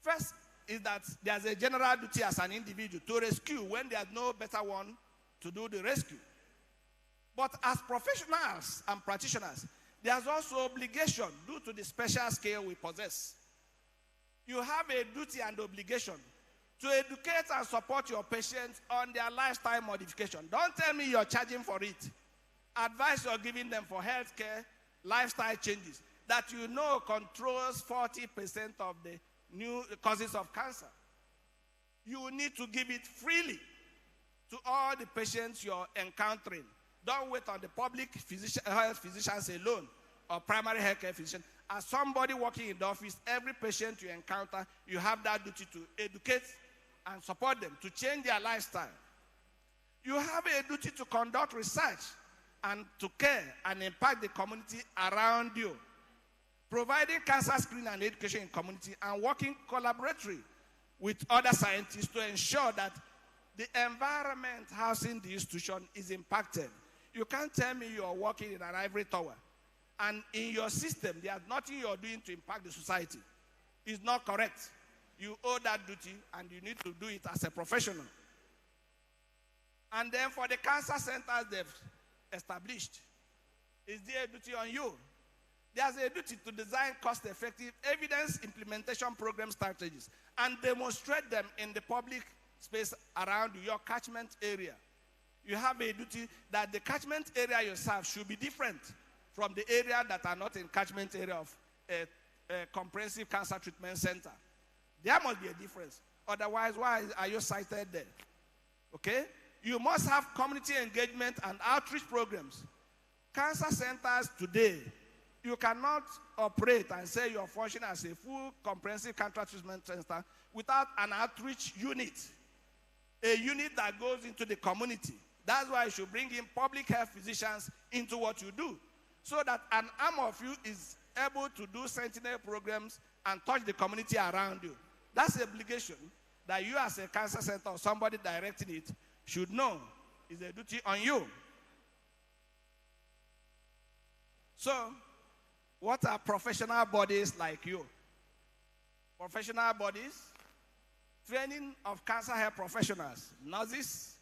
First, is that there's a general duty as an individual to rescue when there's no better one to do the rescue. But as professionals and practitioners, there's also obligation due to the special skill we possess. You have a duty and obligation to educate and support your patients on their lifestyle modification. Don't tell me you're charging for it. Advice you're giving them for healthcare, lifestyle changes that you know controls 40% of the new causes of cancer. You need to give it freely to all the patients you're encountering. Don't wait on the public health physicians alone or primary healthcare physician. As somebody working in the office, every patient you encounter, you have that duty to educate and support them, to change their lifestyle. You have a duty to conduct research and to care and impact the community around you. Providing cancer screening and education in community and working collaboratively with other scientists to ensure that the environment housing the institution is impacted. You can't tell me you're working in an ivory tower and in your system there's nothing you're doing to impact the society. It's not correct. You owe that duty and you need to do it as a professional. And then for the cancer centers they've established, is there a duty on you? There's a duty to design cost-effective evidence implementation program strategies and demonstrate them in the public space around your catchment area. You have a duty that the catchment area you serve should be different from the area that are not in catchment area of a comprehensive cancer treatment center. There must be a difference. Otherwise, why are you cited there? Okay? You must have community engagement and outreach programs. Cancer centers today, you cannot operate and say you're functioning as a full comprehensive cancer treatment center without an outreach unit. A unit that goes into the community. That's why you should bring in public health physicians into what you do, so that an arm of you is able to do sentinel programs and touch the community around you. That's the obligation that you as a cancer center or somebody directing it should know is a duty on you. So, what are professional bodies like you? Professional bodies, training of cancer health professionals, nurses,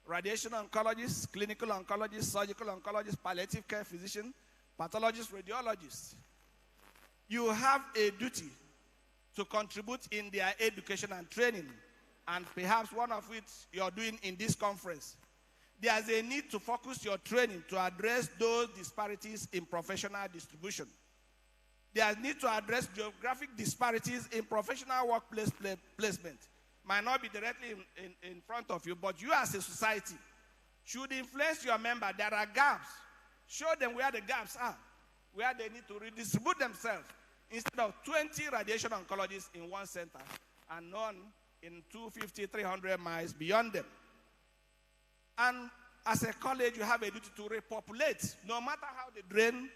radiation oncologists, clinical oncologists, surgical oncologists, palliative care physicians, pathologists, radiologists. You have a duty to contribute in their education and training, and perhaps one of which you're doing in this conference. There's a need to focus your training to address those disparities in professional distribution. There's a need to address geographic disparities in professional workplace placement. Might not be directly in front of you, but you as a society should influence your member. There are gaps. Show them where the gaps are, where they need to redistribute themselves. Instead of 20 radiation oncologists in one center and none in 250, 300 miles beyond them. And as a college, you have a duty to repopulate. No matter how they drain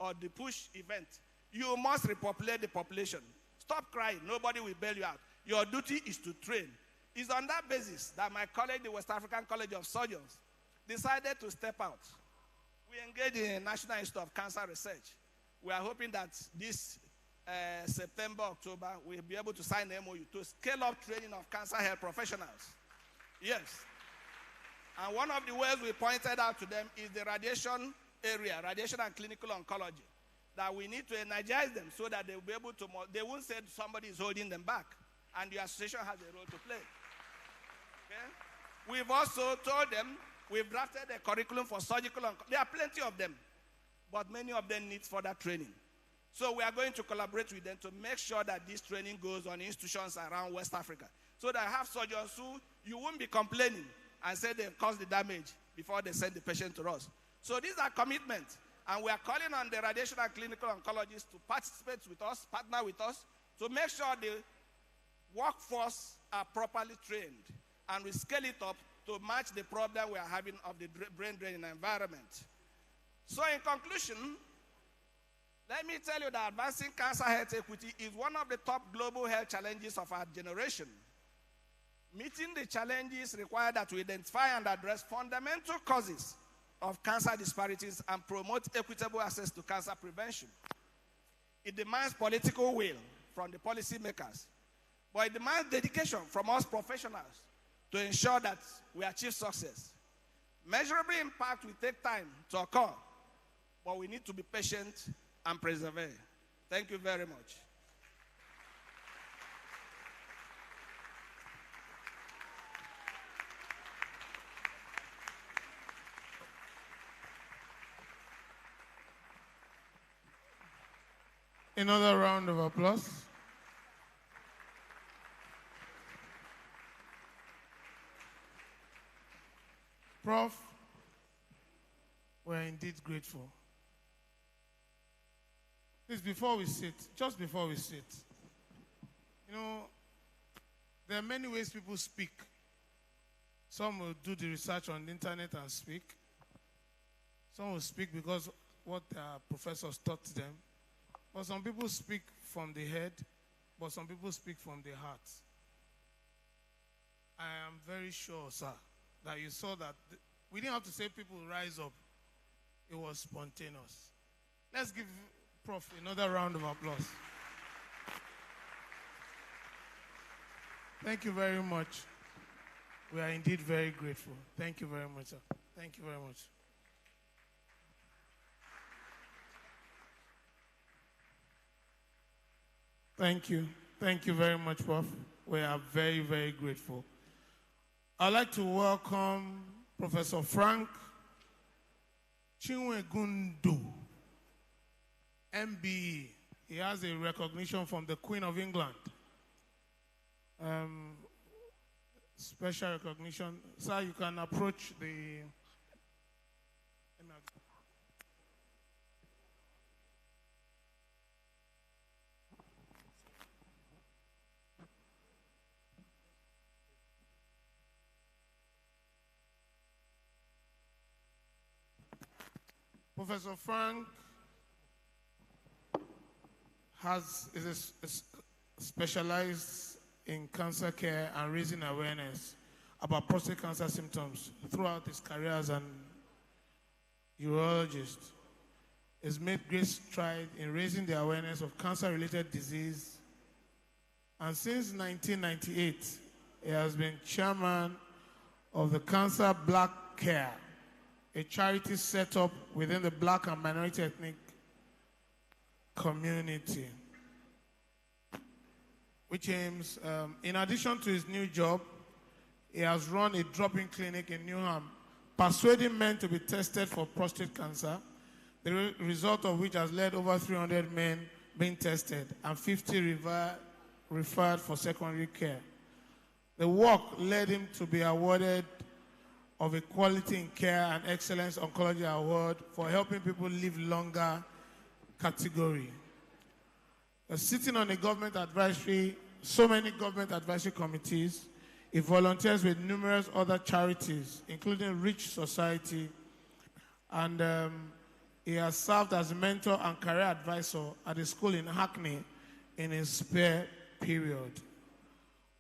or the push event, you must repopulate the population. Stop crying. Nobody will bail you out. Your duty is to train. It's on that basis that my college, the West African College of Surgeons, decided to step out. We engaged in the National Institute of Cancer Research. We are hoping that this September, October, we'll be able to sign an MOU to scale up training of cancer health professionals. Yes. And one of the ways we pointed out to them is the radiation area, radiation and clinical oncology, that we need to energize them so that they will be able to, they won't say somebody is holding them back, and the association has a role to play. Okay? We've also told them, we've drafted a curriculum for surgical oncology. There are plenty of them, but many of them need further training. So we are going to collaborate with them to make sure that this training goes on institutions around West Africa, so that I have surgeons who you won't be complaining and say they've caused the damage before they send the patient to us. So these are commitments, and we are calling on the radiation and clinical oncologists to participate with us, partner with us, to make sure the workforce are properly trained, and we scale it up to match the problem we are having of the brain drain environment. So in conclusion, let me tell you that advancing cancer health equity is one of the top global health challenges of our generation. Meeting the challenges require that we identify and address fundamental causes of cancer disparities and promote equitable access to cancer prevention. It demands political will from the policymakers But it demands dedication from us professionals to ensure that we achieve success. Measurable impact will take time to occur, but we need to be patient and persevere. Thank you very much. Another round of applause. Prof, we're indeed grateful. Please, before we sit, just before we sit, you know, there are many ways people speak. Some will do the research on the internet and speak. Some will speak because what their professors taught them. But some people speak from the head, but some people speak from the heart. I am very sure, sir, that you saw that we didn't have to say people rise up. It was spontaneous. Let's give Prof another round of applause. Thank you very much. We are indeed very grateful. Thank you very much, sir. Thank you very much. Thank you. Thank you very much, Prof. We are very, very grateful. I'd like to welcome Professor Frank Chinwegundu, MBE. He has a recognition from the Queen of England. Special recognition. Sir, you can approach the... Professor Frank is specialized in cancer care and raising awareness about prostate cancer symptoms throughout his career as an urologist. He's made great strides in raising the awareness of cancer-related disease, and since 1998, he has been chairman of the Cancer Black Care, a charity set up within the Black and minority ethnic community, which aims, in addition to his new job, he has run a drop-in clinic in Newham, persuading men to be tested for prostate cancer, the result of which has led over 300 men being tested and 50 referred for secondary care. The work led him to be awarded of Equality in Care and Excellence Oncology Award for helping people live longer category. Sitting on a government advisory, so many government advisory committees, he volunteers with numerous other charities, including Rich Society, and he has served as a mentor and career advisor at a school in Hackney in his spare period.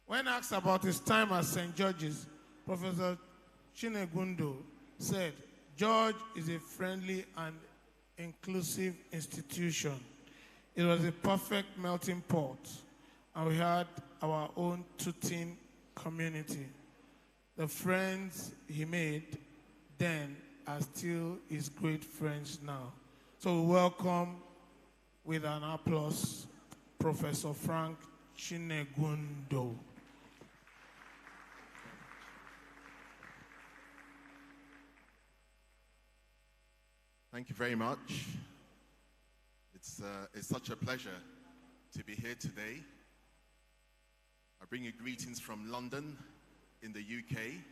When asked about his time at St. George's, Professor Chinwegundu said, "George is a friendly and inclusive institution. It was a perfect melting pot, and we had our own tooting community. The friends he made then are still his great friends now." So we welcome, with an applause, Professor Frank Chinwegundu. Thank you very much. It's such a pleasure to be here today. I bring you greetings from London in the UK.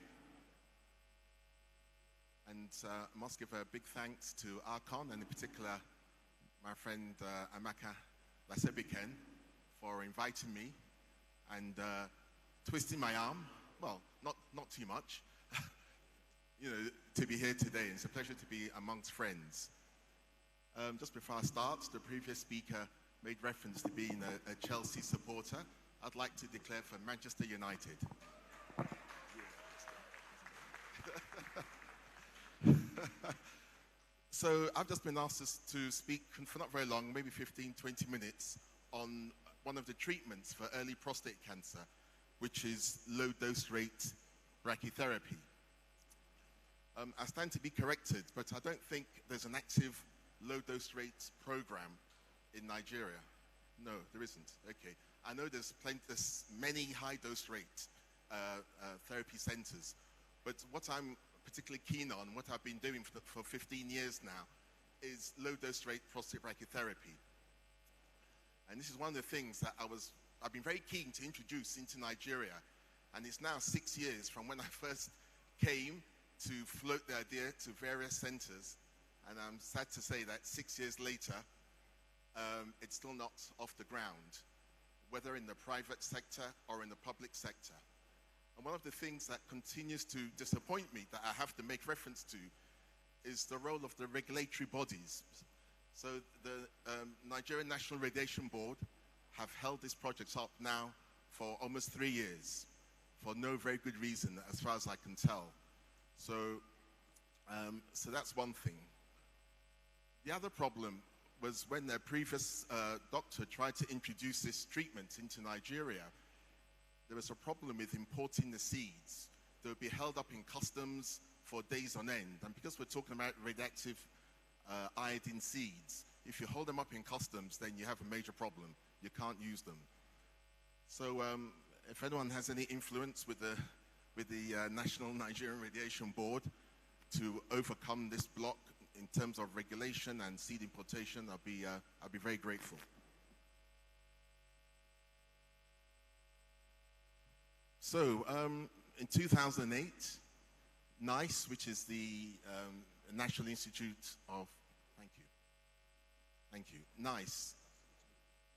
And I must give a big thanks to Arcon, and in particular my friend Amaka Lasebiken, for inviting me and twisting my arm. Well, not too much. To be here today. It's a pleasure to be amongst friends. Just before I start, the previous speaker made reference to being a Chelsea supporter. I'd like to declare for Manchester United. So I've just been asked to speak for not very long, maybe 15, 20 minutes, on one of the treatments for early prostate cancer, which is low dose rate brachytherapy. I stand to be corrected, but I don't think there's an active low dose rate program in Nigeria. No, there isn't. Okay. I know there's many high dose rate therapy centers, but what I'm particularly keen on, what I've been doing for 15 years now, is low dose rate prostate brachytherapy. And this is one of the things that I've been very keen to introduce into Nigeria. And it's now 6 years from when I first came to float the idea to various centers. And I'm sad to say that 6 years later, it's still not off the ground, whether in the private sector or in the public sector. And one of the things that continues to disappoint me, that I have to make reference to, is the role of the regulatory bodies. So the Nigerian National Radiation Board have held this project up now for almost 3 years, for no very good reason, as far as I can tell. So that's one thing. The other problem was when their previous doctor tried to introduce this treatment into Nigeria, there was a problem with importing the seeds. They would be held up in customs for days on end. And because we're talking about radioactive iodine seeds, if you hold them up in customs, then you have a major problem. You can't use them. So if anyone has any influence with the National Nigerian Radiation Board to overcome this block in terms of regulation and seed importation, I'll be very grateful. So in 2008, NICE, which is the National Institute of, thank you, NICE,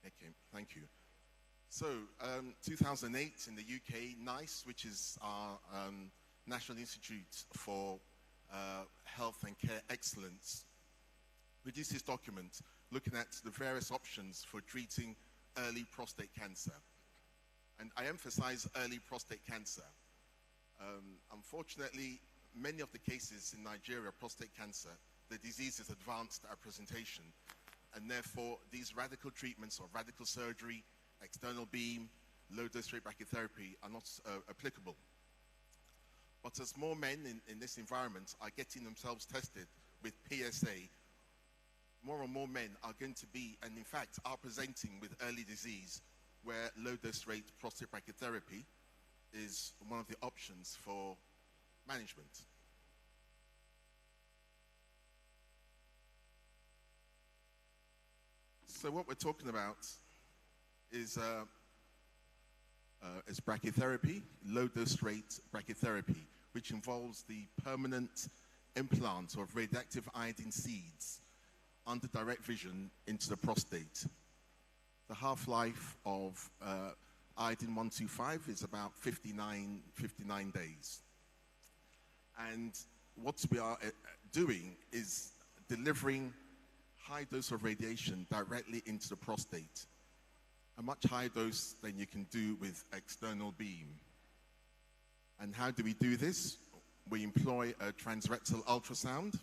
okay, thank you. So 2008 in the UK, NICE, which is our National Institute for Health and Care Excellence, produced this document looking at the various options for treating early prostate cancer. And I emphasize early prostate cancer. Unfortunately, many of the cases in Nigeria, prostate cancer, the disease is advanced at presentation, and therefore these radical treatments or radical surgery, external beam, low dose rate brachytherapy are not applicable. But as more men in this environment are getting themselves tested with PSA, more and more men are going to be, and in fact are presenting with early disease, where low dose rate prostate brachytherapy is one of the options for management. So what we're talking about is brachytherapy, low dose rate brachytherapy, which involves the permanent implant of radioactive iodine seeds under direct vision into the prostate. The half-life of iodine 125 is about 59 days. And what we are doing is delivering high dose of radiation directly into the prostate. A much higher dose than you can do with external beam. And how do we do this? We employ a transrectal ultrasound,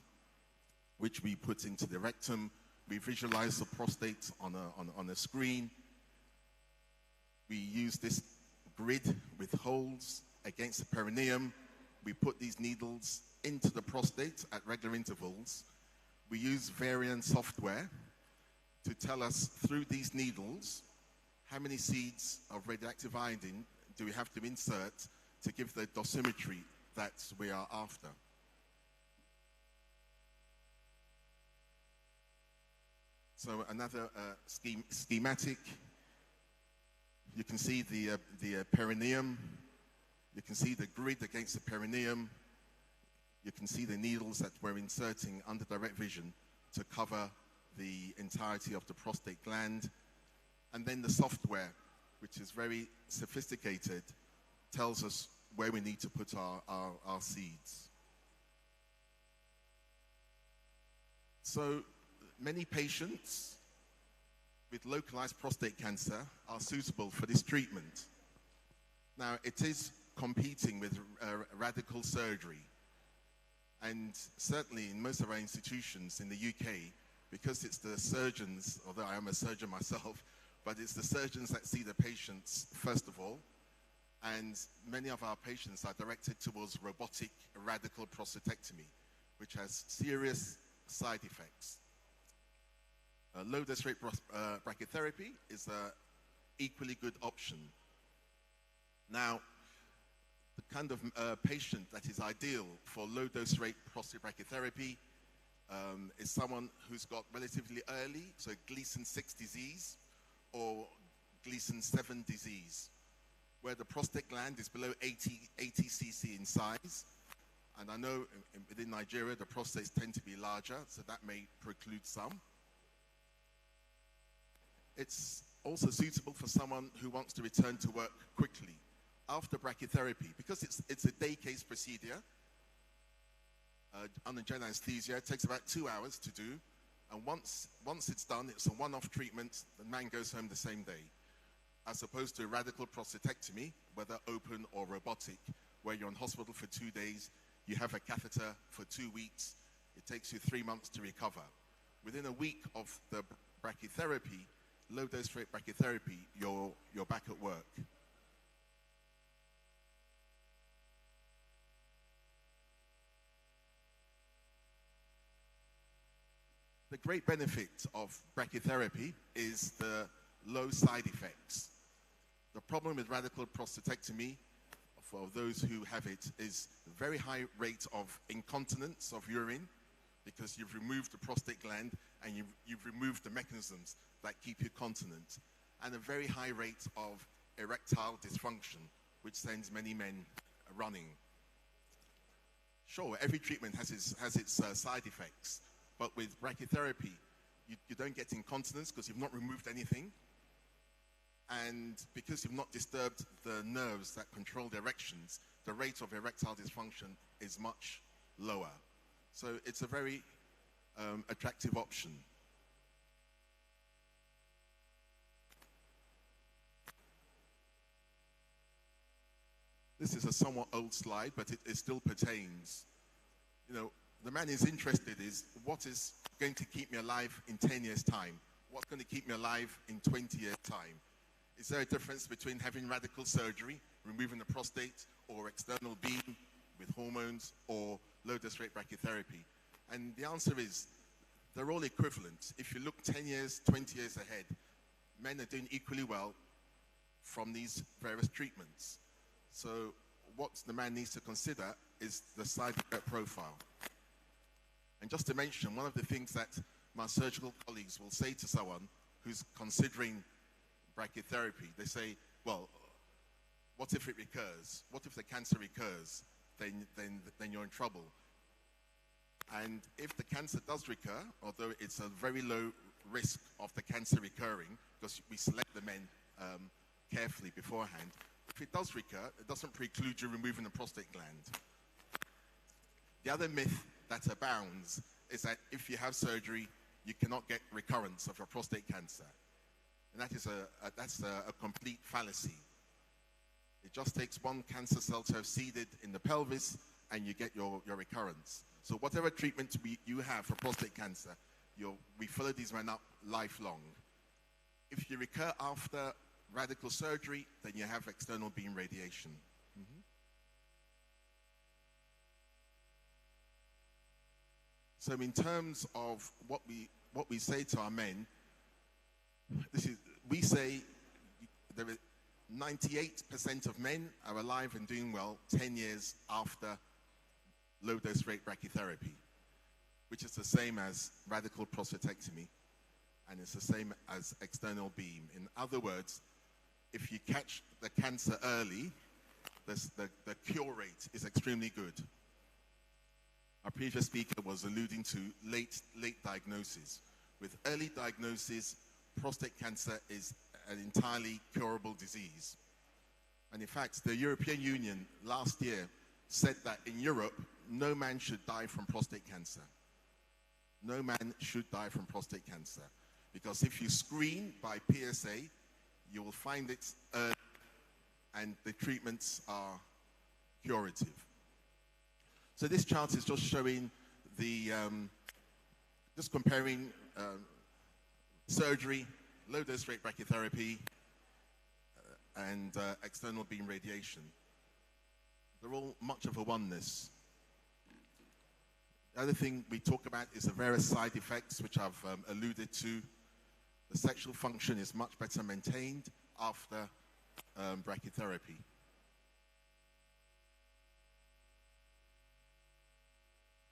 which we put into the rectum. We visualize the prostate on a screen. We use this grid with holes against the perineum. We put these needles into the prostate at regular intervals. We use variant software to tell us through these needles how many seeds of radioactive iodine do we have to insert to give the dosimetry that we are after. So another schematic. You can see the perineum. You can see the grid against the perineum. You can see the needles that we're inserting under direct vision to cover the entirety of the prostate gland. And then the software, which is very sophisticated, tells us where we need to put our seeds. So many patients with localized prostate cancer are suitable for this treatment. Now, it is competing with radical surgery. And certainly in most of our institutions in the UK, because it's the surgeons, although I am a surgeon myself, but it's the surgeons that see the patients first of all, and many of our patients are directed towards robotic radical prostatectomy, which has serious side effects. Low dose rate brachytherapy is an equally good option. Now, the kind of patient that is ideal for low dose rate prostate brachytherapy is someone who's got relatively early, so Gleason 6 disease or Gleason 7 disease, where the prostate gland is below 80 cc in size. And I know within Nigeria, the prostates tend to be larger, so that may preclude some. It's also suitable for someone who wants to return to work quickly after brachytherapy, because it's a day case procedure. Under general anesthesia, it takes about 2 hours to do, and once it's done, it's a one-off treatment. The man goes home the same day, as opposed to a radical prostatectomy, whether open or robotic, where you're in hospital for 2 days, you have a catheter for 2 weeks, it takes you 3 months to recover. Within a week of the brachytherapy, low dose rate brachytherapy, you're back at work. The great benefit of brachytherapy is the low side effects. The problem with radical prostatectomy, for those who have it, is a very high rate of incontinence of urine, because you've removed the prostate gland and you've removed the mechanisms that keep you continent, and a very high rate of erectile dysfunction, which sends many men running. Sure, every treatment has its side effects, but with brachytherapy, you don't get incontinence because you've not removed anything, and because you've not disturbed the nerves that control the erections, the rate of erectile dysfunction is much lower. So it's a very attractive option. This is a somewhat old slide, but it still pertains. You know, the man is interested is what is going to keep me alive in 10 years' time? What's going to keep me alive in 20 years' time? Is there a difference between having radical surgery, removing the prostate, or external beam with hormones, or low dose rate brachytherapy? And the answer is they're all equivalent. If you look 10 years, 20 years ahead, men are doing equally well from these various treatments. So what the man needs to consider is the side effect profile. And just to mention, one of the things that my surgical colleagues will say to someone who's considering brachytherapy, they say, well, what if it recurs? What if the cancer recurs? Then you're in trouble. And if the cancer does recur, although it's a very low risk of the cancer recurring, because we select the men carefully beforehand, if it does recur, it doesn't preclude you removing the prostate gland. The other myth that abounds is that if you have surgery, you cannot get recurrence of your prostate cancer. And that's a complete fallacy. It just takes one cancer cell to have seeded in the pelvis and you get your recurrence. So whatever treatment you have for prostate cancer, we follow these men up lifelong. If you recur after radical surgery, then you have external beam radiation. So in terms of what we say to our men, we say there are 98% of men are alive and doing well 10 years after low dose rate brachytherapy, which is the same as radical prostatectomy, and it's the same as external beam. In other words, if you catch the cancer early, the cure rate is extremely good. Our previous speaker was alluding to late diagnosis. With early diagnosis, prostate cancer is an entirely curable disease. And in fact, the European Union last year said that in Europe, no man should die from prostate cancer. No man should die from prostate cancer. Because if you screen by PSA, you will find it early, and the treatments are curative. So this chart is just showing just comparing surgery, low-dose rate brachytherapy, and external beam radiation. They're all much of a oneness. The other thing we talk about is the various side effects, which I've alluded to. The sexual function is much better maintained after brachytherapy.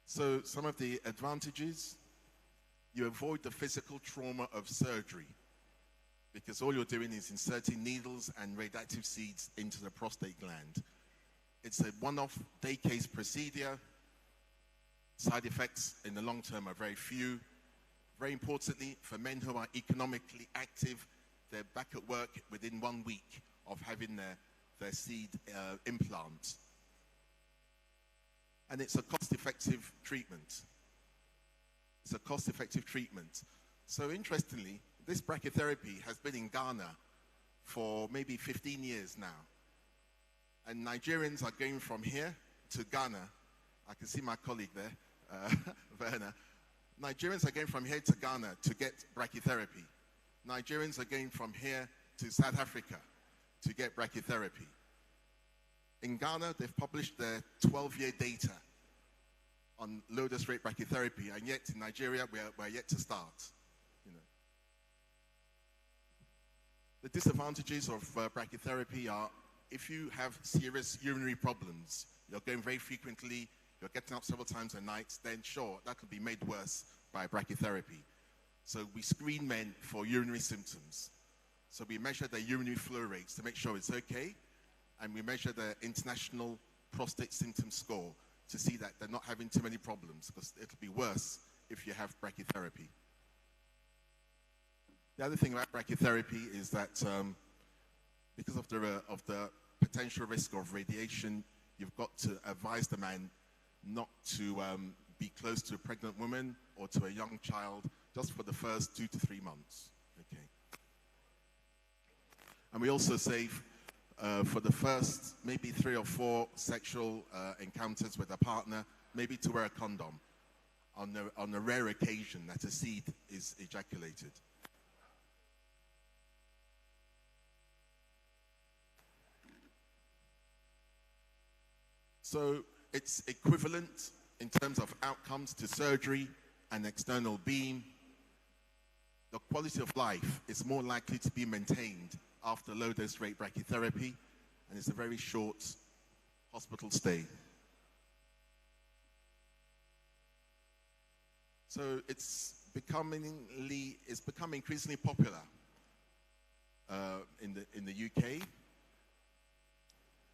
So some of the advantages: you avoid the physical trauma of surgery, because all you're doing is inserting needles and radioactive seeds into the prostate gland. It's a one-off day case procedure. Side effects in the long term are very few. Very importantly, for men who are economically active, they're back at work within 1 week of having their seed implant. And it's a cost-effective treatment. It's a cost-effective treatment. So interestingly, this brachytherapy has been in Ghana for maybe 15 years now. And Nigerians are going from here to Ghana. I can see my colleague there, Werner. Nigerians are going from here to Ghana to get brachytherapy. Nigerians are going from here to South Africa to get brachytherapy. In Ghana, they've published their 12-year data on low-dose rate brachytherapy, and yet in Nigeria, we're yet to start. You know. The disadvantages of brachytherapy are, if you have serious urinary problems, you're going very frequently, you're getting up several times a night, then sure, that could be made worse by brachytherapy. So we screen men for urinary symptoms. So we measure their urinary flow rates to make sure it's okay, and we measure the International Prostate Symptom Score to see that they're not having too many problems, because it'll be worse if you have brachytherapy. The other thing about brachytherapy is that because of the potential risk of radiation, you've got to advise the man not to be close to a pregnant woman or to a young child just for the first 2 to 3 months. Okay. And we also say for the first maybe 3 or 4 sexual encounters with a partner, maybe to wear a condom on a rare occasion that a seed is ejaculated. So it's equivalent in terms of outcomes to surgery and external beam. The quality of life is more likely to be maintained after low-dose rate brachytherapy, and it's a very short hospital stay. So it's becoming increasingly popular in the UK,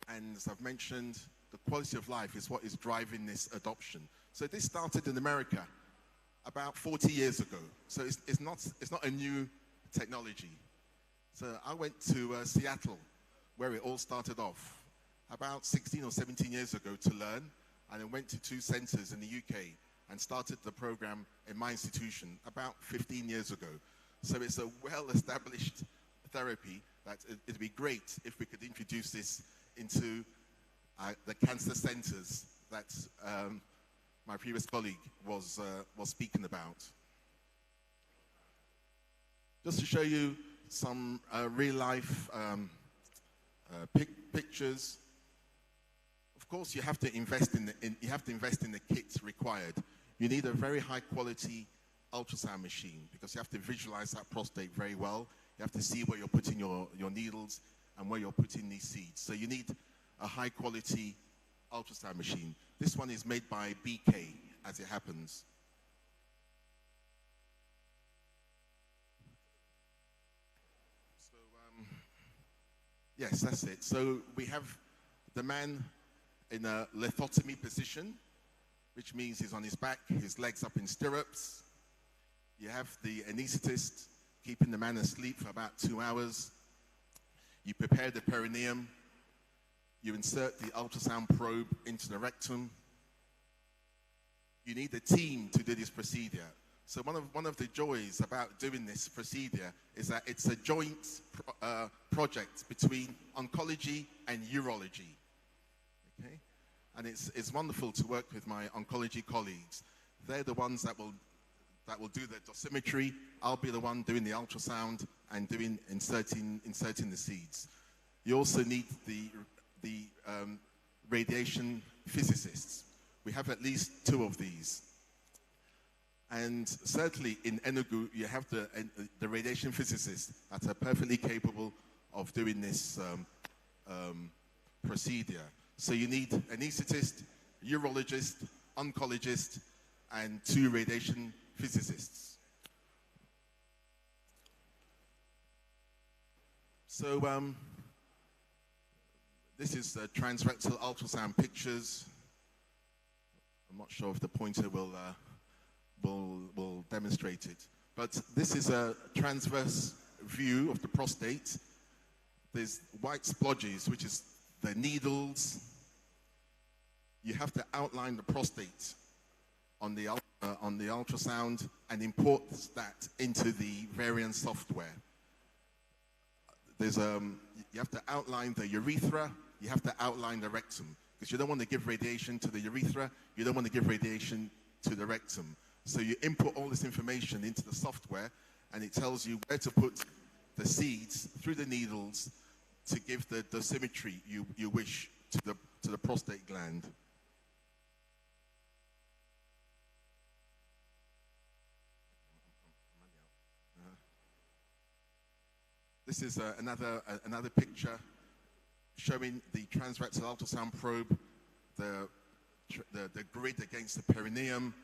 and as I've mentioned, the quality of life is what is driving this adoption. So this started in America about 40 years ago. So it's not a new technology. So I went to Seattle, where it all started off, about 16 or 17 years ago to learn, and I went to 2 centers in the UK and started the program in my institution about 15 years ago. So it's a well-established therapy that it'd be great if we could introduce this into the cancer centers that my previous colleague was speaking about. Just to show you some real-life pictures. Of course, you have to invest in the kits required. You need a very high-quality ultrasound machine because you have to visualize that prostate very well. You have to see where you're putting your needles and where you're putting these seeds. So you need a high-quality ultrasound machine. This one is made by BK, as it happens. So, yes, that's it. So we have the man in a lithotomy position, which means he's on his back, his legs up in stirrups. You have the anesthetist keeping the man asleep for about 2 hours. You prepare the perineum. You insert the ultrasound probe into the rectum. You need a team to do this procedure. So one of the joys about doing this procedure is that it's a joint project between oncology and urology. Okay? And it's wonderful to work with my oncology colleagues. They're the ones that will that will do the dosimetry. I'll be the one doing the ultrasound and inserting the seeds. You also need the radiation physicists. We have at least 2 of these. And certainly in Enugu, you have the radiation physicists that are perfectly capable of doing this procedure. So you need an anesthetist, urologist, oncologist, and 2 radiation physicists. So this is transrectal ultrasound pictures. I'm not sure if the pointer will demonstrate it. But this is a transverse view of the prostate. There's white splodges, which is the needles. You have to outline the prostate on the ultrasound and import that into the variant software. There's you have to outline the urethra, you have to outline the rectum, because you don't want to give radiation to the urethra, you don't want to give radiation to the rectum. So you input all this information into the software, and it tells you where to put the seeds through the needles to give the dosimetry you wish to the prostate gland. This is another picture showing the transrectal ultrasound probe, the grid against the perineum,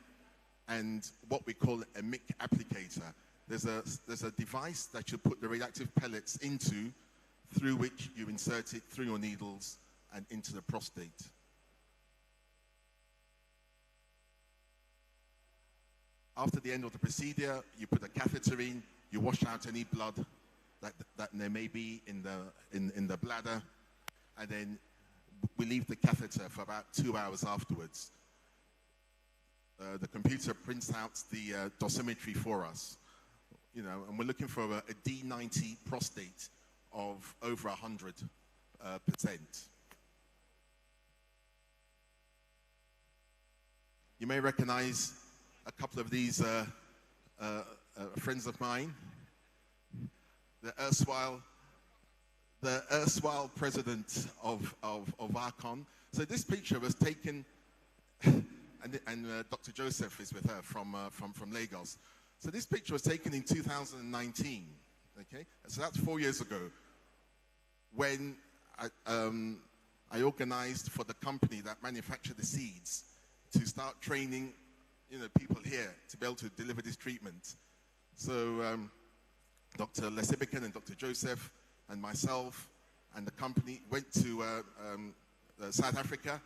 and what we call a MIC applicator. There's a device that you put the radioactive pellets into, through which you insert it through your needles and into the prostate. After the end of the procedure, you put a catheter in, you wash out any blood that there may be in the bladder, and then we leave the catheter for about 2 hours afterwards. The computer prints out the dosimetry for us, and we're looking for a D90 prostate of over 100%. You may recognize a couple of these friends of mine. The erstwhile president of Arcon. So this picture was taken, and Dr. Joseph is with her from Lagos. So this picture was taken in 2019. Okay, so that's 4 years ago, when I organized for the company that manufactured the seeds to start training, people here to be able to deliver this treatment. So Dr. Lesibikan and Dr. Joseph and myself and the company went to South Africa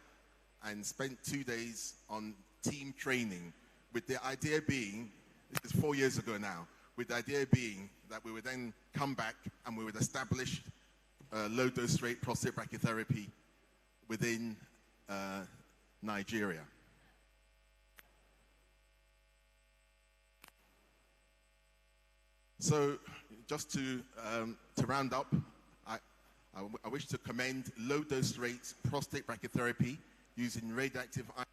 and spent 2 days on team training, with the idea being, this is 4 years ago now, with the idea being that we would then come back and we would establish low-dose rate prostate brachytherapy within Nigeria. So just to round up, I wish to commend low-dose rate prostate brachytherapy using radioactive ion.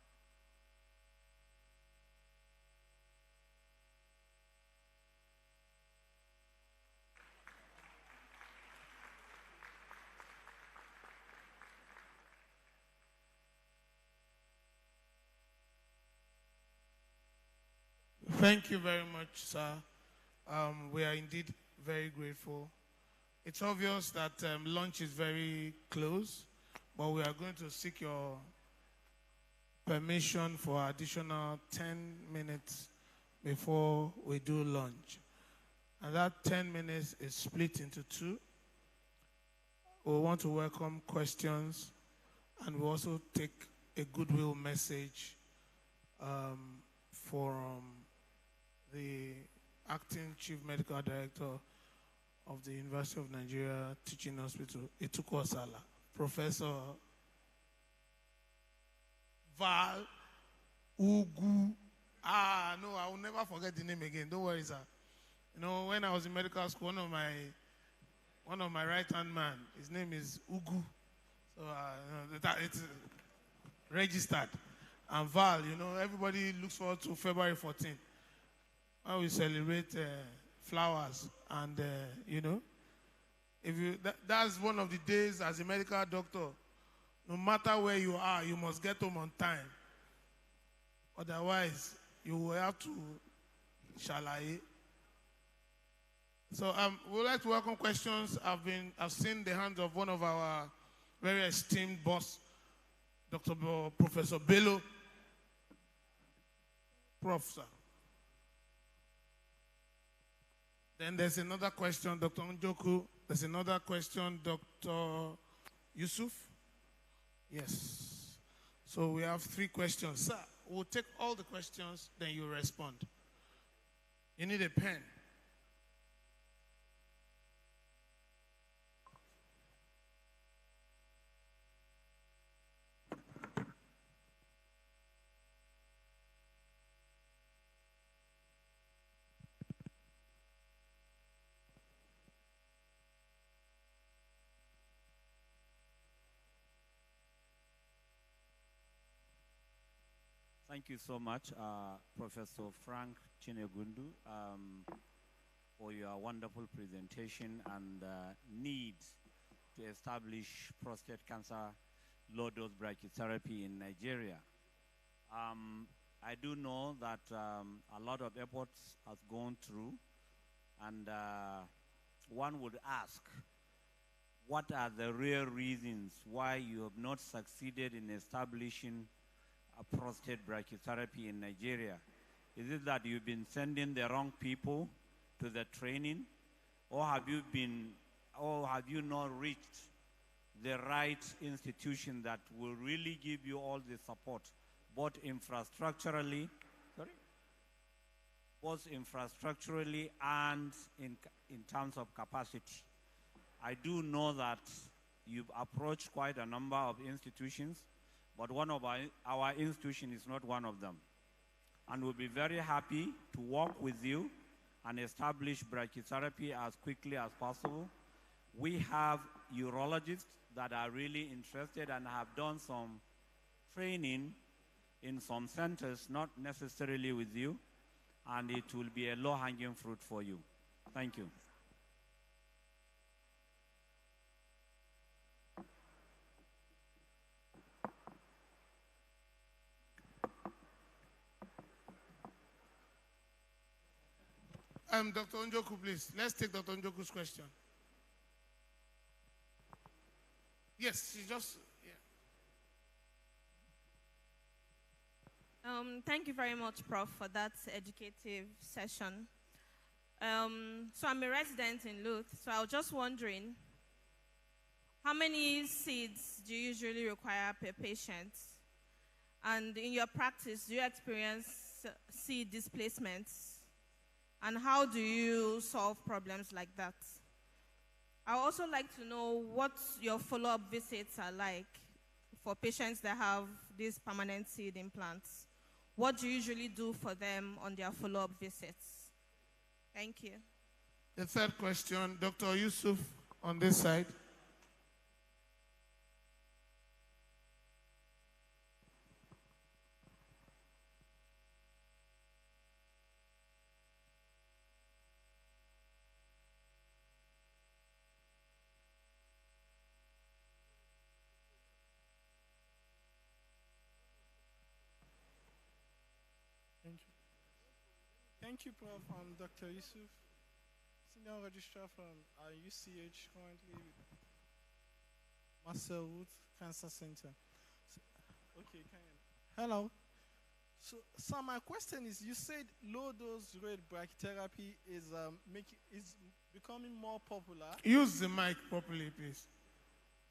Thank you very much, sir. We are indeed very grateful. It's obvious that lunch is very close, but we are going to seek your permission for additional 10 minutes before we do lunch. And that 10 minutes is split into 2. We want to welcome questions, and we also take a goodwill message from the Acting Chief Medical Director of the University of Nigeria Teaching Hospital, Ituku Osala, Professor Val Ugu. No, I will never forget the name again. Don't worry, sir. When I was in medical school, one of my right-hand man, his name is Ugu. So it's registered. And Val, everybody looks forward to February 14th. when we celebrate flowers, and if you that's one of the days as a medical doctor. No matter where you are, you must get home on time. Otherwise, you will have to shalaye. So we would like to welcome questions. I've seen the hands of one of our very esteemed boss, Professor Bello. Prof, sir. Then there's another question, Dr. Njoku. There's another question, Dr. Yusuf. Yes. So we have 3 questions. Sir, we'll take all the questions, then you respond. You need a pen. Thank you so much, Professor Frank Chinegundu, for your wonderful presentation and need to establish prostate cancer low-dose brachytherapy in Nigeria. I do know that a lot of efforts have gone through, and one would ask, what are the real reasons why you have not succeeded in establishing a prostate brachytherapy in Nigeria? Is it that you've been sending the wrong people to the training, or have you not reached the right institution that will really give you all the support, both infrastructurally, and in terms of capacity? I do know that you've approached quite a number of institutions, but one of our institution is not one of them. And we'll be very happy to work with you and establish brachytherapy as quickly as possible. We have urologists that are really interested and have done some training in some centers, not necessarily with you, and it will be a low-hanging fruit for you. Thank you. Dr. Njoku, please. Let's take Dr. Njoku's question. Yes, she just, yeah. Thank you very much, Prof, for that educative session. So I'm a resident in Louth, so I was just wondering, how many seeds do you usually require per patient? And in your practice, do you experience seed displacements? And how do you solve problems like that? I would also like to know what your follow-up visits are like for patients that have these permanent seed implants. What do you usually do for them on their follow-up visits? Thank you. The third question, Dr. Yusuf on this side. Thank you, Prof. I'm Dr. Yusuf, Senior Registrar from UCH, currently with Marcel Wood Cancer Center. Hello. So my question is, you said low-dose rate brachytherapy is becoming more popular. Use the mic properly, please.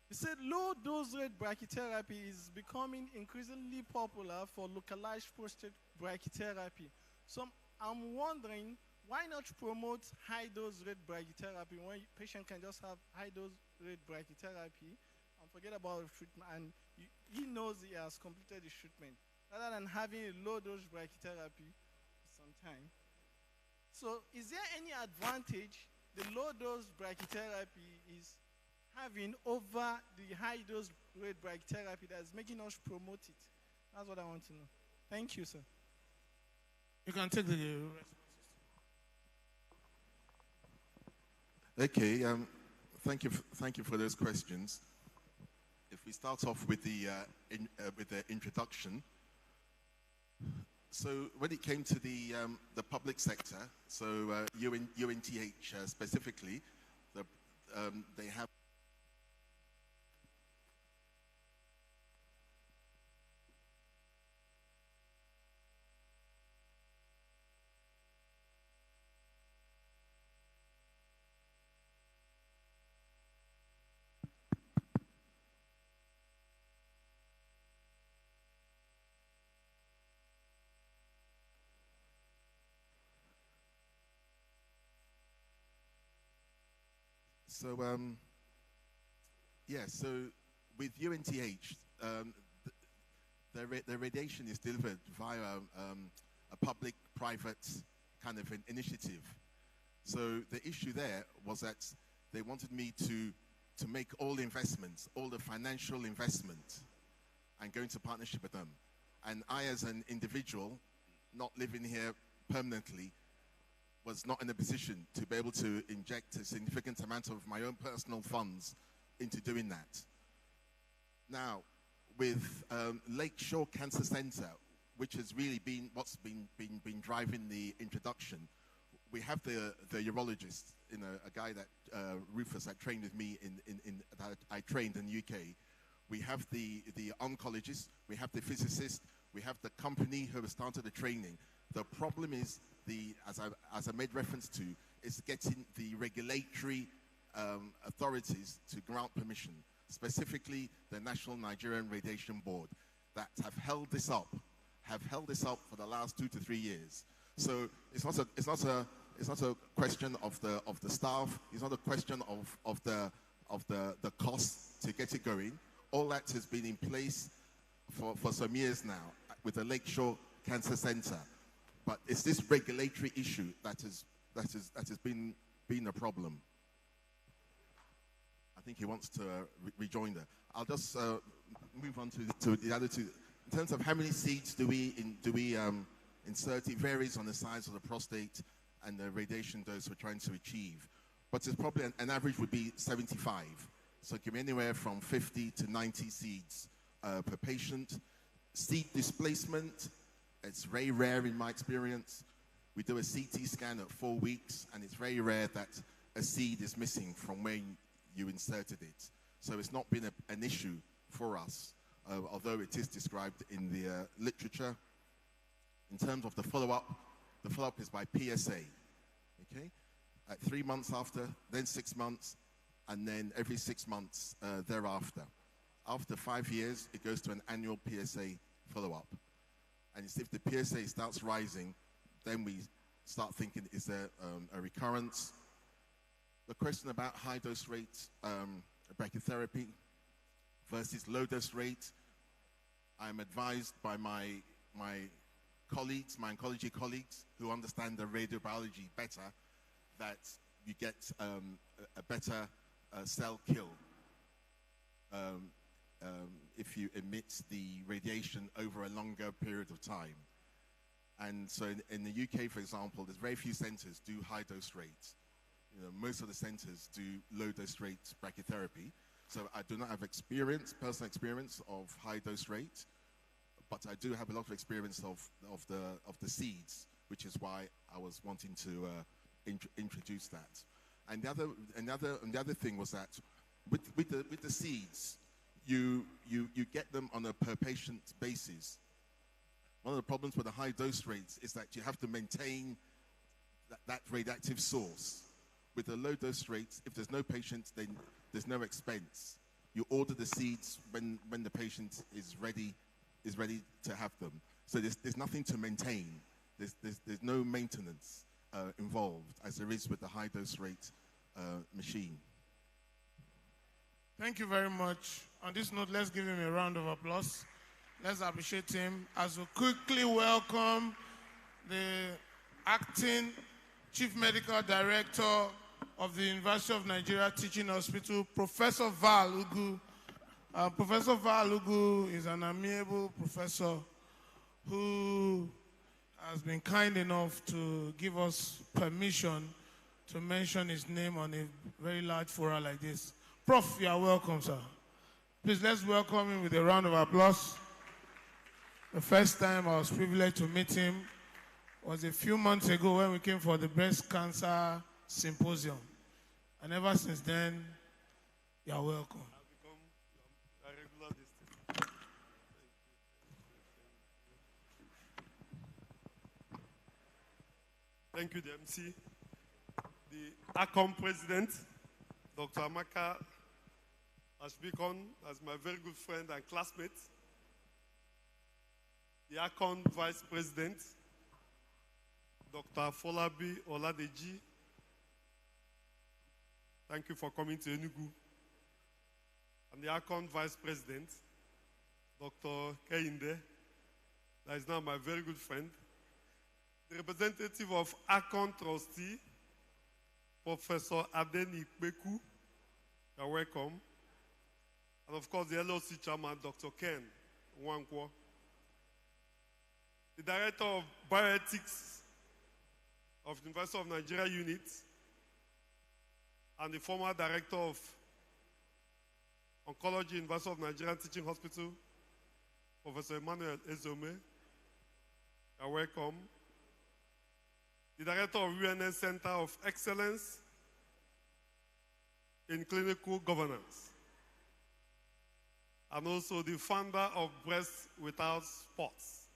You said low-dose rate brachytherapy is becoming increasingly popular for localized prostate brachytherapy. So I'm wondering, why not promote high-dose rate brachytherapy when patient can just have high-dose rate brachytherapy and forget about treatment, and he knows he has completed the treatment, rather than having a low-dose brachytherapy sometime. So is there any advantage the low-dose brachytherapy is having over the high-dose rate brachytherapy that is making us promote it? That's what I want to know. Thank you, sir. You can take the responses. Okay, thank you for those questions. If we start off with the introduction, so when it came to the public sector, so UNTH specifically, they have. So, yeah, so with UNTH, the radiation is delivered via a public-private kind of an initiative. So the issue there was that they wanted me to make all investments, all the financial investment, and go into partnership with them. And I, as an individual, not living here permanently, was not in a position to be able to inject a significant amount of my own personal funds into doing that. Now, with Lakeshore Cancer Center, which has really been what's been driving the introduction, we have the urologist, a guy that Rufus that trained with me that I trained in the UK. We have the oncologists, we have the physicist, we have the company who have started the training. The problem is, as I made reference to, is getting the regulatory authorities to grant permission, specifically the National Nigerian Radiation Board, that have held this up for the last 2 to 3 years. So it's not a question of the staff. It's not a question of the cost to get it going. All that has been in place for some years now with the Lakeshore Cancer Center. But it's this regulatory issue that has been a problem. I think he wants to rejoin there. I'll just move on to the other two. In terms of how many seeds do we insert, it varies on the size of the prostate and the radiation dose we're trying to achieve. But it's probably an average would be 75. So it can be anywhere from 50 to 90 seeds per patient. Seed displacement, it's very rare in my experience. We do a CT scan at 4 weeks, and it's very rare that a seed is missing from where you inserted it. So it's not been an issue for us, although it is described in the literature. In terms of the follow-up is by PSA, okay? At 3 months after, then 6 months, and then every 6 months thereafter. After 5 years, it goes to an annual PSA follow-up. And if the PSA starts rising, then we start thinking, is there a recurrence? The question about high-dose rate brachytherapy versus low-dose rate, I'm advised by my colleagues, my oncology colleagues, who understand the radiobiology better, that you get a better cell kill if you emit the radiation over a longer period of time. And so in the UK, for example, there's very few centers do high-dose rates. Most of the centers do low-dose rate brachytherapy. So I do not have personal experience of high-dose rate, but I do have a lot of experience of the seeds, which is why I was wanting to introduce that. And the other thing was that with the seeds, you get them on a per patient basis. One of the problems with the high dose rates is that you have to maintain that radioactive source. With the low dose rates, if there's no patient, then there's no expense. You order the seeds when the patient is ready to have them. So there's nothing to maintain. There's no maintenance involved, as there is with the high dose rate machine. Thank you very much. On this note, let's give him a round of applause. Let's appreciate him as we quickly welcome the acting Chief Medical Director of the University of Nigeria Teaching Hospital, Professor Val Ugu. Professor Val Ugu is an amiable professor who has been kind enough to give us permission to mention his name on a very large forum like this. Prof, you are welcome, sir. Please, let's welcome him with a round of applause. The first time I was privileged to meet him was a few months ago when we came for the breast cancer symposium. And ever since then, you are welcome. I've become a regular listener. Thank you, the MC. The Arcon president, Dr. Amaka, has become as my very good friend and classmate. The Arcon vice president, Dr. Folabi Oladeji. Thank you for coming to Enugu. And the Arcon vice president, Dr. Keinde, that is now my very good friend. The representative of Arcon trustee, Professor Adeni Beku, you're welcome. And of course, the LOC chairman, Dr. Ken Wankwo. The director of bioethics of the University of Nigeria unit, and the former director of Oncology, University of Nigeria Teaching Hospital, Professor Emmanuel Ezome. You're welcome. The director of UNS Center of Excellence in Clinical Governance, and also the founder of Breast Without Spots,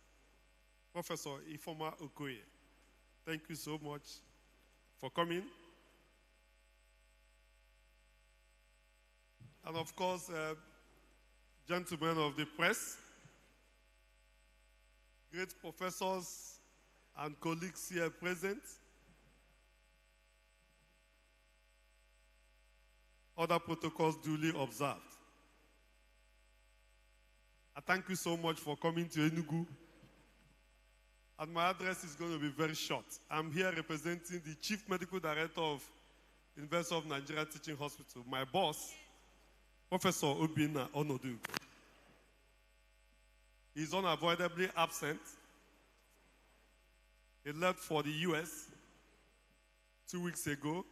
Professor Ifoma Okoye. Thank you so much for coming. And of course, gentlemen of the press, great professors and colleagues here present, other protocols duly observed. I thank you so much for coming to Enugu. And my address is going to be very short. I'm here representing the Chief Medical Director of University of Nigeria Teaching Hospital, my boss, Professor Obinna Onodu. He's unavoidably absent. He left for the US 2 weeks ago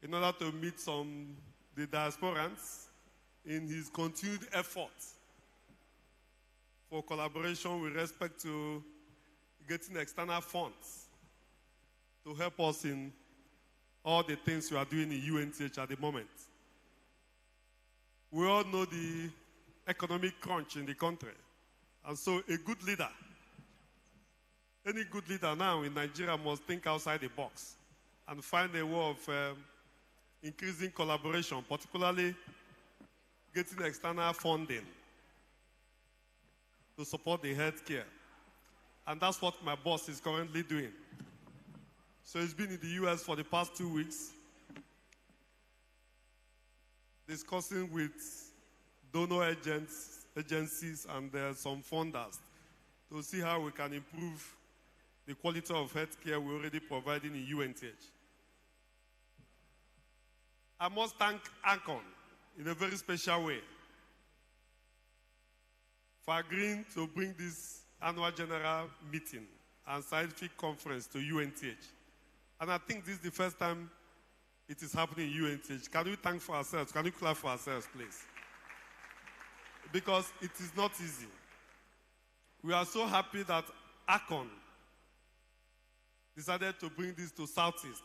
in order to meet the diasporans in his continued efforts for collaboration with respect to getting external funds to help us in all the things we are doing in UNTH at the moment. We all know the economic crunch in the country. And so a good leader, any good leader now in Nigeria must think outside the box and find a way of increasing collaboration, particularly getting external funding to support the healthcare. And that's what my boss is currently doing. So he's been in the US for the past 2 weeks, discussing with donor agencies and some funders to see how we can improve the quality of healthcare we're already providing in UNTH. I must thank Arcon in a very special way for agreeing to bring this annual general meeting and scientific conference to UNTH. And I think this is the first time it is happening in UNTH. Can we thank for ourselves? Can we clap for ourselves, please? Because it is not easy. We are so happy that Arcon decided to bring this to Southeast.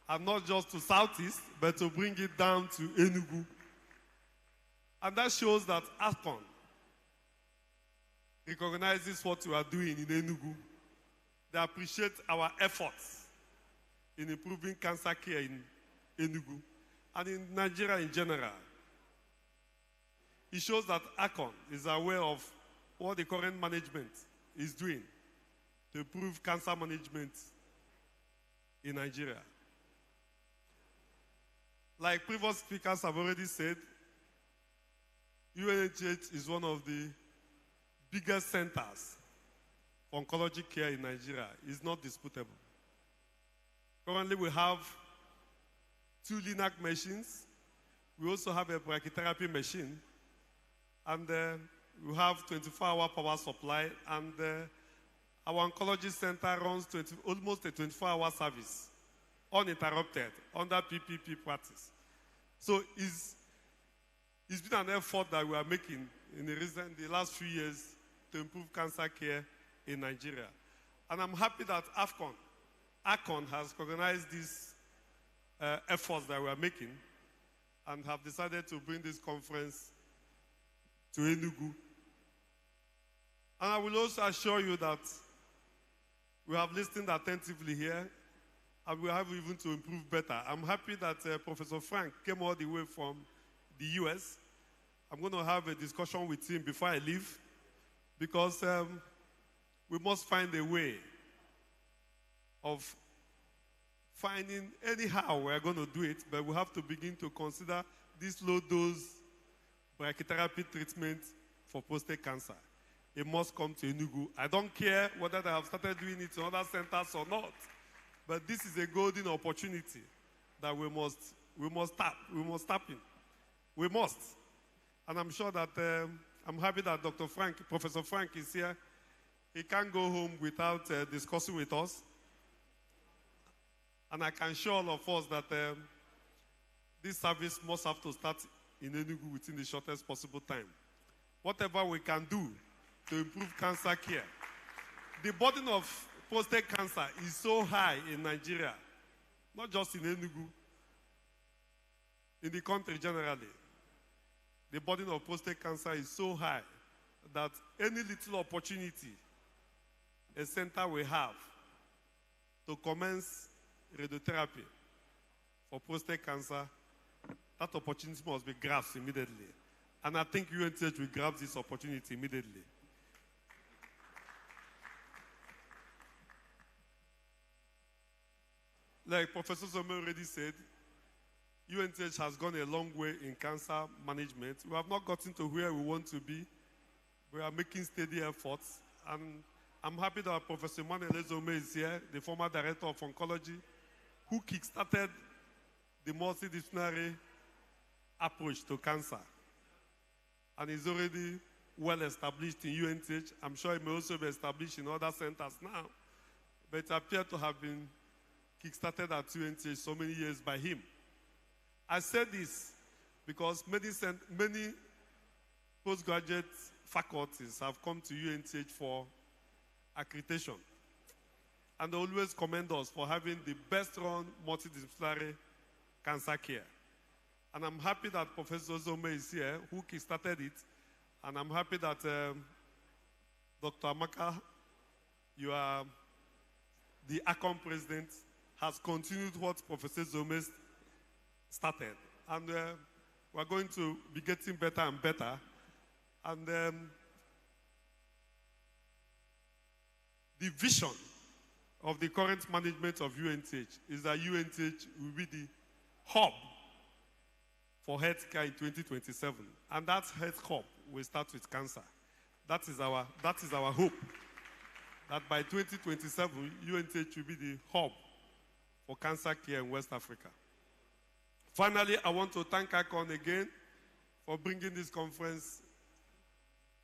And not just to Southeast, but to bring it down to Enugu. And that shows that Arcon recognizes what we are doing in Enugu. They appreciate our efforts in improving cancer care in Enugu and in Nigeria in general. It shows that Arcon is aware of what the current management is doing to improve cancer management in Nigeria. Like previous speakers have already said, UNHH is one of the biggest centers for oncology care in Nigeria. It's not disputable. Currently, we have 2 LINAC machines. We also have a brachytherapy machine. And we have 24-hour power supply. And our oncology center runs almost a 24-hour service uninterrupted under PPP practice. So it's been an effort that we are making in the last few years to improve cancer care in Nigeria. And I'm happy that Arcon has organized these efforts that we are making and have decided to bring this conference to Enugu. And I will also assure you that we have listened attentively here and we have even to improve better. I'm happy that Professor Frank came all the way from the US. I'm going to have a discussion with him before I leave because we must find a way of finding anyhow we're going to do it, but we have to begin to consider this low-dose brachytherapy treatment for prostate cancer. It must come to Enugu. I don't care whether they have started doing it in other centers or not, but this is a golden opportunity that we must tap in. We must. And I'm sure that I'm happy that Professor Frank is here. He can't go home without discussing with us. And I can assure all of us that this service must have to start in Enugu within the shortest possible time. Whatever we can do to improve cancer care. The burden of prostate cancer is so high in Nigeria, not just in Enugu, in the country generally. The burden of prostate cancer is so high that any little opportunity a center will have to commence radiotherapy for prostate cancer, that opportunity must be grasped immediately. And I think UNTH will grab this opportunity immediately. Like Professor Zome already said, UNTH has gone a long way in cancer management. We have not gotten to where we want to be. We are making steady efforts. And I'm happy that Professor Emmanuel Zome is here, the former director of oncology, who kickstarted the multidisciplinary approach to cancer. And is already well established in UNTH. I'm sure it may also be established in other centers now. But it appears to have been kickstarted at UNTH so many years by him. I said this because many postgraduate faculties have come to UNTH for accreditation. And they always commend us for having the best run multidisciplinary cancer care. And I'm happy that Professor Zome is here, who kickstarted it. And I'm happy that Dr. Amaka, you are the Arcon president, has continued what Professor Zome started. And we're going to be getting better and better. And the vision of the current management of UNTH is that UNTH will be the hub for healthcare in 2027. And that health hub will start with cancer. That is our hope. That by 2027, UNTH will be the hub for cancer care in West Africa. Finally, I want to thank Arcon again for bringing this conference,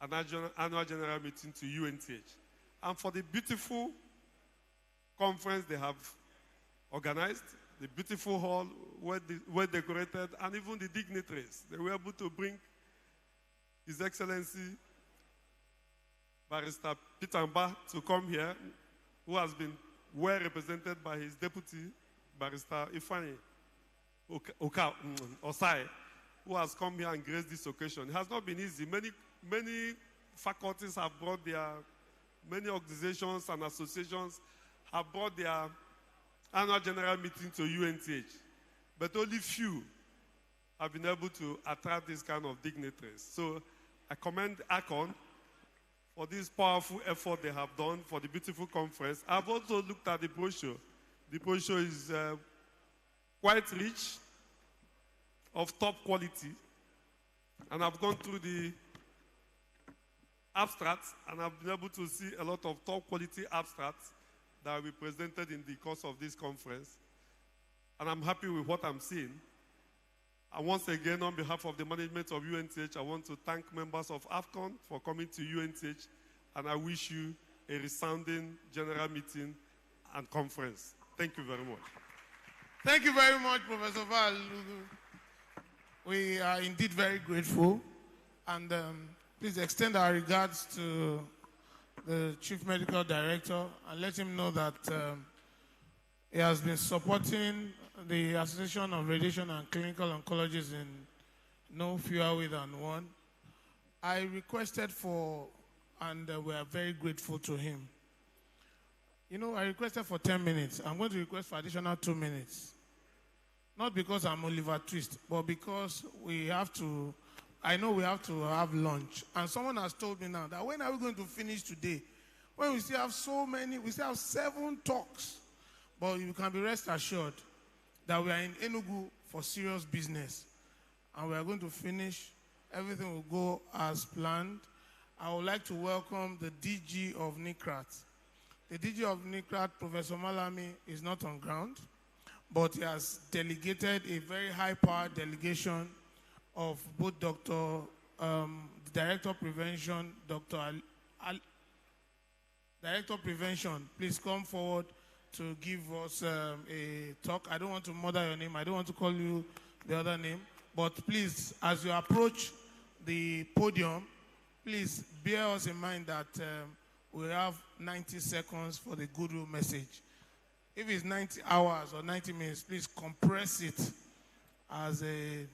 an annual general meeting to UNTH, and for the beautiful conference they have organized, the beautiful hall, well decorated, and even the dignitaries. They were able to bring His Excellency Barrister Peter Mba to come here, who has been well represented by his deputy, Barrister Ifeanyi Osai, who has come here and graced this occasion. It has not been easy. Many faculties have brought many organizations and associations have brought their annual general meeting to UNTH, but only few have been able to attract this kind of dignitaries. So I commend Arcon for this powerful effort they have done for the beautiful conference. I've also looked at the brochure. The brochure is quite rich, of top quality, and I've gone through the abstracts, and I've been able to see a lot of top quality abstracts that will be presented in the course of this conference. And I'm happy with what I'm seeing. And once again, on behalf of the management of UNTH, I want to thank members of Arcon for coming to UNTH, and I wish you a resounding general meeting and conference. Thank you very much. Thank you very much, Professor Val. We are indeed very grateful. And please extend our regards to the Chief Medical Director and let him know that he has been supporting the Association of Radiation and Clinical Oncologists in no fewer ways than one. I requested for, and we are very grateful to him. You know, I requested for 10 minutes. I'm going to request for additional 2 minutes. Not because I'm Oliver Twist, but because we have to, I know we have to have lunch. And someone has told me now that when are we going to finish today? When we still have so many, we still have 7 talks. But you can be rest assured that we are in Enugu for serious business. And we are going to finish. Everything will go as planned. I would like to welcome the DG of NICRAT. The DG of NICRAT, Professor Malami, is not on ground, but he has delegated a very high-powered delegation of both the Director of Prevention, Director of Prevention, please come forward to give us a talk. I don't want to murder your name. I don't want to call you the other name. But please, as you approach the podium, please bear us in mind that we have 90 seconds for the goodwill message. If it's 90 hours or 90 minutes, please compress it as a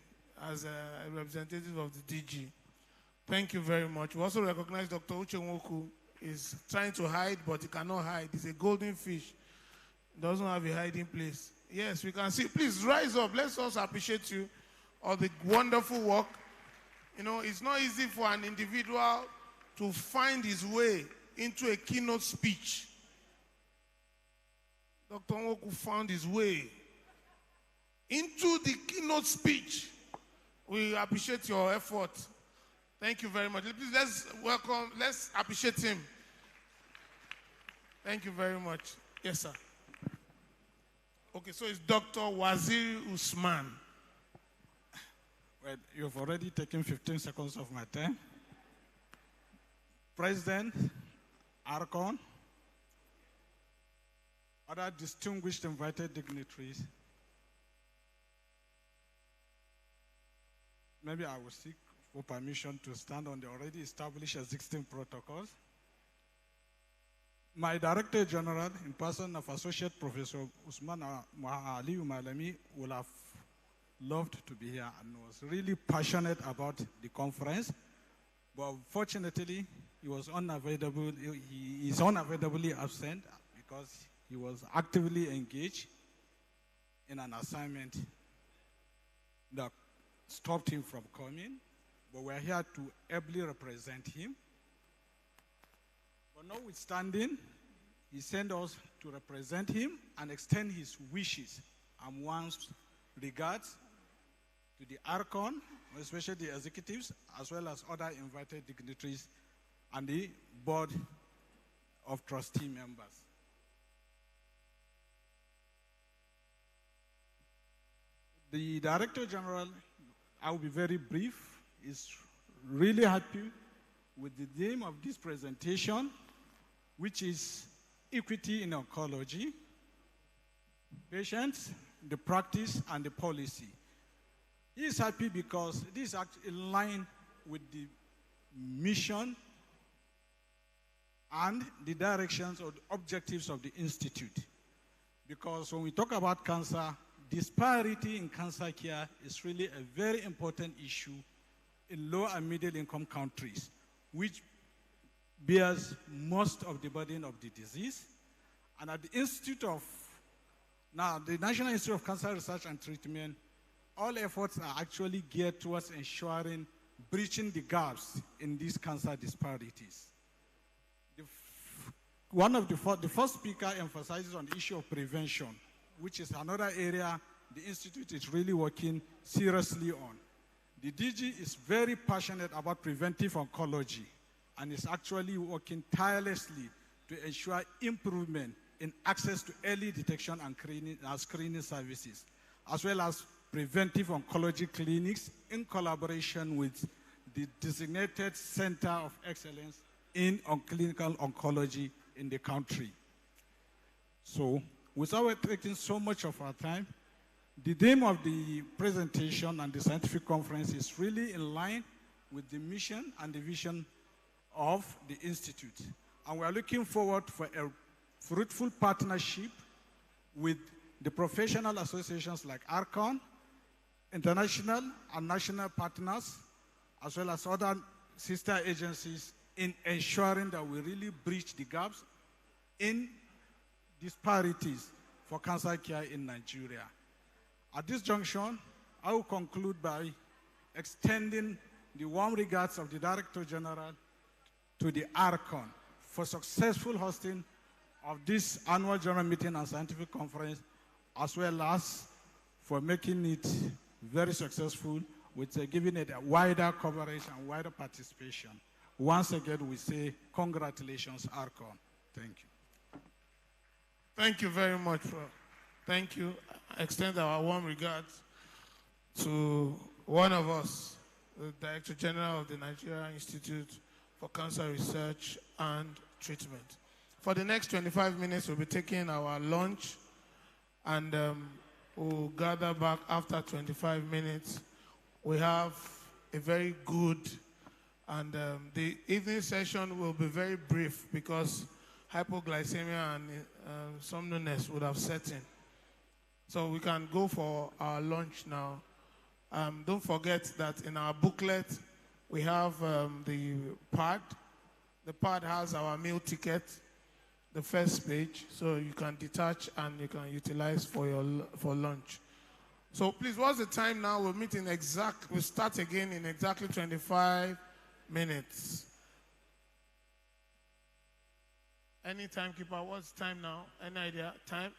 representative of the DG. Thank you very much. We also recognize Dr. Uche Nwoku is trying to hide, but he cannot hide. He's a golden fish. Doesn't have a hiding place. Yes, we can see. Please rise up. Let's also appreciate you for the wonderful work. You know, it's not easy for an individual to find his way into a keynote speech. Dr. Nwoku found his way into the keynote speech. We appreciate your effort. Thank you very much. Please, let's appreciate him. Thank you very much. Yes, sir. Okay, so it's Dr. Waziri Usman. Well, you've already taken 15 seconds of my time. President, Arcon, other distinguished invited dignitaries, maybe I will seek for permission to stand on the already established existing protocols. My Director General, in person of Associate Professor Usman Aliyu Malami, would have loved to be here and was really passionate about the conference, but fortunately, he was unavailable. He is unavoidably absent because he was actively engaged in an assignment that stopped him from coming. But we're here to ably represent him. But notwithstanding, he sent us to represent him and extend his wishes and wants regards to the Arcon, especially the executives, as well as other invited dignitaries and the board of trustee members. The Director General, I will be very brief, is really happy with the name of this presentation, which is Equity in Oncology, Patients, the Practice, and the Policy. He is happy because this is in line with the mission and the directions or the objectives of the Institute. Because when we talk about cancer, disparity in cancer care is really a very important issue in low and middle income countries, which bears most of the burden of the disease. And at the the National Institute of Cancer Research and Treatment, all efforts are actually geared towards ensuring breaching the gaps in these cancer disparities. The first speaker emphasizes on the issue of prevention, which is another area the Institute is really working seriously on. The DG is very passionate about preventive oncology and is actually working tirelessly to ensure improvement in access to early detection and screening services, as well as preventive oncology clinics in collaboration with the designated Center of Excellence in clinical oncology in the country. So, without taking so much of our time, The theme of the presentation and the scientific conference is really in line with the mission and the vision of the Institute. And we are looking forward for a fruitful partnership with the professional associations like Arcon, international and national partners, as well as other sister agencies in ensuring that we really bridge the gaps in disparities for cancer care in Nigeria. At this junction, I will conclude by extending the warm regards of the Director General to the Arcon for successful hosting of this annual general meeting and scientific conference, as well as for making it very successful with giving it a wider coverage and wider participation. Once again, we say congratulations, Arcon. Thank you. Thank you very much, bro. Thank you. I extend our warm regards to one of us, the Director General of the Nigeria Institute for Cancer Research and Treatment. For the next 25 minutes, we'll be taking our lunch, and we'll gather back after 25 minutes. We have a very good, and the evening session will be very brief because hypoglycemia and somnolence would have set in. So we can go for our lunch now. Don't forget that in our booklet, we have the pad. The pad has our meal ticket, the first page, so you can detach and you can utilize for lunch. So please, what's the time now? We'll meet in we'll start again in exactly 25 minutes. Any timekeeper, what's time now? Any idea? Time?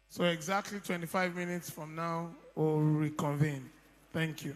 So exactly 25 minutes from now, we'll reconvene. Thank you.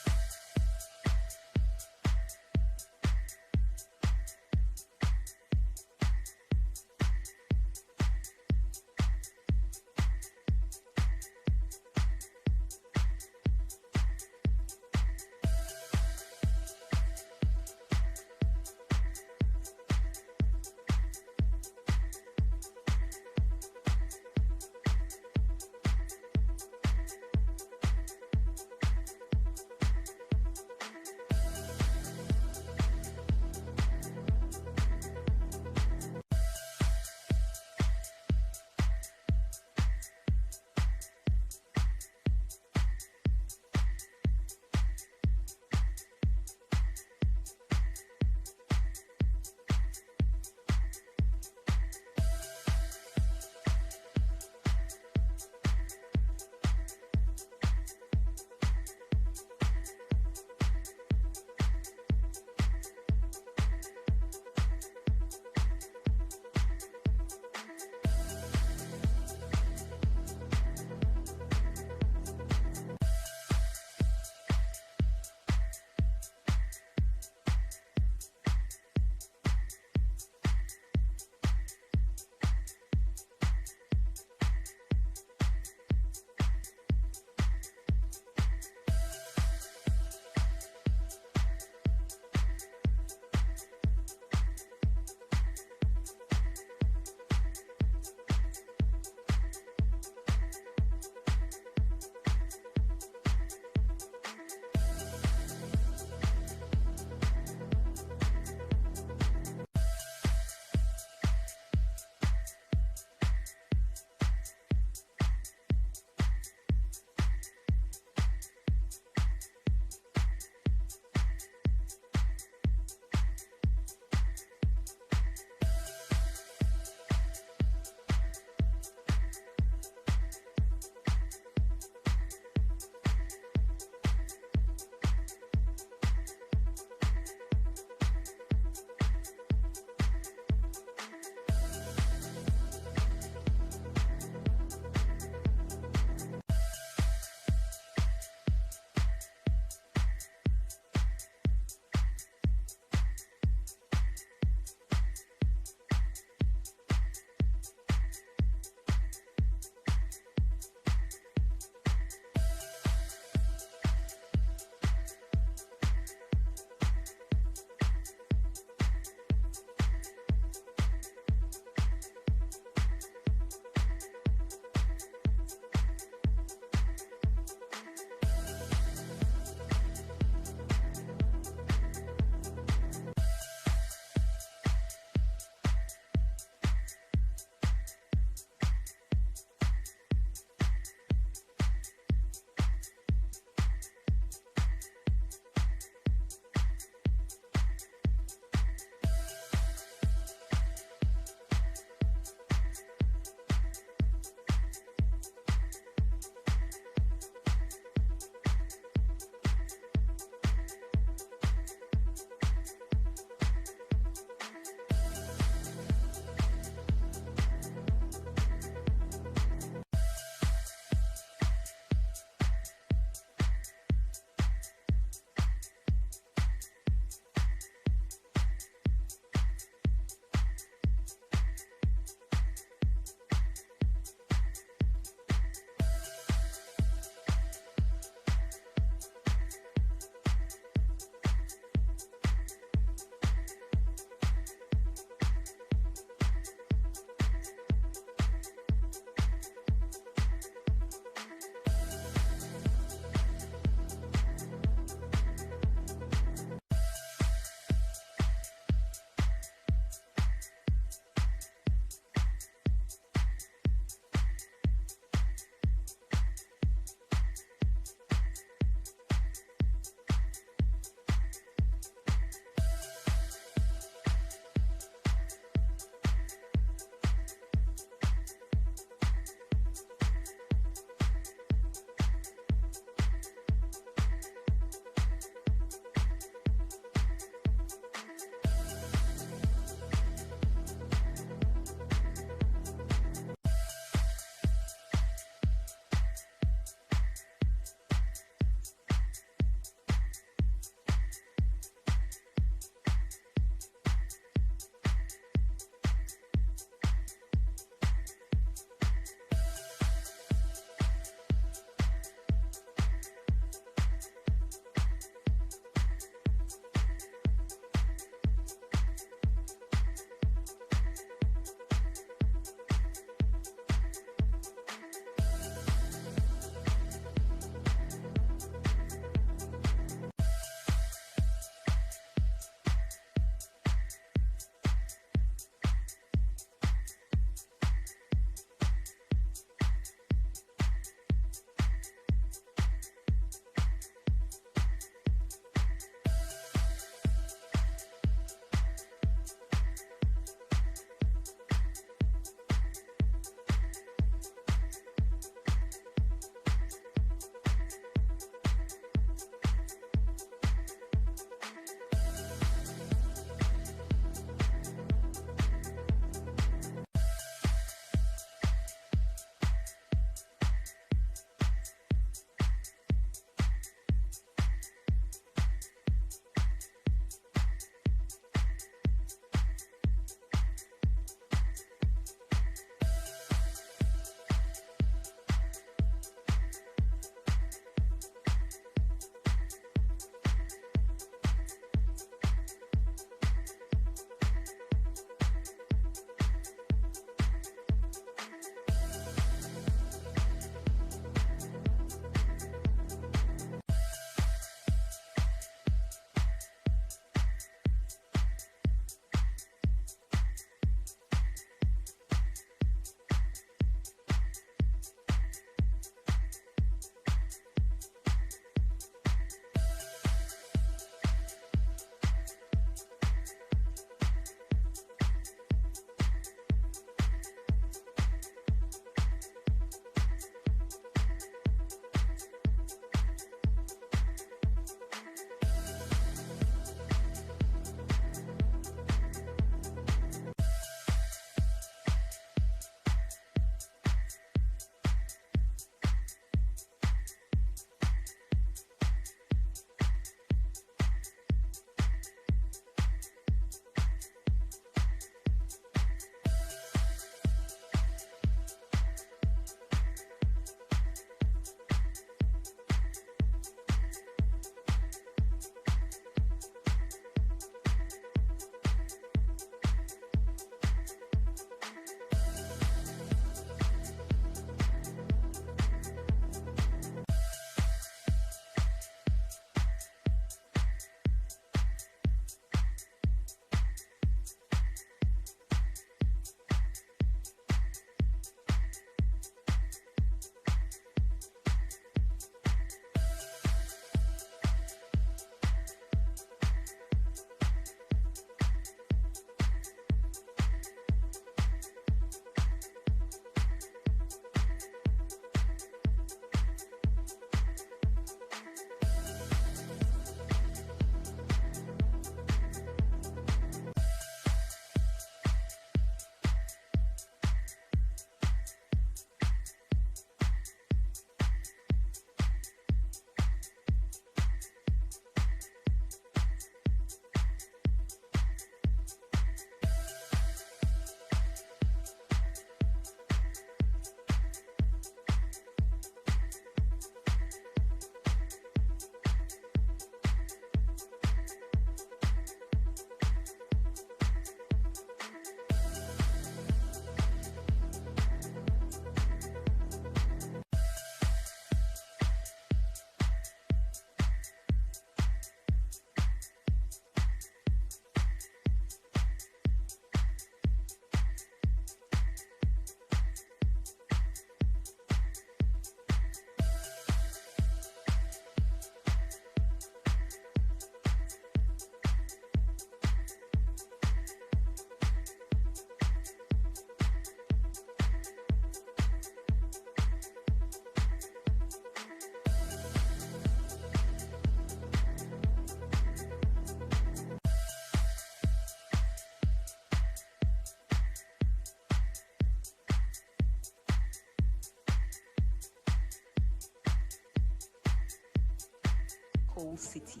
coal city.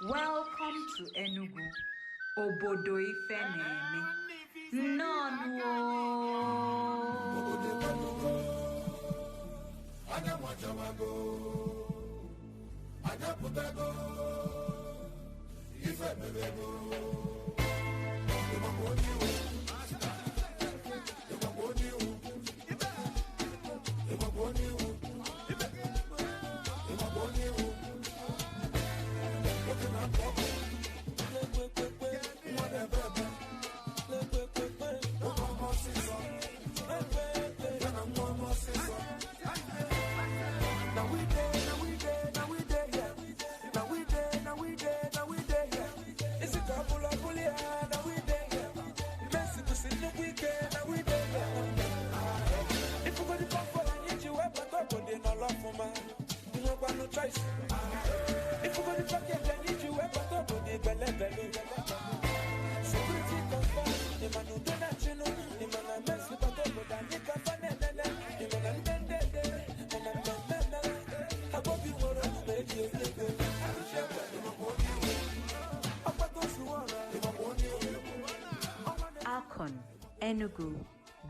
Welcome to Enugu, obodo ife na-eme. Nnọọ. Arcon, Enugu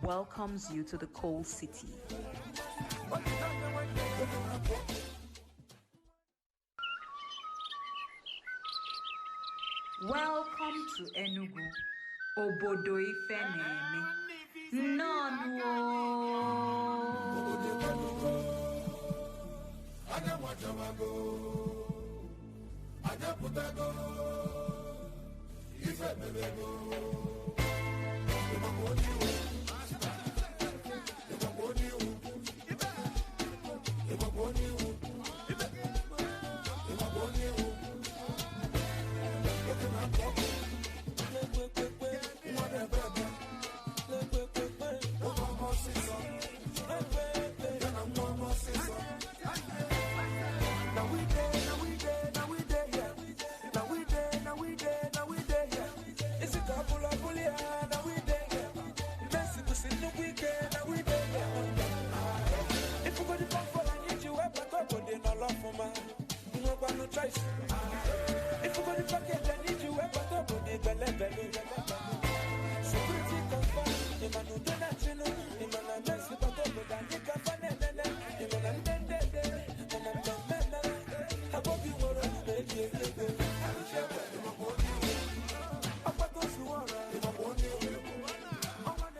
welcomes you to the coal city. Welcome to Enugu, obodo ife na-eme. Nnọọ.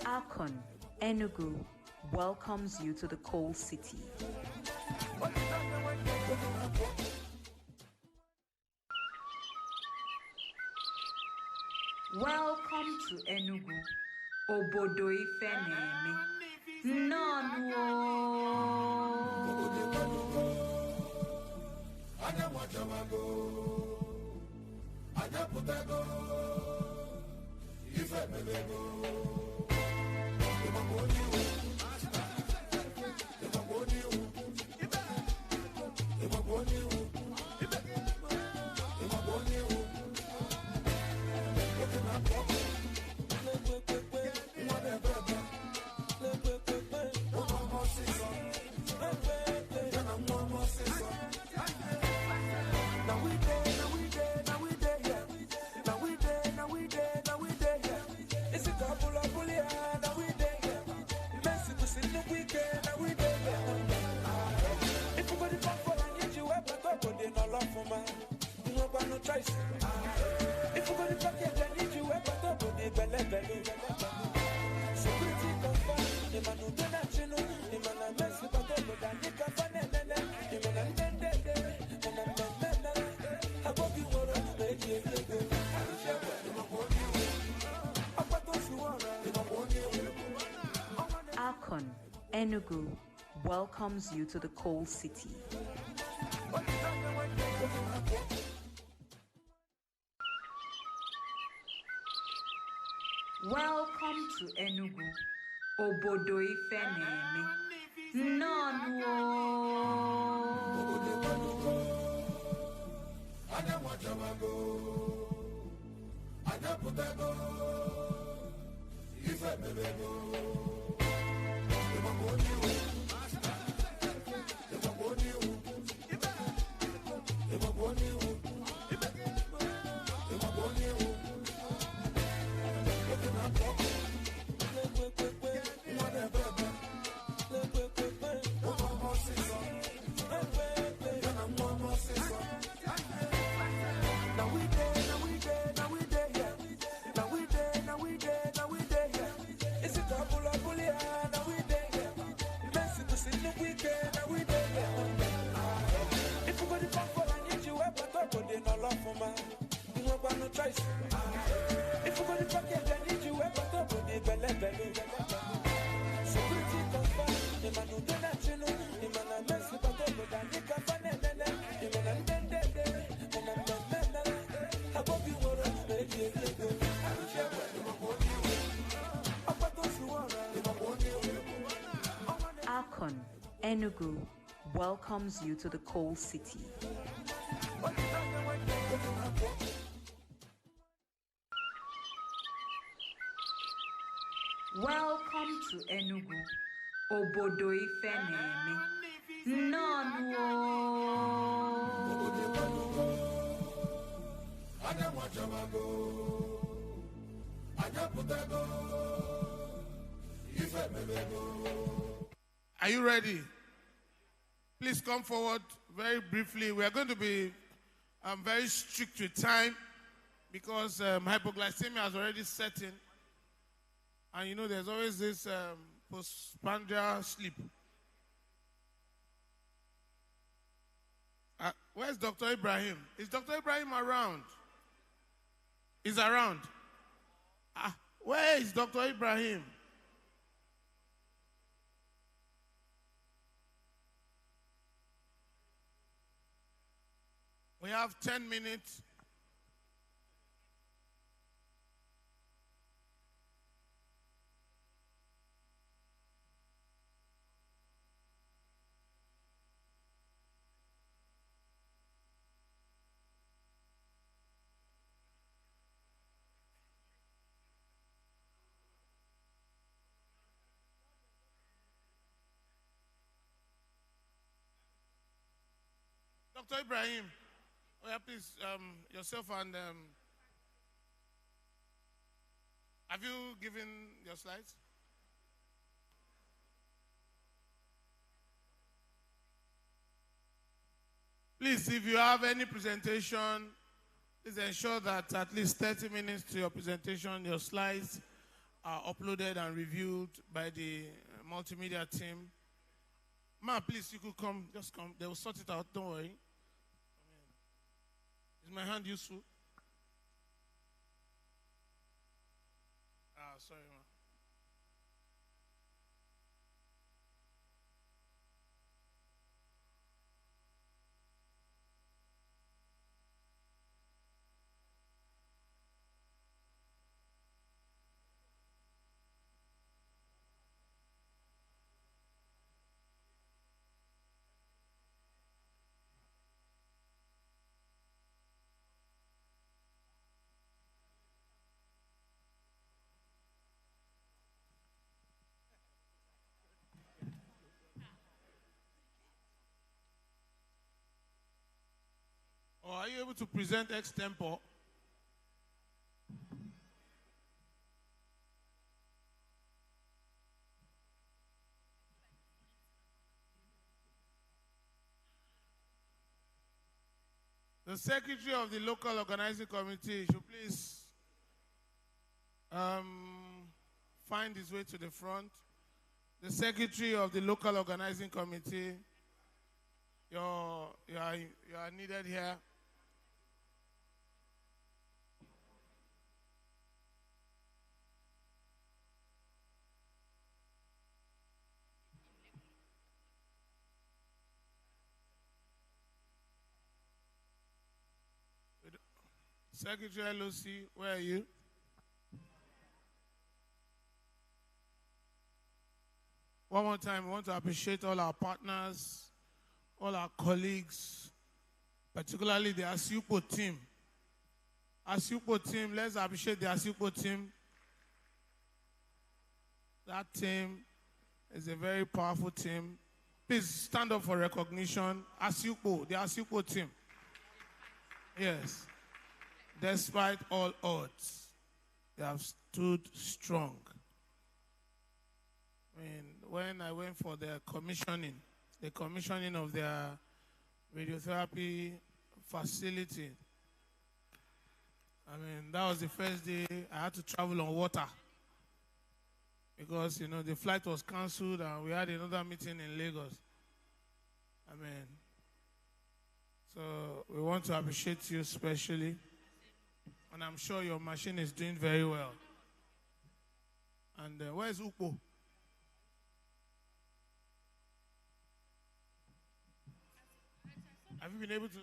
Arcon, Enugu welcomes you to the coal city. Welcome to Enugu, obodo ife na-eme. Nnọọ. Arcon, Enugu welcomes you to the coal city. Welcome to Enugu, obodo ife na-eme. Nnọọ. Arcon, Enugu welcomes you to the coal city. Welcome to Enugu, obodo ife na-eme. Are you ready? Please come forward very briefly. We are going to be very strict with time because hypoglycemia has already set in. And you know, there's always this postprandial sleep. Where's Dr. Ibrahim? Is Dr. Ibrahim around? He's around. Where is Dr. Ibrahim? We have 10 minutes. Dr. Ibrahim, oh yeah, please, yourself and have you given your slides? Please, if you have any presentation, please ensure that at least 30 minutes to your presentation, your slides are uploaded and reviewed by the multimedia team. Ma, please, you could come, just come. They will sort it out, don't worry. Is my hand useful? Sorry, ma. Or are you able to present extempore? The secretary of the local organizing committee should please find his way to the front. The secretary of the local organizing committee, you are needed here. Secretary LOC, where are you? One more time, we want to appreciate all our partners, all our colleagues, particularly the ASUPO team. ASUPO team, let's appreciate the ASUPO team. That team is a very powerful team. Please stand up for recognition. Asiupo, the Asiupo team. Yes. Despite all odds, they have stood strong. I mean, when I went for the commissioning of their radiotherapy facility, I mean, that was the first day I had to travel on water because, you know, the flight was canceled and we had another meeting in Lagos. I mean, so we want to appreciate you especially. And I'm sure your machine is doing very well. And where's Ukpo? Have you been able to?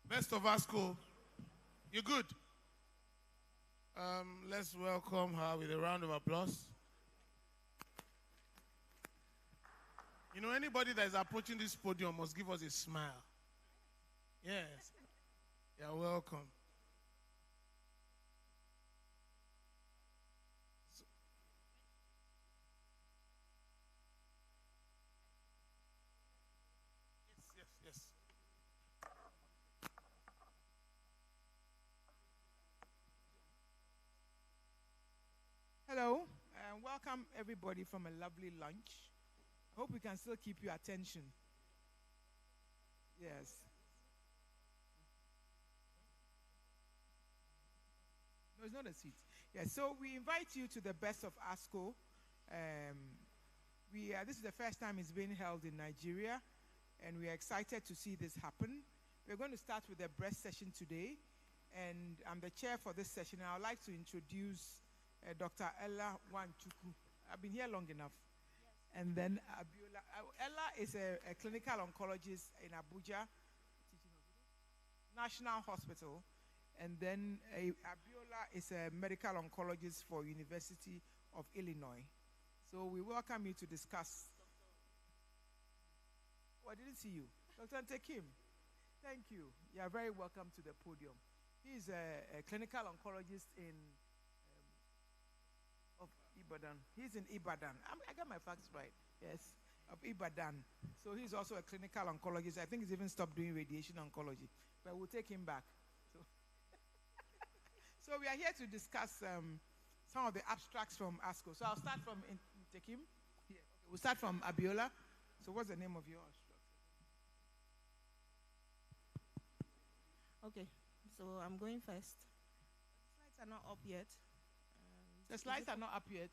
Best of our school. You good? Let's welcome her with a round of applause. You know, anybody that is approaching this podium must give us a smile. Yes. You're welcome. Yes. Hello, and welcome everybody from a lovely lunch. I hope we can still keep your attention. Yes. No, it's not a seat. Yes, so we invite you to the best of ASCO. This is the first time it's being held in Nigeria, and we are excited to see this happen. We're going to start with the breast session today, and I'm the chair for this session. I would like to introduce Dr. Ella Wanchuku. I've been here long enough. Yes. And then Abiola. Ella is a clinical oncologist in Abuja National Hospital. And then Abiola is a medical oncologist for University of Illinois. So we welcome you to discuss. Oh, I didn't see you. Dr. Tekim, thank you. You are very welcome to the podium. He is a clinical oncologist of Ibadan. He's in Ibadan. I got my facts right. Yes, of Ibadan. So he's also a clinical oncologist. I think he's even stopped doing radiation oncology. But we'll take him back. So we are here to discuss some of the abstracts from ASCO. So I'll start from Tekim. Yeah. Okay. We'll start from Abiola. So what's the name of your abstract? Okay, so I'm going first. The slides are not up yet. The slides are not up yet.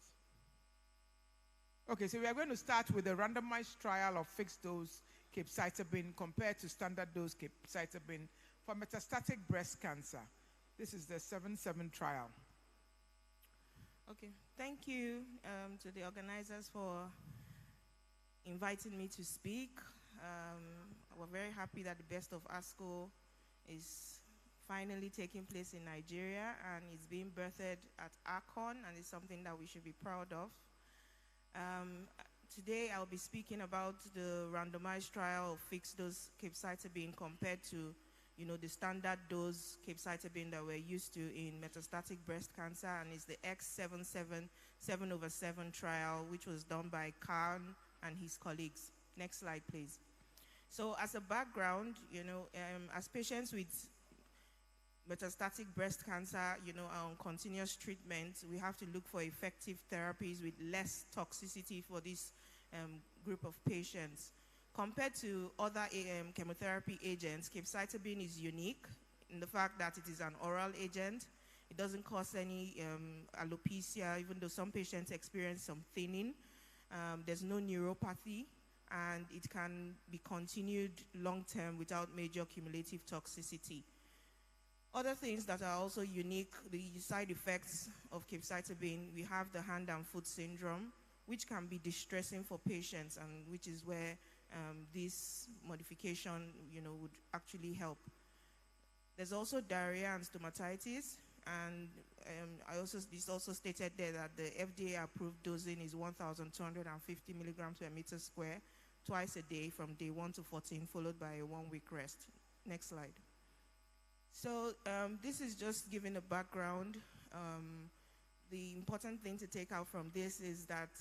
Okay, so we are going to start with a randomized trial of fixed dose capecitabine compared to standard dose capecitabine for metastatic breast cancer. This is the 7-7 trial. Okay, thank you to the organizers for inviting me to speak. We're very happy that the best of ASCO is finally taking place in Nigeria, and it's being birthed at Arcon, and it's something that we should be proud of. Today I'll be speaking about the randomized trial of fixed dose capecitabine compared to the standard dose capecitabine that we're used to in metastatic breast cancer, and it's the X77 7/7 trial, which was done by Khan and his colleagues. Next slide, please. So as a background, as patients with metastatic breast cancer, are on continuous treatment, we have to look for effective therapies with less toxicity for this group of patients. Compared to other chemotherapy agents, capecitabine is unique in the fact that it is an oral agent. It doesn't cause any alopecia, even though some patients experience some thinning. There's no neuropathy, and it can be continued long-term without major cumulative toxicity. Other things that are also unique, the side effects of capecitabine, we have the hand and foot syndrome, which can be distressing for patients, and which is where this modification, would actually help. There's also diarrhea and stomatitis, and it's also stated there that the FDA-approved dosing is 1,250 milligrams per meter square twice a day from day 1 to 14, followed by a 1-week rest. Next slide. So this is just giving a background. The important thing to take out from this is that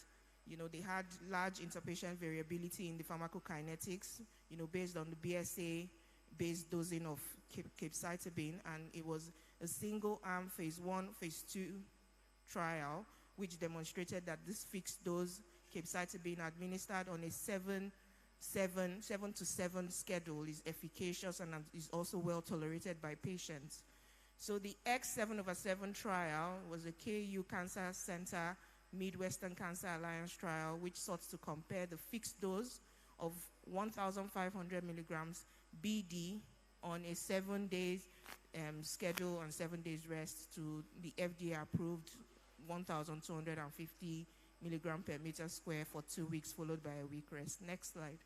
they had large interpatient variability in the pharmacokinetics, based on the BSA-based dosing of capecitabine, and it was a single-arm phase 1, phase 2 trial, which demonstrated that this fixed dose capecitabine administered on a 7-to-7 schedule is efficacious and is also well tolerated by patients. So the X7/7 trial was a KU Cancer Center Midwestern Cancer Alliance trial, which sought to compare the fixed dose of 1,500 milligrams BD on a 7-day schedule and 7 days rest to the FDA-approved 1,250 milligram per meter square for 2 weeks, followed by a week rest. Next slide.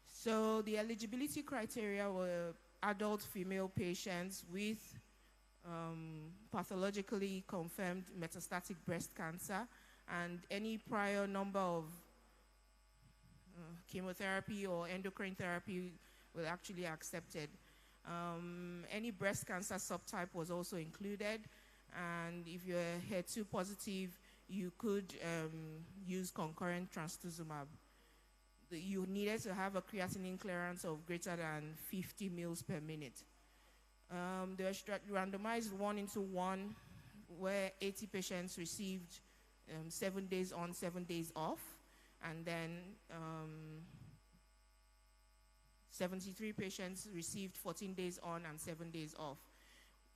So the eligibility criteria were adult female patients with pathologically confirmed metastatic breast cancer, and any prior number of chemotherapy or endocrine therapy were actually accepted. Any breast cancer subtype was also included, and if you're HER2 positive, you could use concurrent trastuzumab. You needed to have a creatinine clearance of greater than 50 mils per minute. They were randomized 1:1, where 80 patients received 7 days on, 7 days off, and then 73 patients received 14 days on and 7 days off.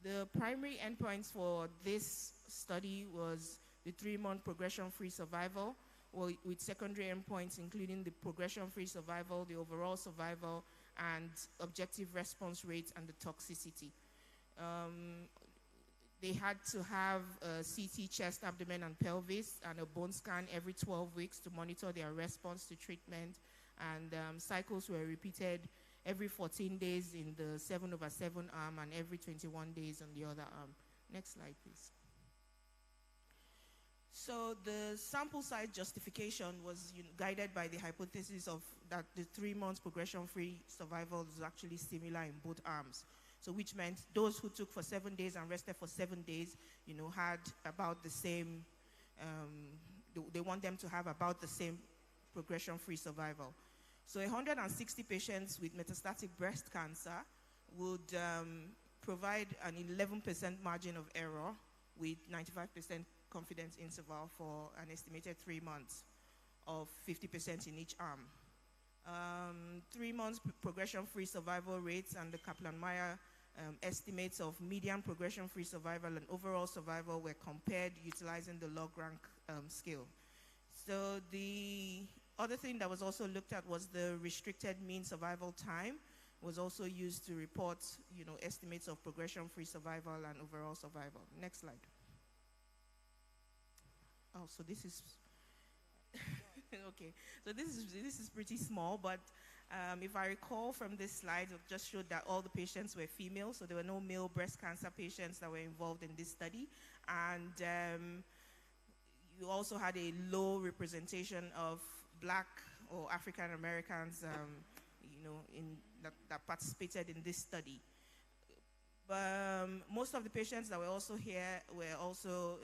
The primary endpoints for this study was the 3-month progression-free survival, with secondary endpoints including the progression-free survival, the overall survival, and objective response rate and the toxicity. They had to have a CT, chest, abdomen, and pelvis, and a bone scan every 12 weeks to monitor their response to treatment. And cycles were repeated every 14 days in the 7/7 arm and every 21 days on the other arm. Next slide, please. So the sample size justification was guided by the hypothesis of that the 3 months progression-free survival is actually similar in both arms. So which meant those who took for 7 days and rested for 7 days, had about the same, they want them to have about the same progression-free survival. So 160 patients with metastatic breast cancer would provide an 11% margin of error with 95% confidence interval for an estimated 3 months of 50% in each arm. 3 months progression-free survival rates and the Kaplan-Meier estimates of median progression-free survival and overall survival were compared utilizing the log rank scale. So the other thing that was also looked at was the restricted mean survival time was also used to report, estimates of progression-free survival and overall survival. Next slide. Oh, so this is okay. So this is pretty small, but if I recall from this slide, it just showed that all the patients were female, so there were no male breast cancer patients that were involved in this study, and you also had a low representation of Black or African Americans, that participated in this study. But most of the patients that were also here were also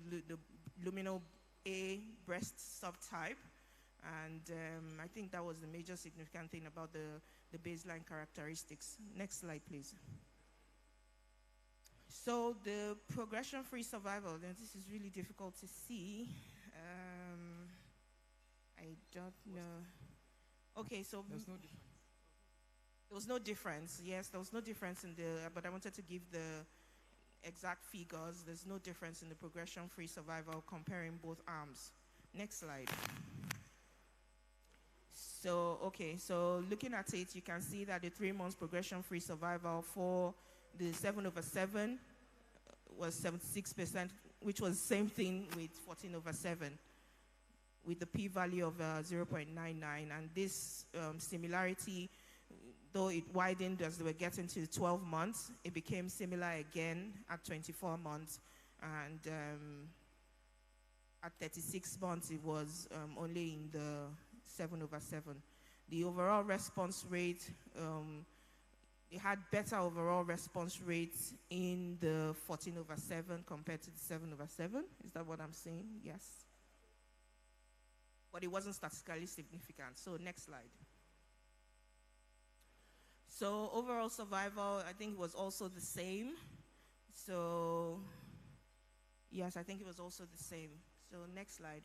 the luminal A breast subtype, and I think that was the major significant thing about the baseline characteristics. Next slide, please. So the progression-free survival, and this is really difficult to see. I don't know. Okay, so there's no difference. There was no difference. Yes, there was no difference in the, but I wanted to give the exact figures. There's no difference in the progression-free survival comparing both arms. Next slide. So, okay, so looking at it, you can see that the 3 months progression-free survival for the 7/7 was 76%, which was the same thing with 14/7, with the p-value of 0.99. And this similarity, though it widened as they were getting to 12 months, it became similar again at 24 months. And at 36 months, it was only in the 7/7. The overall response rate, it had better overall response rates in the 14/7 compared to the 7/7. Is that what I'm saying? Yes. But it wasn't statistically significant. So next slide. So overall survival, I think it was also the same. So yes, I think it was also the same. So next slide.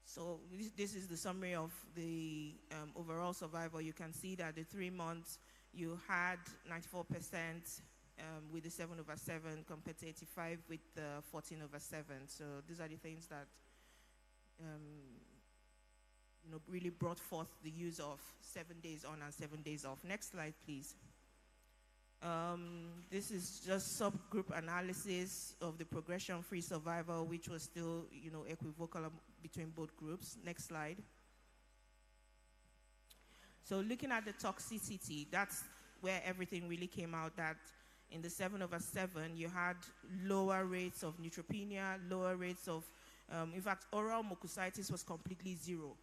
So this is the summary of the overall survival. You can see that the 3 months, you had 94% with the 7/7 compared to 85 with the 14/7. So these are the things that really brought forth the use of 7 days on and 7 days off. Next slide, please. This is just subgroup analysis of the progression-free survival, which was still, equivocal between both groups. Next slide. So looking at the toxicity, that's where everything really came out, that in the 7/7, you had lower rates of neutropenia, lower rates of, in fact, oral mucositis was completely zero.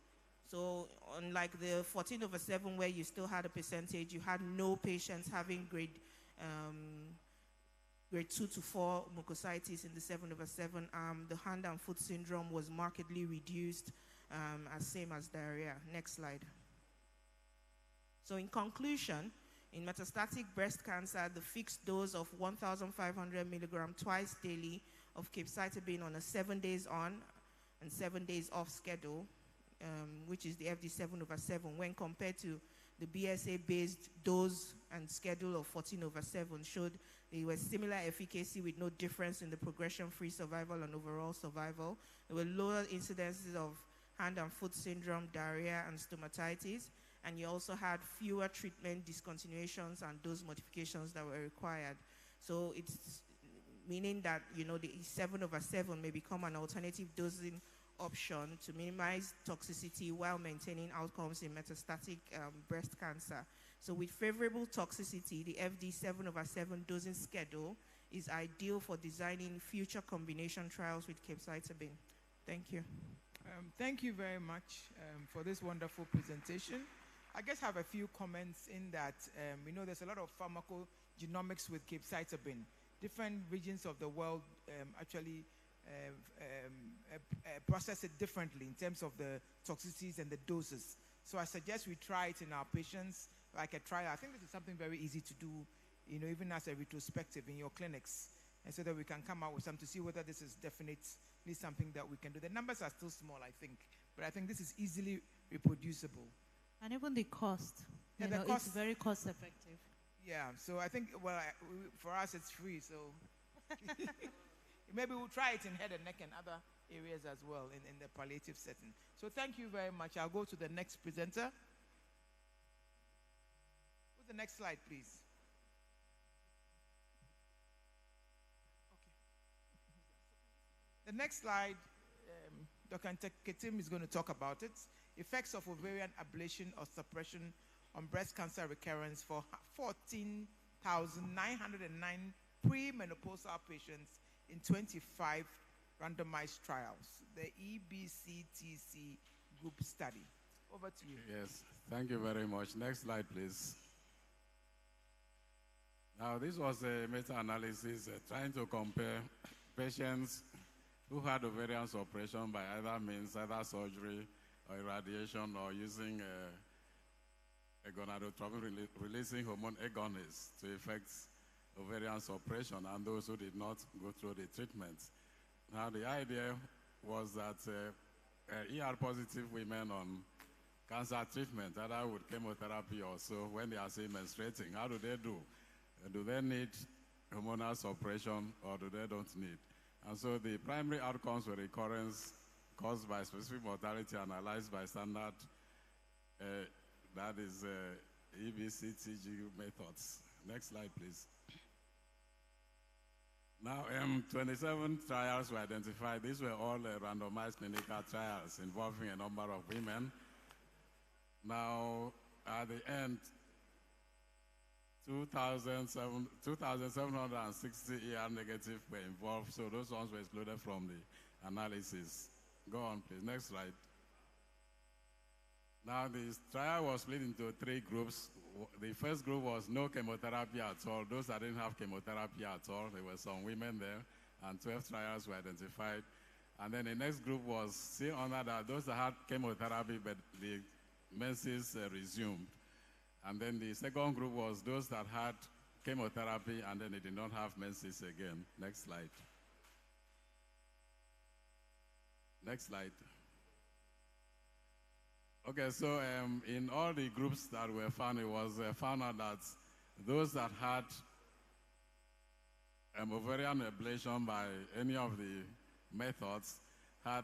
So unlike the 14/7, where you still had a percentage, you had no patients having grade 2 to 4 mucositis in the 7/7 arm. The hand and foot syndrome was markedly reduced, same as diarrhea. Next slide. So in conclusion, in metastatic breast cancer, the fixed dose of 1,500 milligram twice daily of capecitabine on a 7 days on and 7 days off schedule which is the FD7/7, when compared to the BSA-based dose and schedule of 14/7, showed there was similar efficacy with no difference in the progression-free survival and overall survival. There were lower incidences of hand and foot syndrome, diarrhea, and stomatitis, and you also had fewer treatment discontinuations and dose modifications that were required. So it's meaning that, you know, the 7/7 may become an alternative dosing option to minimize toxicity while maintaining outcomes in metastatic breast cancer. So with favorable toxicity, the FD7/7 dosing schedule is ideal for designing future combination trials with capecitabine. Thank you. Thank you very much for this wonderful presentation. I guess I have a few comments in that we know there's a lot of pharmacogenomics with capecitabine. Different regions of the world actually process it differently in terms of the toxicities and the doses. So I suggest we try it in our patients like a trial. I think this is something very easy to do, you know, even as a retrospective in your clinics, and so that we can come out with something to see whether this is definitely something that we can do. The numbers are still small, I think, but I think this is easily reproducible. And even the cost, Yeah, you the know, cost- it's very cost effective. Yeah, so I think, well, for us it's free, so maybe we'll try it in head and neck and other areas as well in the palliative setting. So thank you very much. I'll go to the next presenter. What's the next slide, please? The next slide, Dr. Ketim is going to talk about it. Effects of ovarian ablation or suppression on breast cancer recurrence for 14,909 premenopausal patients in 25 randomized trials, the EBCTC group study. Over to you. Yes, thank you very much. Next slide, please. Now, this was a meta-analysis trying to compare patients who had ovarian suppression by either means, either surgery or irradiation or using a gonadotropin-releasing hormone agonist to effect ovarian suppression, and those who did not go through the treatment. Now, the idea was that ER-positive women on cancer treatment, either with chemotherapy or so, when they are still menstruating, how do they do? Do they need hormonal suppression or do they don't need? And so the primary outcomes were recurrence caused by specific mortality analyzed by standard, that is EBCTG methods. Next slide, please. Now, 27 trials were identified. These were all randomized clinical trials involving a number of women. Now, at the end, 2,760 ER negative were involved, so those ones were excluded from the analysis. Go on, please. Next slide. Now, this trial was split into 3 groups. The first group was no chemotherapy at all. Those that didn't have chemotherapy at all, there were some women there, and 12 trials were identified. And then the next group was still under that, those that had chemotherapy, but the menses resumed. And then the second group was those that had chemotherapy, and then they did not have menses again. Next slide. Next slide. Okay, so in all the groups that were found, it was found out that those that had ovarian ablation by any of the methods had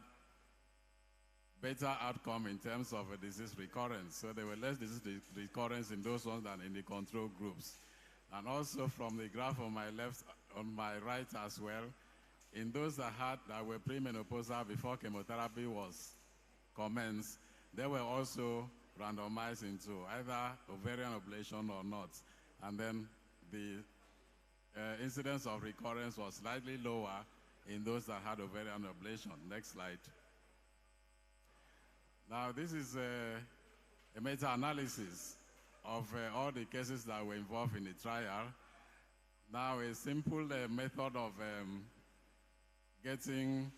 better outcome in terms of a disease recurrence. So there were less disease recurrence in those ones than in the control groups. And also from the graph on my left, on my right as well, in those that were premenopausal before chemotherapy was commenced, they were also randomized into either ovarian ablation or not. And then the incidence of recurrence was slightly lower in those that had ovarian ablation. Next slide. Now, this is a meta-analysis of all the cases that were involved in the trial. Now, a simple method of getting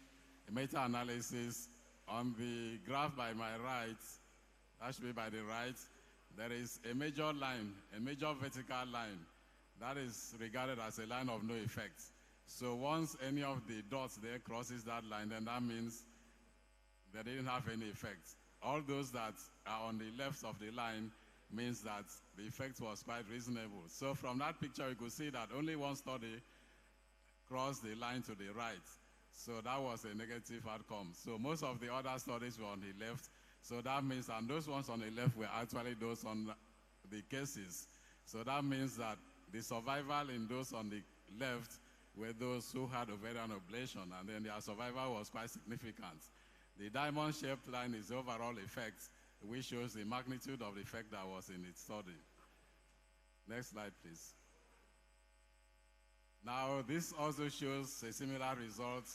a meta-analysis on the graph by my right, that should be by the right, there is a major line, a major vertical line, that is regarded as a line of no effect. So once any of the dots there crosses that line, then that means they didn't have any effect. all those that are on the left of the line means that the effect was quite reasonable. So from that picture, you could see that only one study crossed the line to the right. So that was a negative outcome. So most of the other studies were on the left. So that means, and those ones on the left were actually those on the cases. So that means that the survival in those on the left were those who had ovarian ablation, and then their survival was quite significant. The diamond-shaped line is the overall effect, which shows the magnitude of the effect that was in its study. Next slide, please. Now, this also shows a similar result,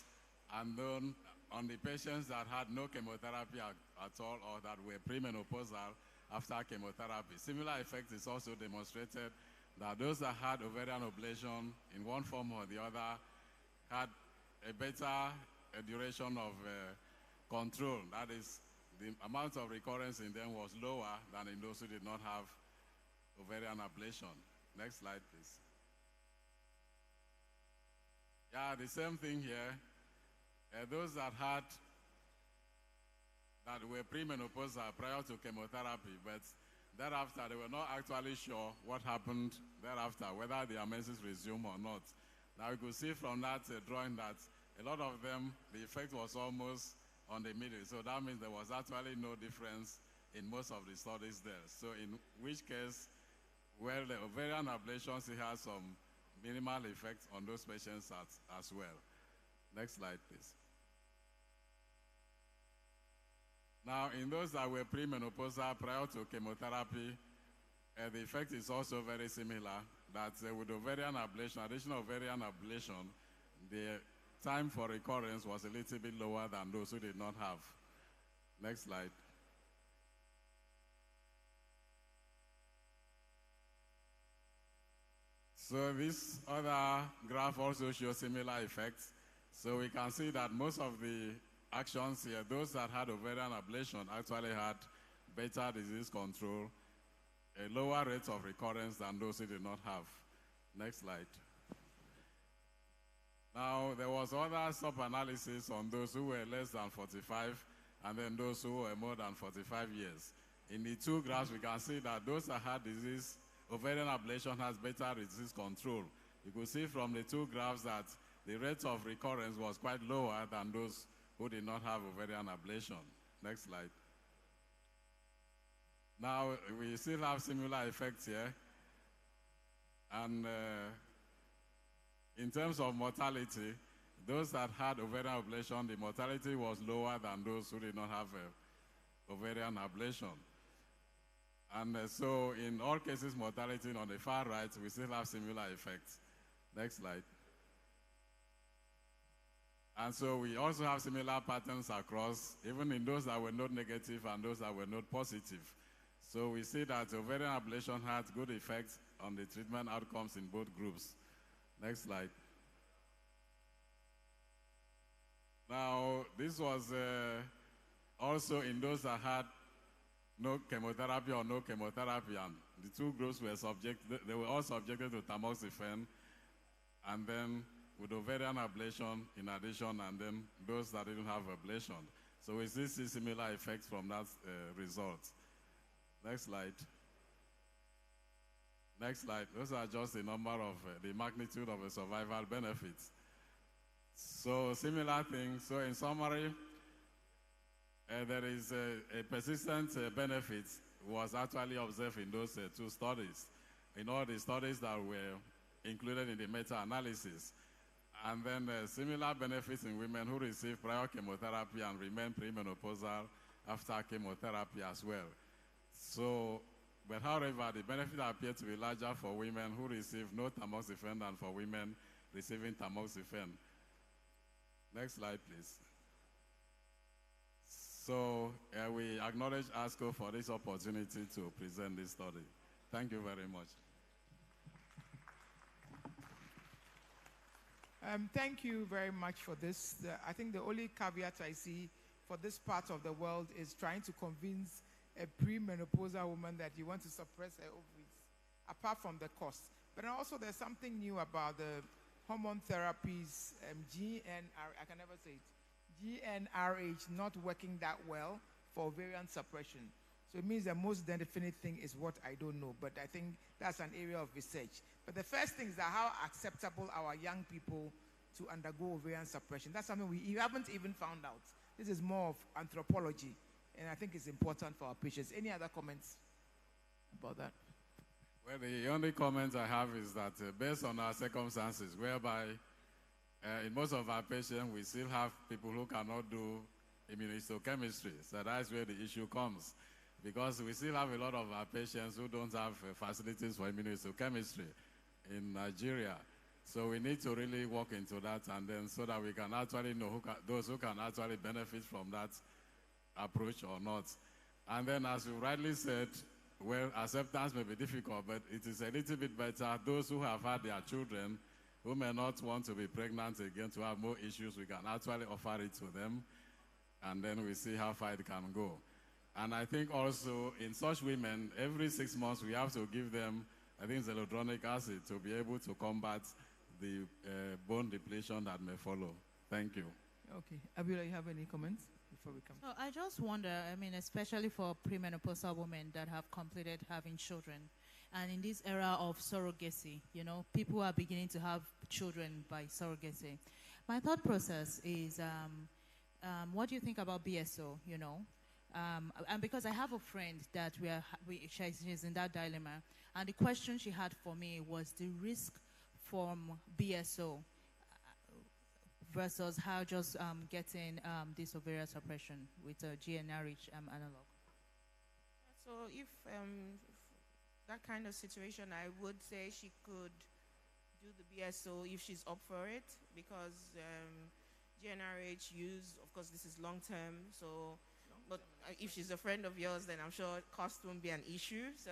and then on the patients that had no chemotherapy at all, or that were premenopausal after chemotherapy. Similar effect is also demonstrated that those that had ovarian ablation in one form or the other had a better duration of control. That is, the amount of recurrence in them was lower than in those who did not have ovarian ablation. Next slide, please. Yeah, the same thing here. Those that were premenopausal prior to chemotherapy, but thereafter they were not actually sure what happened thereafter, whether their menses resumed or not. Now you could see from that drawing that a lot of them, the effect was almost on the middle. So that means there was actually no difference in most of the studies there. So in which case, well, the ovarian ablation still has some minimal effect on those patients as well. Next slide, please. Now, in those that were premenopausal prior to chemotherapy, the effect is also very similar, that with ovarian ablation, additional ovarian ablation, the time for recurrence was a little bit lower than those who did not have. Next slide. So this other graph also shows similar effects. So we can see that most of the actions here, those that had ovarian ablation actually had better disease control, a lower rate of recurrence than those who did not have. Next slide. Now, there was other sub-analysis on those who were less than 45 and then those who were more than 45 years. In the two graphs, we can see that those that had disease, ovarian ablation has better disease control. You could see from the two graphs that the rate of recurrence was quite lower than those who did not have ovarian ablation. Next slide. Now, we still have similar effects here. And in terms of mortality, those that had ovarian ablation, the mortality was lower than those who did not have ovarian ablation. And so in all cases, mortality on the far right, we still have similar effects. Next slide. And so we also have similar patterns across, even in those that were not negative and those that were not positive. So we see that ovarian ablation had good effects on the treatment outcomes in both groups. Next slide. Now, this was also in those that had no chemotherapy or no chemotherapy, and the two groups were they were all subjected to tamoxifen, and then with ovarian ablation in addition, and then those that didn't have ablation. So we see similar effects from that result. Next slide. Next slide. Those are just the number of the magnitude of the survival benefits. So similar things. So in summary, there is a persistent benefit was actually observed in those two studies, in all the studies that were included in the meta-analysis. And then similar benefits in women who received prior chemotherapy and remain premenopausal after chemotherapy as well. So, but however, the benefit appeared to be larger for women who received no tamoxifen than for women receiving tamoxifen. Next slide, please. So we acknowledge ASCO for this opportunity to present this study. Thank you very much. Thank you very much for this. I think the only caveat I see for this part of the world is trying to convince a premenopausal woman that you want to suppress her ovaries, apart from the cost. But also there's something new about the hormone therapies, I can never say it, GnRH not working that well for ovarian suppression. So it means the most definite thing is what I don't know, but I think that's an area of research. But the first thing is that how acceptable our young people to undergo ovarian suppression. That's something we haven't even found out. This is more of anthropology, and I think it's important for our patients. Any other comments about that? Well, the only comment I have is that based on our circumstances, whereby in most of our patients, we still have people who cannot do immunohistochemistry. So that's where the issue comes. Because we still have a lot of our patients who don't have facilities for immunohistochemistry in Nigeria. So we need to really work into that, and then so that we can actually know those who can actually benefit from that approach or not. And then, as you rightly said, well, acceptance may be difficult, but it is a little bit better. Those who have had their children who may not want to be pregnant again to have more issues, we can actually offer it to them, and then we see how far it can go. And I think also in such women, every 6 months we have to give them, I think, zoledronic acid to be able to combat the bone depletion that may follow. Thank you. Okay. Abiola, you have any comments before we come? So I just wonder, I mean, especially for premenopausal women that have completed having children, and in this era of surrogacy, you know, people are beginning to have children by surrogacy. My thought process is, what do you think about BSO, you know? And because I have a friend that she's in that dilemma, and the question she had for me was the risk from BSO versus how just getting this ovarian suppression with a GnRH analog. So if that kind of situation, I would say she could do the BSO if she's up for it, because GnRH use, of course, this is long term, so. But if she's a friend of yours, then I'm sure cost won't be an issue. So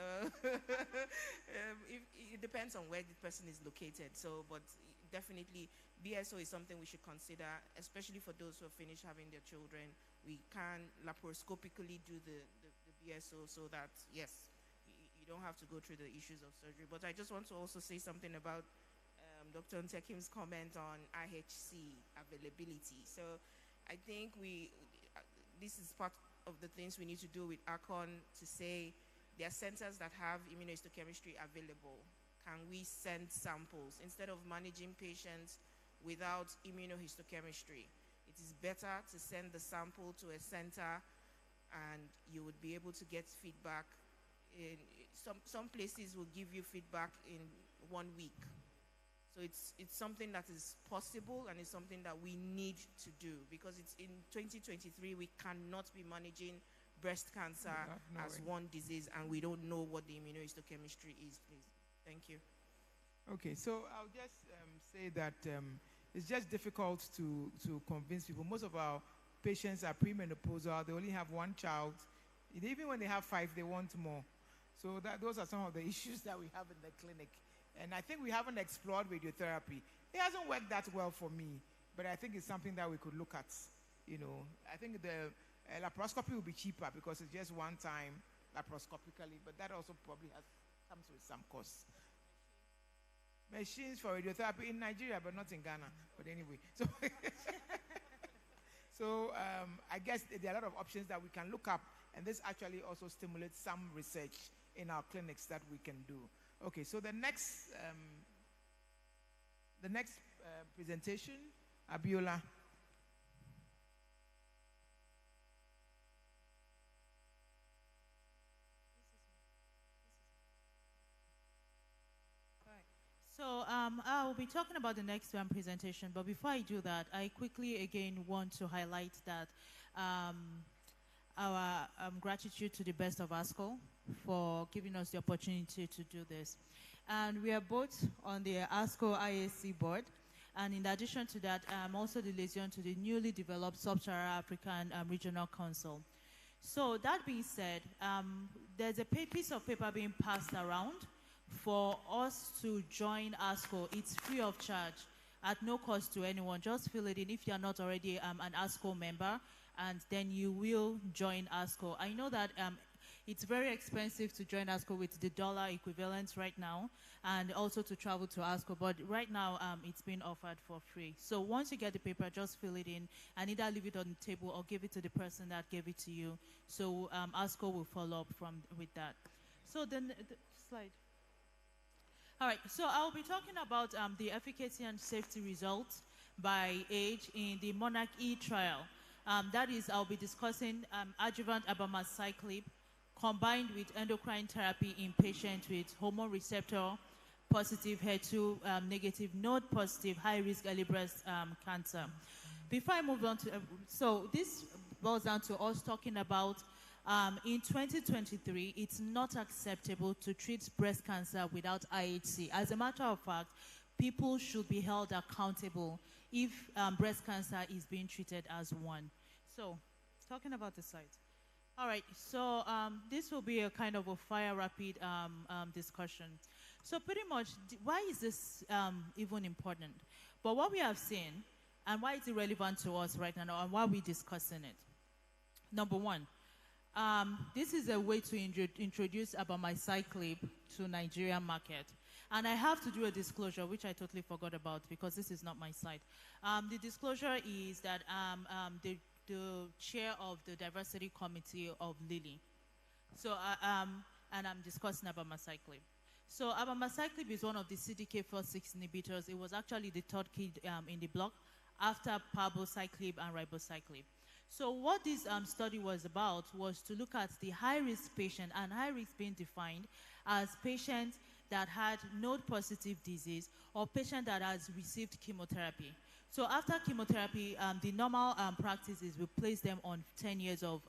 it depends on where the person is located. So, but definitely BSO is something we should consider, especially for those who have finished having their children. We can laparoscopically do the BSO so that, yes, you don't have to go through the issues of surgery. But I just want to also say something about Dr. Ntekim's comment on IHC availability. So I think this is part of the things we need to do with Arcon, to say there are centers that have immunohistochemistry available. Can we send samples instead of managing patients without immunohistochemistry? It is better to send the sample to a center, and you would be able to get feedback. In some places will give you feedback in 1 week. So it's something that is possible, and it's something that we need to do, because it's in 2023 we cannot be managing breast cancer as one disease, and we don't know what the immunohistochemistry is. Please, thank you. Okay, so I'll just say that it's just difficult to convince people. Most of our patients are premenopausal. They only have one child. Even when they have 5, they want more. So those are some of the issues that we have in the clinic. And I think we haven't explored radiotherapy. It hasn't worked that well for me, but I think it's something that we could look at. You know, I think the laparoscopy will be cheaper because it's just one time laparoscopically, but that also probably comes with some costs. Machines for radiotherapy in Nigeria, but not in Ghana. But anyway, so I guess there are a lot of options that we can look up, and this actually also stimulates some research in our clinics that we can do. Okay, so the next presentation, Abiola. So I'll be talking about the next presentation, but before I do that, I quickly again want to highlight that our gratitude to the best of ASCO for giving us the opportunity to do this. And we are both on the ASCO IAC board, and in addition to that, I'm also the liaison to the newly developed Sub-Saharan African Regional Council. So that being said, there's a piece of paper being passed around for us to join ASCO. It's free of charge, at no cost to anyone. Just fill it in if you're not already an ASCO member, and then you will join ASCO. I know that It's very expensive to join ASCO with the dollar equivalent right now, and also to travel to ASCO. But right now, it's being offered for free. So once you get the paper, just fill it in and either leave it on the table or give it to the person that gave it to you. So ASCO will follow up with that. So then, the slide. All right, so I'll be talking about the efficacy and safety results by age in the Monarch E trial. That is, I'll be discussing adjuvant abemaciclib combined with endocrine therapy in patients with hormone receptor positive, HER2 negative, node positive, high risk early breast cancer. Before I move on to, so this boils down to us talking about in 2023, it's not acceptable to treat breast cancer without IHC. As a matter of fact, people should be held accountable if breast cancer is being treated as one. So, talking about the site. All right, so this will be a kind of a fire rapid discussion. So pretty much, why is this even important? But what we have seen, and why it's relevant to us right now, and why we're discussing it. Number one, this is a way to introduce abemaciclib to Nigerian market. And I have to do a disclosure, which I totally forgot about because this is not my site. The disclosure is that the chair of the diversity committee of Lilly. So, and I'm discussing abemaciclib. So abemaciclib is one of the CDK4/6 inhibitors. It was actually the third kid in the block after palbociclib and ribociclib. So what this study was about was to look at the high-risk patient, and high-risk being defined as patients that had node-positive disease or patient that has received chemotherapy. So after chemotherapy, the normal practice is we place them on 10 years of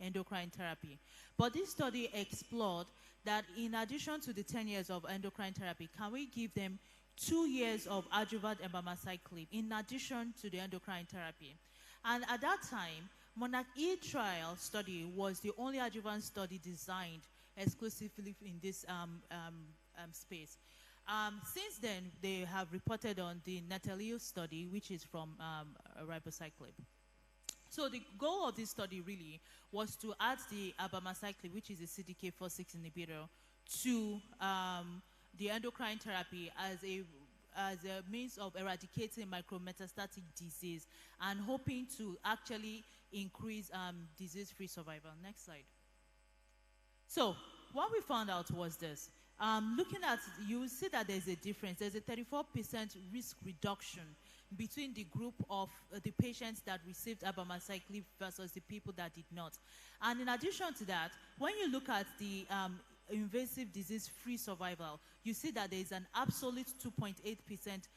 endocrine therapy. But this study explored that in addition to the 10 years of endocrine therapy, can we give them 2 years of adjuvant abemaciclib in addition to the endocrine therapy? And at that time, Monarch E trial study was the only adjuvant study designed exclusively in this space. Since then, they have reported on the Natalio study, which is from ribociclib. So the goal of this study really was to add the abemaciclib, which is a CDK4/6 inhibitor, to the endocrine therapy as a means of eradicating micrometastatic disease and hoping to actually increase disease-free survival. Next slide. So what we found out was this. Looking at, you will see that there's a difference. There's a 34% risk reduction between the group of the patients that received abemaciclib versus the people that did not. And in addition to that, when you look at the invasive disease-free survival, you see that there is an absolute 2.8%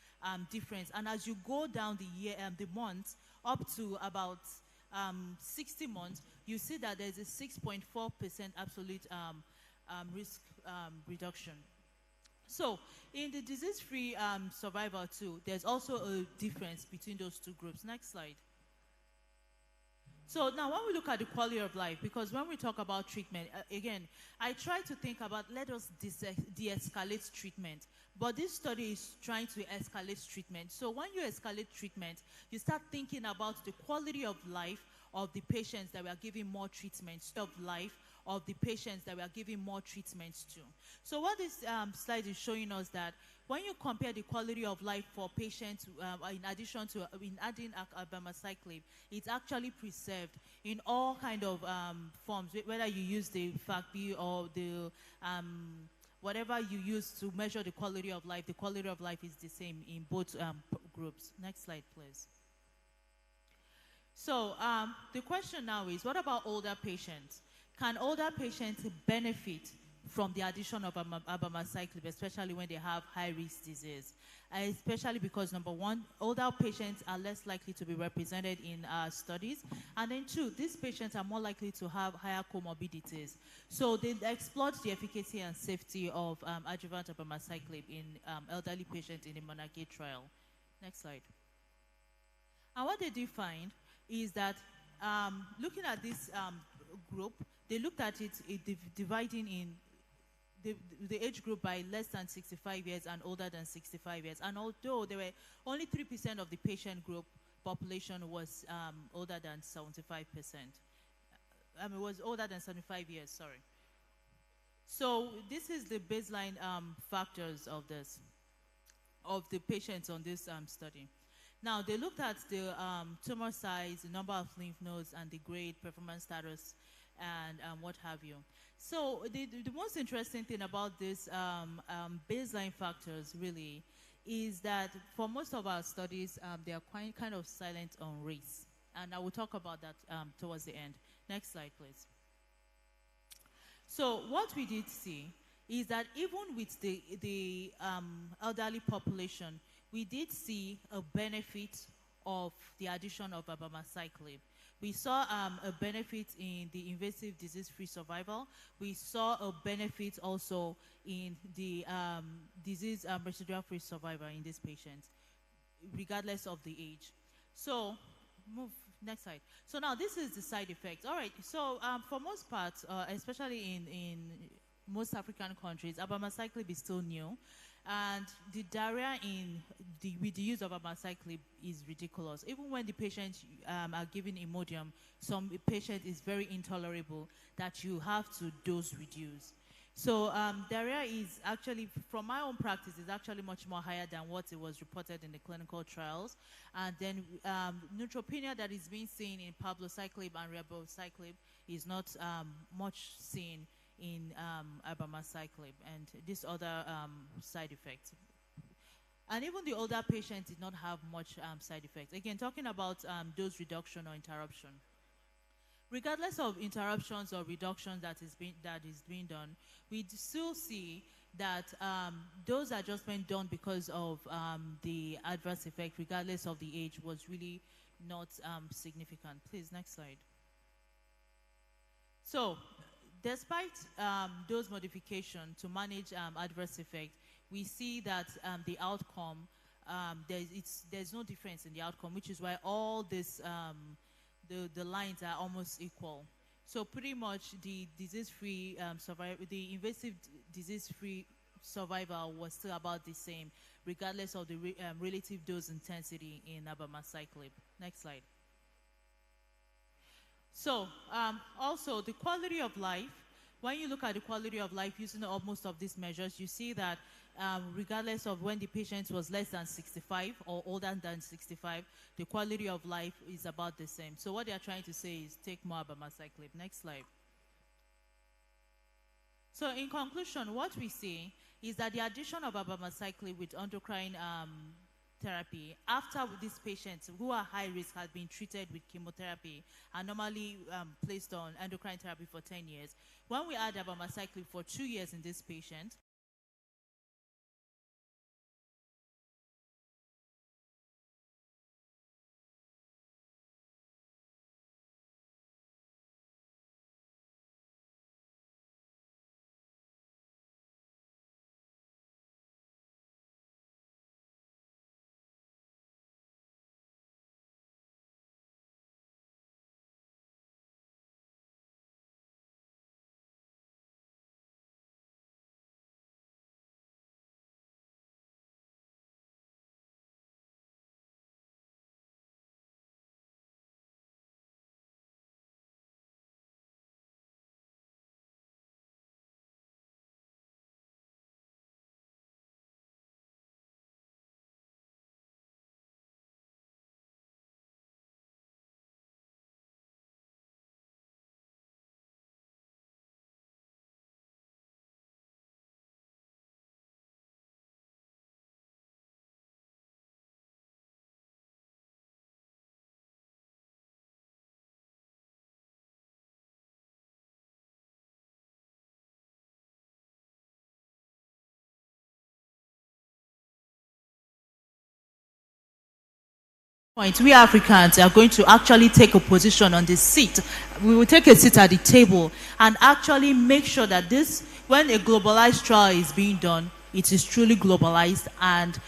difference. And as you go down the months up to about 60 months, you see that there's a 6.4% absolute risk reduction. So in the disease-free survival too, there's also a difference between those two groups. Next slide. So now when we look at the quality of life, because when we talk about treatment, again, I try to think about let us de-escalate treatment. But this study is trying to escalate treatment. So when you escalate treatment, you start thinking about the quality of life of the patients that we are giving more treatments, of life of the patients that we are giving more treatments to. So what this slide is showing us that when you compare the quality of life for patients in addition to adding abemaciclib, it's actually preserved in all kind of forms, whether you use the FACB or the whatever you use to measure the quality of life is the same in both groups. Next slide, please. So the question now is, what about older patients? Can older patients benefit from the addition of abemaciclib, especially when they have high-risk disease? Especially because, number one, older patients are less likely to be represented in studies. And then two, these patients are more likely to have higher comorbidities. So they explored the efficacy and safety of adjuvant abemaciclib in elderly patients in the Monarch E trial. Next slide. And what they did find is that looking at this group, they looked at it dividing in the age group by less than 65 years and older than 65 years. And although there were only 3% of the patient group population was older than 75%. Was older than 75 years, sorry. So this is the baseline factors of the patients on this study. Now, they looked at the tumor size, the number of lymph nodes, and the grade, performance status, and what have you. So the most interesting thing about this baseline factors really is that for most of our studies, they are quite kind of silent on race. And I will talk about that towards the end. Next slide, please. So what we did see is that even with the elderly population, we did see a benefit of the addition of abemaciclib. We saw a benefit in the invasive disease-free survival. We saw a benefit also in the disease residual-free survival in this patient, regardless of the age. So, move next slide. So now this is the side effects. All right. So for most parts, especially in most African countries, abemaciclib is still new. And the diarrhea with the use of abemaciclib is ridiculous. Even when the patients are given Imodium, some patient is very intolerable that you have to dose reduce. So diarrhea is actually, from my own practice, is actually much more higher than what it was reported in the clinical trials. And then neutropenia that is being seen in palbociclib and ribociclib is not much seen in abemaciclib and these other side effects. And even the older patients did not have much side effects. Again, talking about dose reduction or interruption. Regardless of interruptions or reductions that is being done, we still see that dose adjustment done because of the adverse effect, regardless of the age, was really not significant. Please, next slide. So, despite dose modification to manage adverse effect, we see that the outcome, there's no difference in the outcome, which is why all this, the lines are almost equal. So pretty much the disease-free survival, the invasive disease-free survival was still about the same, regardless of the relative dose intensity in abemaciclib. Next slide. So also the quality of life, when you look at the quality of life using most of these measures, you see that regardless of when the patient was less than 65 or older than 65, the quality of life is about the same. So what they are trying to say is take more abemaciclib. Next slide. So in conclusion, what we see is that the addition of abemaciclib with endocrine therapy after these patients who are high risk have been treated with chemotherapy and normally placed on endocrine therapy for 10 years. When we add abemaciclib for 2 years in this patient, we Africans are going to actually take a position on this seat. We will take a seat at the table and actually make sure that this, when a globalized trial is being done, it is truly globalized and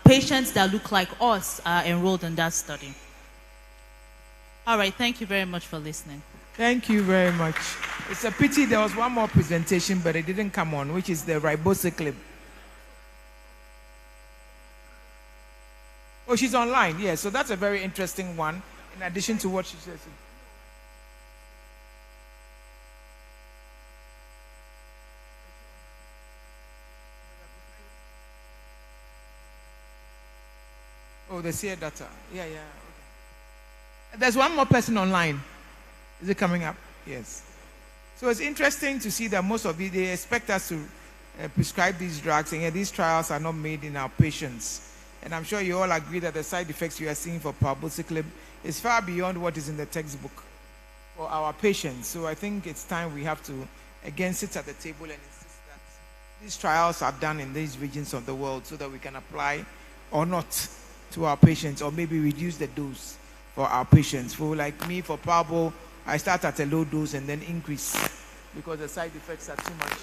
patients that look like us are enrolled in that study. All right, thank you very much for listening. Thank you very much. It's a pity there was one more presentation, but it didn't come on, which is the ribociclib. Oh, she's online. Yeah, so that's a very interesting one, in addition to what she says. Oh, the SEER data. Yeah. Okay. There's one more person online. Is it coming up? Yes. So it's interesting to see that most of you, they expect us to prescribe these drugs, and yet these trials are not made in our patients. And I'm sure you all agree that the side effects you are seeing for palbociclib is far beyond what is in the textbook for our patients. So I think it's time we have to again sit at the table and insist that these trials are done in these regions of the world so that we can apply or not to our patients, or maybe reduce the dose for our patients. For like me, for palbo, I start at a low dose and then increase because the side effects are too much.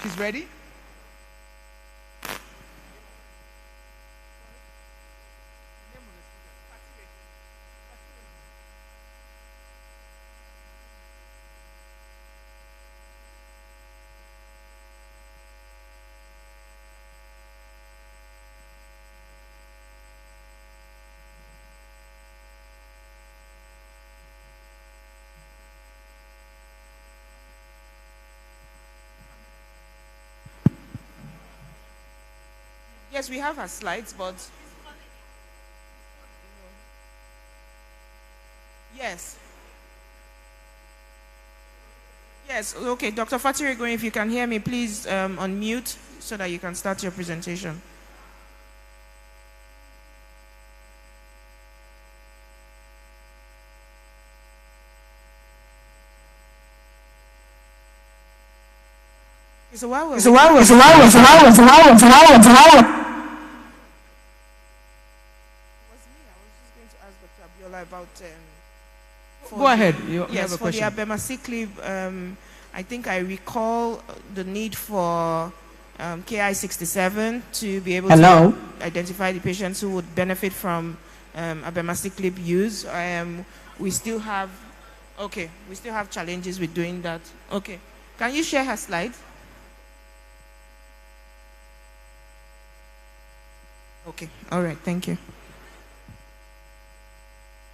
She's ready? Yes, we have our slides, but yes. Yes, okay, Dr. Fatirigo, if you can hear me, please unmute so that you can start your presentation. So while we're about go ahead. Yes, for the abemaciclib, I think I recall the need for KI67 to be able to identify the patients who would benefit from abemaciclib use. We still have challenges with doing that. Okay, can you share her slide? Okay, all right, thank you.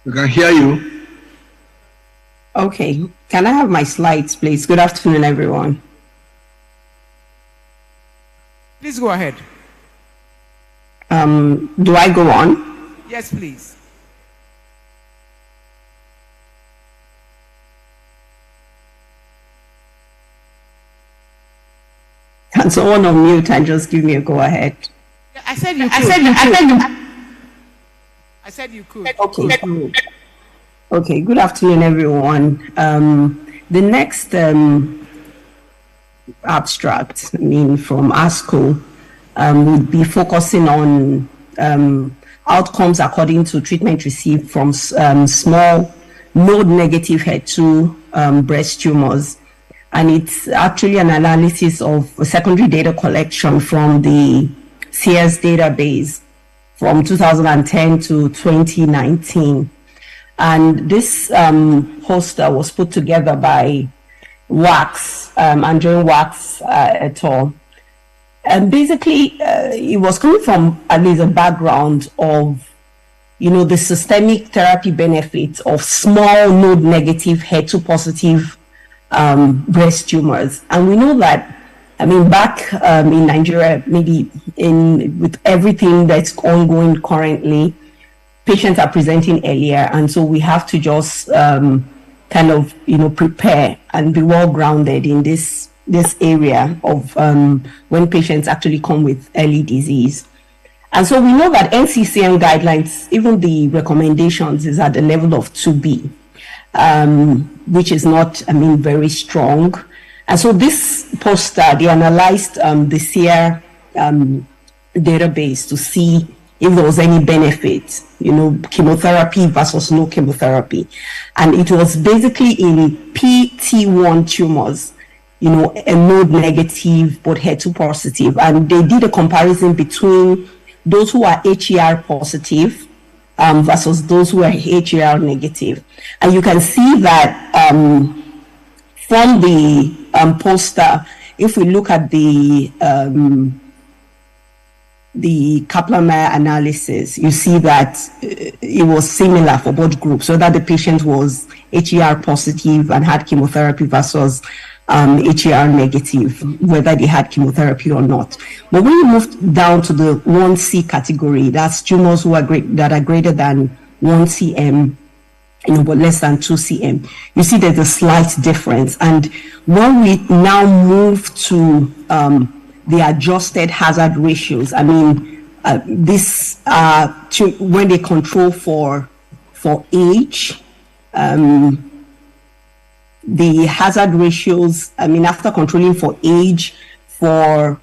We can hear you. Okay, can I have my slides, please? Good afternoon, everyone. Please go ahead. Do I go on? Yes, please. Can someone unmute and just give me a go ahead? I said you could. I said you could. Okay, good. Okay, good afternoon, everyone. The next abstract, from ASCO, would be focusing on outcomes according to treatment received from small node-negative HER2 breast tumors. And it's actually an analysis of secondary data collection from the CS database from 2010 to 2019. And this poster was put together by Wax, Andrew Wax et al. And basically, it was coming from at least a background of, the systemic therapy benefits of small node-negative HER2 positive breast tumors. And we know that, back in Nigeria, maybe with everything that's ongoing currently, patients are presenting earlier. And so we have to just prepare and be well-grounded in this area of when patients actually come with early disease. And so we know that NCCN guidelines, even the recommendations, is at the level of 2B, which is not, very strong. And so this poster, they analyzed the SEER database to see if there was any benefit, chemotherapy versus no chemotherapy. And it was basically in PT1 tumors, a node negative but HER2 positive. And they did a comparison between those who are HER positive versus those who are HER negative. And you can see that from the poster, if we look at the Kaplan-Meier analysis, you see that it was similar for both groups, so that the patient was HER positive and had chemotherapy versus HER negative, whether they had chemotherapy or not. But when you move down to the 1C category, that's tumors that are greater than 1 cm, but less than 2 cm, you see there's a slight difference. And when we now move to the adjusted hazard ratios, I mean, this when they control for age, the hazard ratios, I mean, after controlling for age, for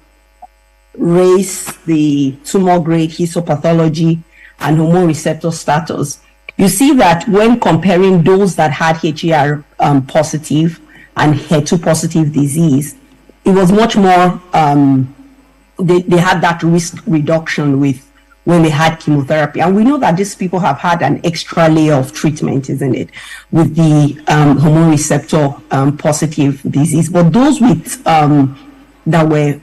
race, the tumor grade, histopathology, and hormone receptor status, you see that when comparing those that had HER positive and HER2 positive disease, it was much more, they had that risk reduction with when they had chemotherapy. And we know that these people have had an extra layer of treatment, isn't it, with the hormone receptor positive disease. But those with that were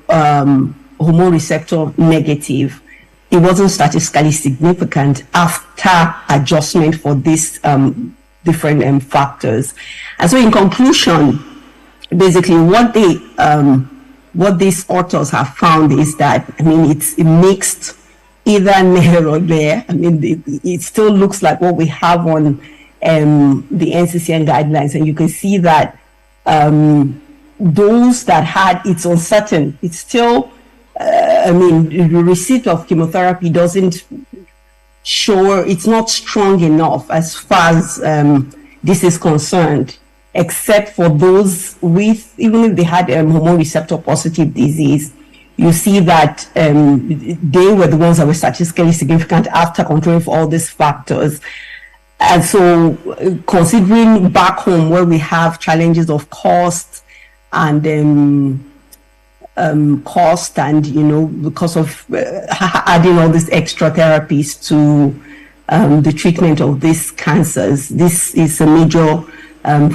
hormone receptor negative, it wasn't statistically significant after adjustment for these different factors. And so in conclusion, basically what these authors have found is that, I mean, it's mixed, either near or there. I mean, it still looks like what we have on the NCCN guidelines, and you can see that those that had, it's uncertain. It's still, I mean, the receipt of chemotherapy doesn't show, it's not strong enough as far as this is concerned, except for those with, even if they had hormone receptor positive disease, you see that they were the ones that were statistically significant after controlling for all these factors. And so considering back home where we have challenges of cost and because of adding all these extra therapies to the treatment of these cancers, this is a major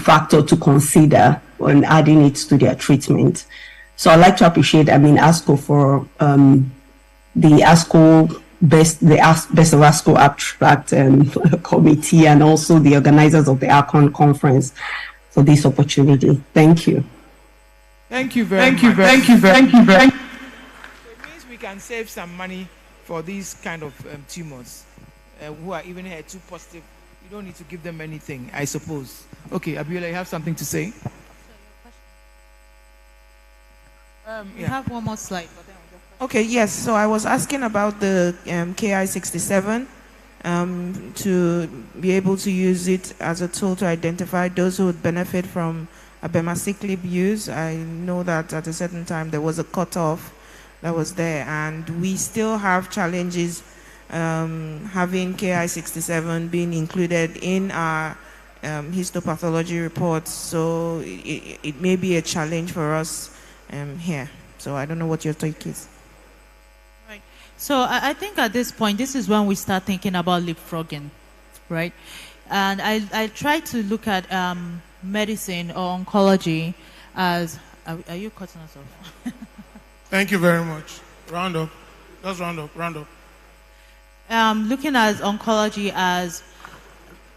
factor to consider when adding it to their treatment. So I'd like to appreciate, I mean, ASCO for the ASCO Best of ASCO Abstract Committee, and also the organizers of the Arcon conference for this opportunity. Thank you. Thank you very much. Thank you very much. So it means we can save some money for these kind of tumors who are even HER2 positive. You don't need to give them anything, I suppose. Okay, Abiola, you have something to say? We have one more slide. Okay, yes. So I was asking about the KI67 to be able to use it as a tool to identify those who would benefit from abemaciclib use. I know that at a certain time there was a cutoff that was there, and we still have challenges having KI67 being included in our histopathology reports. So it may be a challenge for us here. So I don't know what your take is. Right. So I think at this point, this is when we start thinking about leapfrogging, right? And I try to look at medicine or oncology as, are you cutting us off? Thank you very much. Round up. Just round up, round up. Looking at oncology as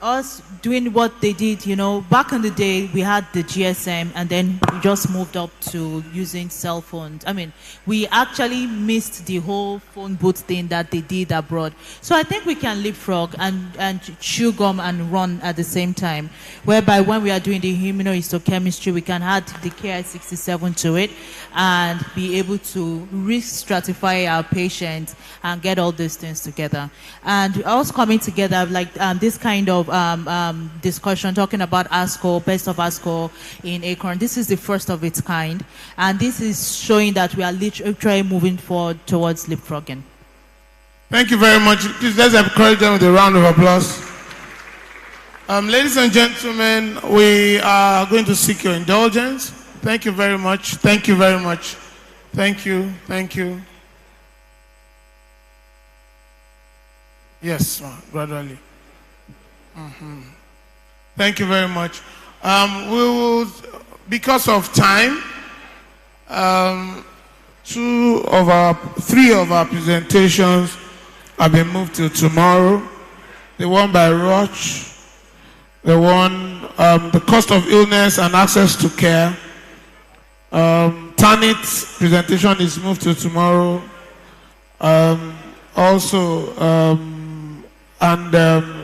us doing what they did, you know, back in the day, we had the GSM and then we just moved up to using cell phones. I mean, we actually missed the whole phone booth thing that they did abroad. So I think we can leapfrog and chew gum and run at the same time, whereby when we are doing the immunohistochemistry, we can add the KI67 to it and be able to risk stratify our patients and get all these things together. And us coming together like this kind of discussion, talking about ASCO, best of ASCO in Arcon. This is the first of its kind, and this is showing that we are literally moving forward towards leapfrogging. Thank you very much. Please let's encourage them with a round of applause. Ladies and gentlemen, we are going to seek your indulgence. Thank you very much. Thank you very much. Thank you. Thank you. Yes, gradually. Thank you very much. We will, because of time, three of our presentations have been moved to tomorrow. The one by Roche, the one, the cost of illness and access to care, Tanit's presentation is moved to tomorrow.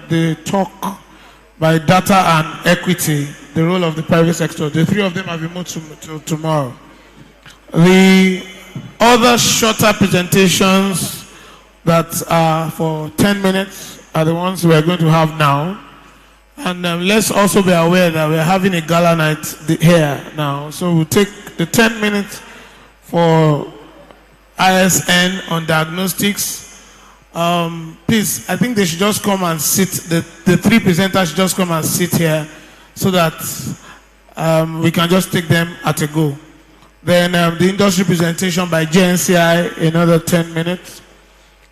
The talk by data and equity, the role of the private sector. The three of them have been moved to tomorrow. The other shorter presentations that are for 10 minutes are the ones we are going to have now. And let's also be aware that we're having a gala night here now. So we'll take the 10 minutes for ISN on diagnostics. Please, I think they should just come and sit. The three presenters should just come and sit here so that we can just take them at a go. Then the industry presentation by JNCI, another 10 minutes.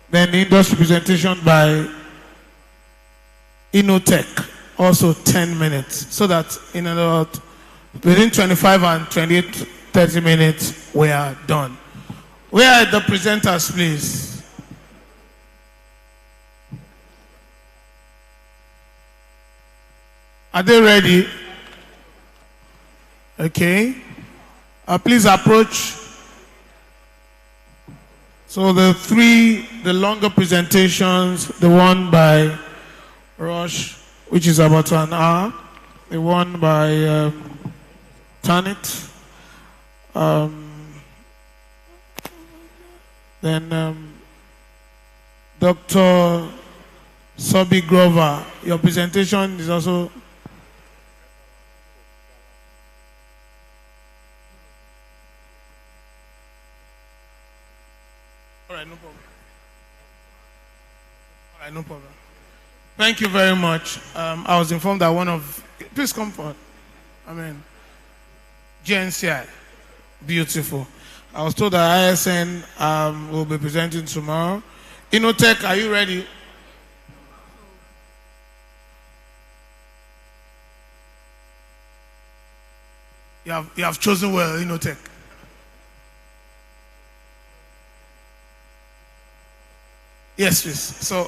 Then the industry presentation by Innotech, also 10 minutes. So that in about within 25 and 28, 30 minutes, we are done. Where are the presenters, please? Are they ready? Okay. Please approach. So the longer presentations, the one by Rush, which is about an hour, the one by Tanit, then Dr. Sobi Grover, your presentation is also. All right, no problem. All right, no problem. Thank you very much. I was informed that one of, please come forward. GNCI, beautiful. I was told that ISN will be presenting tomorrow. Innotech, are you ready? You have chosen well, Innotech. Yes, please. So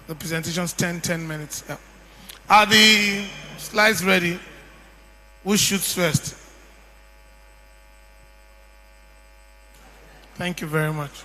the presentation's 10 minutes. Yeah. Are the slides ready? Who shoots first? Thank you very much.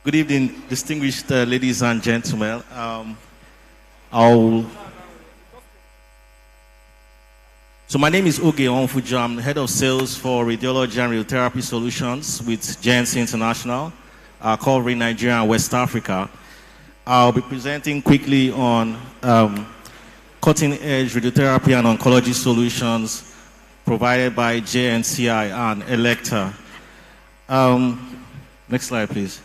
Good evening, distinguished ladies and gentlemen. So my name is Oge Onfuju. I'm head of sales for radiology and radiotherapy solutions with GNC International, covering Nigeria and West Africa. I'll be presenting quickly on cutting-edge radiotherapy and oncology solutions provided by JNCI and Electa. Next slide, please.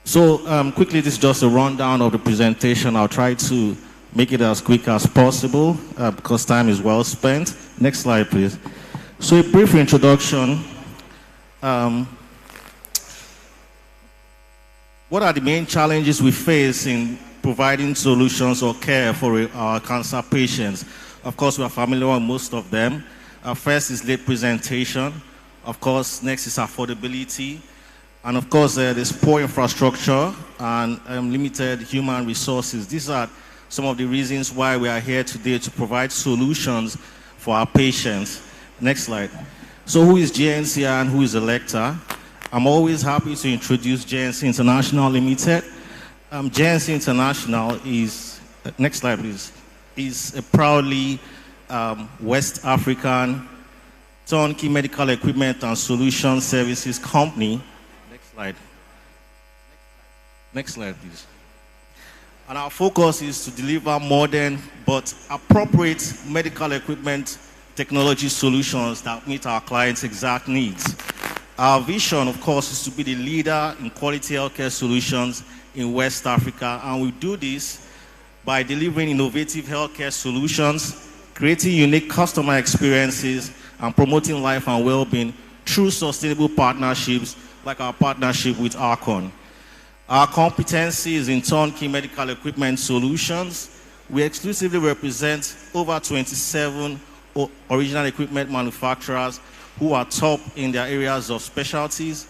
So quickly, this is just a rundown of the presentation. I'll try to make it as quick as possible because time is well spent. Next slide, please. So a brief introduction. What are the main challenges we face in providing solutions or care for our cancer patients? Of course, we are familiar with most of them. First is late presentation. Of course, next is affordability. And of course, there's poor infrastructure and limited human resources. These are some of the reasons why we are here today to provide solutions for our patients. Next slide. So who is JNCI and who is Electa? I'm always happy to introduce JNC International Limited. JNC International is, next slide please, is a proudly West African turnkey medical equipment and solution services company. Slide. Next slide, please. And our focus is to deliver modern but appropriate medical equipment technology solutions that meet our clients' exact needs. Our vision, of course, is to be the leader in quality healthcare solutions in West Africa, and we do this by delivering innovative healthcare solutions, creating unique customer experiences, and promoting life and well-being through sustainable partnerships like our partnership with Arcon. Our competency is in turnkey medical equipment solutions. We exclusively represent over 27 original equipment manufacturers who are top in their areas of specialties.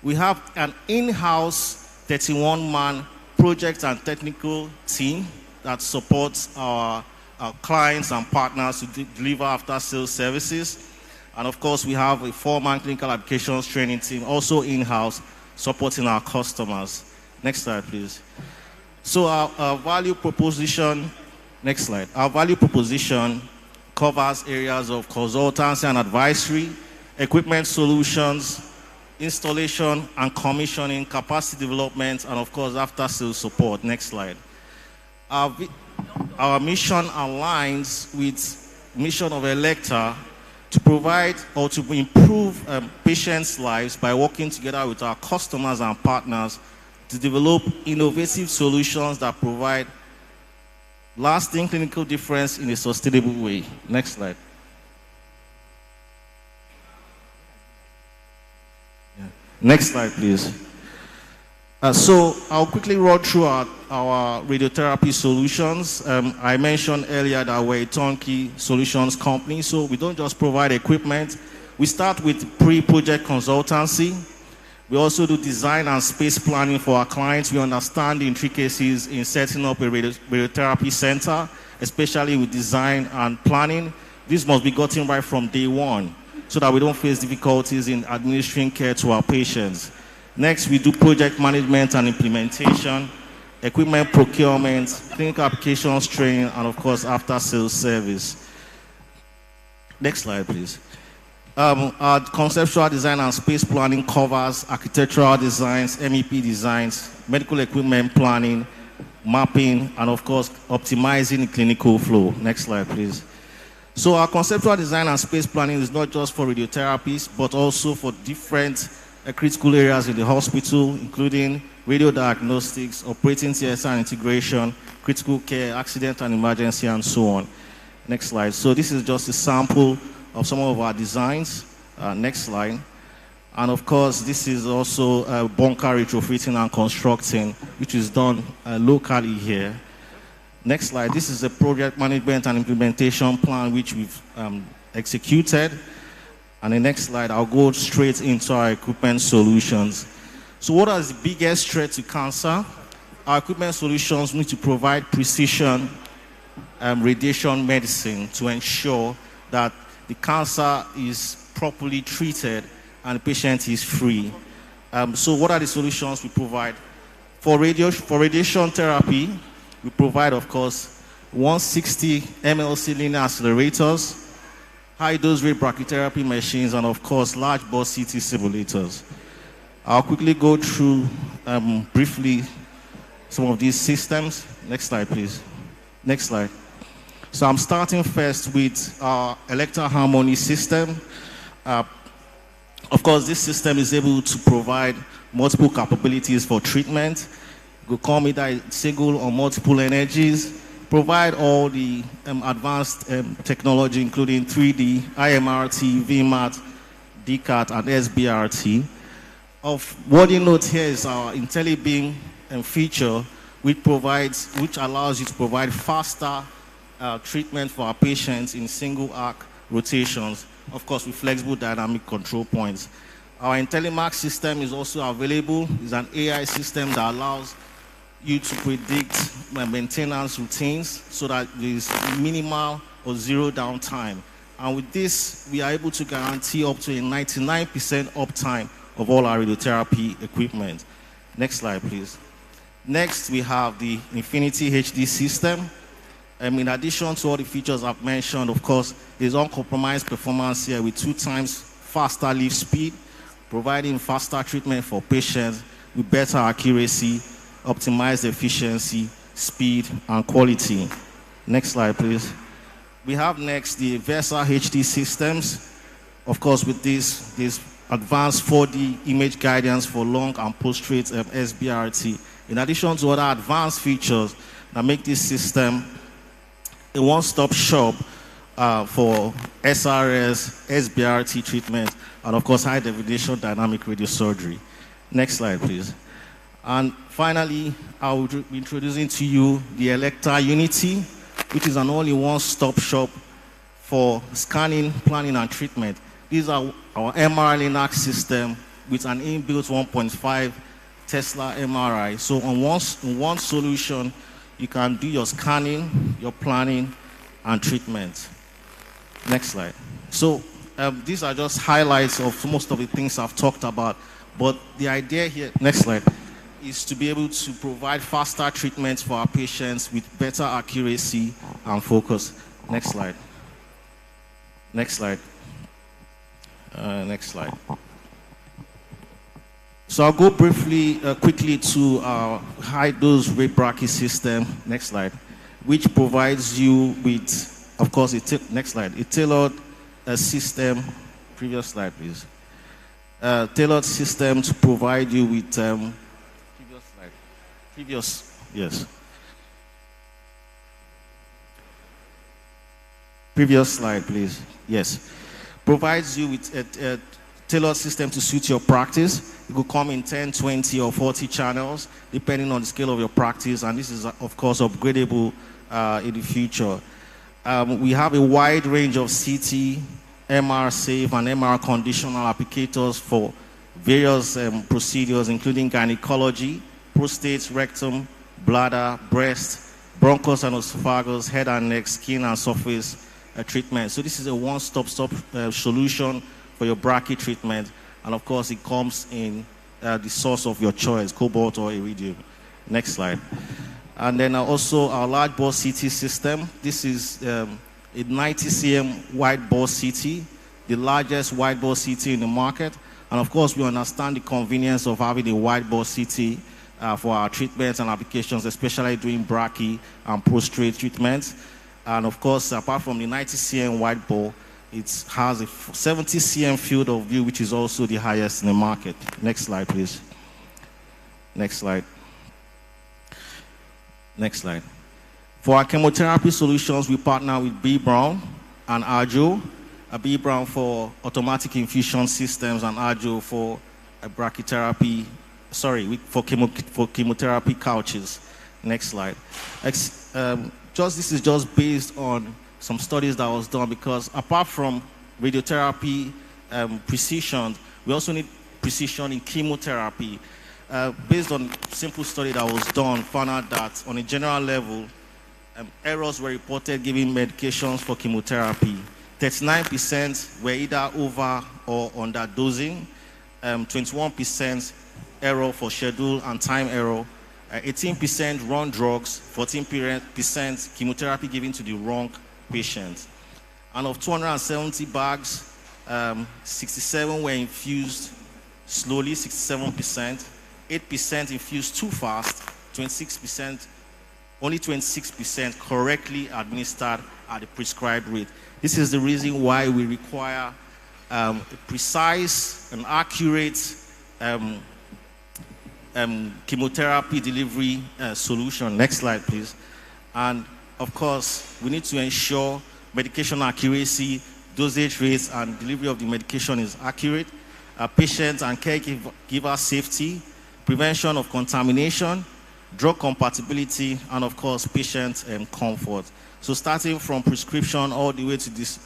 We have an in-house 31-man project and technical team that supports our clients and partners to deliver after-sales services. And of course, we have a 4-man clinical applications training team, also in-house, supporting our customers. Next slide, please. So our value proposition, next slide. Our value proposition covers areas of consultancy and advisory, equipment solutions, installation and commissioning, capacity development, and of course, after-sales support. Next slide. Our mission aligns with mission of Electa to provide or to improve patients' lives by working together with our customers and partners to develop innovative solutions that provide lasting clinical difference in a sustainable way. Next slide. Next slide, please. So I'll quickly run through our radiotherapy solutions. I mentioned earlier that we're a turnkey solutions company, so we don't just provide equipment. We start with pre-project consultancy. We also do design and space planning for our clients. We understand the intricacies in setting up a radiotherapy center, especially with design and planning. This must be gotten right from day one, so that we don't face difficulties in administering care to our patients. Next, we do project management and implementation, equipment procurement, clinical applications training, and of course, after-sales service. Next slide, please. Our conceptual design and space planning covers architectural designs, MEP designs, medical equipment planning, mapping, and of course, optimizing the clinical flow. Next slide, please. So our conceptual design and space planning is not just for radiotherapies, but also for different critical areas in the hospital, including radiodiagnostics, operating theater and integration, critical care, accident and emergency, and so on. Next slide. So this is just a sample of some of our designs. Next slide. And of course, this is also bunker retrofitting and constructing, which is done locally here. Next slide. This is a project management and implementation plan which we've executed. And the next slide, I'll go straight into our equipment solutions. So what is the biggest threat to cancer? Our equipment solutions need to provide precision radiation medicine to ensure that the cancer is properly treated and the patient is free. So what are the solutions we provide? For radiation therapy, we provide, of course, 160 MLC linear accelerators, high-dose rate brachytherapy machines, and of course, large burst CT simulators. I'll quickly go through briefly some of these systems. Next slide, please. Next slide. So I'm starting first with our Electa Harmony system. Of course, this system is able to provide multiple capabilities for treatment. You could call me that single or multiple energies. Provide all the advanced technology, including 3D, IMRT, VMAT, DCAT, and SBRT. Of what you note here is our IntelliBeam feature, which allows you to provide faster treatment for our patients in single arc rotations, of course with flexible dynamic control points. Our IntelliMax system is also available. It's an AI system that allows you to predict maintenance routines so that there is minimal or zero downtime. And with this, we are able to guarantee up to a 99% uptime of all our radiotherapy equipment. Next slide, please. Next, we have the Infinity HD system. In addition to all the features I've mentioned, of course, there's uncompromised performance here with 2 times faster lift speed, providing faster treatment for patients with better accuracy, optimized efficiency, speed, and quality. Next slide, please. We have next the Versa HD systems. Of course, with this advanced 4D image guidance for long and post-straight SBRT, in addition to other advanced features that make this system a one-stop shop for SRS, SBRT treatment, and of course, high-definition dynamic radiosurgery. Next slide, please. And finally, I will be introducing to you the Electa Unity, which is an all-in-one stop shop for scanning, planning, and treatment. These are our MRI Linac system with an inbuilt 1.5 Tesla MRI. So on one solution, you can do your scanning, your planning, and treatment. Next slide. So these are just highlights of most of the things I've talked about. But the idea here, next slide, is to be able to provide faster treatments for our patients with better accuracy and focus. Next slide. Next slide. Next slide. So I'll go briefly, quickly to our high-dose rate brachy system. Next slide. Which provides you with, of course, next slide. A tailored system. Previous slide, please. Tailored system to provide you with. Previous slide. Previous, yes. Previous slide, please. Yes. Provides you with a tailored system to suit your practice. It could come in 10, 20, or 40 channels, depending on the scale of your practice. And this is, of course, upgradable in the future. We have a wide range of CT, MR safe, and MR conditional applicators for various procedures, including gynecology, prostate, rectum, bladder, breast, bronchus and esophagus, head and neck, skin and surface treatment. So this is a one-stop solution for your brachy treatment. And of course, it comes in the source of your choice, cobalt or iridium. Next slide. And then also our large bore CT system. This is a 90 cm wide bore CT, the largest wide bore CT in the market. And of course, we understand the convenience of having a wide bore CT for our treatments and applications, especially during brachy and prostate treatments. And of course, apart from the 90 cm wide bore, it has a 70 cm field of view, which is also the highest in the market. Next slide, please. Next slide. Next slide. For our chemotherapy solutions, we partner with B. Brown and Arjo. B. Brown for automatic infusion systems and Arjo for brachytherapy, for chemotherapy couches. Next slide. This is just based on some studies that was done, because apart from radiotherapy precision, we also need precision in chemotherapy. Based on simple study that was done, found out that on a general level, errors were reported giving medications for chemotherapy. 39% were either over or under dosing, 21% error for schedule and time error, 18% wrong drugs, 14% chemotherapy given to the wrong patient. And of 270 bags, 67 were infused slowly, 67%, 8% infused too fast, 26%, only 26% correctly administered at the prescribed rate. This is the reason why we require a precise and accurate chemotherapy delivery solution. Next slide, please. And of course, we need to ensure medication accuracy, dosage rates, and delivery of the medication is accurate. Patient and caregiver safety, prevention of contamination, drug compatibility, and of course, patient comfort. So starting from prescription all the way to this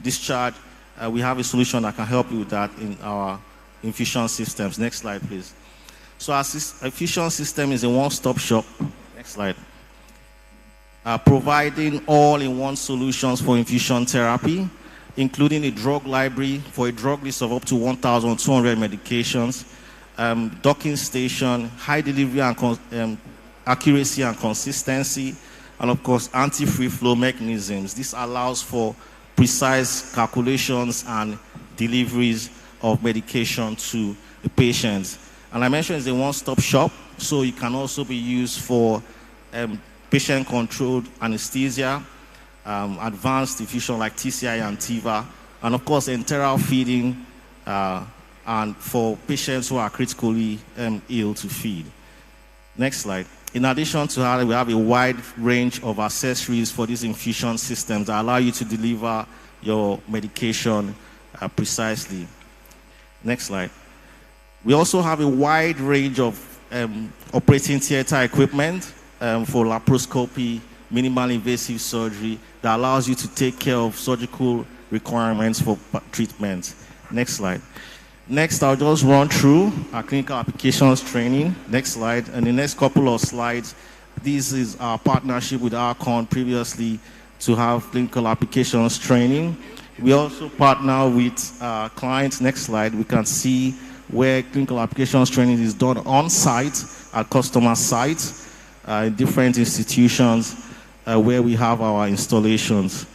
discharge, we have a solution that can help you with that in our infusion systems. Next slide, please. So our infusion system is a one-stop shop. Next slide. Providing all-in-one solutions for infusion therapy, including a drug library for a drug list of up to 1,200 medications, docking station, high delivery and accuracy and consistency, and of course, anti-free flow mechanisms. This allows for precise calculations and deliveries of medication to the patients. And I mentioned it's a one-stop shop, so it can also be used for patient-controlled anesthesia, advanced infusion like TCI and TIVA, and of course, enteral feeding, and for patients who are critically ill to feed. Next slide. In addition to that, we have a wide range of accessories for these infusion systems that allow you to deliver your medication precisely. Next slide. We also have a wide range of operating theater equipment for laparoscopy, minimal invasive surgery that allows you to take care of surgical requirements for treatment. Next slide. Next, I'll just run through our clinical applications training. Next slide. And the next couple of slides, this is our partnership with Arcon previously to have clinical applications training. We also partner with clients. Next slide. We can see where clinical applications training is done on site, at customer sites, in different institutions where we have our installations.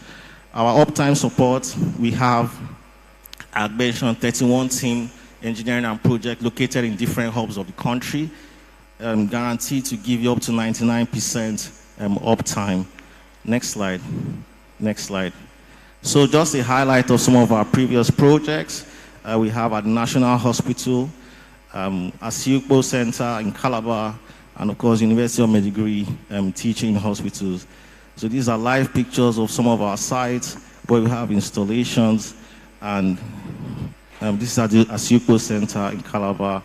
Our uptime support, we have, I mentioned, 31 team engineering and project located in different hubs of the country, guaranteed to give you up to 99% uptime. Next slide. Next slide. So just a highlight of some of our previous projects. We have at the National Hospital, Asiukpo Center in Calabar, and of course, University of Maiduguri teaching hospitals. So these are live pictures of some of our sites where we have installations, and this is at the Asiukpo Center in Calabar,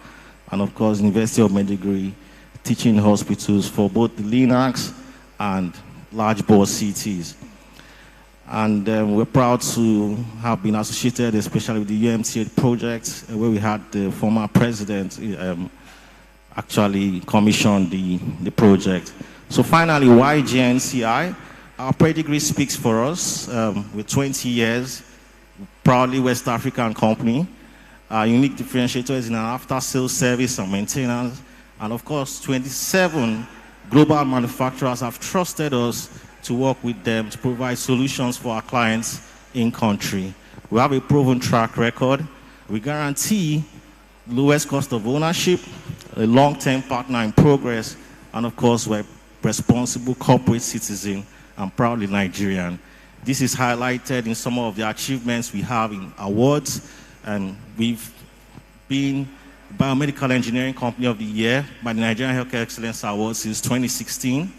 and of course, University of Maiduguri teaching hospitals for both the Linacs and large bore CTs. And we're proud to have been associated, especially with the UMTH project, where we had the former president actually commissioned the project. So finally, why GNCI? Our pedigree speaks for us. With 20 years, proudly West African company. Our unique differentiator is in our after-sales service and maintenance. And of course, 27 global manufacturers have trusted us to work with them to provide solutions for our clients in country. We have a proven track record. We guarantee lowest cost of ownership, a long-term partner in progress, and of course, we're responsible corporate citizen and proudly Nigerian. This is highlighted in some of the achievements we have in awards, and we've been Biomedical Engineering Company of the Year by the Nigerian Healthcare Excellence Awards since 2016.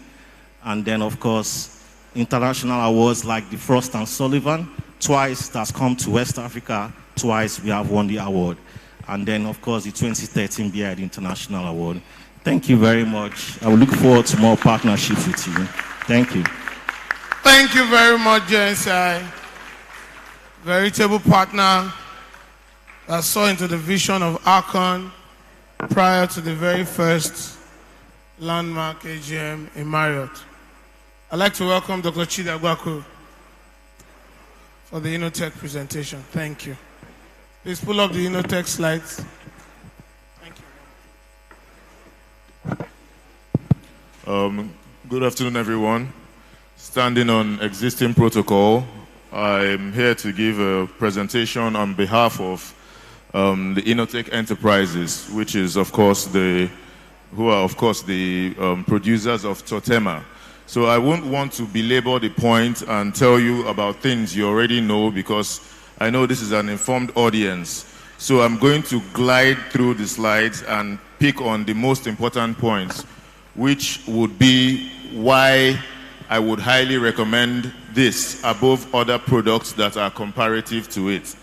And then, of course, international awards like the Frost and Sullivan. Twice that's come to West Africa, twice we have won the award. And then, of course, the 2013 BID International Award. Thank you very much. I will look forward to more partnerships with you. Thank you. Thank you very much, JNCI. Veritable partner that saw into the vision of Arcon prior to the very first landmark AGM in Marriott. I'd like to welcome Dr. Chidi Agwaku for the Innotech presentation. Thank you. Please pull up the Innotech slides. Thank you. Good afternoon, everyone. Standing on existing protocol, I'm here to give a presentation on behalf of the Innotech Enterprises, which is, of course, who are, of course, the producers of Totema. So I won't want to belabor the point and tell you about things you already know, because I know this is an informed audience. So I'm going to glide through the slides and pick on the most important points, which would be why I would highly recommend this above other products that are comparative to it.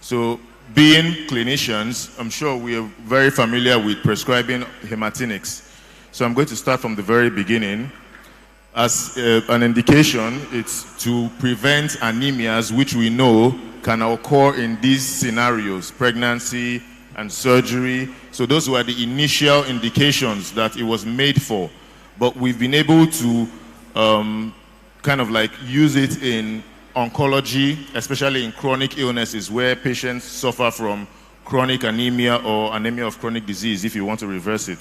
So being clinicians, I'm sure we are very familiar with prescribing hematinics. So I'm going to start from the very beginning. As an indication, it's to prevent anemias, which we know can occur in these scenarios, pregnancy and surgery. So those were the initial indications that it was made for. But we've been able to kind of like use it in oncology, especially in chronic illnesses where patients suffer from chronic anemia or anemia of chronic disease, if you want to reverse it.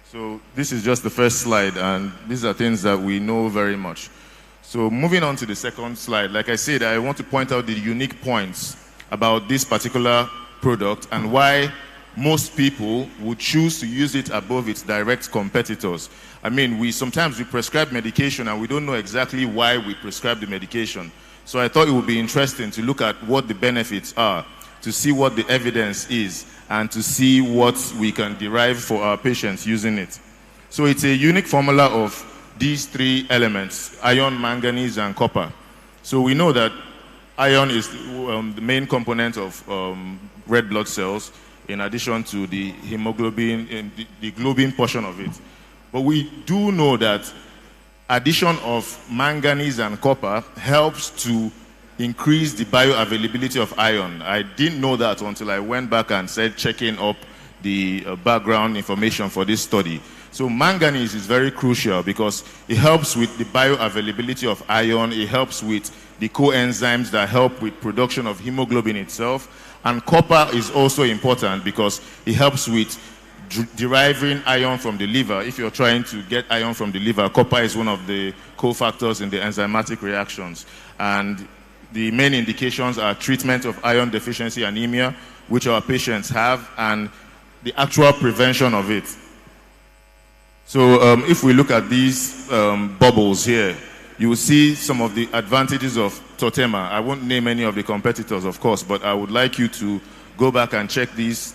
So this is just the first slide, and these are things that we know very much. So moving on to the second slide, like I said, I want to point out the unique points about this particular product and why most people would choose to use it above its direct competitors. I mean, sometimes we prescribe medication and we don't know exactly why we prescribe the medication. So I thought it would be interesting to look at what the benefits are, to see what the evidence is, and to see what we can derive for our patients using it. So it's a unique formula of these three elements: iron, manganese, and copper. So we know that iron is the main component of red blood cells. in addition to the hemoglobin, the globin portion of it. But we do know that addition of manganese and copper helps to increase the bioavailability of iron. I didn't know that until I went back and started checking up the background information for this study. So manganese is very crucial because it helps with the bioavailability of iron, it helps with the coenzymes that help with production of hemoglobin itself, and copper is also important because it helps with deriving iron from the liver. If you're trying to get iron from the liver, copper is one of the cofactors in the enzymatic reactions. And the main indications are treatment of iron deficiency anemia, which our patients have, and the actual prevention of it. So if we look at these bubbles here, you will see some of the advantages of Totema. I won't name any of the competitors, of course, but I would like you to go back and check these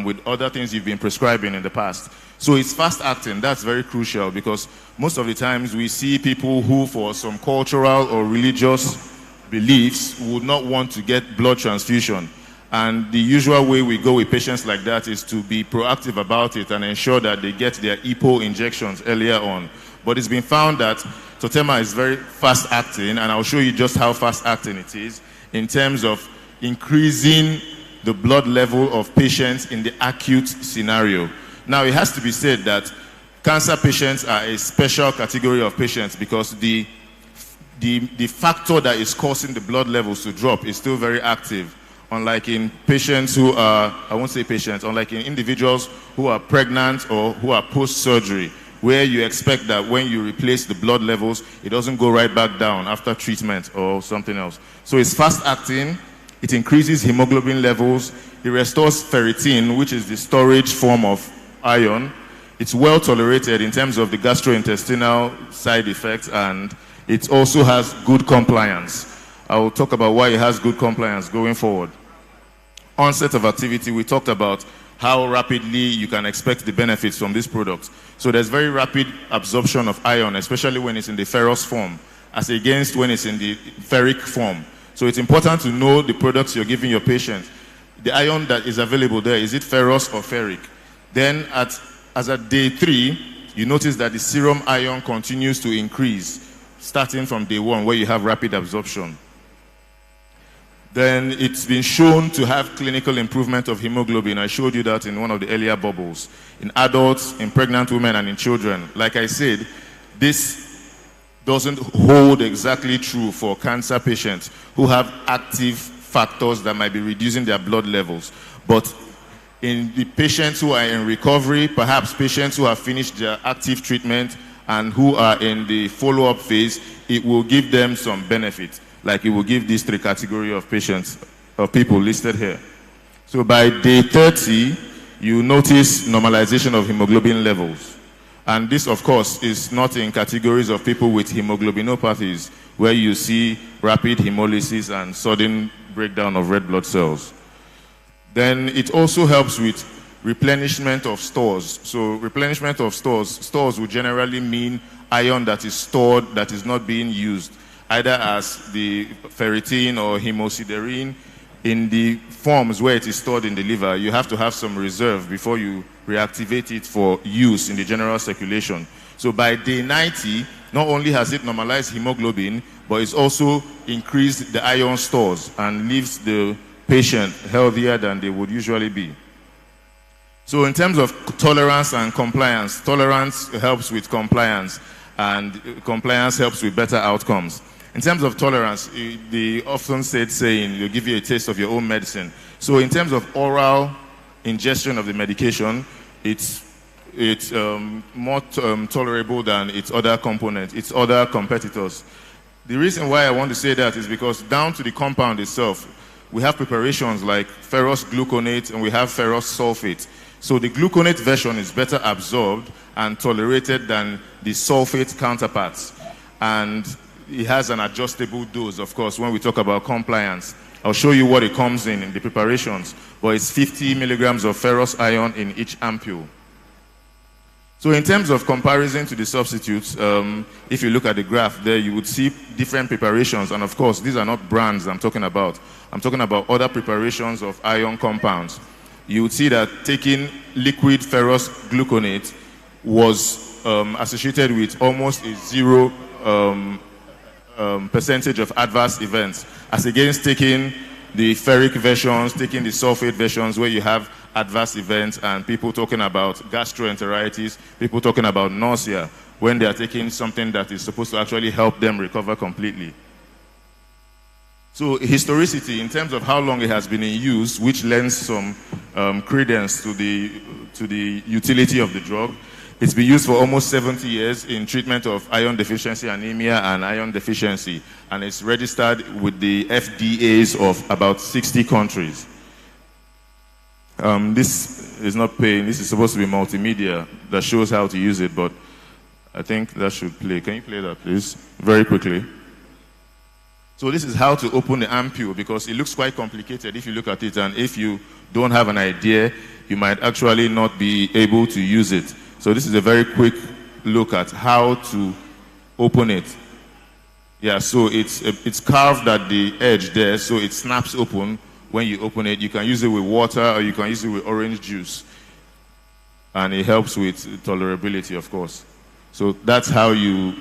with other things you've been prescribing in the past. So it's fast acting. That's very crucial because most of the times we see people who, for some cultural or religious beliefs, would not want to get blood transfusion. And the usual way we go with patients like that is to be proactive about it and ensure that they get their EPO injections earlier on. But it's been found that Totema is very fast acting, and I'll show you just how fast acting it is in terms of increasing the blood level of patients in the acute scenario. Now, it has to be said that cancer patients are a special category of patients because the factor that is causing the blood levels to drop is still very active. Unlike in patients who are, I won't say patients, unlike in individuals who are pregnant or who are post-surgery, where you expect that when you replace the blood levels, it doesn't go right back down after treatment or something else. So it's fast acting, it increases hemoglobin levels, it restores ferritin, which is the storage form of iron. It's well tolerated in terms of the gastrointestinal side effects, and it also has good compliance. I will talk about why it has good compliance going forward. Onset of activity, we talked about how rapidly you can expect the benefits from this product. So there's very rapid absorption of iron, especially when it's in the ferrous form, as against when it's in the ferric form. So it's important to know the products you're giving your patient. The iron that is available there, is it ferrous or ferric? Then as at day 3, you notice that the serum iron continues to increase, starting from day 1 where you have rapid absorption. Then it's been shown to have clinical improvement of hemoglobin. I showed you that in one of the earlier bubbles. In adults, in pregnant women, and in children. Like I said, this doesn't hold exactly true for cancer patients who have active factors that might be reducing their blood levels. But in the patients who are in recovery, perhaps patients who have finished their active treatment and who are in the follow-up phase, it will give them some benefit, like it will give these 3 categories of patients, of people listed here. So by day 30, you notice normalization of hemoglobin levels. And this, of course, is not in categories of people with hemoglobinopathies, where you see rapid hemolysis and sudden breakdown of red blood cells. Then it also helps with replenishment of stores. So replenishment of stores will generally mean iron that is stored that is not being used, either as the ferritin or hemosiderin. In the forms where it is stored in the liver, you have to have some reserve before you reactivate it for use in the general circulation. So by day 90, not only has it normalized hemoglobin, but it's also increased the iron stores and leaves the patient healthier than they would usually be. So in terms of tolerance and compliance, tolerance helps with compliance, and compliance helps with better outcomes. In terms of tolerance, the often said saying, will give you a taste of your own medicine. So in terms of oral ingestion of the medication, it's more tolerable than its other components, its other competitors. The reason why I want to say that is because down to the compound itself, we have preparations like ferrous gluconate and we have ferrous sulfate. So the gluconate version is better absorbed and tolerated than the sulfate counterparts. And it has an adjustable dose, of course, when we talk about compliance. I'll show you what it comes in the preparations. But it's 50 milligrams of ferrous iron in each ampule. So in terms of comparison to the substitutes, if you look at the graph there, you would see different preparations. And of course, these are not brands I'm talking about. I'm talking about other preparations of iron compounds. you would see that taking liquid ferrous gluconate was associated with almost a 0 percentage of adverse events, as against taking the ferric versions, taking the sulfate versions, where you have adverse events and people talking about gastroenteritis, people talking about nausea, when they are taking something that is supposed to actually help them recover completely. So historicity, in terms of how long it has been in use, which lends some credence to the utility of the drug, it's been used for almost 70 years in treatment of iron deficiency anemia and iron deficiency, and it's registered with the FDAs of about 60 countries. This is not paying. This is supposed to be multimedia that shows how to use it, but I think that should play. Can you play that, please? Very quickly. So this is how to open the ampule, because it looks quite complicated if you look at it, and if you don't have an idea, you might actually not be able to use it. So this is a very quick look at how to open it. Yeah, so it's carved at the edge there, so it snaps open when you open it. You can use it with water, or you can use it with orange juice. And it helps with tolerability, of course. So that's how you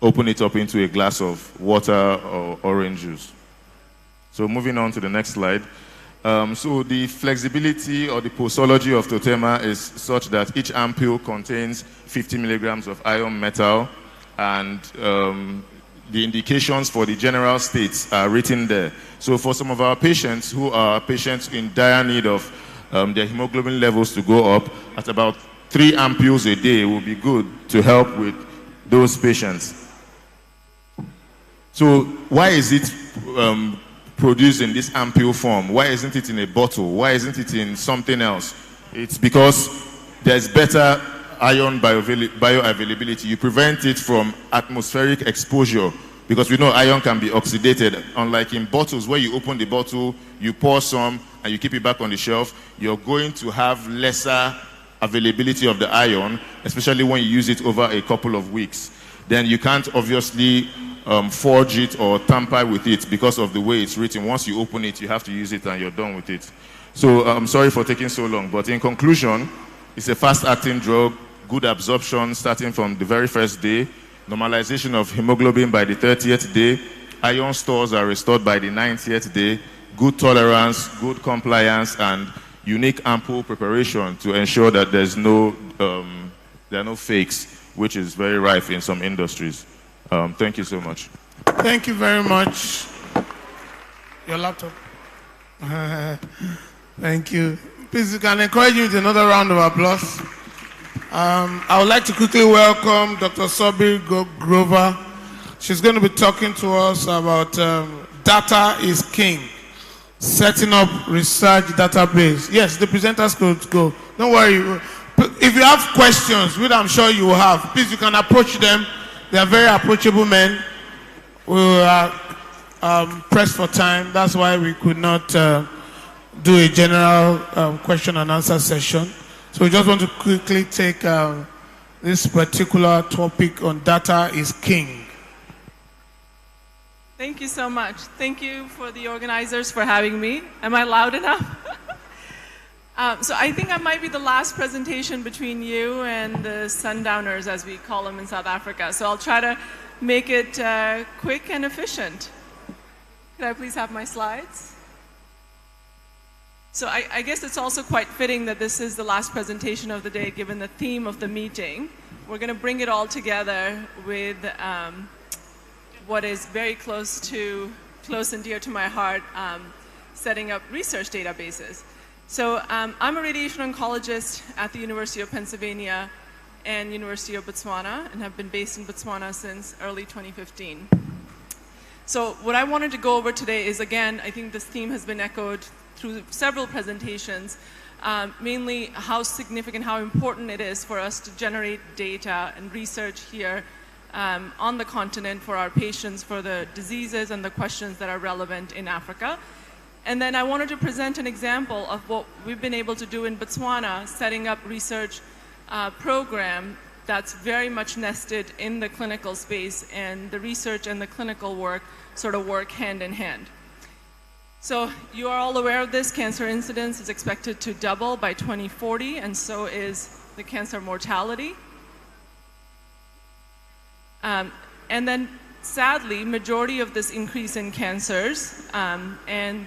open it up into a glass of water or orange juice. So moving on to the next slide. So the flexibility or the posology of Totema is such that each ampule contains 50 milligrams of iron metal, and the indications for the general states are written there. So for some of our patients who are patients in dire need of their hemoglobin levels to go up, at about 3 ampules a day will be good to help with those patients. So why is it produced in this ampule form? Why isn't it in a bottle? Why isn't it in something else? It's because there's better iron bioavailability. You prevent it from atmospheric exposure, because we know iron can be oxidated. Unlike in bottles, where you open the bottle, you pour some, and you keep it back on the shelf, you're going to have lesser availability of the iron, especially when you use it over a couple of weeks. Then you can't obviously forge it or tamper with it because of the way it's written. Once you open it, you have to use it and you're done with it. So I'm sorry for taking so long, but in conclusion, it's a fast-acting drug, good absorption starting from the very first day, normalization of hemoglobin by the 30th day, iron stores are restored by the 90th day, good tolerance, good compliance, and unique ample preparation to ensure that there are no fakes, which is very rife in some industries. Thank you so much. Thank you very much. Your laptop. Thank you. Please, you can encourage you with another round of applause. I would like to quickly welcome Dr. Sobir Grover. She's going to be talking to us about data is king, setting up research database. Yes, the presenters could go. Don't worry. If you have questions, which I'm sure you will have, please, you can approach them. They are very approachable men. We are pressed for time. That's why we could not do a general question and answer session. So we just want to quickly take this particular topic on data is king. Thank you so much. Thank you for the organizers for having me. Am I loud enough? So I think I might be the last presentation between you and the sundowners, as we call them in South Africa. So I'll try to make it quick and efficient. Could I please have my slides? So I guess it's also quite fitting that this is the last presentation of the day, given the theme of the meeting. We're going to bring it all together with what is very close and dear to my heart, setting up research databases. So I'm a radiation oncologist at the University of Pennsylvania and University of Botswana, and have been based in Botswana since early 2015. So what I wanted to go over today is, again, I think this theme has been echoed through several presentations, mainly how significant, how important it is for us to generate data and research here on the continent for our patients, for the diseases and the questions that are relevant in Africa. And then I wanted to present an example of what we've been able to do in Botswana, setting up research program that's very much nested in the clinical space, and the research and the clinical work sort of work hand in hand. So you are all aware of this. Cancer incidence is expected to double by 2040, and so is the cancer mortality. And then, sadly, majority of this increase in cancers and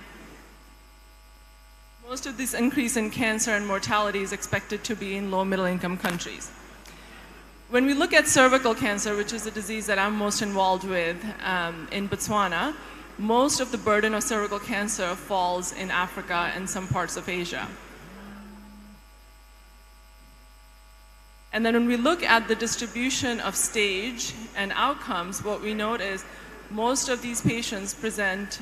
most of this increase in cancer and mortality is expected to be in low middle income countries. When we look at cervical cancer, which is a disease that I'm most involved with in Botswana, most of the burden of cervical cancer falls in Africa and some parts of Asia. And then when we look at the distribution of stage and outcomes, what we note is most of these patients present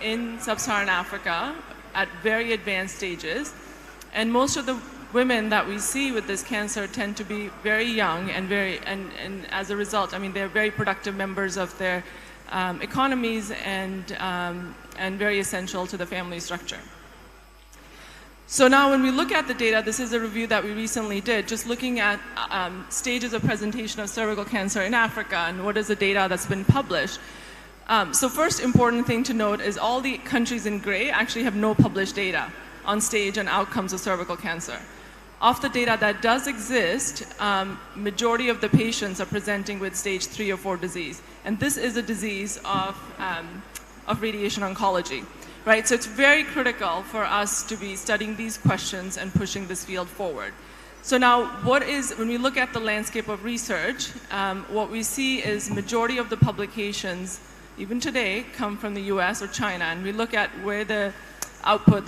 in sub-Saharan Africa at very advanced stages. And most of the women that we see with this cancer tend to be very young and as a result, I mean, they're very productive members of their economies and very essential to the family structure. So now when we look at the data, this is a review that we recently did, just looking at stages of presentation of cervical cancer in Africa and what is the data that's been published. So first important thing to note is all the countries in gray actually have no published data on stage and outcomes of cervical cancer. Of the data that does exist, majority of the patients are presenting with stage 3 or 4 disease. And this is a disease of radiation oncology. Right, so it's very critical for us to be studying these questions and pushing this field forward. So now, when we look at the landscape of research, what we see is majority of the publications, even today, come from the US or China, and we look at where the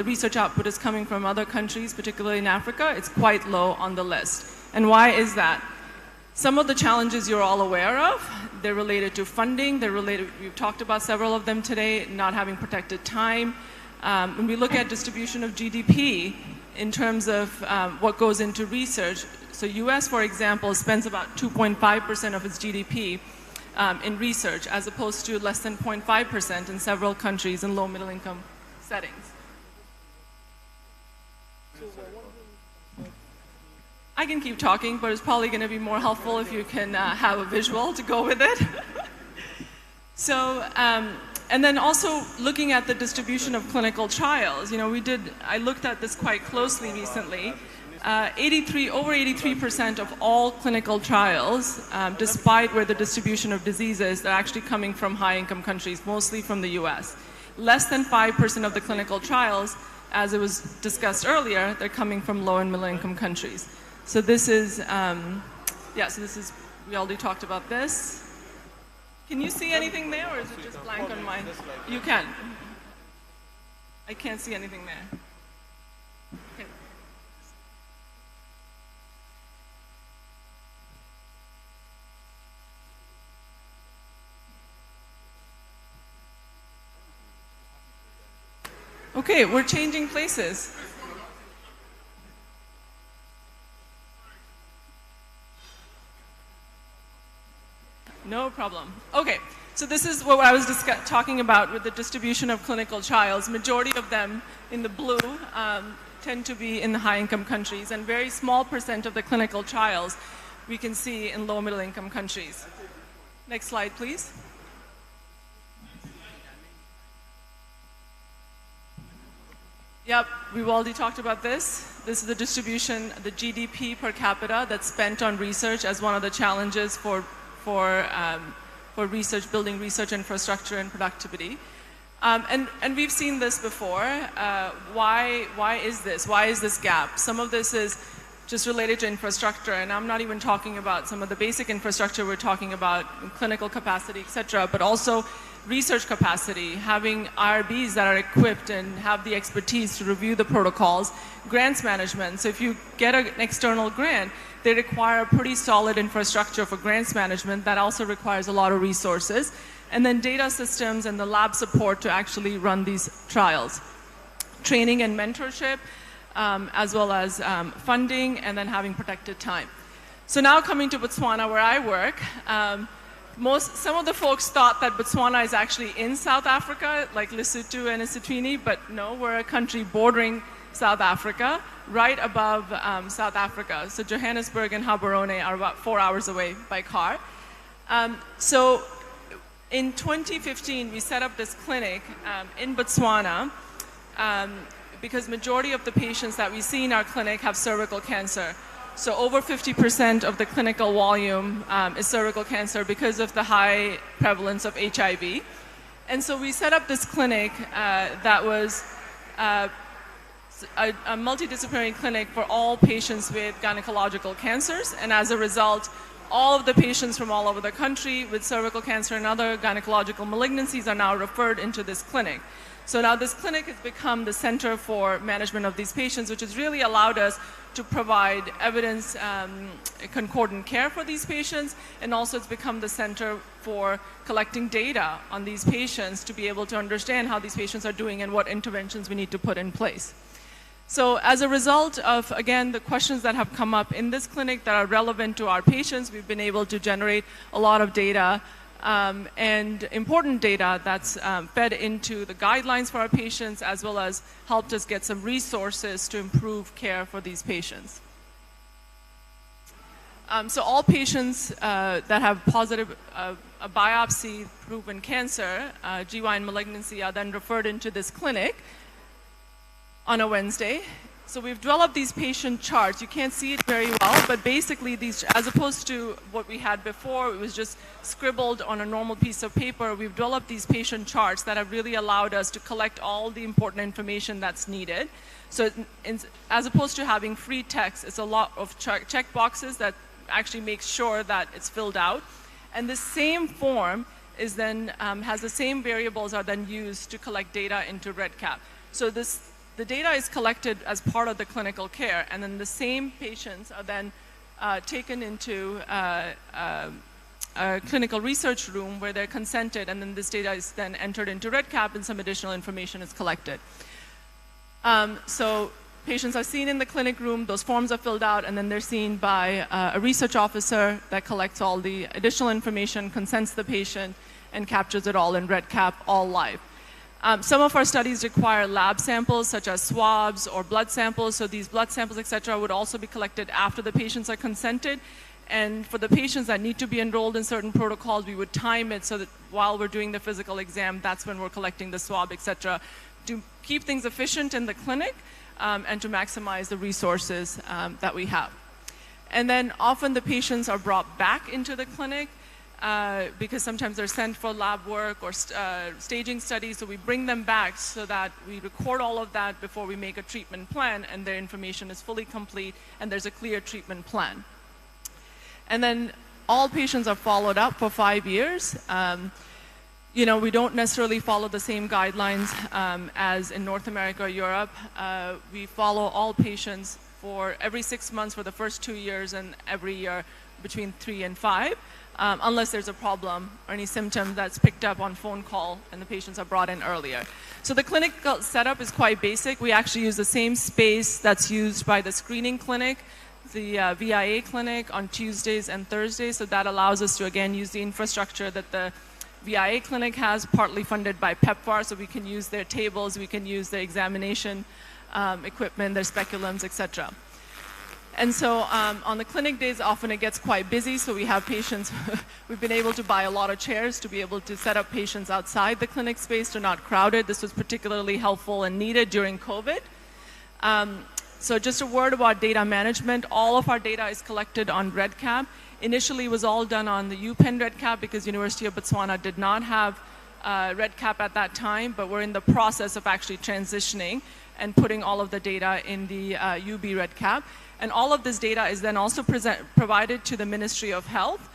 research output is coming from other countries, particularly in Africa, it's quite low on the list. And why is that? Some of the challenges you're all aware of, they're related to funding, we've talked about several of them today, not having protected time. When we look at distribution of GDP in terms of what goes into research, so US, for example, spends about 2.5% of its GDP in research, as opposed to less than 0.5% in several countries in low middle income settings. I can keep talking, but it's probably going to be more helpful if you can have a visual to go with it. So, and then also looking at the distribution of clinical trials. You know, I looked at this quite closely recently. Over 83% of all clinical trials, despite where the distribution of diseases, they're actually coming from high-income countries, mostly from the US. Less than 5% of the clinical trials, as it was discussed earlier, they're coming from low and middle-income countries. So this is, we already talked about this. Can you see anything there, or is it just blank on mine? You can. I can't see anything there. Okay, we're changing places. No problem. Okay, so this is what I was talking about with the distribution of clinical trials. Majority of them in the blue tend to be in the high-income countries, and very small % of the clinical trials we can see in low middle-income countries. Next slide, please. Yep, we've already talked about this. This is the distribution, the GDP per capita that's spent on research as one of the challenges for research, building research infrastructure and productivity. And we've seen this before. Why is this? Why is this gap? Some of this is just related to infrastructure, and I'm not even talking about some of the basic infrastructure we're talking about, clinical capacity, et cetera, but also research capacity, having IRBs that are equipped and have the expertise to review the protocols, grants management. So if you get an external grant, they require a pretty solid infrastructure for grants management. That also requires a lot of resources. And then data systems and the lab support to actually run these trials. Training and mentorship, as well as funding, and then having protected time. So now coming to Botswana, where I work, some of the folks thought that Botswana is actually in South Africa, like Lesotho and Eswatini, but no, we're a country bordering South Africa, right above South Africa. So Johannesburg and Gaborone are about 4 hours away by car. So In 2015, we set up this clinic in Botswana because majority of the patients that we see in our clinic have cervical cancer. So over 50% of the clinical volume is cervical cancer because of the high prevalence of HIV. And so we set up this clinic that was a multidisciplinary clinic for all patients with gynecological cancers. And as a result, all of the patients from all over the country with cervical cancer and other gynecological malignancies are now referred into this clinic. So now this clinic has become the center for management of these patients, which has really allowed us to provide evidence concordant care for these patients, and also it's become the center for collecting data on these patients to be able to understand how these patients are doing and what interventions we need to put in place. So as a result of, again, the questions that have come up in this clinic that are relevant to our patients, we've been able to generate a lot of data and important data that's fed into the guidelines for our patients, as well as helped us get some resources to improve care for these patients. So all patients that have positive a biopsy-proven cancer, GYN malignancy, are then referred into this clinic on a Wednesday. So we've developed these patient charts. You can't see it very well, but basically these, as opposed to what we had before, it was just scribbled on a normal piece of paper, we've developed these patient charts that have really allowed us to collect all the important information that's needed. So as opposed to having free text, it's a lot of check boxes that actually makes sure that it's filled out. And the same form is then, has the same variables are then used to collect data into REDCap. So the data is collected as part of the clinical care, and then the same patients are then taken into a clinical research room where they're consented, and then this data is then entered into REDCap and some additional information is collected. So patients are seen in the clinic room, those forms are filled out, and then they're seen by a research officer that collects all the additional information, consents the patient, and captures it all in REDCap, all live. Some of our studies require lab samples, such as swabs or blood samples. So these blood samples, et cetera, would also be collected after the patients are consented. And for the patients that need to be enrolled in certain protocols, we would time it so that while we're doing the physical exam, that's when we're collecting the swab, et cetera, to keep things efficient in the clinic and to maximize the resources that we have. And then often the patients are brought back into the clinic because sometimes they're sent for lab work or staging studies, so we bring them back so that we record all of that before we make a treatment plan, and their information is fully complete and there's a clear treatment plan. And then all patients are followed up for 5 years. You know, we don't necessarily follow the same guidelines as in North America or Europe. We follow all patients for every 6 months for the first 2 years, and every year between 3 and 5. Unless there's a problem or any symptom that's picked up on phone call and the patients are brought in earlier. So the clinical setup is quite basic. We actually use the same space that's used by the screening clinic, the VIA clinic, on Tuesdays and Thursdays. So that allows us to, again, use the infrastructure that the VIA clinic has, partly funded by PEPFAR, so we can use their tables, we can use their examination equipment, their speculums, etc. And so on the clinic days, often it gets quite busy, so we have patients, we've been able to buy a lot of chairs to be able to set up patients outside the clinic space to not crowd it. This was particularly helpful and needed during COVID. So just a word about data management. All of our data is collected on REDCap. Initially, it was all done on the UPenn REDCap because University of Botswana did not have REDCap at that time, but we're in the process of actually transitioning and putting all of the data in the UB REDCap. And all of this data is then also provided to the Ministry of Health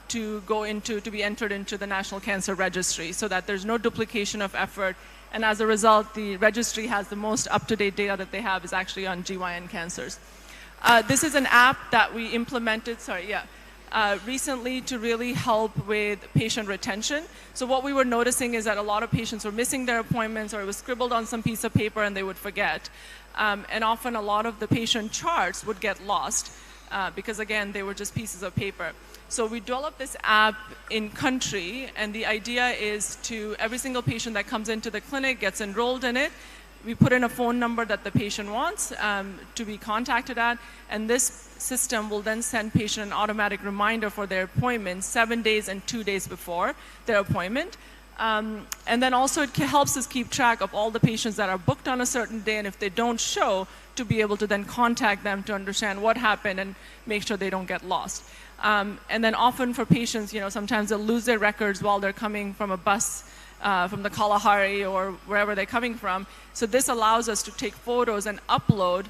to be entered into the National Cancer Registry, so that there's no duplication of effort. And as a result, the registry has the most up-to-date data that they have is actually on GYN cancers. This is an app that we implemented, recently to really help with patient retention. So what we were noticing is that a lot of patients were missing their appointments, or it was scribbled on some piece of paper and they would forget. And often a lot of the patient charts would get lost because, again, they were just pieces of paper. So we developed this app in country, and the idea is to every single patient that comes into the clinic gets enrolled in it. we put in a phone number that the patient wants to be contacted at, and this system will then send patient an automatic reminder for their appointment 7 days and 2 days before their appointment. And then also it helps us keep track of all the patients that are booked on a certain day, and if they don't show, to be able to then contact them to understand what happened and make sure they don't get lost. And then often for patients, sometimes they'll lose their records while they're coming from a bus from the Kalahari or wherever they're coming from. So this allows us to take photos and upload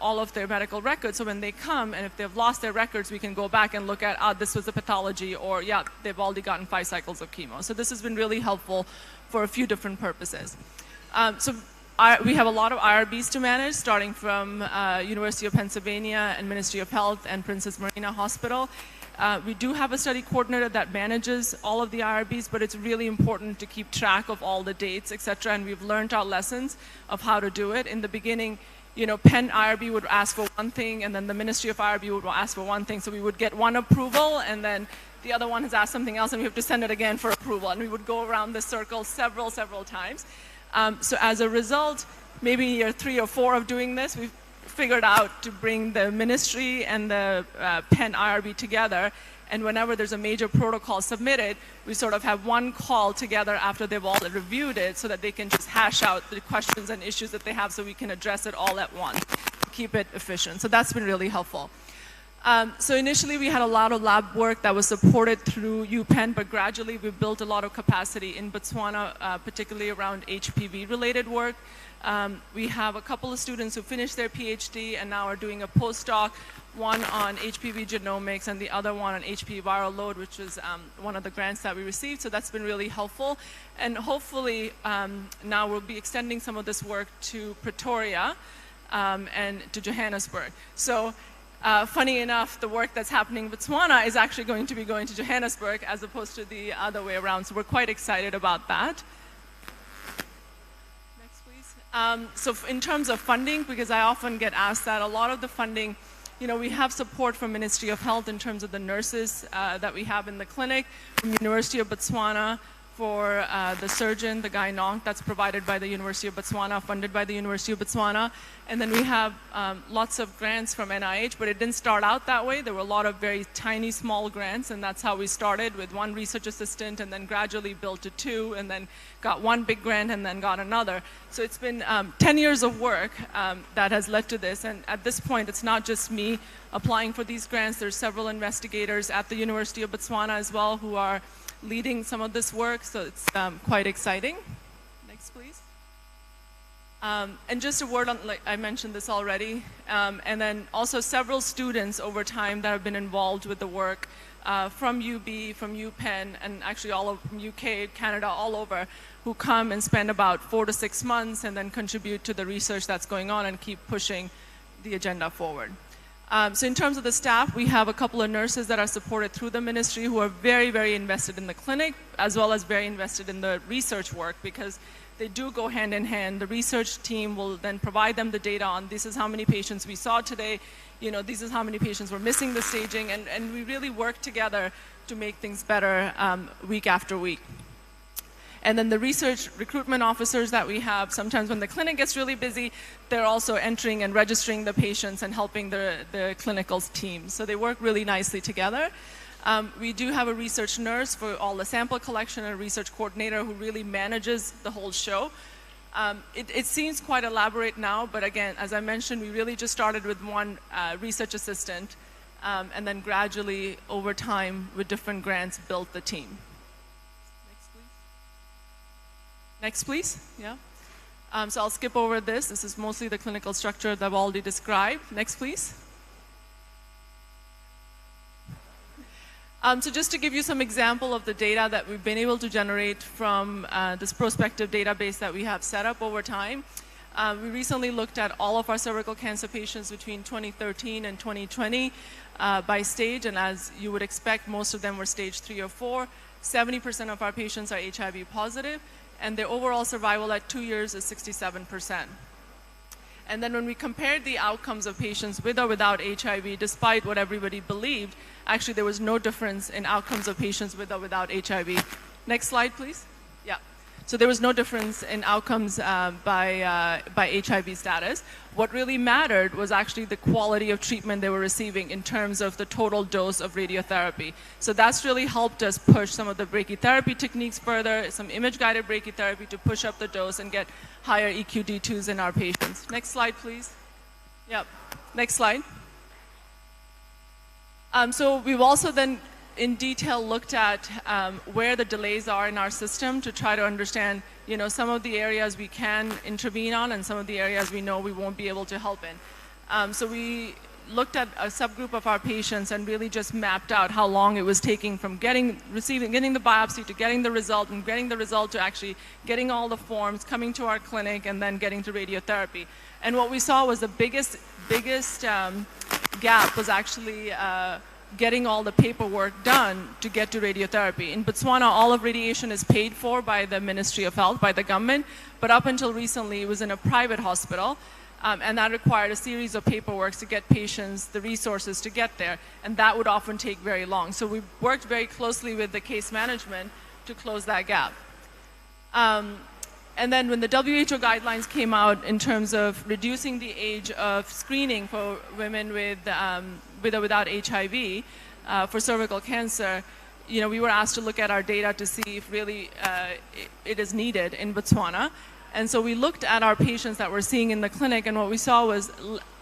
all of their medical records. So when they come, and if they've lost their records, we can go back and look at, this was a pathology, or yeah, they've already gotten 5 cycles of chemo. So this has been really helpful for a few different purposes. We have a lot of IRBs to manage, starting from University of Pennsylvania and Ministry of Health and Princess Marina Hospital. We do have a study coordinator that manages all of the IRBs, but it's really important to keep track of all the dates, et cetera, and we've learned our lessons of how to do it. In the beginning, Penn IRB would ask for one thing, and then the Ministry of IRB would ask for one thing, so we would get one approval, and then the other one has asked something else, and we have to send it again for approval, and we would go around this circle several times. So as a result, maybe year 3 or 4 of doing this, we've figured out to bring the ministry and the Penn IRB together, and whenever there's a major protocol submitted, we sort of have one call together after they've all reviewed it so that they can just hash out the questions and issues that they have so we can address it all at once, keep it efficient. So that's been really helpful. So initially we had a lot of lab work that was supported through UPenn, but gradually we built a lot of capacity in Botswana, particularly around HPV-related work. We have a couple of students who finished their PhD and now are doing a postdoc, one on HPV genomics and the other one on HPV viral load, which was one of the grants that we received. So that's been really helpful. And hopefully now we'll be extending some of this work to Pretoria and to Johannesburg. So funny enough, the work that's happening in Botswana is actually going to be going to Johannesburg as opposed to the other way around. So we're quite excited about that. Next, please. So in terms of funding, because I often get asked that, a lot of the funding, we have support from Ministry of Health in terms of the nurses that we have in the clinic, from University of Botswana, for the surgeon, the gynonc, that's provided by the University of Botswana, funded by the University of Botswana. And then we have lots of grants from NIH, but it didn't start out that way. There were a lot of very tiny, small grants, and that's how we started, with 1 research assistant, and then gradually built to 2, and then got 1 big grant, and then got another. So it's been 10 years of work that has led to this, and at this point, it's not just me applying for these grants. There's several investigators at the University of Botswana as well who are leading some of this work, so it's quite exciting. Next, please. And just a word on, like I mentioned this already, and then also several students over time that have been involved with the work from UB, from UPenn, and actually all of UK, Canada, all over, who come and spend about 4 to 6 months and then contribute to the research that's going on and keep pushing the agenda forward. So in terms of the staff, we have a couple of nurses that are supported through the ministry who are very, very invested in the clinic, as well as very invested in the research work, because they do go hand in hand. The research team will then provide them the data on, this is how many patients we saw today, this is how many patients were missing the staging, and we really work together to make things better week after week. And then the research recruitment officers that we have, sometimes when the clinic gets really busy, they're also entering and registering the patients and helping the clinical team. So they work really nicely together. We do have a research nurse for all the sample collection, and a research coordinator who really manages the whole show. It seems quite elaborate now, but again, as I mentioned, we really just started with 1 research assistant, and then gradually, over time, with different grants, built the team. Next, please. Yeah. So I'll skip over this. This is mostly the clinical structure that I've already described. Next, please. So just to give you some example of the data that we've been able to generate from this prospective database that we have set up over time. We recently looked at all of our cervical cancer patients between 2013 and 2020 by stage, and as you would expect, most of them were stage 3 or 4. 70% of our patients are HIV positive, and their overall survival at 2 years is 67%. And then when we compared the outcomes of patients with or without HIV, despite what everybody believed, actually there was no difference in outcomes of patients with or without HIV. Next slide, please. Yeah. So there was no difference in outcomes by HIV status. What really mattered was actually the quality of treatment they were receiving in terms of the total dose of radiotherapy. So that's really helped us push some of the brachytherapy techniques further, some image-guided brachytherapy to push up the dose and get higher EQD2s in our patients. Next slide, please. Yep. Next slide. So we've also then in detail looked at where the delays are in our system to try to understand, some of the areas we can intervene on and some of the areas we know we won't be able to help in. So we looked at a subgroup of our patients and really just mapped out how long it was taking from getting the biopsy to getting the result, and getting the result to actually getting all the forms, coming to our clinic, and then getting to radiotherapy. And what we saw was the biggest gap was actually getting all the paperwork done to get to radiotherapy. In Botswana, all of radiation is paid for by the Ministry of Health, by the government, but up until recently it was in a private hospital, and that required a series of paperwork to get patients the resources to get there, and that would often take very long. So we worked very closely with the case management to close that gap. And then when the WHO guidelines came out in terms of reducing the age of screening for women with or without HIV for cervical cancer, we were asked to look at our data to see if really it is needed in Botswana. And so we looked at our patients that we're seeing in the clinic, and what we saw was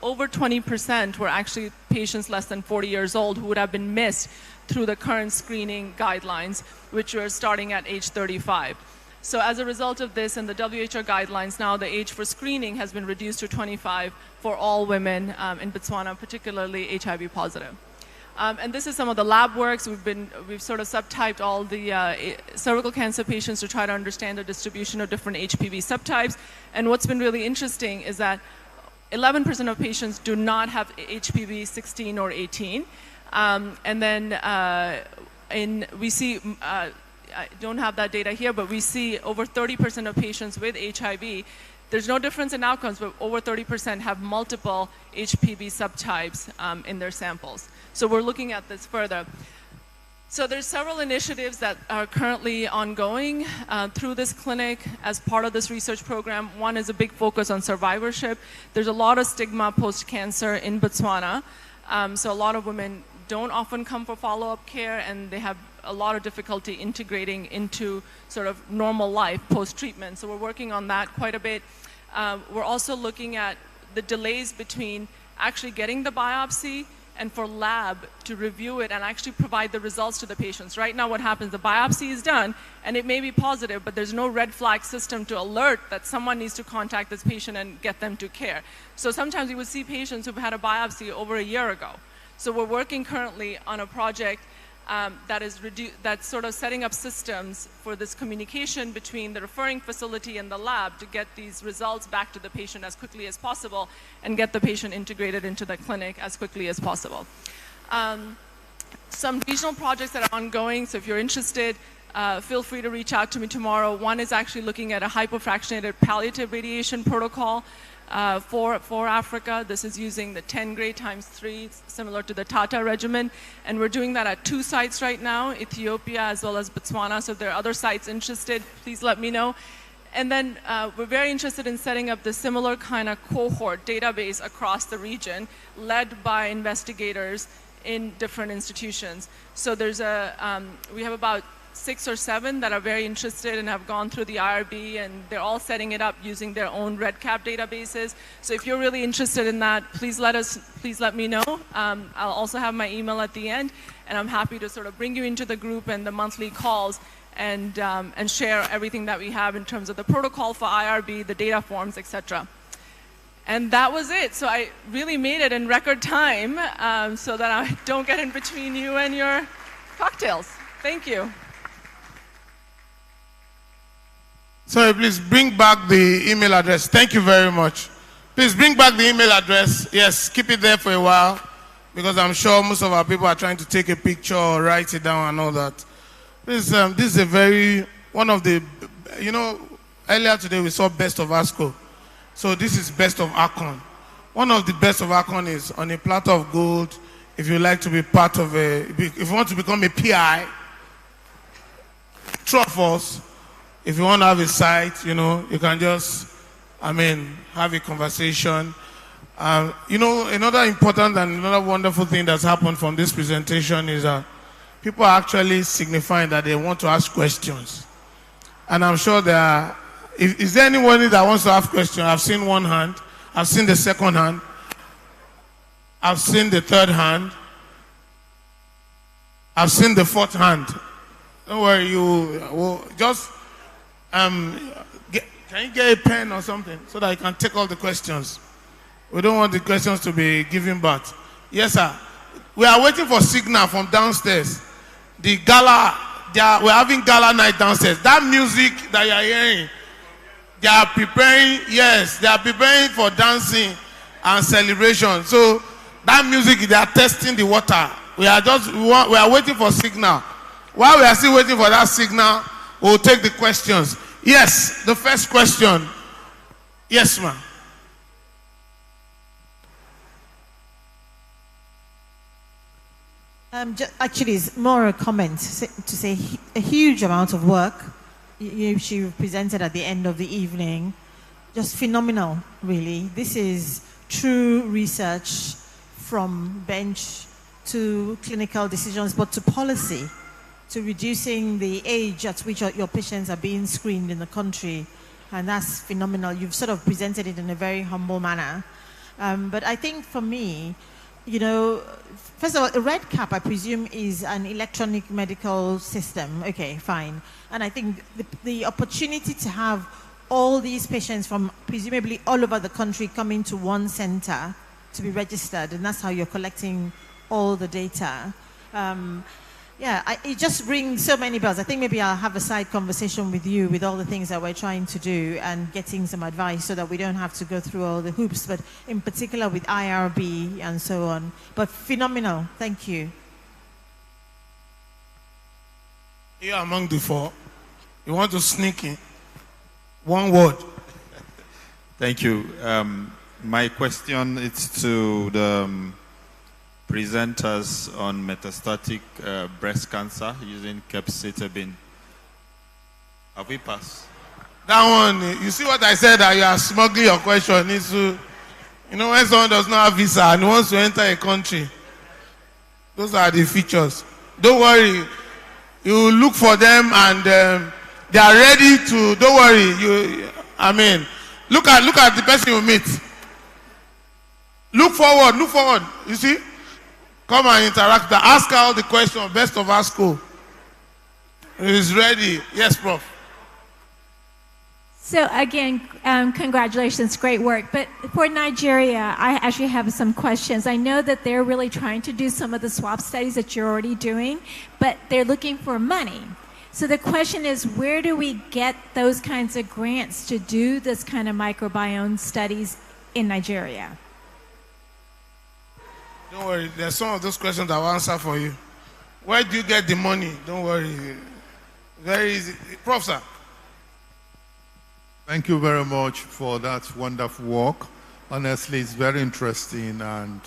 over 20% were actually patients less than 40 years old who would have been missed through the current screening guidelines, which were starting at age 35. So as a result of this and the WHO guidelines, now the age for screening has been reduced to 25 for all women in Botswana, particularly HIV positive. And this is some of the lab works. We've sort of subtyped all the cervical cancer patients to try to understand the distribution of different HPV subtypes. And what's been really interesting is that 11% of patients do not have HPV 16 or 18. And then we see, I don't have that data here, but we see over 30% of patients with HIV, there's no difference in outcomes, but over 30% have multiple HPV subtypes in their samples. So we're looking at this further. So there's several initiatives that are currently ongoing through this clinic as part of this research program. One is a big focus on survivorship. There's a lot of stigma post-cancer in Botswana. So a lot of women don't often come for follow-up care, and they have a lot of difficulty integrating into sort of normal life post-treatment. So we're working on that quite a bit. We're also looking at the delays between actually getting the biopsy and for lab to review it and actually provide the results to the patients. Right now what happens, the biopsy is done and it may be positive, but there's no red flag system to alert that someone needs to contact this patient and get them to care. So sometimes you would see patients who've had a biopsy over a year ago. So we're working currently on a project that's sort of setting up systems for this communication between the referring facility and the lab to get these results back to the patient as quickly as possible and get the patient integrated into the clinic as quickly as possible. Some regional projects that are ongoing, so if you're interested, feel free to reach out to me tomorrow. One is actually looking at a hypofractionated palliative radiation protocol for Africa. This is using the 10 gray times 3, similar to the Tata regimen. And we're doing that at 2 sites right now, Ethiopia as well as Botswana. So if there are other sites interested, please let me know. And then we're very interested in setting up the similar kind of cohort database across the region, led by investigators in different institutions. So there's we have about 6 or 7 that are very interested and have gone through the IRB, and they're all setting it up using their own REDCap databases. So if you're really interested in that, please let me know. I'll also have my email at the end, and I'm happy to sort of bring you into the group and the monthly calls and share everything that we have in terms of the protocol for IRB, the data forms, etc. And that was it. So I really made it in record time so that I don't get in between you and your cocktails. Thank you. Sorry, please bring back the email address. Thank you very much. Please bring back the email address. Yes, keep it there for a while, because I'm sure most of our people are trying to take a picture or write it down and all that. This is one of the, earlier today we saw best of ASCO. So this is best of Arcon. One of the best of Arcon is on a platter of gold. If you like to be part of if you want to become a PI, true of us, If you want to have a site, you can just, have a conversation. Another important and another wonderful thing that's happened from this presentation is that people are actually signifying that they want to ask questions. And I'm sure is there anyone that wants to ask questions? I've seen one hand. I've seen the second hand. I've seen the third hand. I've seen the fourth hand. Don't worry, can you get a pen or something so that I can take all the questions? We don't want the questions to be given back. Yes, sir. We are waiting for signal from downstairs. The gala, we're having gala night downstairs. That music that you are hearing, they are preparing for dancing and celebration. So that music, they are testing the water. We are waiting for signal. While we are still waiting for that signal, we'll take the questions. Yes, the first question. Yes, ma'am. Actually, it's more a comment to say a huge amount of work she presented at the end of the evening. Just phenomenal, really. This is true research from bench to clinical decisions, but to policy, to reducing the age at which your patients are being screened in the country. And that's phenomenal. You've sort of presented it in a very humble manner. But I think for me, first of all, a red cap, I presume, is an electronic medical system. Okay, fine. And I think the opportunity to have all these patients from presumably all over the country coming to one center to be registered, and that's how you're collecting all the data. It just rings so many bells. I think maybe I'll have a side conversation with you with all the things that we're trying to do and getting some advice so that we don't have to go through all the hoops, but in particular with IRB and so on. But phenomenal. Thank you. You're among the four. You want to sneak in? One word. Thank you. My question is to the presenters on metastatic breast cancer using capecitabine. Have we passed? That one, you see what I said, that you are smuggling your question into, when someone does not have visa and wants to enter a country, those are the features. Don't worry, you look for them and they are ready to, don't worry, look at the person you meet. Look forward, you see? Come and interact. Ask her all the questions, best of our school. It is ready. Yes, Prof. So again, congratulations, great work. But for Nigeria, I actually have some questions. I know that they're really trying to do some of the swap studies that you're already doing, but they're looking for money. So the question is, where do we get those kinds of grants to do this kind of microbiome studies in Nigeria? Don't worry, there's some of those questions I will answer for you. Where do you get the money? Don't worry. Very easy. Prof, sir. Thank you very much for that wonderful work. Honestly, it's very interesting and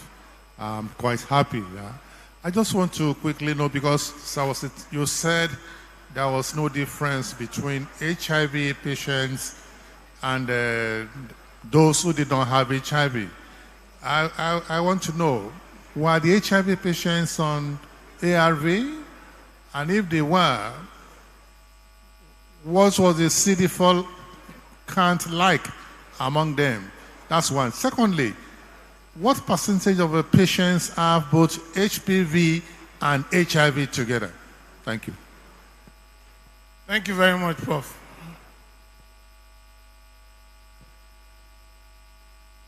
I'm quite happy. I just want to quickly know, because you said there was no difference between HIV patients and those who did not have HIV. I want to know, were the HIV patients on ARV? And if they were, what was the CD4 count like among them? That's one. Secondly, what percentage of the patients have both HPV and HIV together? Thank you. Thank you very much, Prof.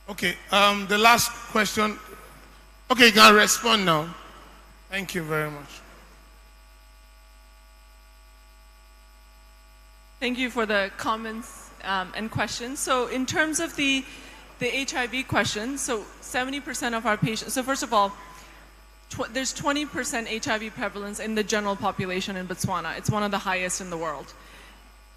Okay, the last question. Okay, you can respond now. Thank you very much. Thank you for the comments and questions. So in terms of the HIV question, so 70% of our patients, so first of all, there's 20% HIV prevalence in the general population in Botswana. It's one of the highest in the world.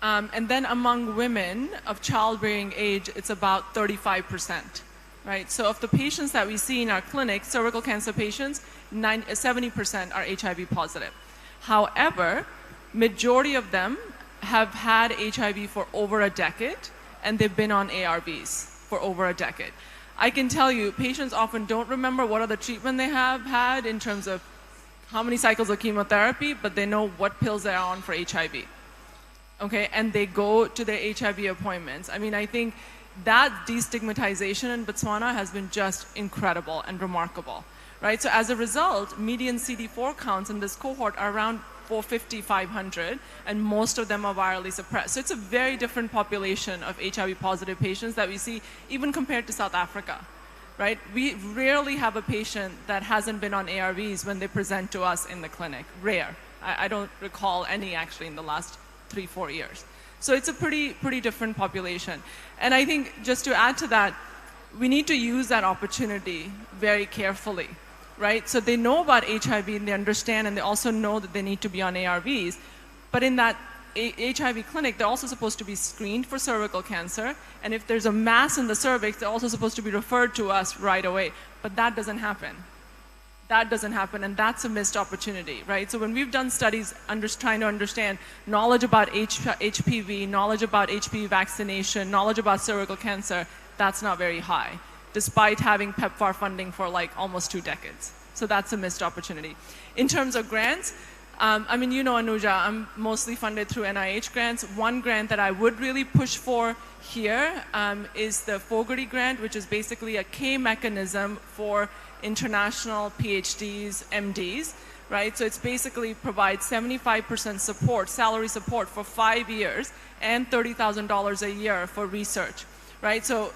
And then among women of childbearing age, it's about 35%. Right? So of the patients that we see in our clinic, cervical cancer patients, 70% are HIV positive. However, majority of them have had HIV for over a decade, and they've been on ARVs for over a decade. I can tell you, patients often don't remember what other treatment they have had in terms of how many cycles of chemotherapy, but they know what pills they're on for HIV. Okay, and they go to their HIV appointments. I mean, I think that destigmatization in Botswana has been just incredible and remarkable, right? So as a result, median CD4 counts in this cohort are around 450, 500, and most of them are virally suppressed. So it's a very different population of HIV positive patients that we see even compared to South Africa, right? We rarely have a patient that hasn't been on ARVs when they present to us in the clinic. Rare. I don't recall any actually in the last 3-4 years. So it's a pretty different population. And I think just to add to that, we need to use that opportunity very carefully, right? So they know about HIV and they understand, and they also know that they need to be on ARVs. But in that HIV clinic, they're also supposed to be screened for cervical cancer. And if there's a mass in the cervix, they're also supposed to be referred to us right away. But that doesn't happen. That doesn't happen, and that's a missed opportunity, right? So when we've done studies trying to understand knowledge about HPV, knowledge about HPV vaccination, knowledge about cervical cancer, that's not very high, despite having PEPFAR funding for like almost 2 decades. So that's a missed opportunity. In terms of grants, I mean, you know, Anuja, I'm mostly funded through NIH grants. One grant that I would really push for here is the Fogarty grant, which is basically a K mechanism for international PhDs, MDs, right? So it's basically provides 75% support, salary support for 5 years and $30,000 a year for research, right? So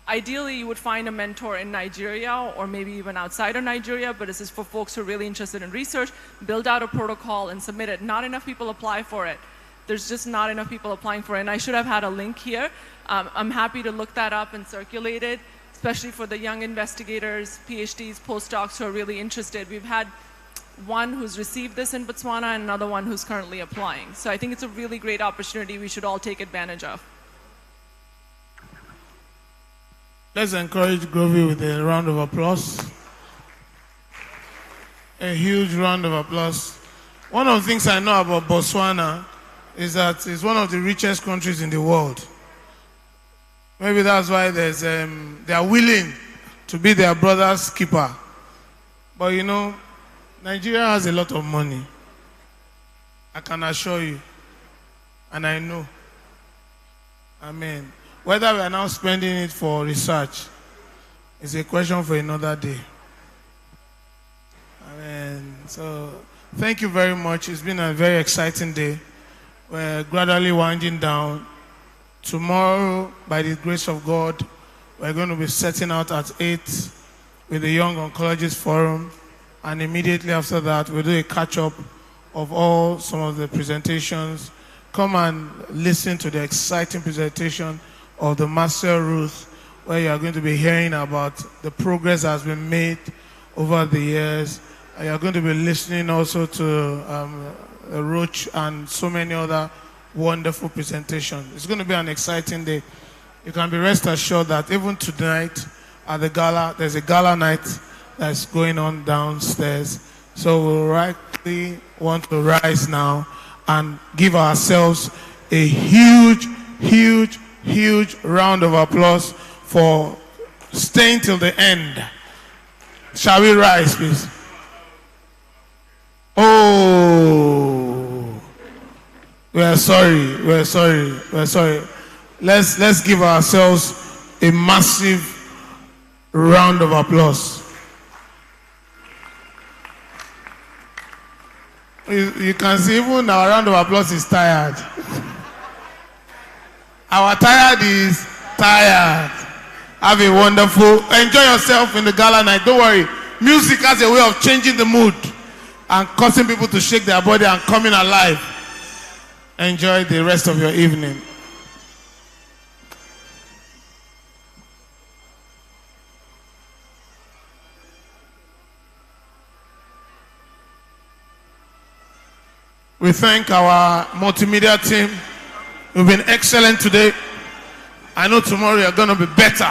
ideally you would find a mentor in Nigeria or maybe even outside of Nigeria, but this is for folks who are really interested in research, build out a protocol and submit it. Not enough people apply for it. There's just not enough people applying for it. And I should have had a link here. I'm happy to look that up and circulate it, especially for the young investigators, PhDs, postdocs who are really interested. We've had one who's received this in Botswana and another one who's currently applying. So I think it's a really great opportunity we should all take advantage of. Let's encourage Groovy with a round of applause. A huge round of applause. One of the things I know about Botswana is that it's one of the richest countries in the world. Maybe that's why they are willing to be their brother's keeper. But you know, Nigeria has a lot of money. I can assure you. And I know. Amen. Whether we are now spending it for research is a question for another day. Amen. So, thank you very much. It's been a very exciting day. We're gradually winding down. Tomorrow, by the grace of God, we're going to be setting out at 8 with the Young Oncologists Forum. And immediately after that, we'll do a catch-up of some of the presentations. Come and listen to the exciting presentation of the Master Ruth, where you are going to be hearing about the progress that has been made over the years. And you're going to be listening also to Roach and so many other wonderful presentations. It's going to be an exciting day. You can be rest assured that even tonight at the gala, there's a gala night that's going on downstairs. So we rightly want to rise now and give ourselves a huge, huge, huge round of applause for staying till the end. Shall we rise, please? Oh, we're sorry. Let's give ourselves a massive round of applause. You can see even our round of applause is tired. Our tired is tired. Have a wonderful, enjoy yourself in the gala night. Don't worry. Music has a way of changing the mood and causing people to shake their body and coming alive. Enjoy the rest of your evening. We thank our multimedia team. You've been excellent today. I know tomorrow you're going to be better.